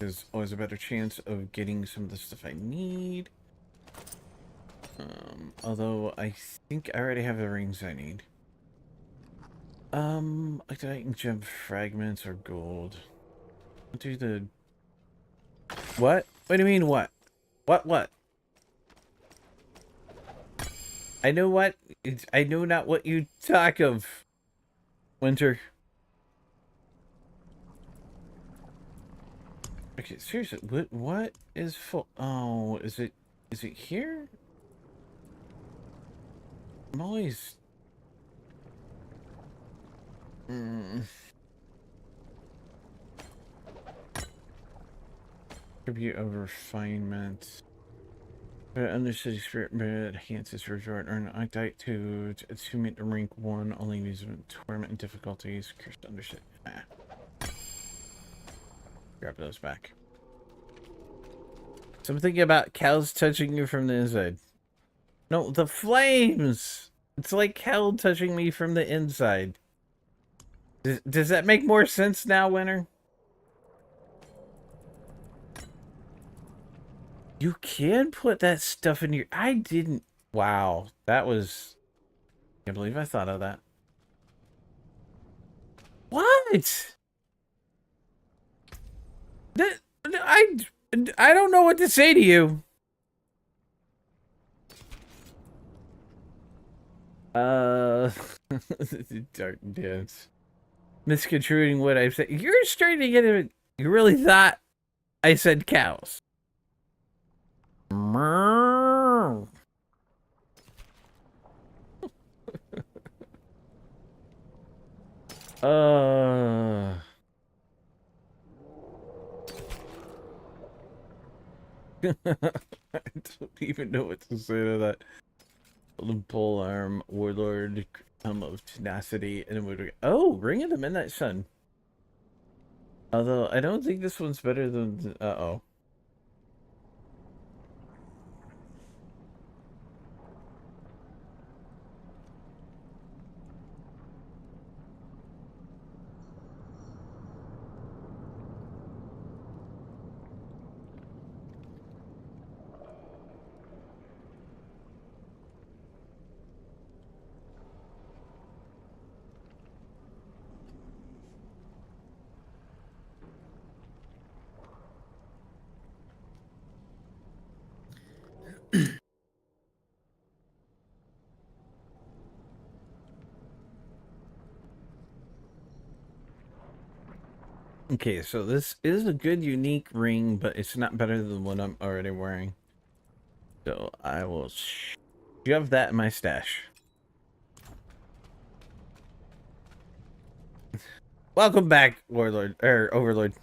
There's always a better chance of getting some of the stuff I need. Although I think I already have the rings I need. I can jump fragments or gold. I'll do the... What? What do you mean what? What? I know what... I know not what you talk of. Winter. Okay, seriously, what is full? Oh, is it Is it here? I'm always... Tribute of refinement. Understudy spirit, but enhances resort. Earn Octite to meet the rank 1, only use tournament and difficulties. Cursed understudy. Grab those back. Something about cows touching you from the inside. No, the flames! It's like hell touching me from the inside. Does that make more sense now, Winter? You can put that stuff in your... I didn't... Wow. That was... I can't believe I thought of that. What? I don't know what to say to you. Dark dance. Misconstruing what I've said. You're starting to get it. You really thought I said cows. I don't even know what to say to that. Golden pole arm, warlord, of tenacity, and would. Oh, Ring of the Midnight Sun. Although I don't think this one's better than. Uh-oh. Okay, so this is a good unique ring, but it's not better than the one I'm already wearing. So I will shove that in my stash. Welcome back, Warlord, or Overlord.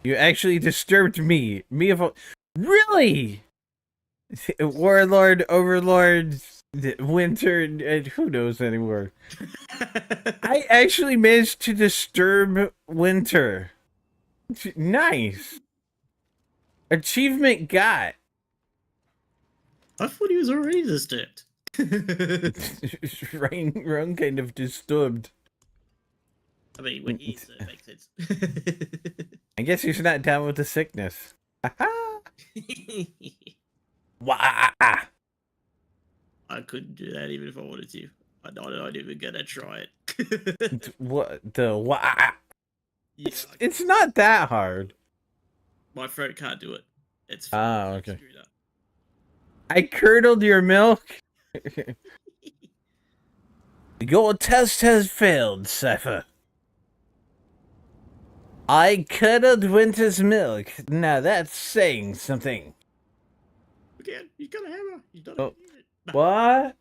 You actually disturbed me. Me of really? Warlord, Overlord, Winter, and who knows anymore. I actually managed to disturb Winter. Nice. Achievement got. I thought he was already disturbed. Wrong kind of disturbed. I mean, when he is, it makes sense. I guess he's not down with the sickness. Wah! I couldn't do that even if I wanted to. I'm not even gonna try it. What the wah? Yeah, It's not that hard. my throat can't do it. It's Okay. screwed up. I curdled your milk. Your test has failed, Cypher. I curdled Winter's milk. Now that's saying something. Again, he's got a hammer. He's not Oh. it. What?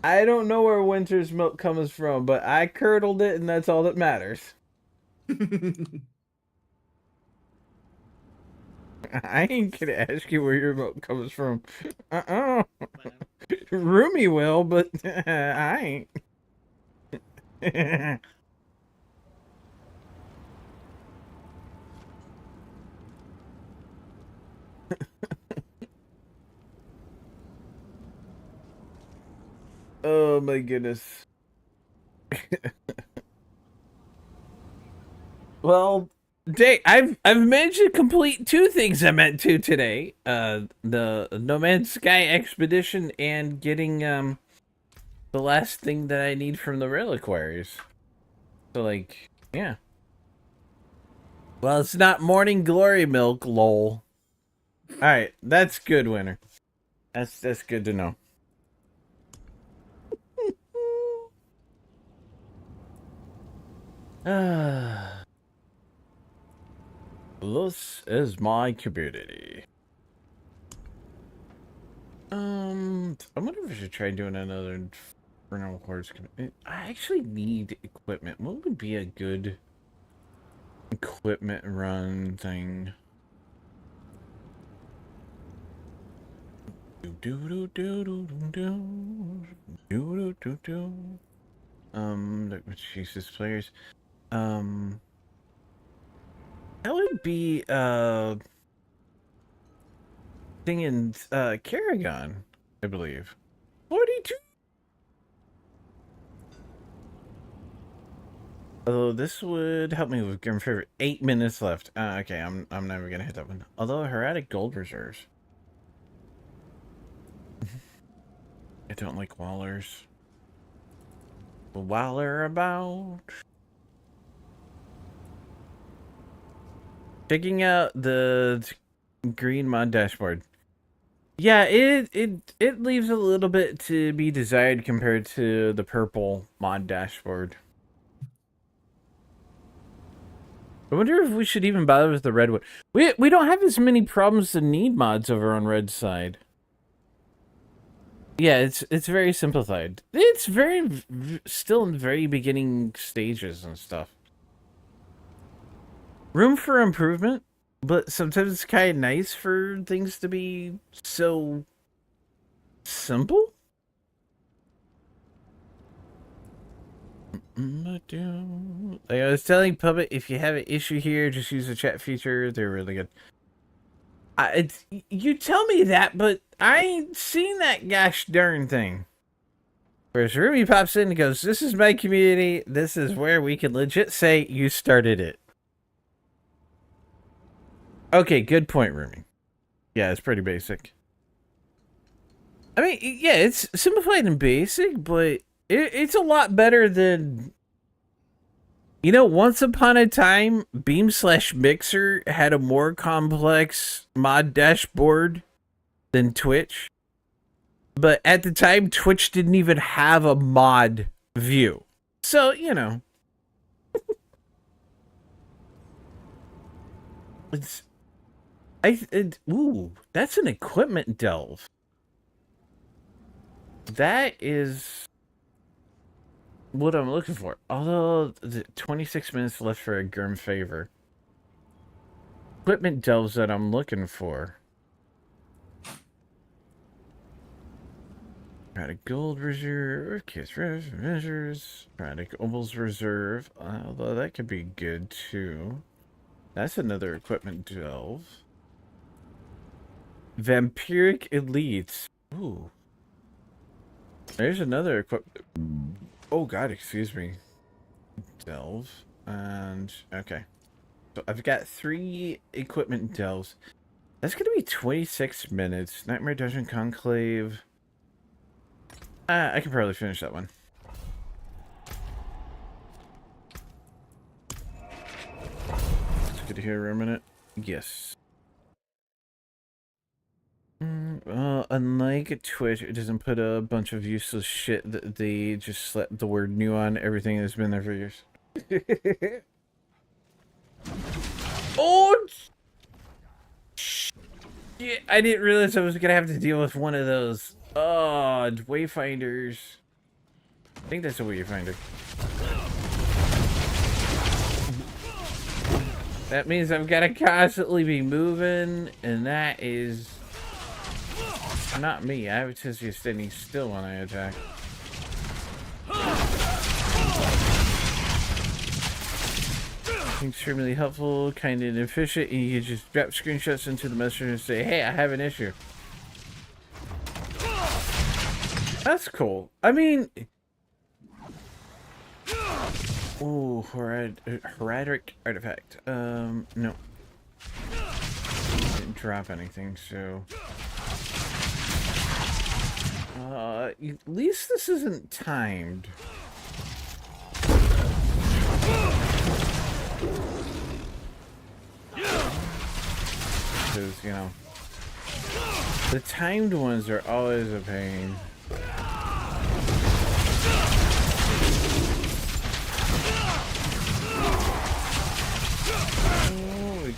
I don't know where Winter's milk comes from, but I curdled it, and that's all that matters. I ain't gonna ask you where your milk comes from. Roomy will, but I ain't. Oh my goodness. Well, I've managed to complete 2 things I meant to today. The No Man's Sky expedition and getting the last thing that I need from the reliquaries. So like, yeah. Well, it's not morning glory milk, lol. Alright, that's good, Winter. That's good to know. This is my community. I wonder if I should try doing another Infernal Hordes. I actually need equipment. What would be a good equipment run thing? Jesus, players. That would be thing in Kerrigan, I believe. 42. Although this would help me with Grim Favorite. 8 minutes left. Okay, I'm never gonna hit that one. Although Heretic Gold Reserves. I don't like Wallers. Waller about. Checking out the green mod dashboard. Yeah, it leaves a little bit to be desired compared to the purple mod dashboard. I wonder if we should even bother with the red one. We don't have as many problems to need mods over on red side. Yeah, it's very simplified. It's very still in very beginning stages and stuff. Room for improvement, but sometimes it's kind of nice for things to be so simple. Like I was telling Puppet, if you have an issue here, just use the chat feature. They're really good. You tell me that, but I ain't seen that gosh darn thing. Whereas Ruby pops in and goes, "This is my community. This is where we can legit say you started it." Okay, good point, Rumi. Yeah, it's pretty basic. I mean, yeah, it's simplified and basic, but it's a lot better than... You know, once upon a time, Beam/Mixer had a more complex mod dashboard than Twitch. But at the time, Twitch didn't even have a mod view. So, you know. Ooh, that's an equipment delve. That is what I'm looking for. Although, 26 minutes left for a Grim Favor. Equipment delves that I'm looking for. Got a gold reserve, kiss measures, Prodic Opals reserve, although that could be good too. That's another equipment delve. Vampiric Elites. Ooh. There's another equipment. Oh god, excuse me. Delve. And, okay. So I've got 3 equipment delves. That's gonna be 26 minutes. Nightmare Dungeon Conclave. I can probably finish that one. Good to hear a minute. Yes. Unlike Twitch, it doesn't put a bunch of useless shit that they just slapped the word new on everything that's been there for years. Oh! Yeah, I didn't realize I was gonna have to deal with one of those. Oh, wayfinders. I think that's a wayfinder. That means I've got to constantly be moving, and that is not me. I have to be standing still when I attack. Extremely helpful, kind of efficient, and you can just drop screenshots into the messenger and say, "Hey, I have an issue." That's cool. I mean... Ooh, Heretic Artifact. No. Didn't drop anything, so... at least this isn't timed. Because, you know... The timed ones are always a pain.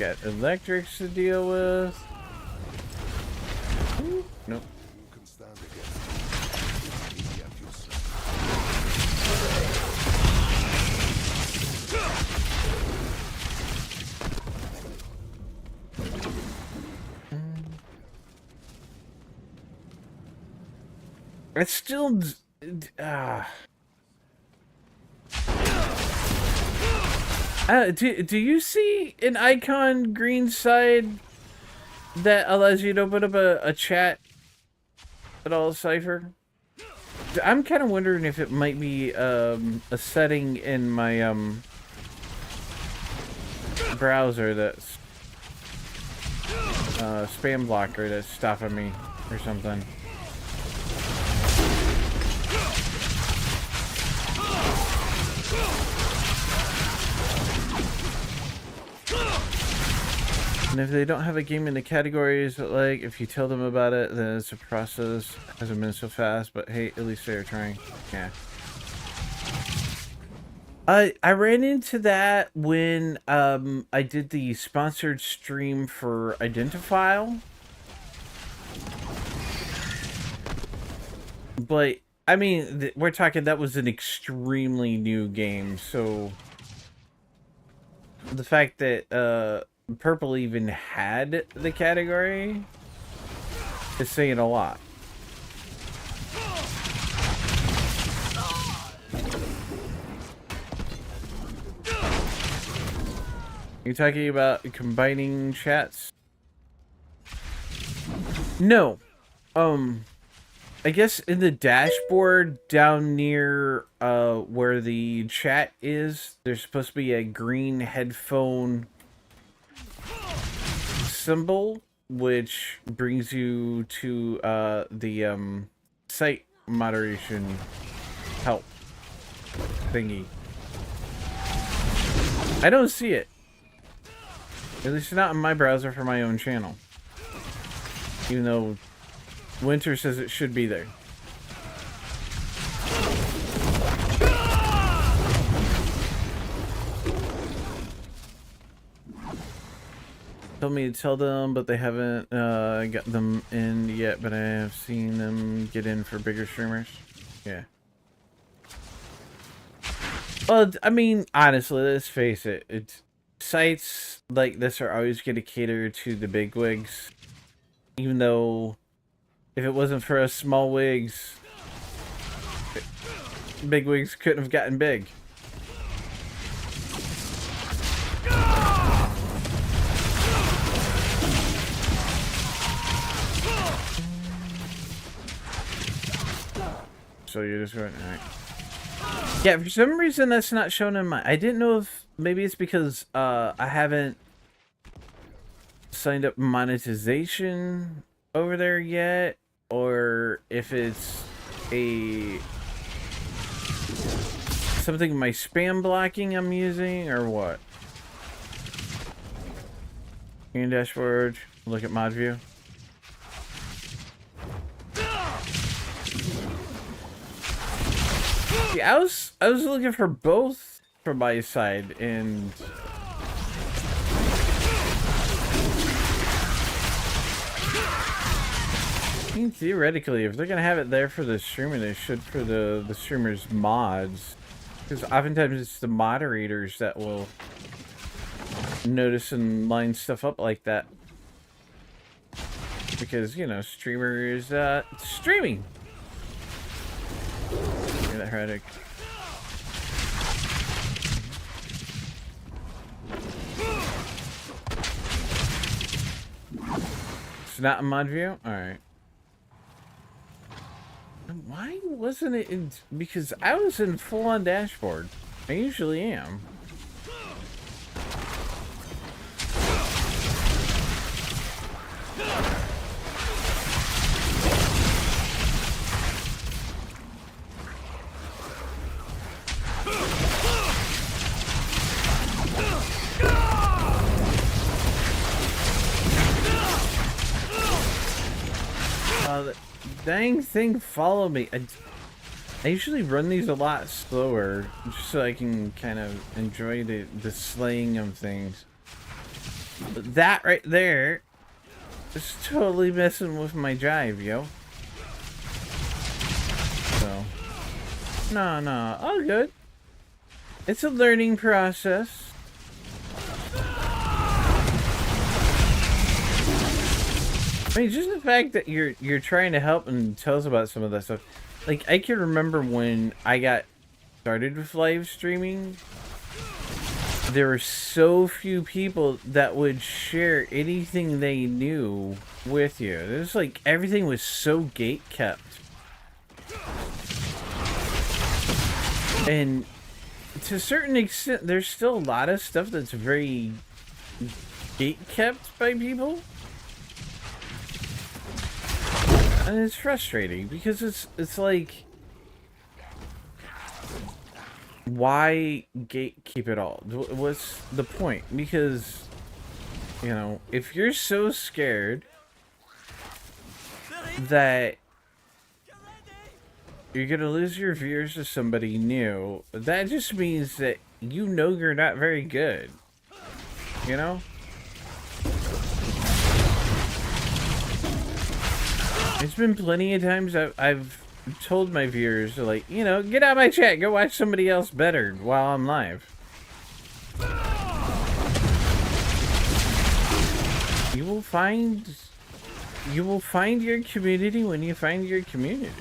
got electrics to deal with. Ooh, nope. You can stand against me at yourself. It's still. Do you see an icon green side that allows you to open up a chat at all, Cypher? I'm kind of wondering if it might be a setting in my browser that's spam blocker that's stopping me or something. And if they don't have a game in the categories, like, if you tell them about it, then it's a process. Hasn't been so fast, but hey, at least they're trying. Yeah. I ran into that when I did the sponsored stream for Identifile. But I mean, we're talking that was an extremely new game, so the fact that Purple even had the category is saying a lot. You're talking about combining chats? No. I guess in the dashboard down near where the chat is, there's supposed to be a green headphone symbol, which brings you to the site moderation help thingy. I don't see it. At least not in my browser for my own channel. Even though Winter says it should be there. Told me to tell them, but they haven't got them in yet, but I have seen them get in for bigger streamers. Yeah. Well, I mean, honestly, let's face it. It's sites like this are always going to cater to the big wigs. Even though, if it wasn't for us small wigs, big wigs couldn't have gotten big. So you're just going, alright. Yeah, for some reason that's not shown in my... I didn't know if... Maybe it's because I haven't signed up monetization over there yet. Or if it's a... something in my spam blocking I'm using, or what. Green dashboard. Look at mod view. Yeah, I was looking for both from my side, and I mean, theoretically, if they're gonna have it there for the streamer, they should for the streamers' mods, because oftentimes it's the moderators that will notice and line stuff up like that, because you know, streamers streaming. That heretic. It's not in mod view? Alright. Why wasn't it in... Because I was in full-on dashboard. I usually am. Dang thing follow me. I usually run these a lot slower just so I can kind of enjoy the slaying of things. That right there is totally messing with my jive, yo. So, no, all good. It's a learning process. I mean, just the fact that you're trying to help and tell us about some of that stuff. Like, I can remember when I got started with live streaming, there were so few people that would share anything they knew with you. It was like everything was so gate kept. And to a certain extent, there's still a lot of stuff that's very gate kept by people. And it's frustrating because it's like, why gatekeep it all? What's the point? Because, you know, if you're so scared that you're gonna lose your viewers to somebody new, that just means that you know you're not very good. You know? It's been plenty of times I've told my viewers, like, you know, get out of my chat, go watch somebody else better while I'm live. You will find your community when you find your community.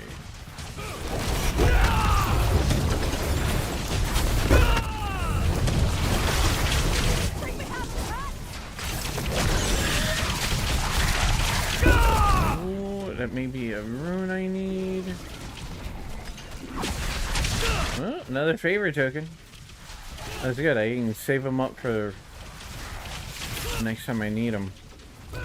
That may be a rune I need. Oh, another favor token. That's good. I can save them up for next time I need them. You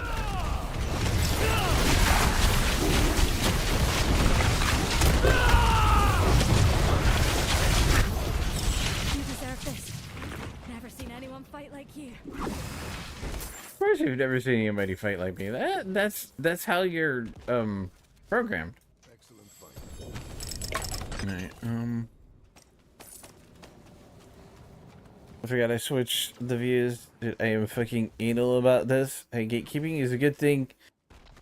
deserve this. Never seen anyone fight like you. Of course, you've never seen anybody fight like me. That's how you're programmed. Excellent fight. Alright, I forgot I switched the views. Dude, I am fucking anal about this. Hey, gatekeeping is a good thing.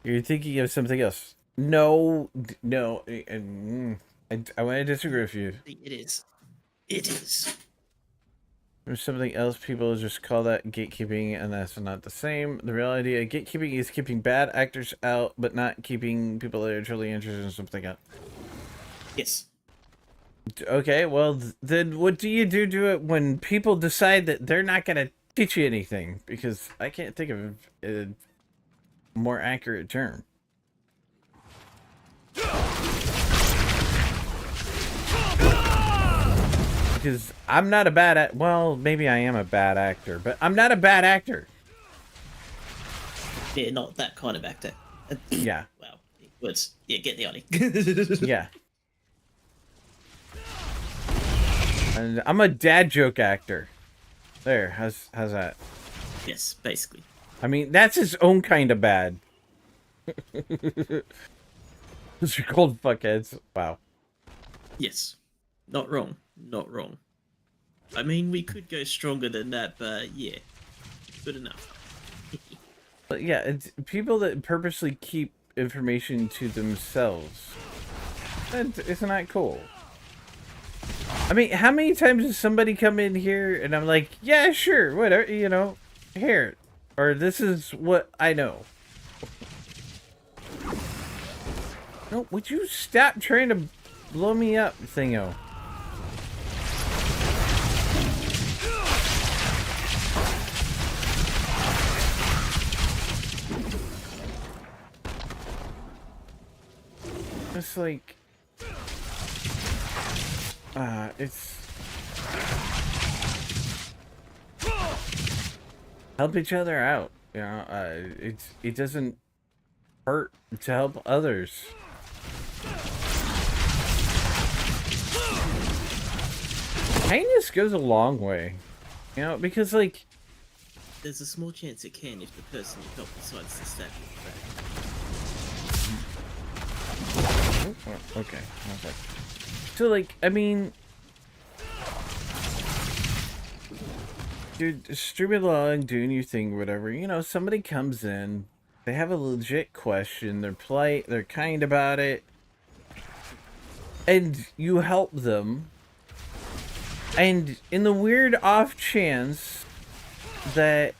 You're thinking of something else. No, I want to disagree with you. It is. It is. There's something else people just call that gatekeeping, and that's not the same. The real idea of gatekeeping is keeping bad actors out, but not keeping people that are truly interested in something out. Yes. Okay, well, then what do you do to it when people decide that they're not going to teach you anything? Because I can't think of a more accurate term. Because I'm not a bad well, maybe I am a bad actor, but I'm not a bad actor. Yeah, not that kind of actor. Yeah. Well, words. Yeah, get the idea. Yeah. And I'm a dad joke actor. There, how's that? Yes, basically. I mean, that's his own kind of bad. Those are called fuckheads. Wow. Yes. Not wrong. Not wrong. I mean, we could go stronger than that, but yeah. Good enough. But yeah, it's people that purposely keep information to themselves. Isn't that cool? I mean, how many times has somebody come in here and I'm like, yeah, sure, whatever, you know, here. Or this is what I know. No, would you stop trying to blow me up, thingo? It's like, it's help each other out. You know, it doesn't hurt to help others. Kindness goes a long way, you know, because like There's a small chance it can if the person you help decides to stab you back. okay. So like, I mean, you're streaming along, doing your thing, whatever. You know, somebody comes in, they have a legit question, they're polite, they're kind about it, and you help them. And in the weird off chance that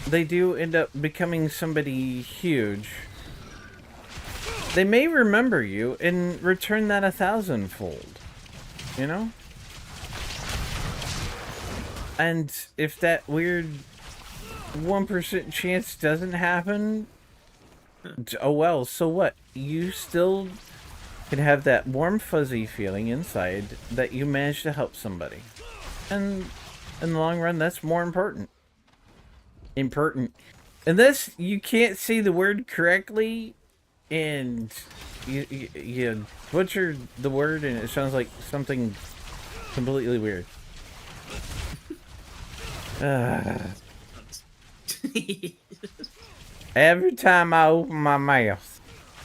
they do end up becoming somebody huge, they may remember you and return that 1,000-fold, you know? And if that weird 1% chance doesn't happen, oh well, so what? You still can have that warm fuzzy feeling inside that you managed to help somebody. And in the long run, that's more important. Unless you can't say the word correctly and you butcher the word and it sounds like something completely weird. Every time I open my mouth,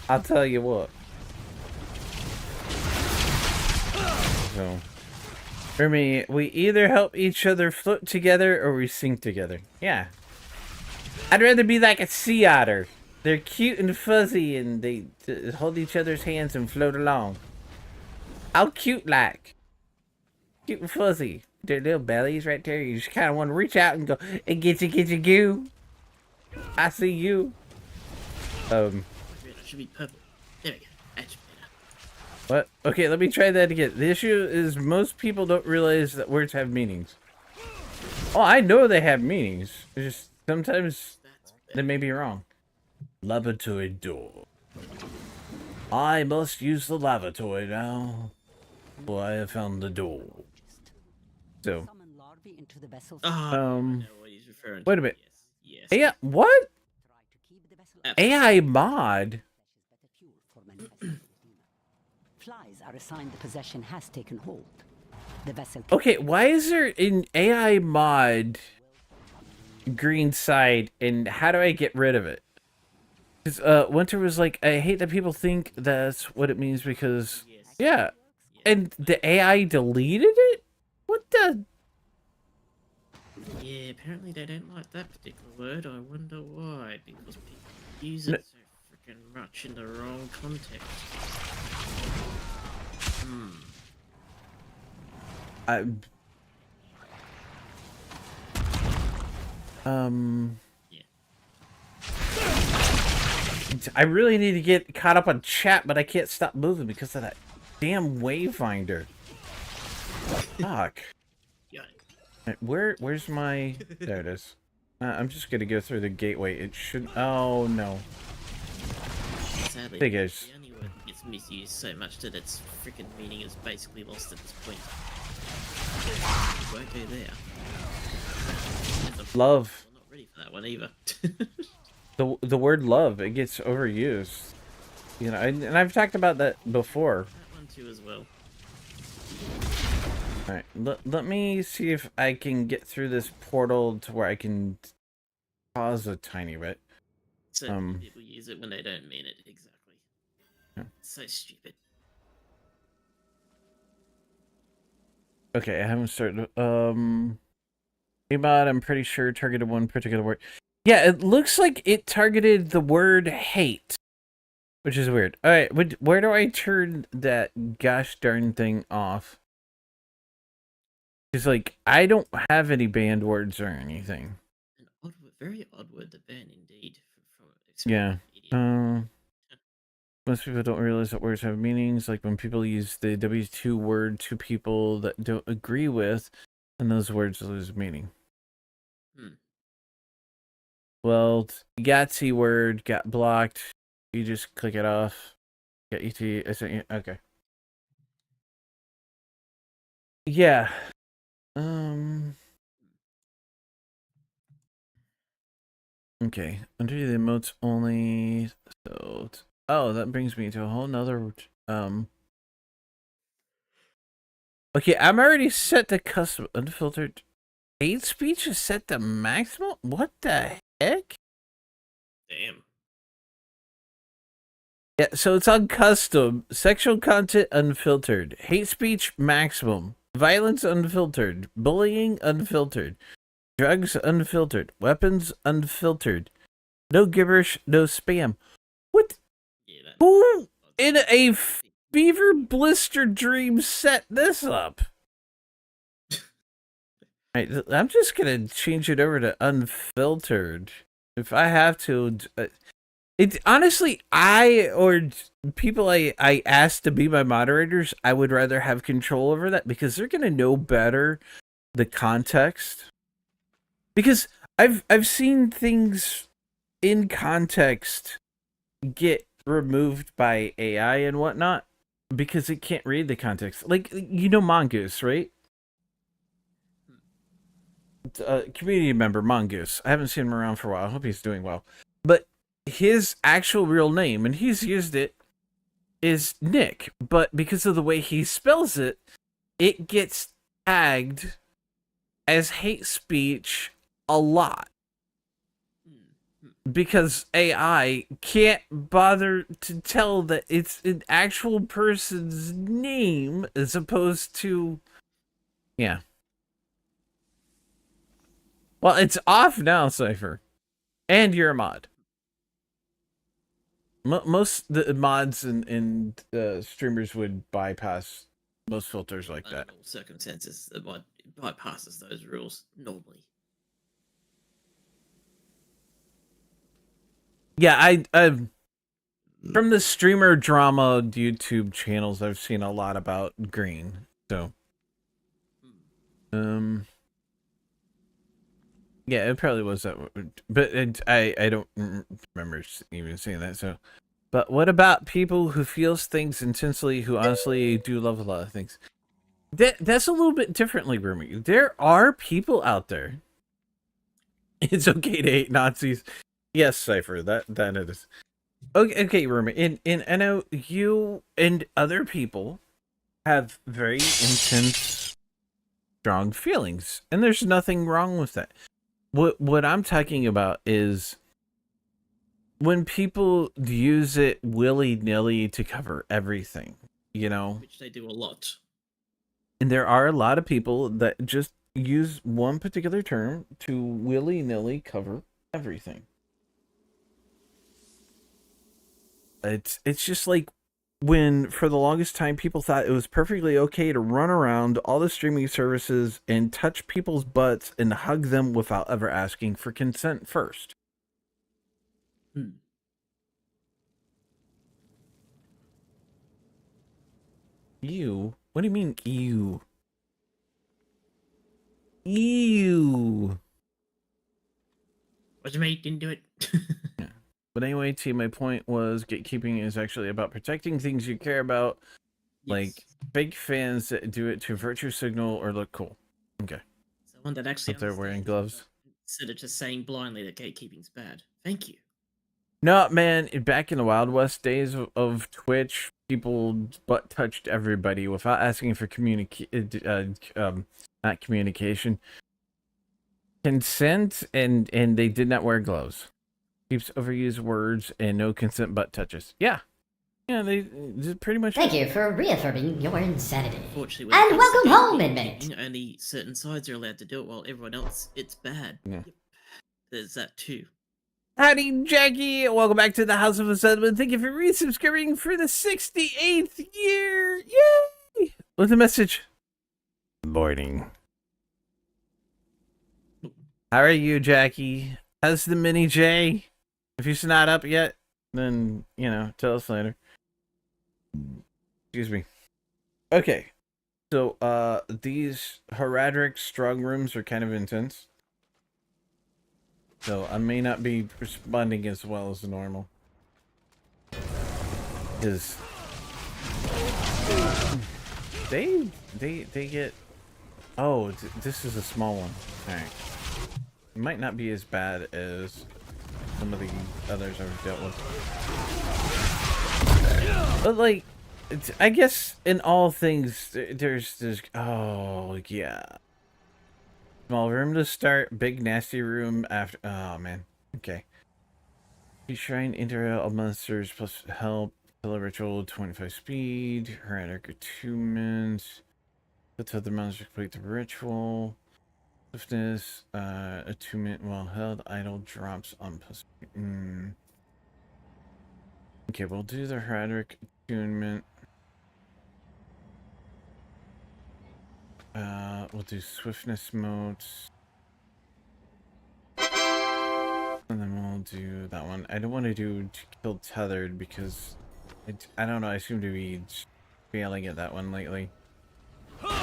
I'll tell you what. So, for me, we either help each other float together or we sink together. Yeah. I'd rather be like a sea otter. They're cute and fuzzy and they hold each other's hands and float along. How cute like. Cute and fuzzy. Their little bellies right there. You just kind of want to reach out and go, and get you goo. I see you. It should be purple. There we go. That's better. What? Okay, let me try that again. The issue is most people don't realize that words have meanings. Oh, I know they have meanings. It's just sometimes they may be wrong. Laboratory door. I must use the lavatory now. For I have found the door. So, I know what he's referring to. wait a minute. Yes. AI, what? AI mod? Flies are a sign the possession has taken hold. The vessel. Okay, why is there an AI mod green side, and how do I get rid of it? Because Winter was like, I hate that people think that's what it means because, yeah. And the AI deleted it? What the? Yeah, apparently they don't like that particular word. I wonder why. Because people use it so freaking much in the wrong context. I really need to get caught up on chat, but I can't stop moving because of that damn wayfinder. Fuck. Yeah. Where's my... There it is. I'm just gonna go through the gateway. It should... Oh, no. Sadly, Figures. the only word gets misused so much that its freaking meaning is basically lost at this point. It won't go there. Love. I'm not ready for that one either. The word love, it gets overused. You know, and I've talked about that before. That one too as well. Alright, let me see if I can get through this portal to where I can pause a tiny bit. So people use it when they don't mean it, exactly. Yeah. So stupid. Okay, I haven't started. Amod, I'm pretty sure targeted one particular word. Yeah, it looks like it targeted the word hate, which is weird. All right, where do I turn that gosh darn thing off? Because like I don't have any banned words or anything. An odd, very odd word to ban, indeed. From Yeah. media. Most people don't realize that words have meanings. Like when people use the W2 word to people that don't agree with, and those words lose meaning. Well, Yahtzee word got blocked. You just click it off. Get ET. I sent you. Okay. Yeah. Okay. Under the emotes only. So. Oh, that brings me to a whole nother. Okay, I'm already set to custom unfiltered. Hate speech is set to maximum. What the heck? Damn. Yeah, so it's on custom. Sexual content unfiltered. Hate speech maximum. Violence unfiltered. Bullying unfiltered. Drugs unfiltered. Weapons unfiltered. No gibberish, no spam. What? Yeah, that, Who in a fever blister dream set this up? Right, I'm just gonna change it over to unfiltered. If I have to, it honestly, people I asked to be my moderators, I would rather have control over that because they're gonna know better the context. Because I've seen things in context get removed by AI and whatnot because it can't read the context. Like, you know, Mongoose, right? Community member Mongoose. I haven't seen him around for a while. I hope he's doing well. But his actual real name, and he's used it, is Nick. But because of the way he spells it, it gets tagged as hate speech a lot. Because AI can't bother to tell that it's an actual person's name as opposed to... Yeah. Well, it's off now, Cypher. And you're a mod. Most the mods and streamers would bypass most filters like that. Under all circumstances, it bypasses those rules normally. Yeah, I've from the streamer drama YouTube channels, I've seen a lot about green. So, yeah, it probably was that, but I don't remember even seeing that. So, but what about people who feels things intensely, who honestly do love a lot of things? That's a little bit differently, Rumi. There are people out there. It's okay to hate Nazis. Yes, Cypher. That it is. Okay, Rumi. And I know you and other people have very intense, strong feelings, and there's nothing wrong with that. What I'm talking about is when people use it willy-nilly to cover everything, you know? Which they do a lot. And there are a lot of people that just use one particular term to willy-nilly cover everything. It's just like when, for the longest time, people thought it was perfectly okay to run around all the streaming services and touch people's butts and hug them without ever asking for consent first. Ew. What do you mean, ew? Ew. What do you mean? Didn't do it. Yeah. But anyway, T, my point was gatekeeping is actually about protecting things you care about, like fake fans that do it to virtue signal or look cool. Okay. Someone that actually But they're wearing gloves. Instead of just saying blindly that gatekeeping's bad. Thank you. No, man, back in the Wild West days of Twitch, people butt touched everybody without asking for not communication, consent, and they did not wear gloves. Keeps overused words and no consent butt touches. Yeah, they just pretty much. Thank you for reaffirming your insanity. Unfortunately, And welcome home, inmate. Only certain sides are allowed to do it, while everyone else, it's bad. Yeah. Yep. There's that too. Howdy, Jackie. Welcome back to the House of Assembly. Thank you for resubscribing for the 68th year. Yay! With a message. Morning. How are you, Jackie? How's the mini J? If you're not up yet, then, tell us later. Excuse me. Okay. So, these Heraldric strong rooms are kind of intense. So I may not be responding as well as normal. Because they get... Oh, this is a small one. Alright. It might not be as bad as some of the others I've dealt with. But like, I guess in all things, there's oh yeah. Small room to start, big nasty room after. Oh man. Okay. Shrine, interrail monsters plus help. Pillar ritual, 25 speed. Hermetic attunements. Let's have the monster complete the ritual. Swiftness, attunement while held idle drops on Okay, we'll do the Hradric attunement. We'll do swiftness modes. And then we'll do that one. I don't want to do kill tethered because I don't know, I seem to be failing at that one lately. Yep.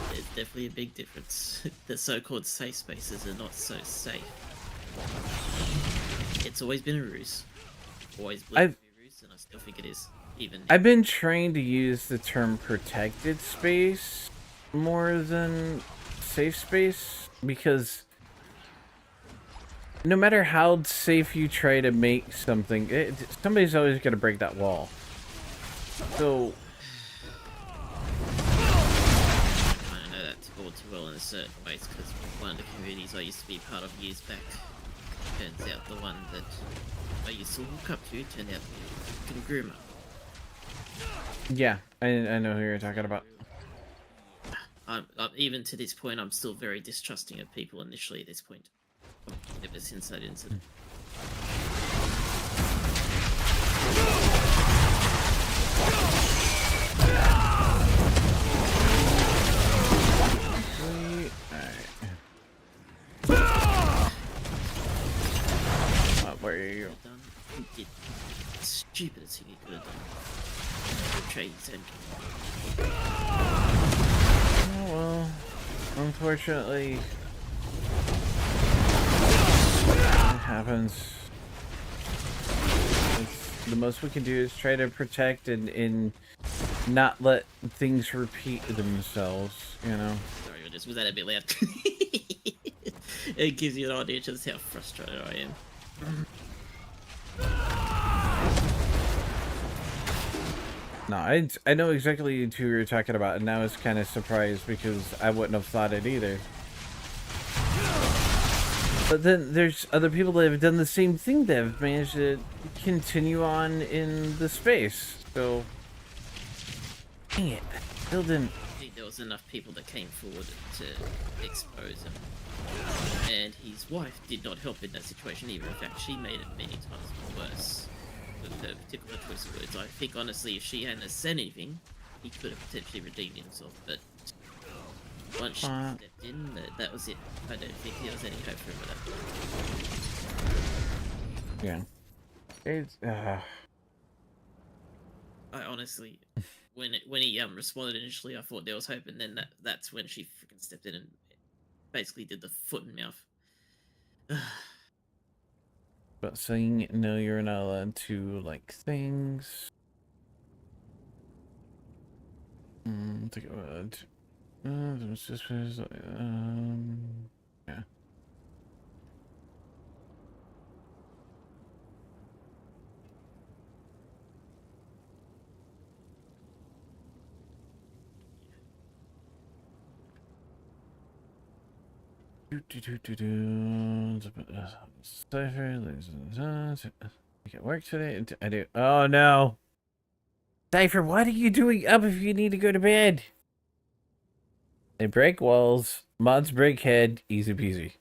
There's definitely a big difference. The so-called safe spaces are not so safe. It's always been a ruse. Always believed to be a ruse, and I still think it is. Even I've been trying to use the term protected space more than safe space because no matter how safe you try to make something, somebody's always going to break that wall. So I know that all too well in a certain ways because one of the communities I used to be part of years back, turns out the one that I used to look up to turned out to be a groomer. yeah, I know who you're talking about. Even to this point, I'm still very distrusting of people initially at this point. Ever since that incident. Where are you? He did the stupidest thing he could have done. Betray his own. Oh well, unfortunately, it happens. The most we can do is try to protect and not let things repeat themselves, you know. Sorry, was that a bit loud? It gives you an idea just how frustrated I am. No, I know exactly who you're talking about, and I was kind of surprised because I wouldn't have thought it either. But then there's other people that have done the same thing that have managed to continue on in the space. So, dang it, still didn't. I think there was enough people that came forward to expose him. And his wife did not help in that situation either. In fact, she made it many times worse with her particular choice of words. I think, honestly, if she hadn't said anything, he could have potentially redeemed himself. But once she stepped in, that was it. I don't think there was any hope for him at that point. Yeah. It's, I honestly, when he responded initially, I thought there was hope, and then that's when she freaking stepped in and basically did the foot and mouth. But saying no, you're not allowed to like things. Think about yeah. You get work today? I do. Oh no. Cypher, what are you doing up if you need to go to bed? They break walls, mods break head, easy peasy.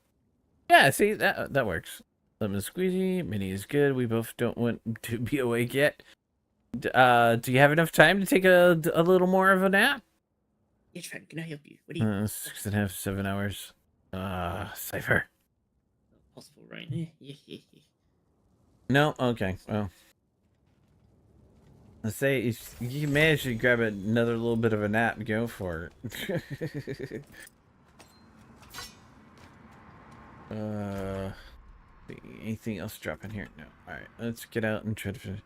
Yeah, see, that works. Lemon squeezy, mini is good. We both don't want to be awake yet. Do you have enough time to take a little more of a nap? Yes, friend, can I help you? What do you 6.5, 7 hours. Cypher. possible, right? Yeah. No? Okay, well. Let's say if you manage to grab another little bit of a nap, go for it. Anything else dropping here? No. Alright, let's get out and try to finish.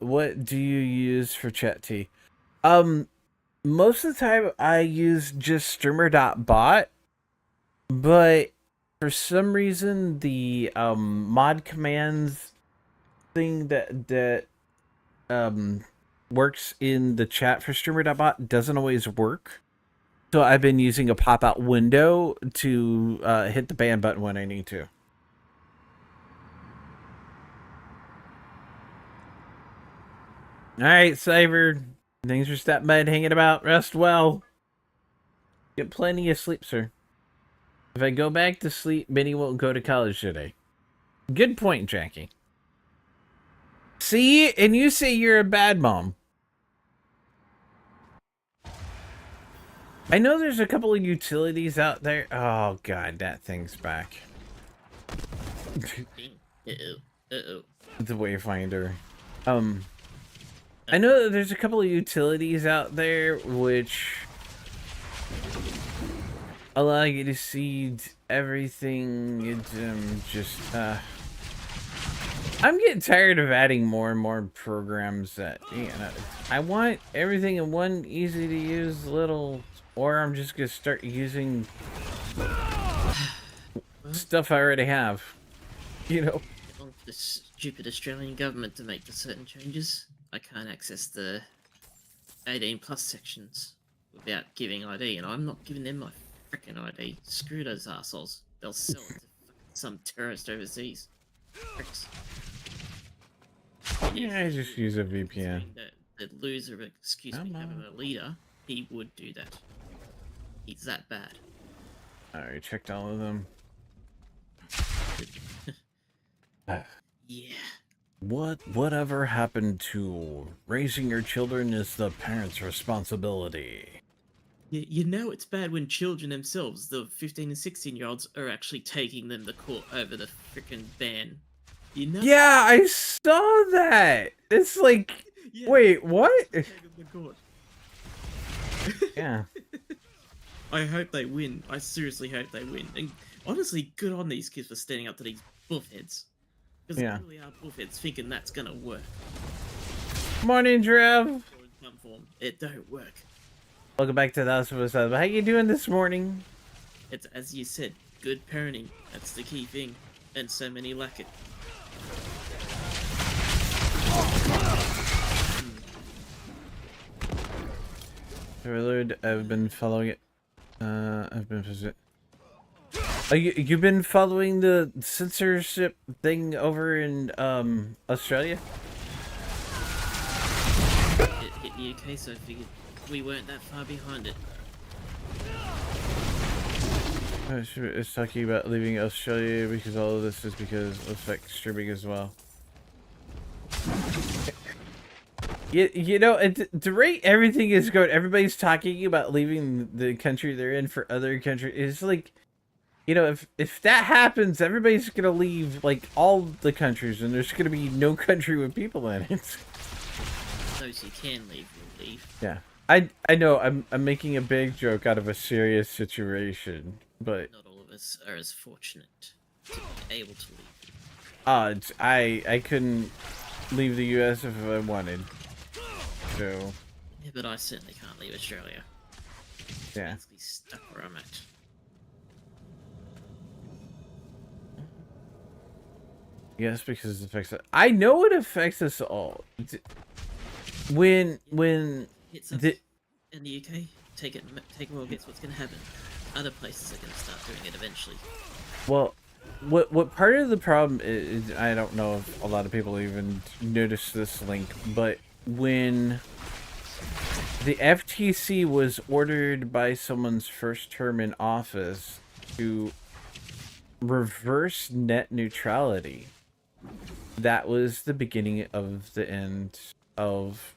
What do you use for chat tea? Most of the time I use just streamer.bot, but for some reason the mod commands thing that works in the chat for streamer.bot doesn't always work. So I've been using a pop-out window to hit the ban button when I need to. Alright, Cyber. Thanks for stopping by and hanging about. Rest well. Get plenty of sleep, sir. If I go back to sleep, Benny won't go to college today. Good point, Jackie. See? And you say you're a bad mom. I know there's a couple of utilities out there. Oh, God, that thing's back. Uh-oh. Uh-oh. The Wayfinder. I know that there's a couple of utilities out there which allow you to see everything. It's I'm getting tired of adding more and more programs that, you know, I want everything in one easy to use little, or I'm just gonna start using stuff I already have, you know. The stupid Australian government to make the certain changes. I can't access the 18 plus sections without giving ID, and I'm not giving them my freaking ID. Screw those assholes. They'll sell it to some terrorist overseas. Pricks. Yeah, I just use a VPN. The loser, excuse me, having a leader, he would do that. He's that bad. Alright, checked all of them. Yeah. Whatever happened to raising your children is the parents' responsibility? You know it's bad when children themselves, the 15 and 16-year-olds, are actually taking them to court over the freaking ban. You know? Yeah, I saw that. It's like, Yeah. wait, what? Take them to court. Yeah. I hope they win. I seriously hope they win. And honestly, good on these kids for standing up to these buffheads. Because Yeah. they really are buffheads thinking that's gonna work. Morning, Trev. Or in some form, it don't work. Welcome back to the House of Us. How you doing this morning? It's, as you said, good parenting. That's the key thing. And so many lack it. Lord, I've been following it. I've been visit. Oh, you've been following the censorship thing over in Australia? It hit the UK, so I figured we weren't that far behind it. It's talking about leaving Australia because all of this is because of affect streaming as well. You know, the rate everything is going, everybody's talking about leaving the country they're in for other countries. It's like, you know, if that happens, everybody's gonna leave, like, all the countries, and there's gonna be no country with people in it. Those who can leave will leave. Yeah, I know I'm making a big joke out of a serious situation, but Not all of us are as fortunate to be able to leave. I couldn't leave the U.S. if I wanted. So Yeah, but I certainly can't leave Australia. yeah. Basically stuck where I'm at. Yes, because it affects us. I know it affects us all. When Hits us the in the UK, take a well guess what's going to happen. Other places are going to start doing it eventually. well, what part of the problem is, I don't know if a lot of people even noticed this link, but when the FTC was ordered by someone's first term in office to reverse net neutrality, that was the beginning of the end of,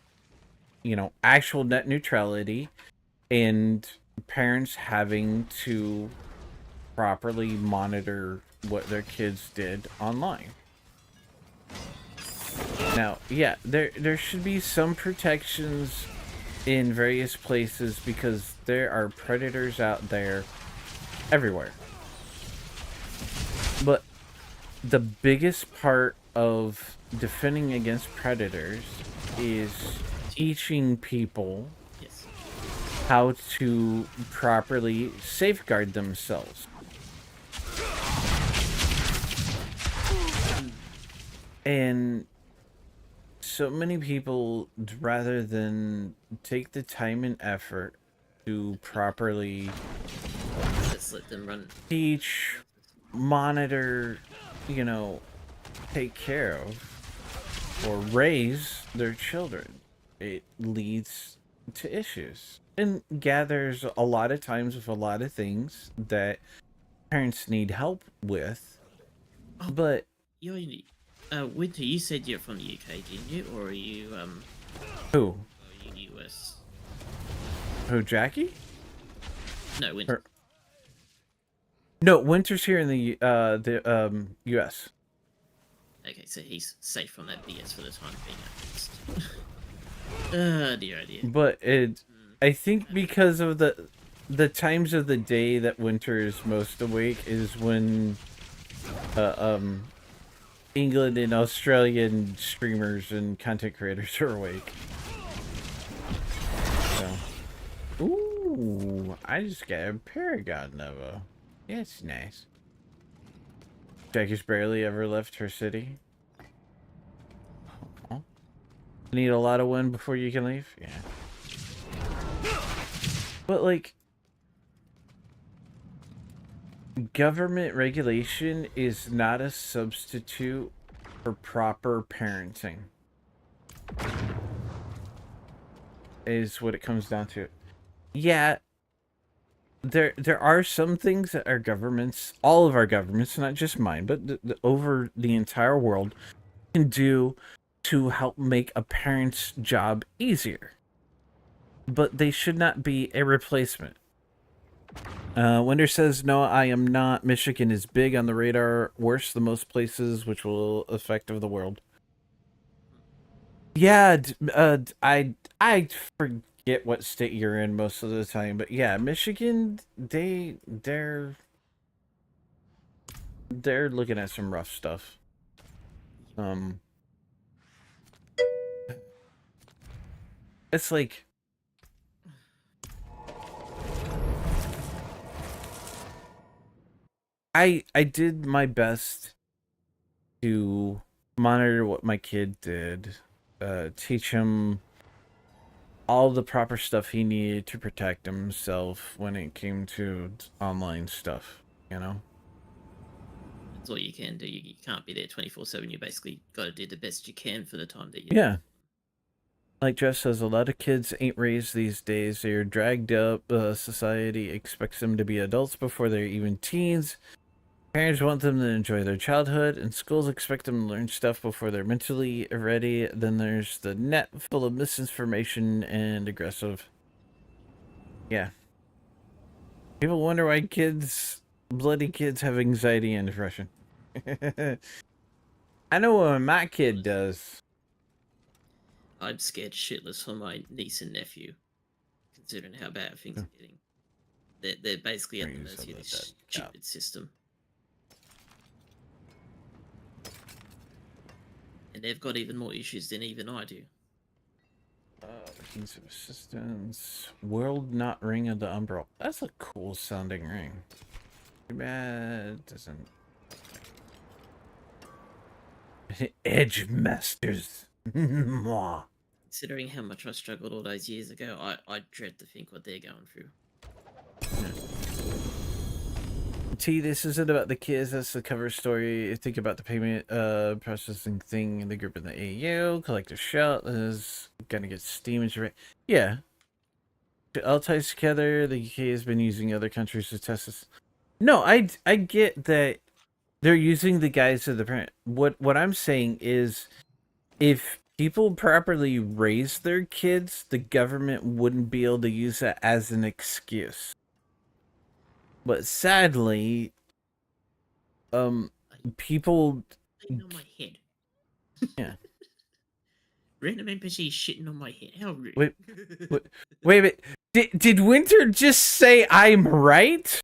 you know, actual net neutrality and parents having to properly monitor what their kids did online. Now, yeah, there should be some protections in various places because there are predators out there everywhere. But the biggest part of defending against predators is teaching people Yes. how to properly safeguard themselves. And so many people, rather than take the time and effort to properly Just let them run. teach, monitor, you know, take care of, or raise their children, it leads to issues. And gathers a lot of times with a lot of things that parents need help with. Oh, But Winter, you said you're from the UK, didn't you? Or are you who? are you US? Who, Jackie? No, Winter. No, Winter's here in the US. Okay, so he's safe from that BS for the time being, at least. Oh dear, oh dear. But I think because of the times of the day that Winter is most awake is when England and Australian streamers and content creators are awake. So, ooh, I just got a Paragon Nova. Yeah, it's nice. Jackie's barely ever left her city. Oh. Need a lot of wind before you can leave? Yeah. But, like, government regulation is not a substitute for proper parenting. Is what it comes down to. Yeah, there are some things that our governments, all of our governments, not just mine, but over the entire world, can do to help make a parent's job easier. But they should not be a replacement. Winder says, no, I am not. Michigan is big on the radar, worse than most places, which will affect of the world. Yeah, I forget what state you're in most of the time, but yeah, Michigan, they're looking at some rough stuff. It's like I did my best to monitor what my kid did, teach him all the proper stuff he needed to protect himself when it came to online stuff, you know? That's all you can do. You can't be there 24/7. You basically got to do the best you can for the time that you. Yeah. Like Jeff says, a lot of kids ain't raised these days. They're dragged up. Society expects them to be adults before they're even teens. Parents want them to enjoy their childhood, and schools expect them to learn stuff before they're mentally ready. Then there's the net full of misinformation and aggressive. Yeah. People wonder why bloody kids have anxiety and depression. I know what my kid does. I'm scared shitless for my niece and nephew, considering how bad things are getting. They're basically at the mercy of this stupid system. And they've got even more issues than even I do. Keys of Assistance. World Knot Ring of the Umbrella. That's a cool sounding ring. Too bad. Doesn't. Edge Masters. Considering how much I struggled all those years ago, I dread to think what they're going through. T, this isn't about the kids, that's the cover story. Think about the payment processing thing in the group in the AU. Collective shell is gonna get Steam and yeah. It all ties together. The UK has been using other countries to test this. No, I get that they're using the guise of the parent. What I'm saying is, if people properly raise their kids, the government wouldn't be able to use that as an excuse. But sadly, people. Shitting on my head. Yeah. Random NPC shitting on my head. How rude. Wait a minute. Did Winter just say I'm right?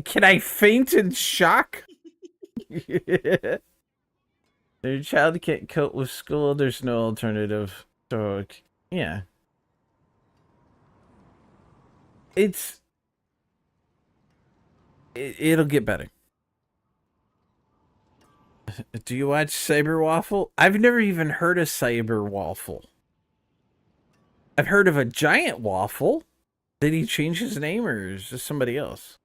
Can I faint in shock? Their child can't cope with school. There's no alternative. So, yeah. It'll get better. Do you watch Cyber Waffle? I've never even heard of Cyber Waffle. I've heard of a Giant Waffle. Did he change his name, or is this somebody else?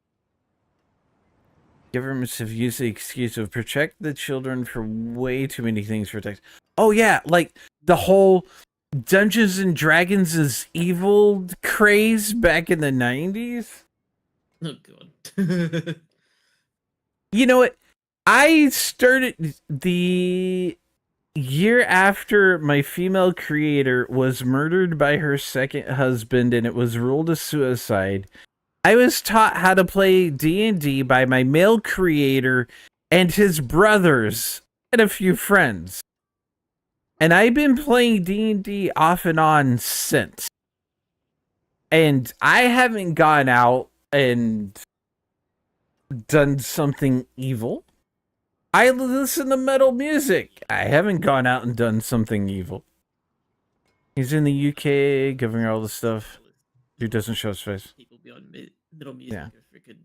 Governments have used the excuse of protect the children for way too many things for text. Oh yeah, like the whole Dungeons and Dragons' evil craze back in the 90s. Oh god. You know what? I started the year after my female creator was murdered by her second husband and it was ruled a suicide. I was taught how to play D&D by my male creator and his brothers and a few friends. And I've been playing D&D off and on since. And I haven't gone out and done something evil. I listen to metal music. I haven't gone out and done something evil. He's in the UK, governing all the stuff. Dude doesn't show his face. People beyond middle music Yeah. are freaking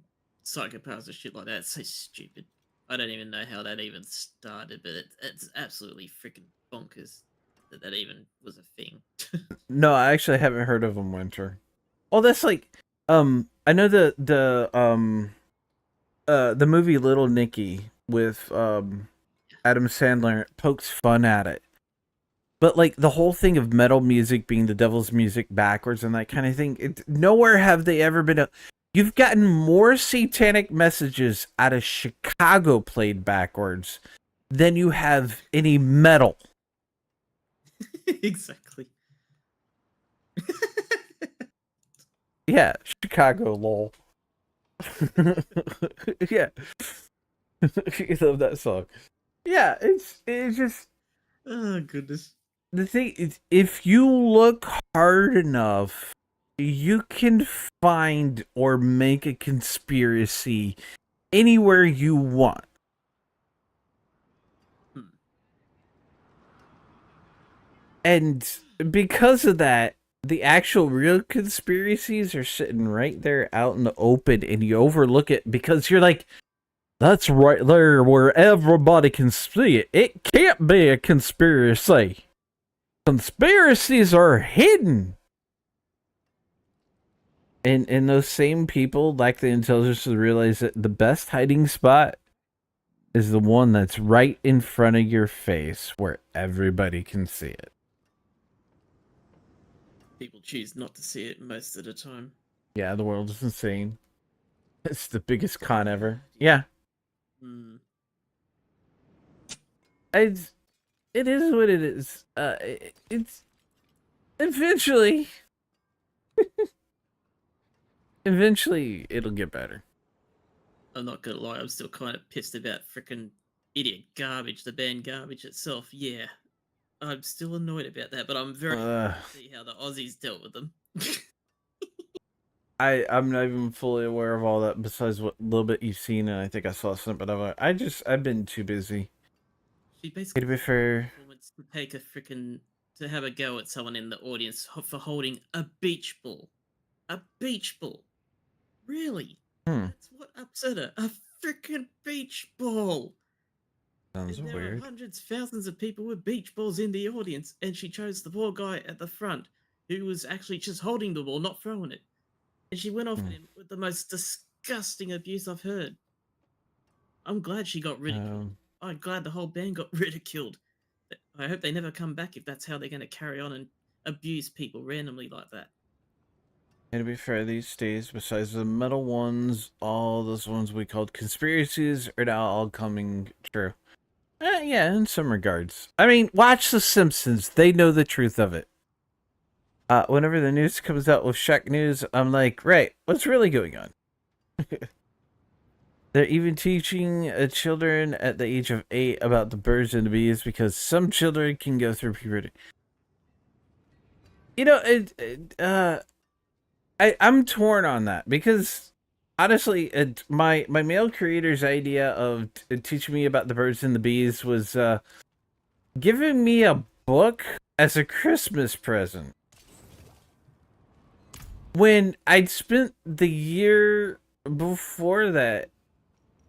psychopaths and shit like that. It's so stupid. I don't even know how that even started, but it's absolutely freaking bonkers that that even was a thing. No, I actually haven't heard of him, Winter. Oh, that's like, I know the movie Little Nicky with Adam Sandler pokes fun at it. But like the whole thing of metal music being the devil's music backwards and that kind of thing, nowhere have they ever been. You've gotten more satanic messages out of Chicago played backwards than you have any metal. Exactly. Yeah, Chicago, lol. Yeah. You love that song. Yeah, it's just Oh goodness. the thing is, if you look hard enough, you can find or make a conspiracy anywhere you want. And because of that, the actual real conspiracies are sitting right there out in the open, and you overlook it because you're like, that's right there where everybody can see it. It can't be a conspiracy. Conspiracies are hidden. And those same people lack the intelligence to realize that the best hiding spot is the one that's right in front of your face where everybody can see it. People choose not to see it most of the time. Yeah, the world is insane. It's the biggest con ever. Yeah. Hmm. It is what it is. It's eventually it'll get better. I'm not gonna lie, I'm still kind of pissed about freaking idiot garbage, the band garbage itself. Yeah, I'm still annoyed about that, but I'm very to see how the Aussies dealt with them. I'm not even fully aware of all that besides what little bit you've seen, and I think I saw something of it. I've been too busy. She basically To be fair, wants to take a freaking to have a go at someone in the audience for holding a beach ball. A beach ball. Really? That's what upset her. A freaking beach ball. Sounds And there weird. were hundreds, thousands of people with beach balls in the audience, and she chose the poor guy at the front who was actually just holding the ball, not throwing it. And she went off at him with the most disgusting abuse I've heard. I'm glad she got ridiculed. I'm glad the whole band got ridiculed. I hope they never come back if that's how they're going to carry on and abuse people randomly like that. And to be fair, these days, besides the metal ones, all those ones we called conspiracies are now all coming true. Yeah, in some regards. I mean, watch The Simpsons. They know the truth of it. Whenever the news comes out with Shaq News, I'm like, right, what's really going on? They're even teaching children at the age of 8 about the birds and the bees because some children can go through puberty. You know, I'm torn on that because honestly, my male creator's idea of teaching me about the birds and the bees was giving me a book as a Christmas present. When I'd spent the year before that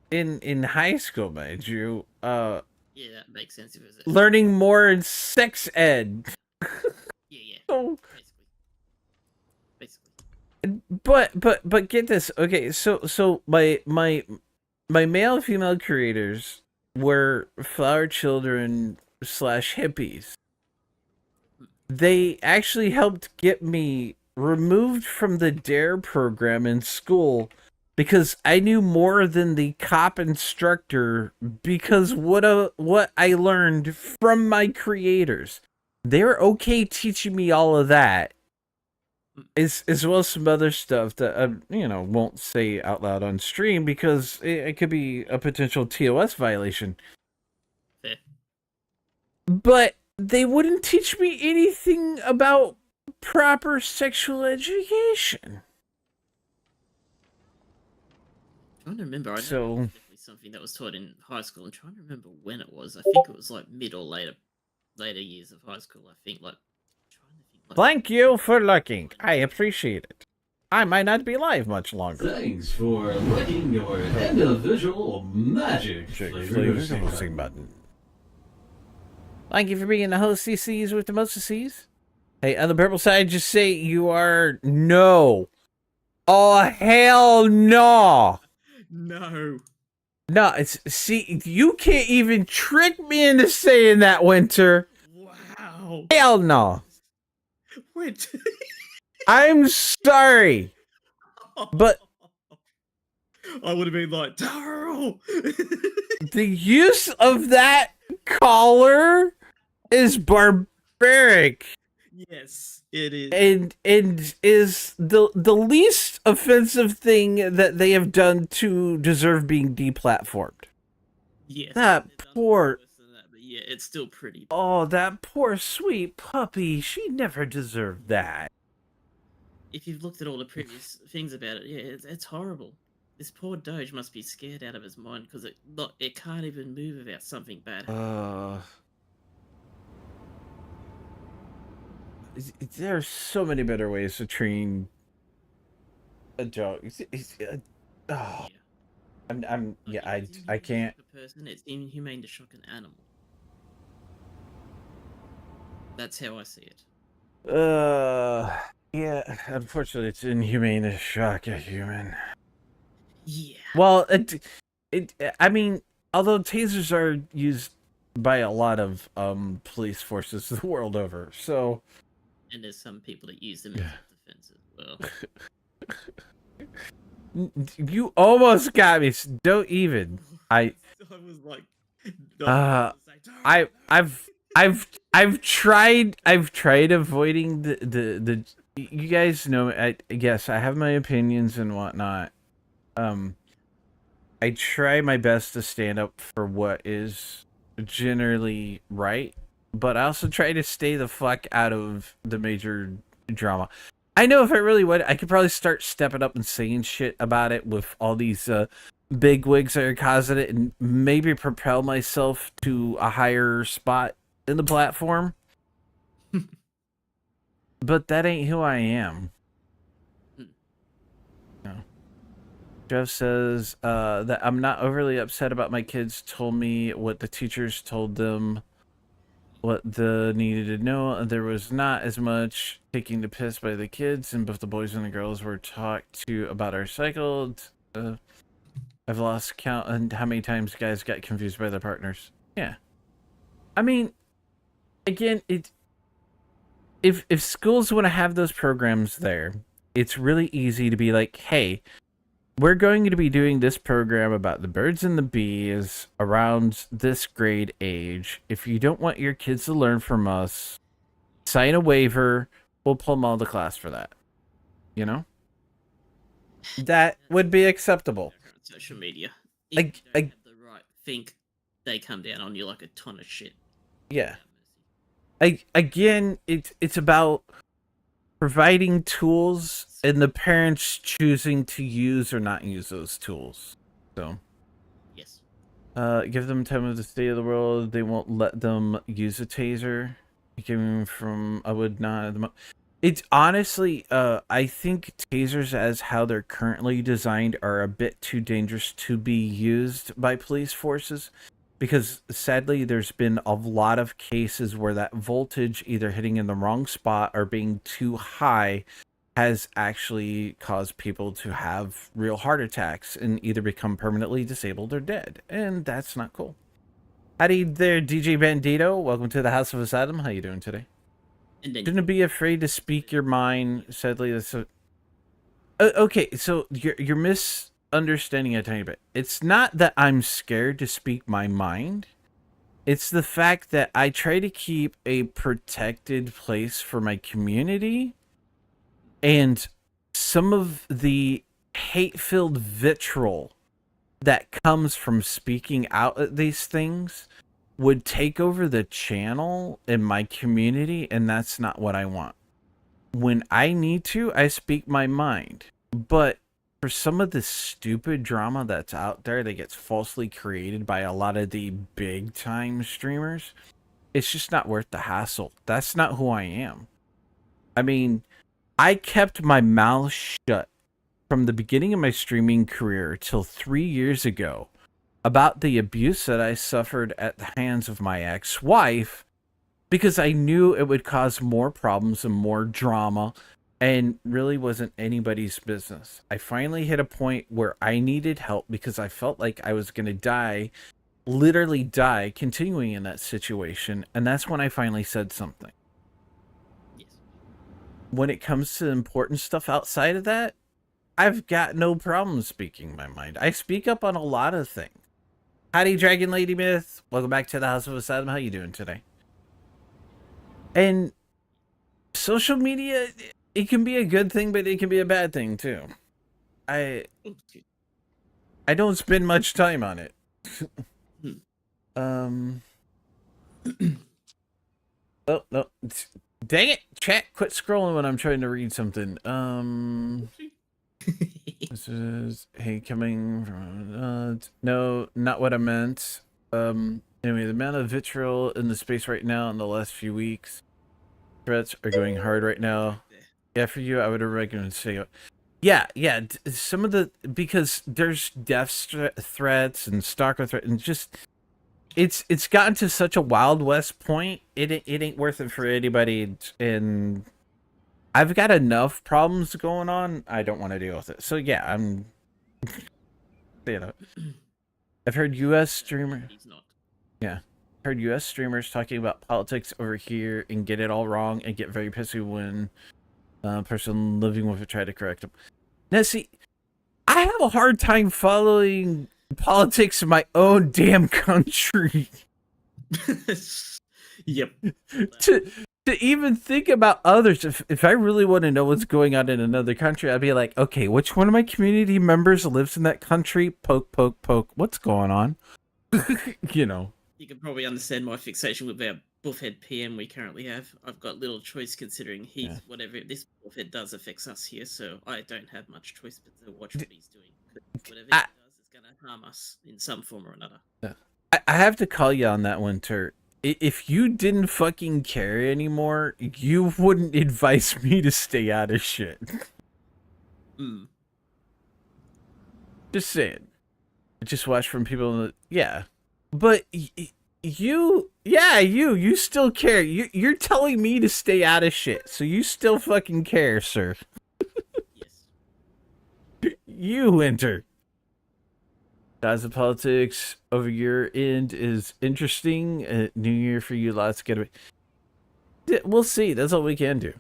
in high school, mind you, Yeah, that makes sense if it's learning more in sex ed. Yeah. So, Basically. but get this. Okay, so my male and female creators were flower children / hippies. they actually helped get me removed from the DARE program in school because I knew more than the cop instructor because what I learned from my creators. They're okay teaching me all of that. As well as some other stuff that I won't say out loud on stream because it could be a potential TOS violation. Fair. But they wouldn't teach me anything about proper sexual education. I'm trying to remember. I know So- it was definitely something that was taught in high school. I'm trying to remember when it was. I think it was like mid or later years of high school. I think Thank you for looking. I appreciate it. I might not be live much longer. Thanks for licking your individual magic flavor Hosting button. Thank you for being the host CCs with the most of C's. Hey, on the purple side, just say you are no. Oh, hell no. No. No, see, you can't even trick me into saying that, Winter. Wow. Hell no. Wait. I'm sorry, but I would have been like, Daryl. the use of that collar is barbaric. Yes, it is. And is the least offensive thing that they have done to deserve being deplatformed. Yes. That they've done poor- worse than that, but yeah, it's still pretty. Oh, that poor sweet puppy. She never deserved that. If you've looked at all the previous things about it, yeah, it's horrible. This poor Doge must be scared out of his mind because it can't even move without something bad. There are so many better ways to train a dog. Yeah. I can't. Shock a person, it's inhumane to shock an animal. That's how I see it. Yeah, unfortunately, it's inhumane to shock a human. Yeah. Well, I mean, although tasers are used by a lot of police forces the world over, so. And there's some people that use them in self-defense as well. You almost got me. Don't even. I was like, I've tried avoiding the you guys know yes, I have my opinions and whatnot. I try my best to stand up for what is generally right, but I also try to stay the fuck out of the major drama. I know if I really would, I could probably start stepping up and saying shit about it with all these big wigs that are causing it and maybe propel myself to a higher spot in the platform. But that ain't who I am. No. Jeff says that I'm not overly upset about my kids told me what the teachers told them. What the needed to know, there was not as much taking the piss by the kids, and both the boys and the girls were talked to about our cycle. I've lost count on how many times guys got confused by their partners. Yeah, I mean, again, if schools want to have those programs there, it's really easy to be like, hey, we're going to be doing this program about the birds and the bees around this grade age. If you don't want your kids to learn from us, sign a waiver. We'll pull them out of the class for that. You know? That would be acceptable. Social media. I If you don't have the right think, they come down on you like a ton of shit. Yeah. Again, it's about providing tools and the parents choosing to use or not use those tools. So, Yes. give them time of the state of the world. They won't let them use a taser. Came from I would not. It's honestly, I think tasers as how they're currently designed are a bit too dangerous to be used by police forces. Because sadly, there's been a lot of cases where that voltage either hitting in the wrong spot or being too high has actually caused people to have real heart attacks and either become permanently disabled or dead. And that's not cool. Howdy there, DJ Bandito. Welcome to the House of Asylum. How you doing today? And then Shouldn't be afraid to speak your mind. Sadly, that's okay. So you're misunderstanding a tiny bit. It's not that I'm scared to speak my mind. It's the fact that I try to keep a protected place for my community, and some of the hate-filled vitriol that comes from speaking out at these things would take over the channel in my community, and that's not what I want. When I need to, I speak my mind. But for some of the stupid drama that's out there that gets falsely created by a lot of the big time streamers, it's just not worth the hassle. That's not who I am. I mean, I kept my mouth shut from the beginning of my streaming career till 3 years ago about the abuse that I suffered at the hands of my ex-wife, because I knew it would cause more problems and more drama, and really wasn't anybody's business. I finally hit a point where I needed help because I felt like I was going to die, literally die, continuing in that situation, and that's when I finally said something. yes. When it comes to important stuff outside of that, I've got no problem speaking my mind. I speak up on a lot of things. Howdy, Dragon Lady Myth. Welcome back to the House of Asylum. How you doing today? And social media, it can be a good thing, but it can be a bad thing too. I don't spend much time on it. Oh no! Dang it! Chat, quit scrolling when I'm trying to read something. This is coming from no, not what I meant. Anyway, the amount of vitriol in the space right now in the last few weeks, threats are going hard right now. Yeah, for you, I would recommend say, yeah. Some of the, because there's death threats and stalker threats, and just it's gotten to such a Wild West point. It ain't worth it for anybody, and I've got enough problems going on. I don't want to deal with it. So yeah, I'm. I've heard U.S. streamer. Yeah, heard U.S. streamers talking about politics over here and get it all wrong and get very pissy when a person living with it try to correct them. Now see, I have a hard time following politics in my own damn country. Yep. To even think about others, if I really want to know what's going on in another country, I'd be like, okay, which one of my community members lives in that country? Poke, poke, poke. What's going on? You know. You can probably understand my fixation with our buffhead PM we currently have. I've got little choice considering whatever this buffhead does affects us here, so I don't have much choice but to watch what he's doing. Whatever he does is going to harm us in some form or another. I have to call you on that one, Turt. If you didn't fucking care anymore, you wouldn't advise me to stay out of shit. Just saying. I just watch from people. Yeah. But you still care. You're telling me to stay out of shit, so you still fucking care, sir. Yes. You enter. Guys, the politics over your end is interesting. New Year for you, lots get away. We'll see. That's all we can do.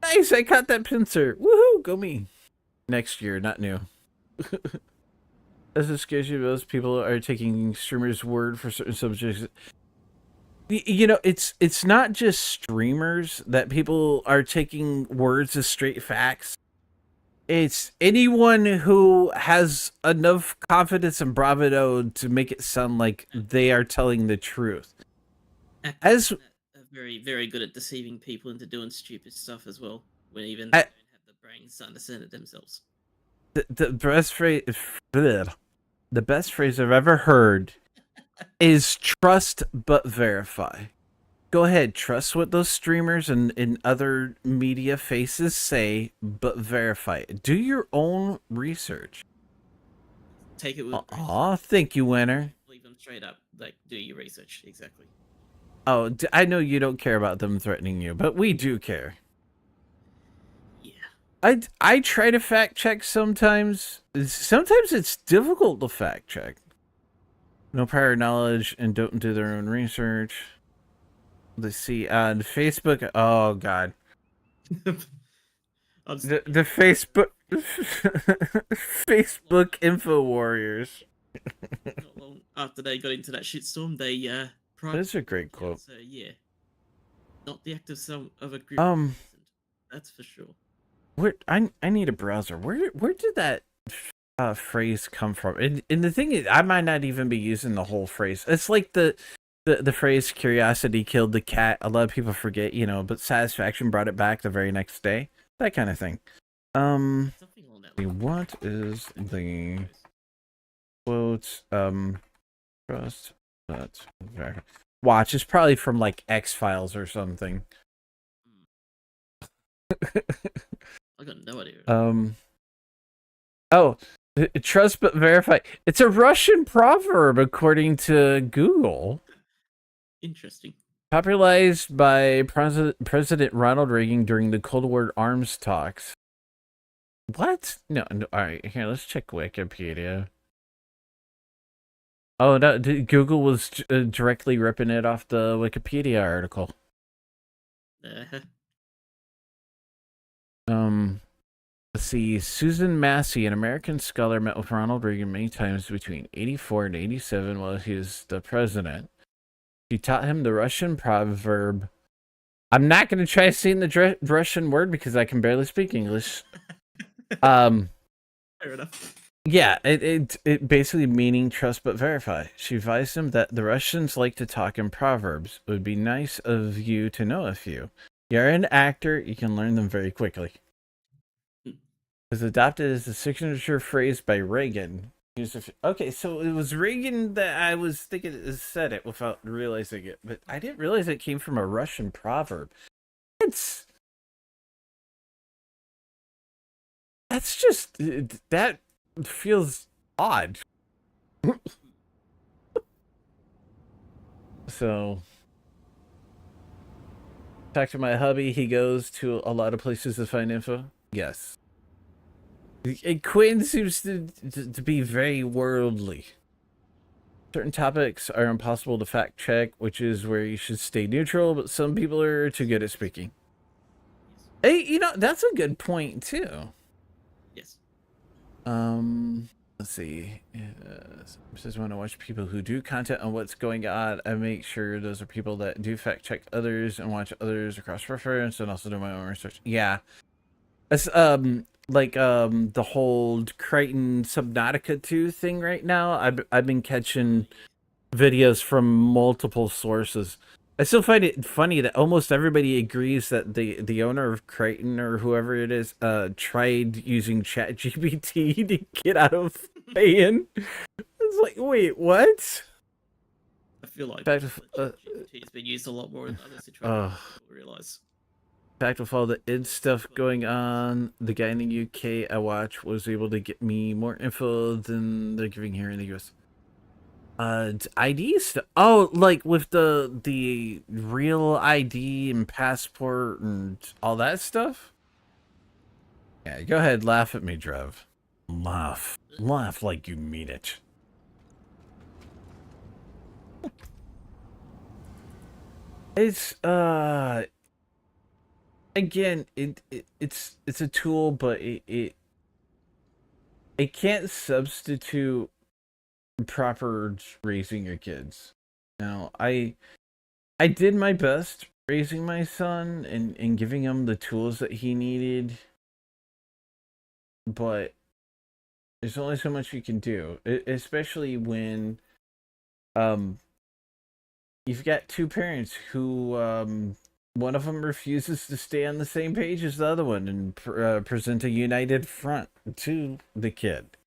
Nice, I caught that pincer. Woohoo, go me. Next year, not new. As it scares you, those people are taking streamers' word for certain subjects. You know, it's not just streamers that people are taking words as straight facts. It's anyone who has enough confidence and bravado to make it sound like they are telling the truth. As are very, very good at deceiving people into doing stupid stuff as well, when even they don't have the brains to understand it themselves. The best phrase I've ever heard is trust but verify. Go ahead, trust what those streamers and other media faces say, but verify it. Do your own research. Take it with thank you, Winner. Leave them straight up. Like, do your research. Exactly. Oh, I know you don't care about them threatening you, but we do care. Yeah. I try to fact check sometimes. Sometimes it's difficult to fact check. No prior knowledge and don't do their own research. let's see. On Facebook. Oh God. I'm The Facebook Facebook info warriors. not long after they got into that shitstorm, they That's a great quote. So yeah, not the active song of a group. That's for sure. Where I need a browser. Where did that phrase come from? And the thing is, I might not even be using the whole phrase. It's like the phrase "curiosity killed the cat." A lot of people forget, but satisfaction brought it back the very next day. That kind of thing. Something along that line. What is the quote? Trust but verify. Watch is probably from like X-Files or something. I got no idea. Oh, trust but verify. It's a Russian proverb, according to Google. Interesting. Popularized by President Ronald Reagan during the Cold War arms talks. What? No. All right, here, let's check Wikipedia. Oh, no, Google was directly ripping it off the Wikipedia article. Let's see. Susan Massey, an American scholar, met with Ronald Reagan many times between 84 and 87 while he was the president. She taught him the Russian proverb. I'm not going to try saying the Russian word because I can barely speak English. Fair enough. Yeah, it basically meaning trust but verify. She advised him that the Russians like to talk in proverbs. It would be nice of you to know a few. You're an actor, you can learn them very quickly. It was adopted as a signature phrase by Reagan. Okay, so it was Reagan that I was thinking said it without realizing it, but I didn't realize it came from a Russian proverb. That's just that feels odd. So, talk to my hubby. He goes to a lot of places to find info. Yes. Quinn seems to be very worldly. Certain topics are impossible to fact check, which is where you should stay neutral, but some people are too good at speaking. Hey, that's a good point, too. Yes. Let's see. Says want to watch people who do content on what's going on. I make sure those are people that do fact check others and watch others across reference and also do my own research. Yeah. It's, the whole Crichton Subnautica 2 thing right now. I've been catching videos from multiple sources. I still find it funny that almost everybody agrees that the owner of Crichton or whoever it is tried using ChatGPT to get out of paying. It's like, wait, what? I feel like GPT has been used a lot more in other situations. I realize. In fact, with all the id stuff going on, the guy in the UK I watch was able to get me more info than they're giving here in the US. ID stuff. Oh, like with the real ID and passport and all that stuff. Yeah, go ahead, laugh at me, Drev. Laugh like you mean it. It's again, it's a tool, but it can't substitute proper raising your kids. Now, I did my best raising my son and giving him the tools that he needed, but there's only so much you can do, especially when you've got two parents who one of them refuses to stay on the same page as the other one and present a united front to the kid,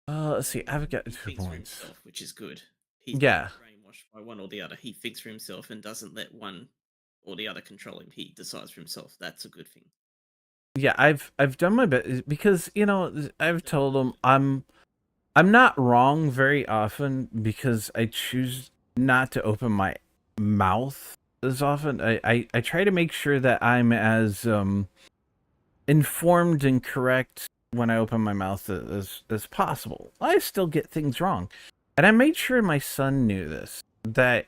let's see. I've got 2 points, himself, which is good. He's yeah. brainwashed by one or the other. He thinks for himself and doesn't let one or the other control him. He decides for himself. That's a good thing. Yeah, I've done my best because I've told him I'm not wrong very often because I choose not to open my mouth as often. I try to make sure that I'm as informed and correct when I open my mouth as possible. I still get things wrong. And I made sure my son knew this, that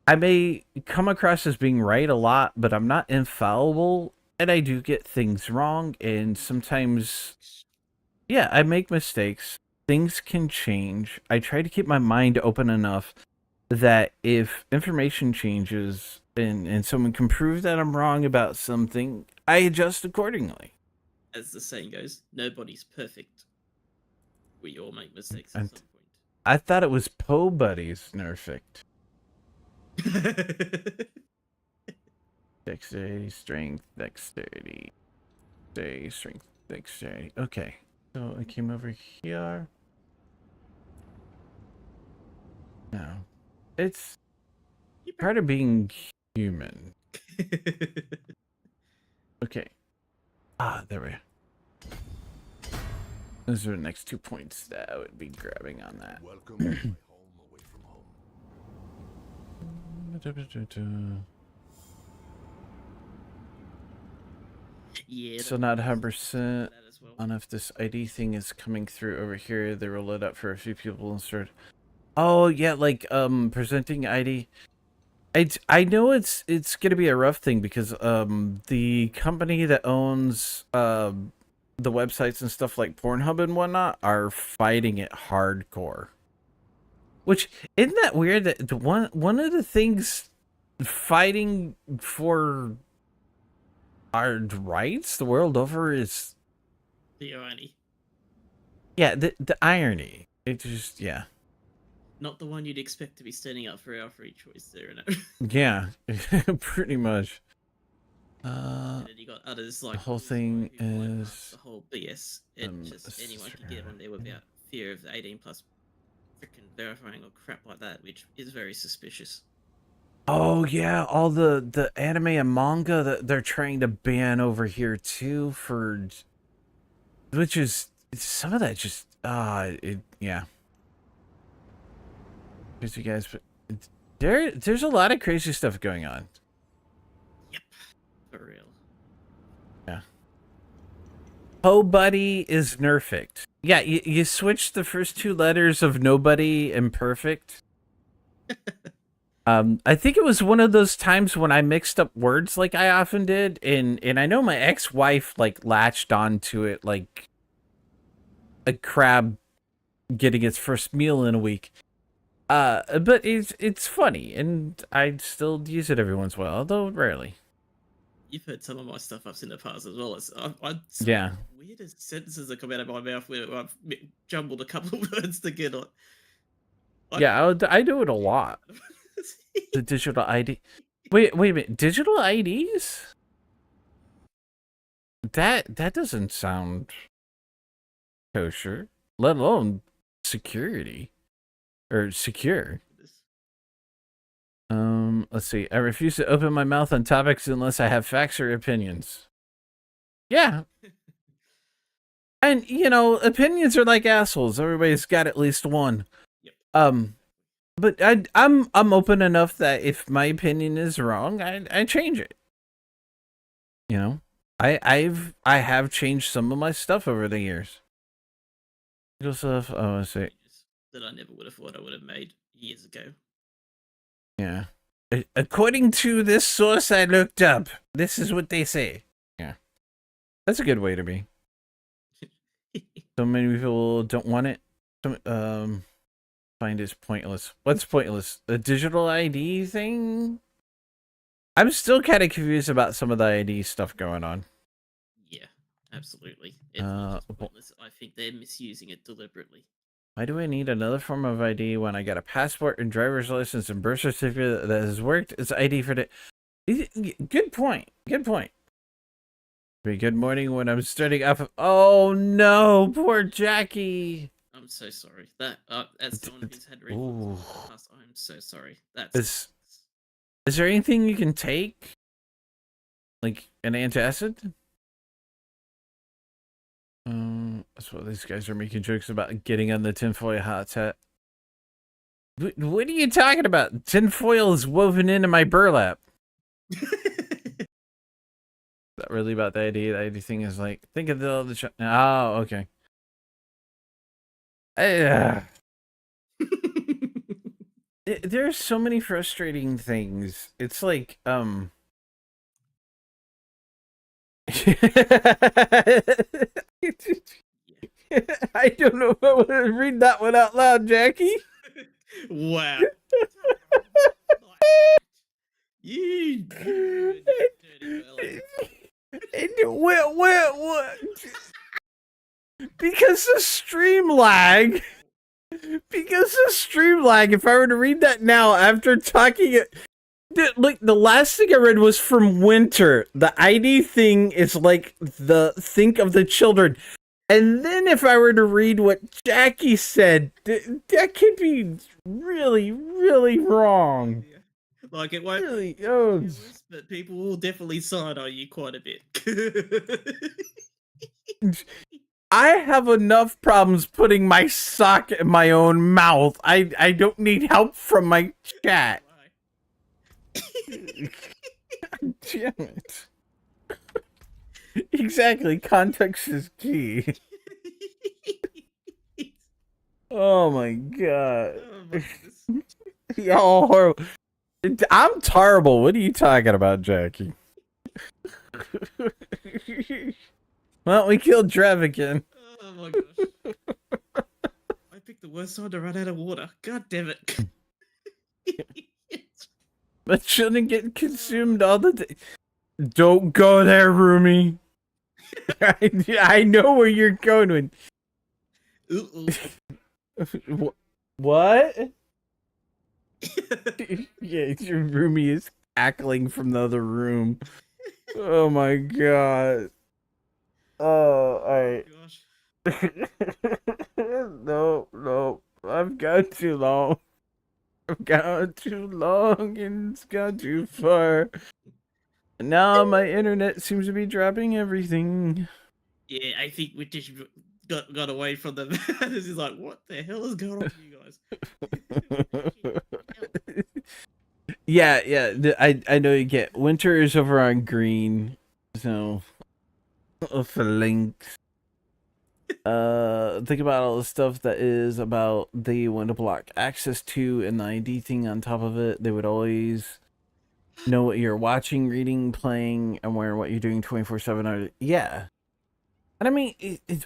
I may come across as being right a lot, but I'm not infallible, and I do get things wrong, and sometimes, yeah, I make mistakes. Things can change. I try to keep my mind open enough that if information changes and someone can prove that I'm wrong about something, I adjust accordingly. As the saying goes, nobody's perfect. We all make mistakes at And some point. I thought it was Poe Buddies Nerfect. Dexterity, strength, dexterity, strength, dexterity. Okay, so I came over here. No, it's part of being human. Okay. Ah, there we go. Those are the next 2 points that I would be grabbing on that. Welcome to my home away from home. Yeah. So not 100% that as well. on if this ID thing is coming through over here. They roll it up for a few people instead. Oh yeah, like presenting ID. I know it's gonna be a rough thing because the company that owns the websites and stuff like Pornhub and whatnot are fighting it hardcore. Which isn't that weird that the one of the things fighting for our rights the world over is The irony. yeah, the irony. It just yeah. Not the one you'd expect to be standing up for our free choice there, no. Yeah, pretty much. And then you got others like The whole thing is the whole BS. It just anyone can get on there without fear of the 18 plus freaking verifying or crap like that, which is very suspicious. Oh yeah, all the anime and manga that they're trying to ban over here too for, which is some of that just yeah. Here's you guys, but there's a lot of crazy stuff going on. Yep, for real. Yeah. Oh, buddy is nerfect. Yeah, you switch the first 2 letters of nobody and perfect. I think it was one of those times when I mixed up words like I often did, and I know my ex-wife like latched onto it like a crab getting its first meal in a week. But it's funny, and I still use it every once in a while, although rarely. You've heard some of my stuff ups in the past as well. Yeah. Weirdest sentences that come out of my mouth where I've jumbled a couple of words together. Yeah, I do it a lot. The digital ID. Wait a minute. Digital IDs? That doesn't sound kosher, let alone security or secure. Let's see. I refuse to open my mouth on topics unless I have facts or opinions. Yeah. And you know, opinions are like assholes. Everybody's got at least one. Yep. But I'm open enough that if my opinion is wrong, I change it. You know, I have changed some of my stuff over the years. Stuff. Oh, I see. That I never would have thought I would have made years ago. Yeah. According to this source I looked up, this is what they say. Yeah. That's a good way to be. So many people don't want it. Find is pointless. What's pointless? The digital ID thing? I'm still kind of confused about some of the ID stuff going on. Yeah, absolutely. It's not just pointless. I think they're misusing it deliberately. Why do I need another form of ID when I got a passport and driver's license and birth certificate that has worked as ID for the... Good point. Good point. Good morning when I'm starting off... Oh no, poor Jackie. I'm so sorry. That as someone who's had refunds in the past, I'm so sorry. That's is there anything you can take? Like an antacid? That's what these guys are making jokes about getting on the tinfoil hot hat. What are you talking about? Tinfoil is woven into my burlap. Is that really about the ID? The ID thing is like, think of the oh, okay. There are so many frustrating things. It's like, I don't know if I want to read that one out loud, Jackie. Wow. You dirty fella. What? Because of stream lag. Because of stream lag, if I were to read that now after talking it. Like, the last thing I read was from Winter. The ID thing is like the think of the children. And then if I were to read what Jackie said, that could be really, really wrong. Yeah. Like, it won't Really, be oh. serious, but people will definitely side on you quite a bit. I have enough problems putting my sock in my own mouth. I don't need help from my chat. Damn it. Exactly, context is key. Oh my god. Oh my goodness. Y'all horrible. I'm terrible. What are you talking about, Jackie? Well, we killed Trev again. Oh my gosh. I picked the worst time to run out of water. God damn it. That shouldn't get consumed all the day. Don't go there, Rumi. I know where you're going with. What? Yeah, your Rumi is cackling from the other room. Oh my god. Oh, alright. No. I've gone too long. I've gone too long and it's gone too far. Now my internet seems to be dropping everything. Yeah, I think we just got away from the This is like, what the hell is going on with you guys? Yeah. I know you get Winter is over on green, so for links. Think about all the stuff that is about they want to block access to and the ID thing on top of it. They would always know what you're watching, reading, playing, and what you're doing 24/7. Yeah. And I mean,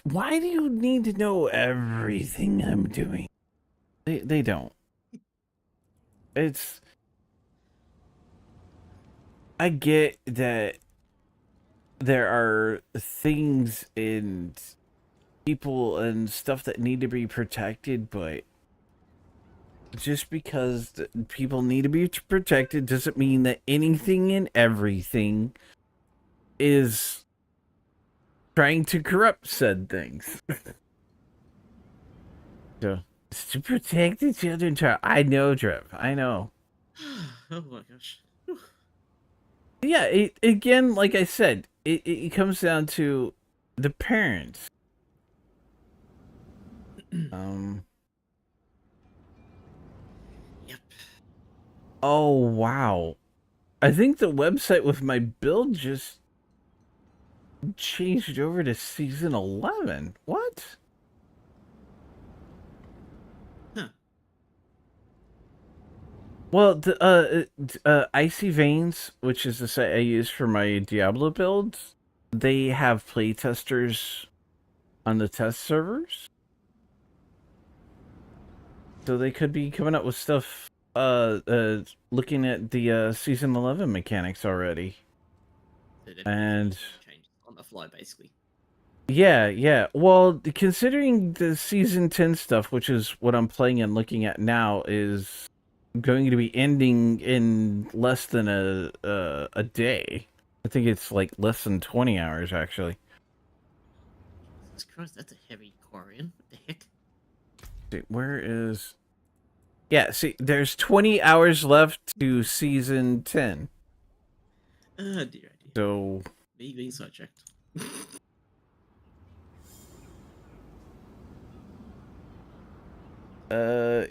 why do you need to know everything I'm doing? They don't. I get that there are things and people and stuff that need to be protected, but just because people need to be protected doesn't mean that anything and everything is trying to corrupt said things. So, it's to protect the children. I know, Trev. I know. Oh my gosh. Yeah, again, like I said, it comes down to the parents. Yep. Oh, wow. I think the website with my build just changed over to season 11. What? Huh. Well, the Icy Veins, which is the site I use for my Diablo builds, they have playtesters on the test servers. So they could be coming up with stuff looking at the season 11 mechanics already. And Change on the fly, basically. yeah. Well, considering the season 10 stuff, which is what I'm playing and looking at now, is going to be ending in less than a day. I think it's like less than 20 hours actually. Jesus Christ, that's a heavy Quarian. What the heck? See, where is... Yeah, see, there's 20 hours left to season 10. Oh dear. So... Me being sidetracked.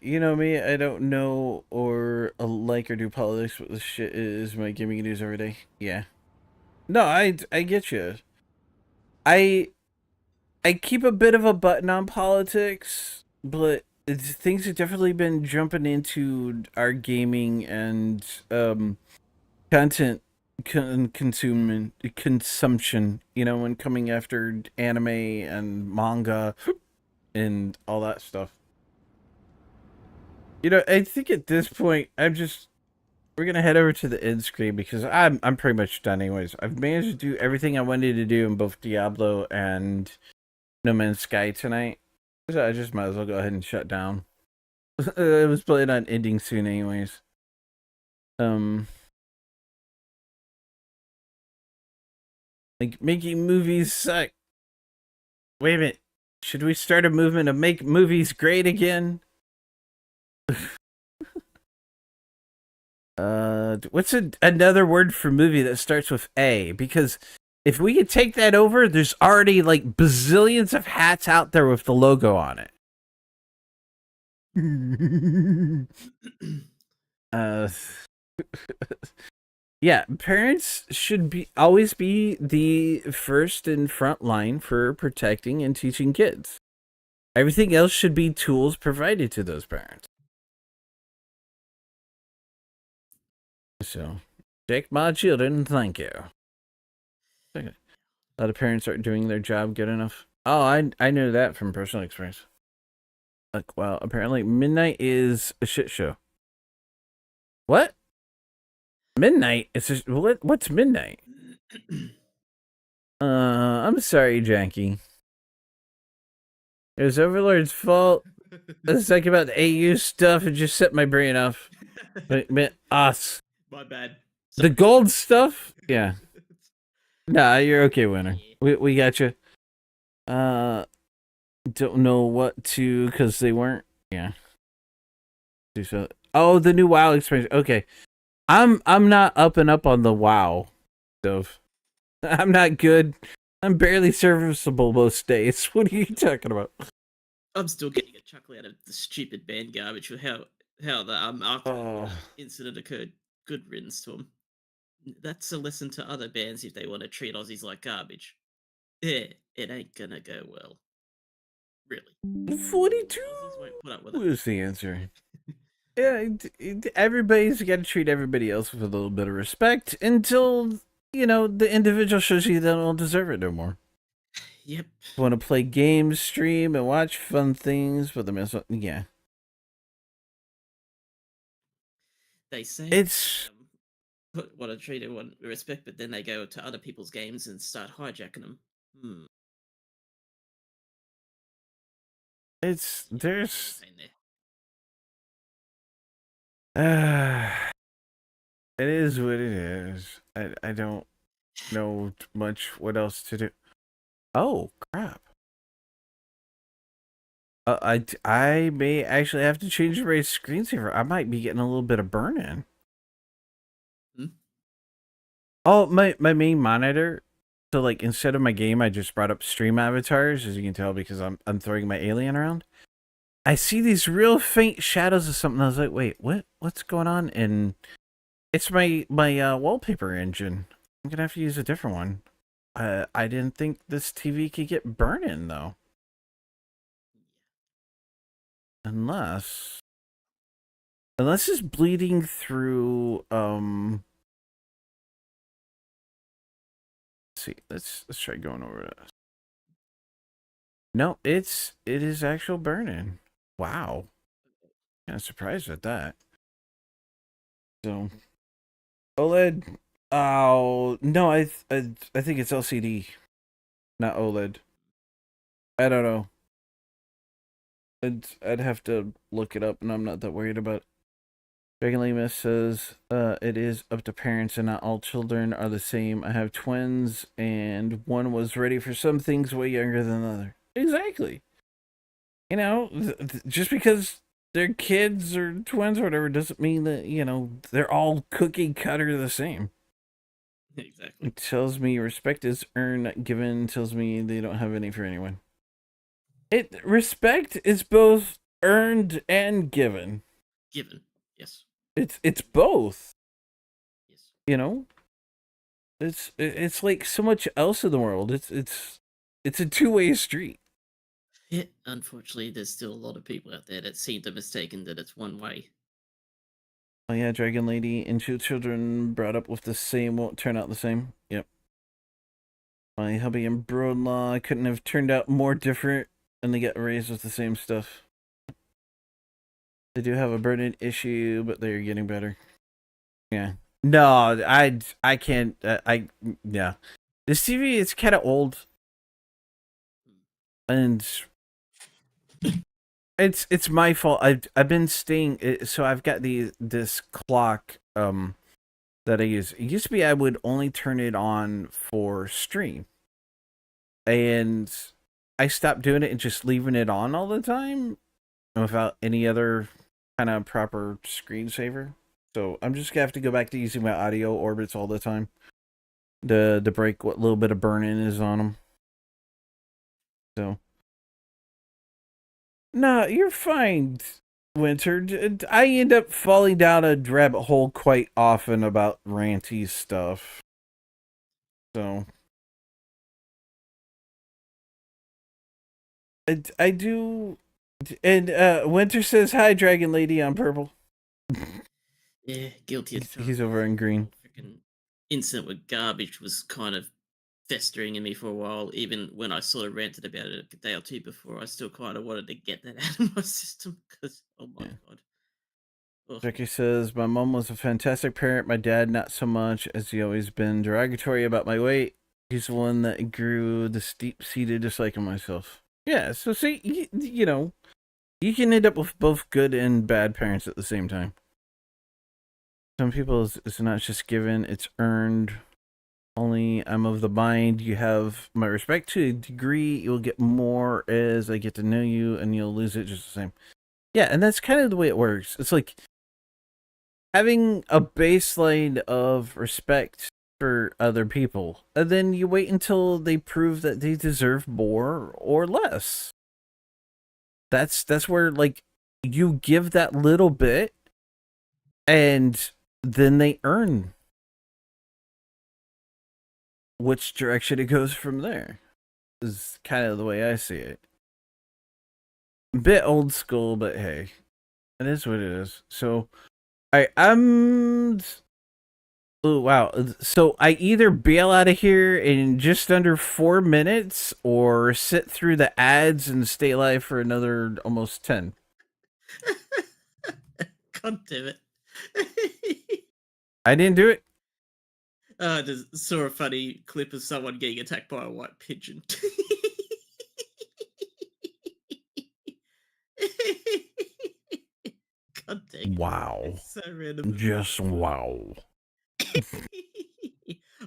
You know me, I don't know or like or do politics, but this shit is my gaming news every day. Yeah. No, I get you. I keep a bit of a button on politics, but things have definitely been jumping into our gaming and content consumption, you know, and coming after anime and manga and all that stuff. You know, I think at this point we're gonna head over to the end screen because I'm pretty much done anyways. I've managed to do everything I wanted to do in both Diablo and No Man's Sky tonight. So I just might as well go ahead and shut down. I was planning on ending soon anyways. Like, making movies suck. Wait a minute. Should we start a movement to make movies great again? What's another word for movie that starts with A? Because if we could take that over, there's already like bazillions of hats out there with the logo on it. Yeah, parents should always be the first and front line for protecting and teaching kids. Everything else should be tools provided to those parents. So, take my children, thank you. A lot of parents aren't doing their job good enough. Oh, I know that from personal experience. Like, wow, apparently midnight is a shit show. What? Midnight? What's midnight? I'm sorry, Jackie. It was Overlord's fault. The second about the AU stuff, it just set my brain off. But us. My bad. The gold stuff? Yeah. Nah, you're okay, winner. We got you. Don't know what to, because they weren't. Yeah. Oh, the new WoW expansion. Okay. I'm not up and up on the WoW stuff. I'm not good. I'm barely serviceable most days. What are you talking about? I'm still getting a chuckle out of the stupid band garbage with how the after incident occurred. Good riddance to them. That's a lesson to other bands if they want to treat Aussies like garbage. Yeah, it ain't gonna go well. Really. 42 was the answer. Yeah, everybody's got to treat everybody else with a little bit of respect until, you know, the individual shows you they don't deserve it no more. Yep. Want to play games, stream, and watch fun things with them. Yeah. They say it's want to treat everyone with respect, but then they go to other people's games and start hijacking them. There's it is what it is. I don't know much what else to do. Oh crap. I may actually have to change my screensaver. I might be getting a little bit of burn-in. Oh, my main monitor. So like instead of my game, I just brought up stream avatars, as you can tell because I'm throwing my alien around. I see these real faint shadows of something. I was like, wait, what's going on? And it's my wallpaper engine. I'm gonna have to use a different one. I didn't think this TV could get burn-in though. Unless it's bleeding through let's see. Let's try going over this. No, it is actual burn-in. Wow. Kind of surprised at that. So OLED. Oh no, I think it's LCD, not OLED. I don't know. I'd have to look it up, and I'm not that worried about it. Dragon Lemus says, it is up to parents and not all children are the same. I have twins, and one was ready for some things way younger than the other. Exactly. You know, just because they're kids or twins or whatever doesn't mean that, you know, they're all cookie cutter the same. Exactly. It tells me respect is earned, not given. Tells me they don't have any for anyone. Respect is both earned and given. Given, yes. It's both. Yes. You know, it's like so much else in the world. It's a two-way street. Yeah, unfortunately, there's still a lot of people out there that seem to mistaken that it's one way. Oh yeah, Dragon Lady and two children brought up with the same won't turn out the same. Yep. My hubby and bro-in-law couldn't have turned out more different, and they get raised with the same stuff. They do have a burden issue, but they're getting better. Yeah. No, I can't. Yeah. This TV is kind of old, and it's my fault. I've been staying. So I've got this clock that I use. It used to be I would only turn it on for stream, and I stopped doing it and just leaving it on all the time without any other kind of proper screensaver. So I'm just gonna have to go back to using my audio orbits all the time to break what little bit of burn-in is on them. So no, you're fine, Winter. I end up falling down a rabbit hole quite often about ranty stuff. So I do. And Winter says hi, Dragon Lady on purple. Yeah, guilty as charged. He's over in green. Freaking incident with garbage was kind of festering in me for a while. Even when I sort of ranted about it a day or two before, I still kind of wanted to get that out of my system because, oh my god. Ugh. Jackie says, my mom was a fantastic parent. My dad, not so much, as he always been derogatory about my weight. He's the one that grew the deep-seated dislike of myself. Yeah, so see, you know, you can end up with both good and bad parents at the same time. Some people, it's not just given, it's earned. Only I'm of the mind you have my respect to a degree. You'll get more as I get to know you, and you'll lose it just the same. Yeah, and that's kind of the way it works. It's like having a baseline of respect for other people, and then you wait until they prove that they deserve more or less. That's where, like, you give that little bit, and then they earn which direction it goes from there. Is kind of the way I see it. A bit old school, but hey, it is what it is. So, oh wow. So I either bail out of here in just under 4 minutes, or sit through the ads and stay alive for another almost 10. God damn it. I didn't do it. Just saw a funny clip of someone getting attacked by a white pigeon. God dang it. Wow. It's so random. Just wow.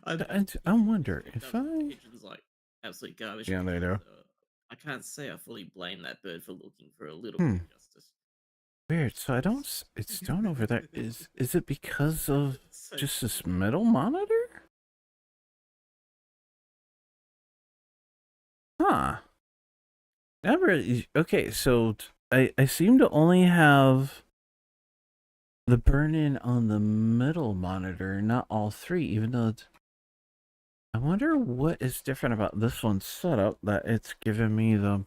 I wonder if I... Pigeons like absolute garbage. Yeah, they do. I can't say I fully blame that bird for looking for a little bit of justice. Weird. So I don't... It's down over there. Is it because of just this middle monitor? Huh. Never... Okay, so I seem to only have the burn-in on the middle monitor, not all three, even though I wonder what is different about this one's setup that it's giving me the...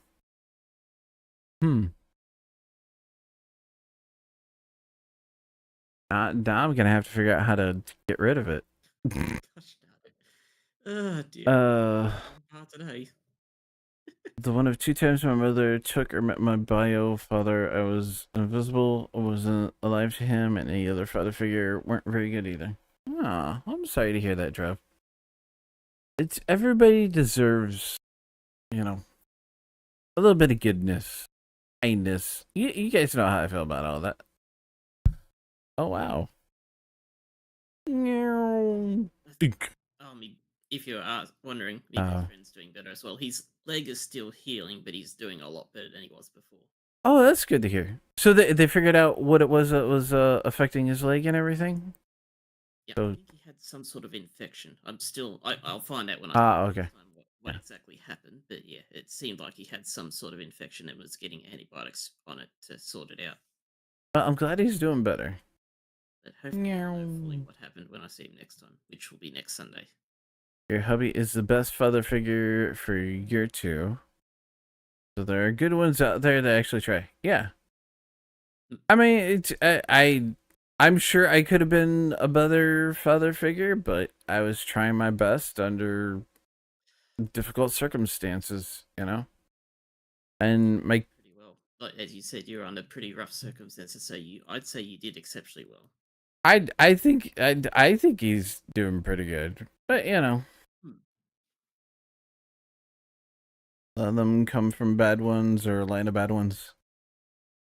Now I'm gonna have to figure out how to get rid of it. Oh dear. Today. The one of 2 times my mother took or met my bio father, I was invisible, wasn't alive to him, and any other father figure weren't very good either. Ah, I'm sorry to hear that, Trev. It's everybody deserves, you know, a little bit of goodness, kindness. You guys know how I feel about all that. Oh wow. If you're wondering, my friend's doing better as well. His leg is still healing, but he's doing a lot better than he was before. Oh, that's good to hear. So they figured out what it was that was affecting his leg and everything? Yeah, so... I think he had some sort of infection. I'll find out when I okay. what exactly happened. But yeah, it seemed like he had some sort of infection and was getting antibiotics on it to sort it out. Well, I'm glad he's doing better. But hopefully what happened when I see him next time, which will be next Sunday. Your hubby is the best father figure for year 2. So there are good ones out there that actually try. Yeah. I mean, I'm sure I could have been a better father figure, but I was trying my best under difficult circumstances, you know? And my Pretty well. Like as you said, you're under pretty rough circumstances, so I'd say you did exceptionally well. I think he's doing pretty good. But you know, Hmm. a lot of them come from bad ones or a line of bad ones.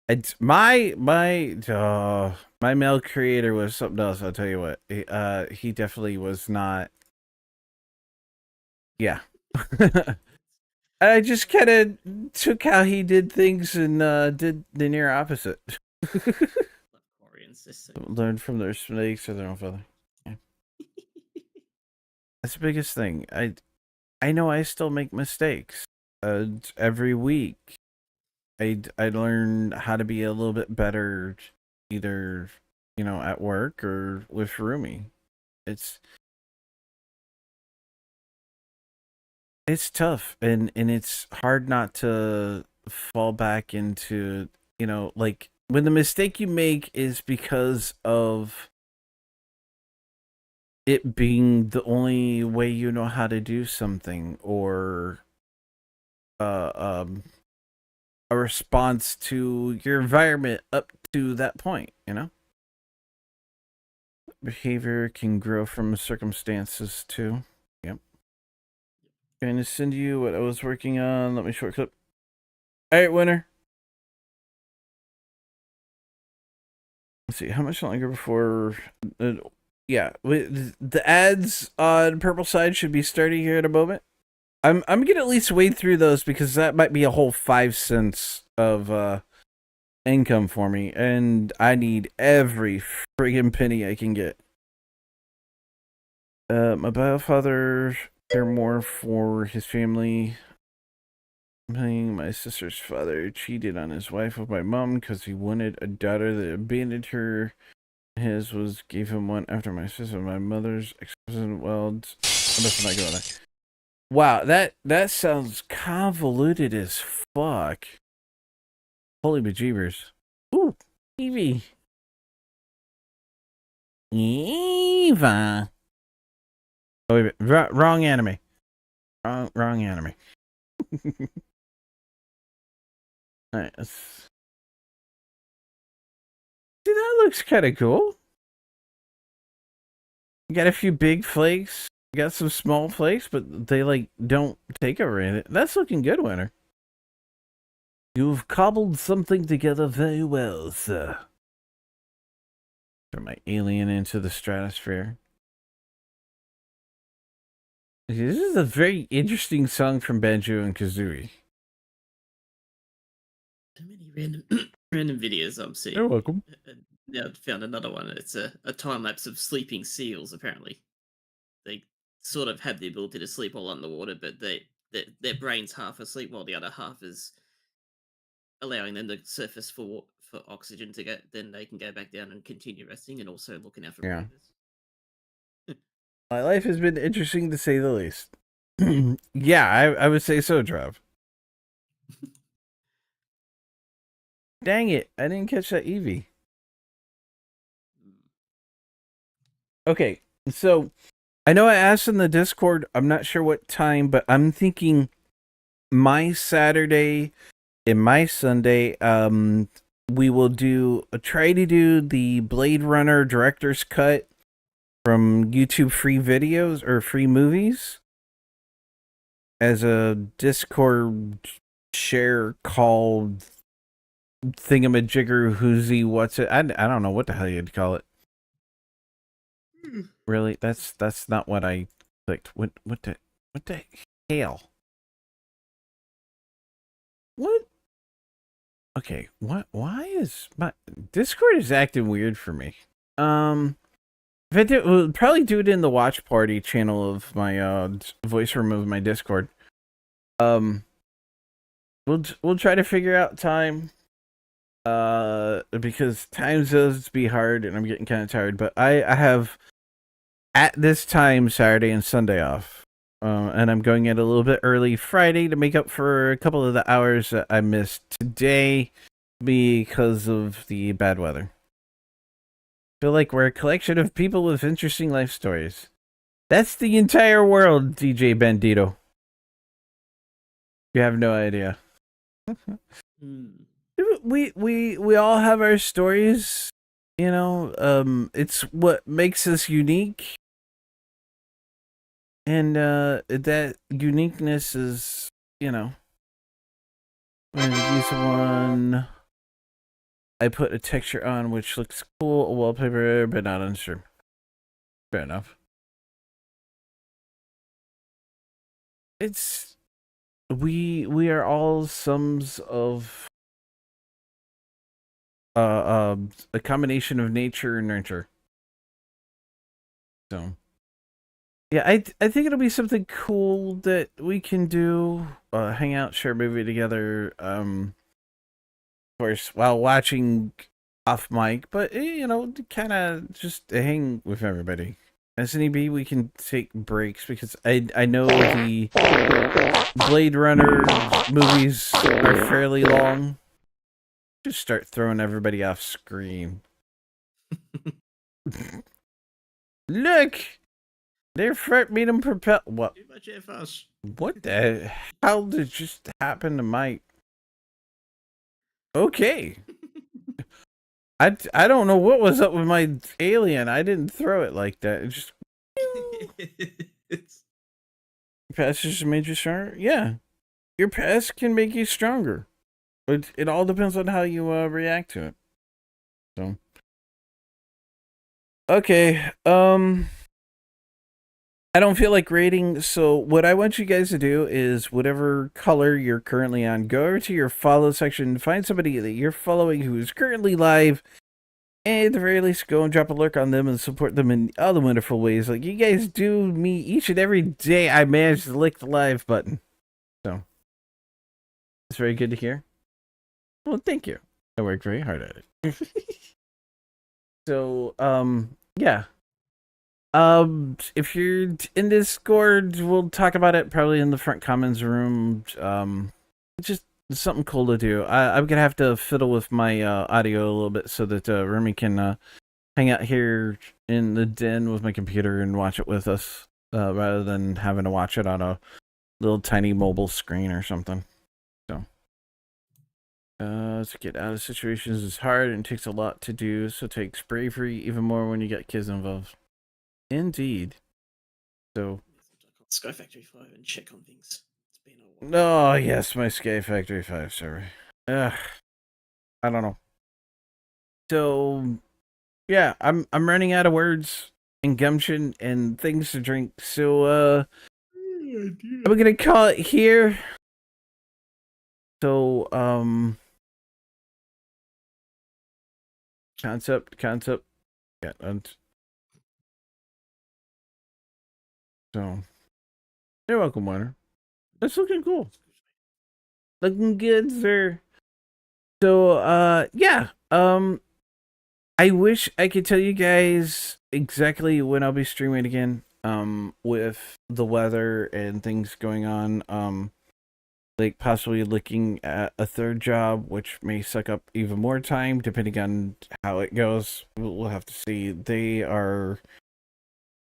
It's my male creator was something else. I'll tell you what. He definitely was not. Yeah. I just kind of took how he did things and did the near opposite. Koreans, this Learn from their mistakes or their own father. Yeah. That's the biggest thing. I know I still make mistakes. Every week, I learn how to be a little bit better, either at work or with Rumi. It's tough, and it's hard not to fall back into, like when the mistake you make is because of it being the only way you know how to do something, or uh um a response to your environment up to that point, behavior can grow from circumstances too. Yep. Going to send you what I was working on. Let me short clip. All right, winner. Let's see, how much longer before? Yeah, the ads on Purple Side should be starting here in a moment. I'm gonna at least wade through those because that might be a whole 5 cents of income for me, and I need every friggin' penny I can get. My biofather care more for his family. My sister's father cheated on his wife with my mom because he wanted a daughter that abandoned her. His was gave him one after my sister. My mother's ex-husband. Well, I'm just not going there. Wow, that sounds convoluted as fuck. Holy bejeebers. Ooh, Evie. Eva. Oh, wait, wrong anime. Wrong anime. Alright, see, that looks kind of cool. You got a few big flakes. You got some small flakes, but they don't take over in it. That's looking good, Winter. You've cobbled something together very well, sir. Throw my alien into the stratosphere. This is a very interesting song from Banjo and Kazooie. So many random random videos I'm seeing. You're welcome. Now I found another one. It's a time lapse of sleeping seals. Apparently, they sort of have the ability to sleep while underwater, but their brain's half asleep while the other half is allowing them to surface for oxygen to get. Then they can go back down and continue resting, and also looking out for predators. My life has been interesting to say the least. Yeah, I would say so, Trev. Dang it, I didn't catch that Eevee. Okay, so I know I asked in the Discord, I'm not sure what time, but I'm thinking my Saturday and my Sunday, we will try to do the Blade Runner director's cut from YouTube free videos or free movies as a Discord share called thingamajigger whoozy what's it? I don't know what the hell you'd call it. Really? That's not what I clicked. What the hell? What? Okay, why is my Discord is acting weird for me? If I do, we'll probably do it in the watch party channel of my voice room of my Discord. We'll try to figure out time. Because time zones be hard and I'm getting kind of tired, but I have at this time Saturday and Sunday off. And I'm going in a little bit early Friday to make up for a couple of the hours that I missed today because of the bad weather. Feel like we're a collection of people with interesting life stories. That's the entire world, DJ Bandito. You have no idea. We all have our stories, you know. It's what makes us unique. And that uniqueness is, you know, I'm gonna use one I put a texture on which looks cool, a wallpaper, but not unsure. Fair enough. It's we are all sums of a combination of nature and nurture. So yeah, I think it'll be something cool that we can do. Hang out, share a movie together. Of course, while watching off mic, but you know, kind of just hang with everybody. As need be, we can take breaks because I know the Blade Runner movies are fairly long. Just start throwing everybody off screen. Look, their front medium propel. What? Too much FS. What the hell did just happen to my? Okay. I don't know what was up with my alien. I didn't throw it like that. It just past just made you stronger. Yeah, your past can make you stronger. It all depends on how you react to it. So okay, I don't feel like rating, so what I want you guys to do is whatever color you're currently on, go over to your follow section, find somebody that you're following who is currently live, and at the very least go and drop a lurk on them and support them in other wonderful ways. Like you guys do me each and every day. I manage to lick the live button. So it's very good to hear. Well, thank you. I worked very hard at it. So, yeah. If you're in Discord, we'll talk about it probably in the front commons room. Just something cool to do. I'm gonna have to fiddle with my audio a little bit so that Remy can hang out here in the den with my computer and watch it with us, rather than having to watch it on a little tiny mobile screen or something. So, to get out of situations is hard and takes a lot to do. So it takes bravery, even more when you get kids involved. Indeed. So. Sky Factory 5 and check on things. It's been a while. Oh yes, my Sky Factory 5 server. I don't know. So yeah, I'm running out of words and gumption and things to drink. So I'm gonna call it here. So concept. Yeah, so you're welcome, Winter. That's looking cool. Looking good, sir. So yeah. I wish I could tell you guys exactly when I'll be streaming again. With the weather and things going on. Like possibly looking at a third job, which may suck up even more time depending on how it goes. We'll have to see. They are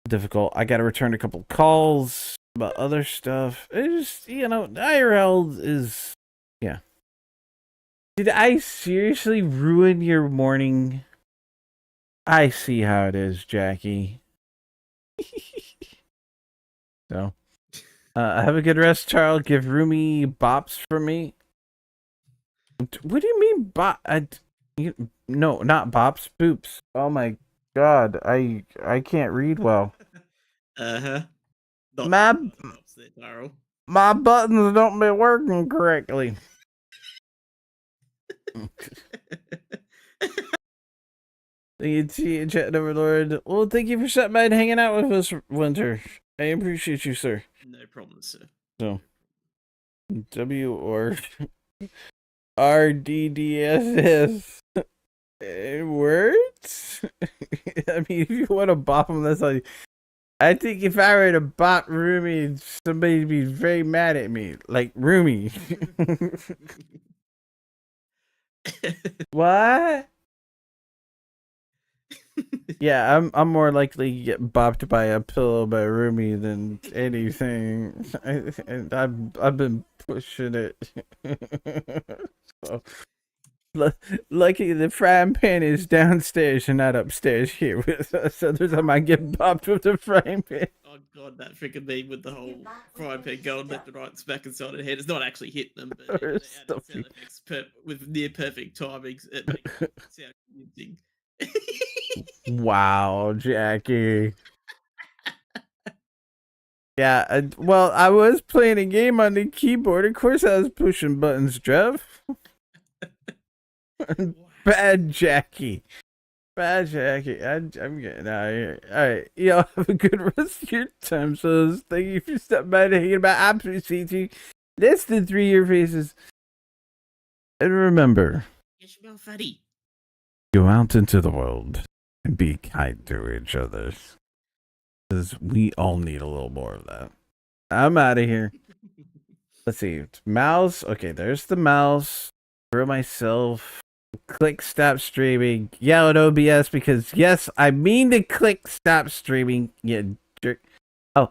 difficult. I got to return a couple calls about other stuff. It's just, you know, IRL is, yeah. Did I seriously ruin your morning? I see how it is, Jackie. So, have a good rest, Charles. Give Rumi bops for me. What do you mean bop? No, not bops, boops. Oh my god, I can't read well. My buttons don't be working correctly. Thank you, Chat Overlord. Well, thank you for stopping by and hanging out with us, Winter. I appreciate you, sir. No problem, sir. So, W or RDDSS. Words? I mean, if you want to bop them, that's all you. I think if I were to bot Rumi, somebody'd be very mad at me. Like Rumi. What? Yeah, I'm more likely to get bopped by a pillow by Rumi than anything. And I've been pushing it. So, lucky the frying pan is downstairs and not upstairs here with us. So there's time I get bopped with the frying pan. Oh god, that freaking meme with the whole frying pan going left and right, and smack and side of the head. It's not actually hitting them, but Or it added stuffy. sound effects with near perfect timings. It makes it sound convincing. Wow, Jackie. Yeah, well, I was playing a game on the keyboard. Of course, I was pushing buttons, Trev. Bad Jackie. Bad Jackie. I'm getting out of here. Alright, y'all have a good rest of your time. So, thank you for stopping by to hang about. I appreciate you. That's the 3-year faces. And remember, Get your mouth fatty. go out into the world and be kind to each other. Because we all need a little more of that. I'm out of here. Let's see. Mouse. Okay, there's the mouse. For myself. Click stop streaming. Yell at OBS because, yes, I mean to click stop streaming. Yeah, jerk. Oh,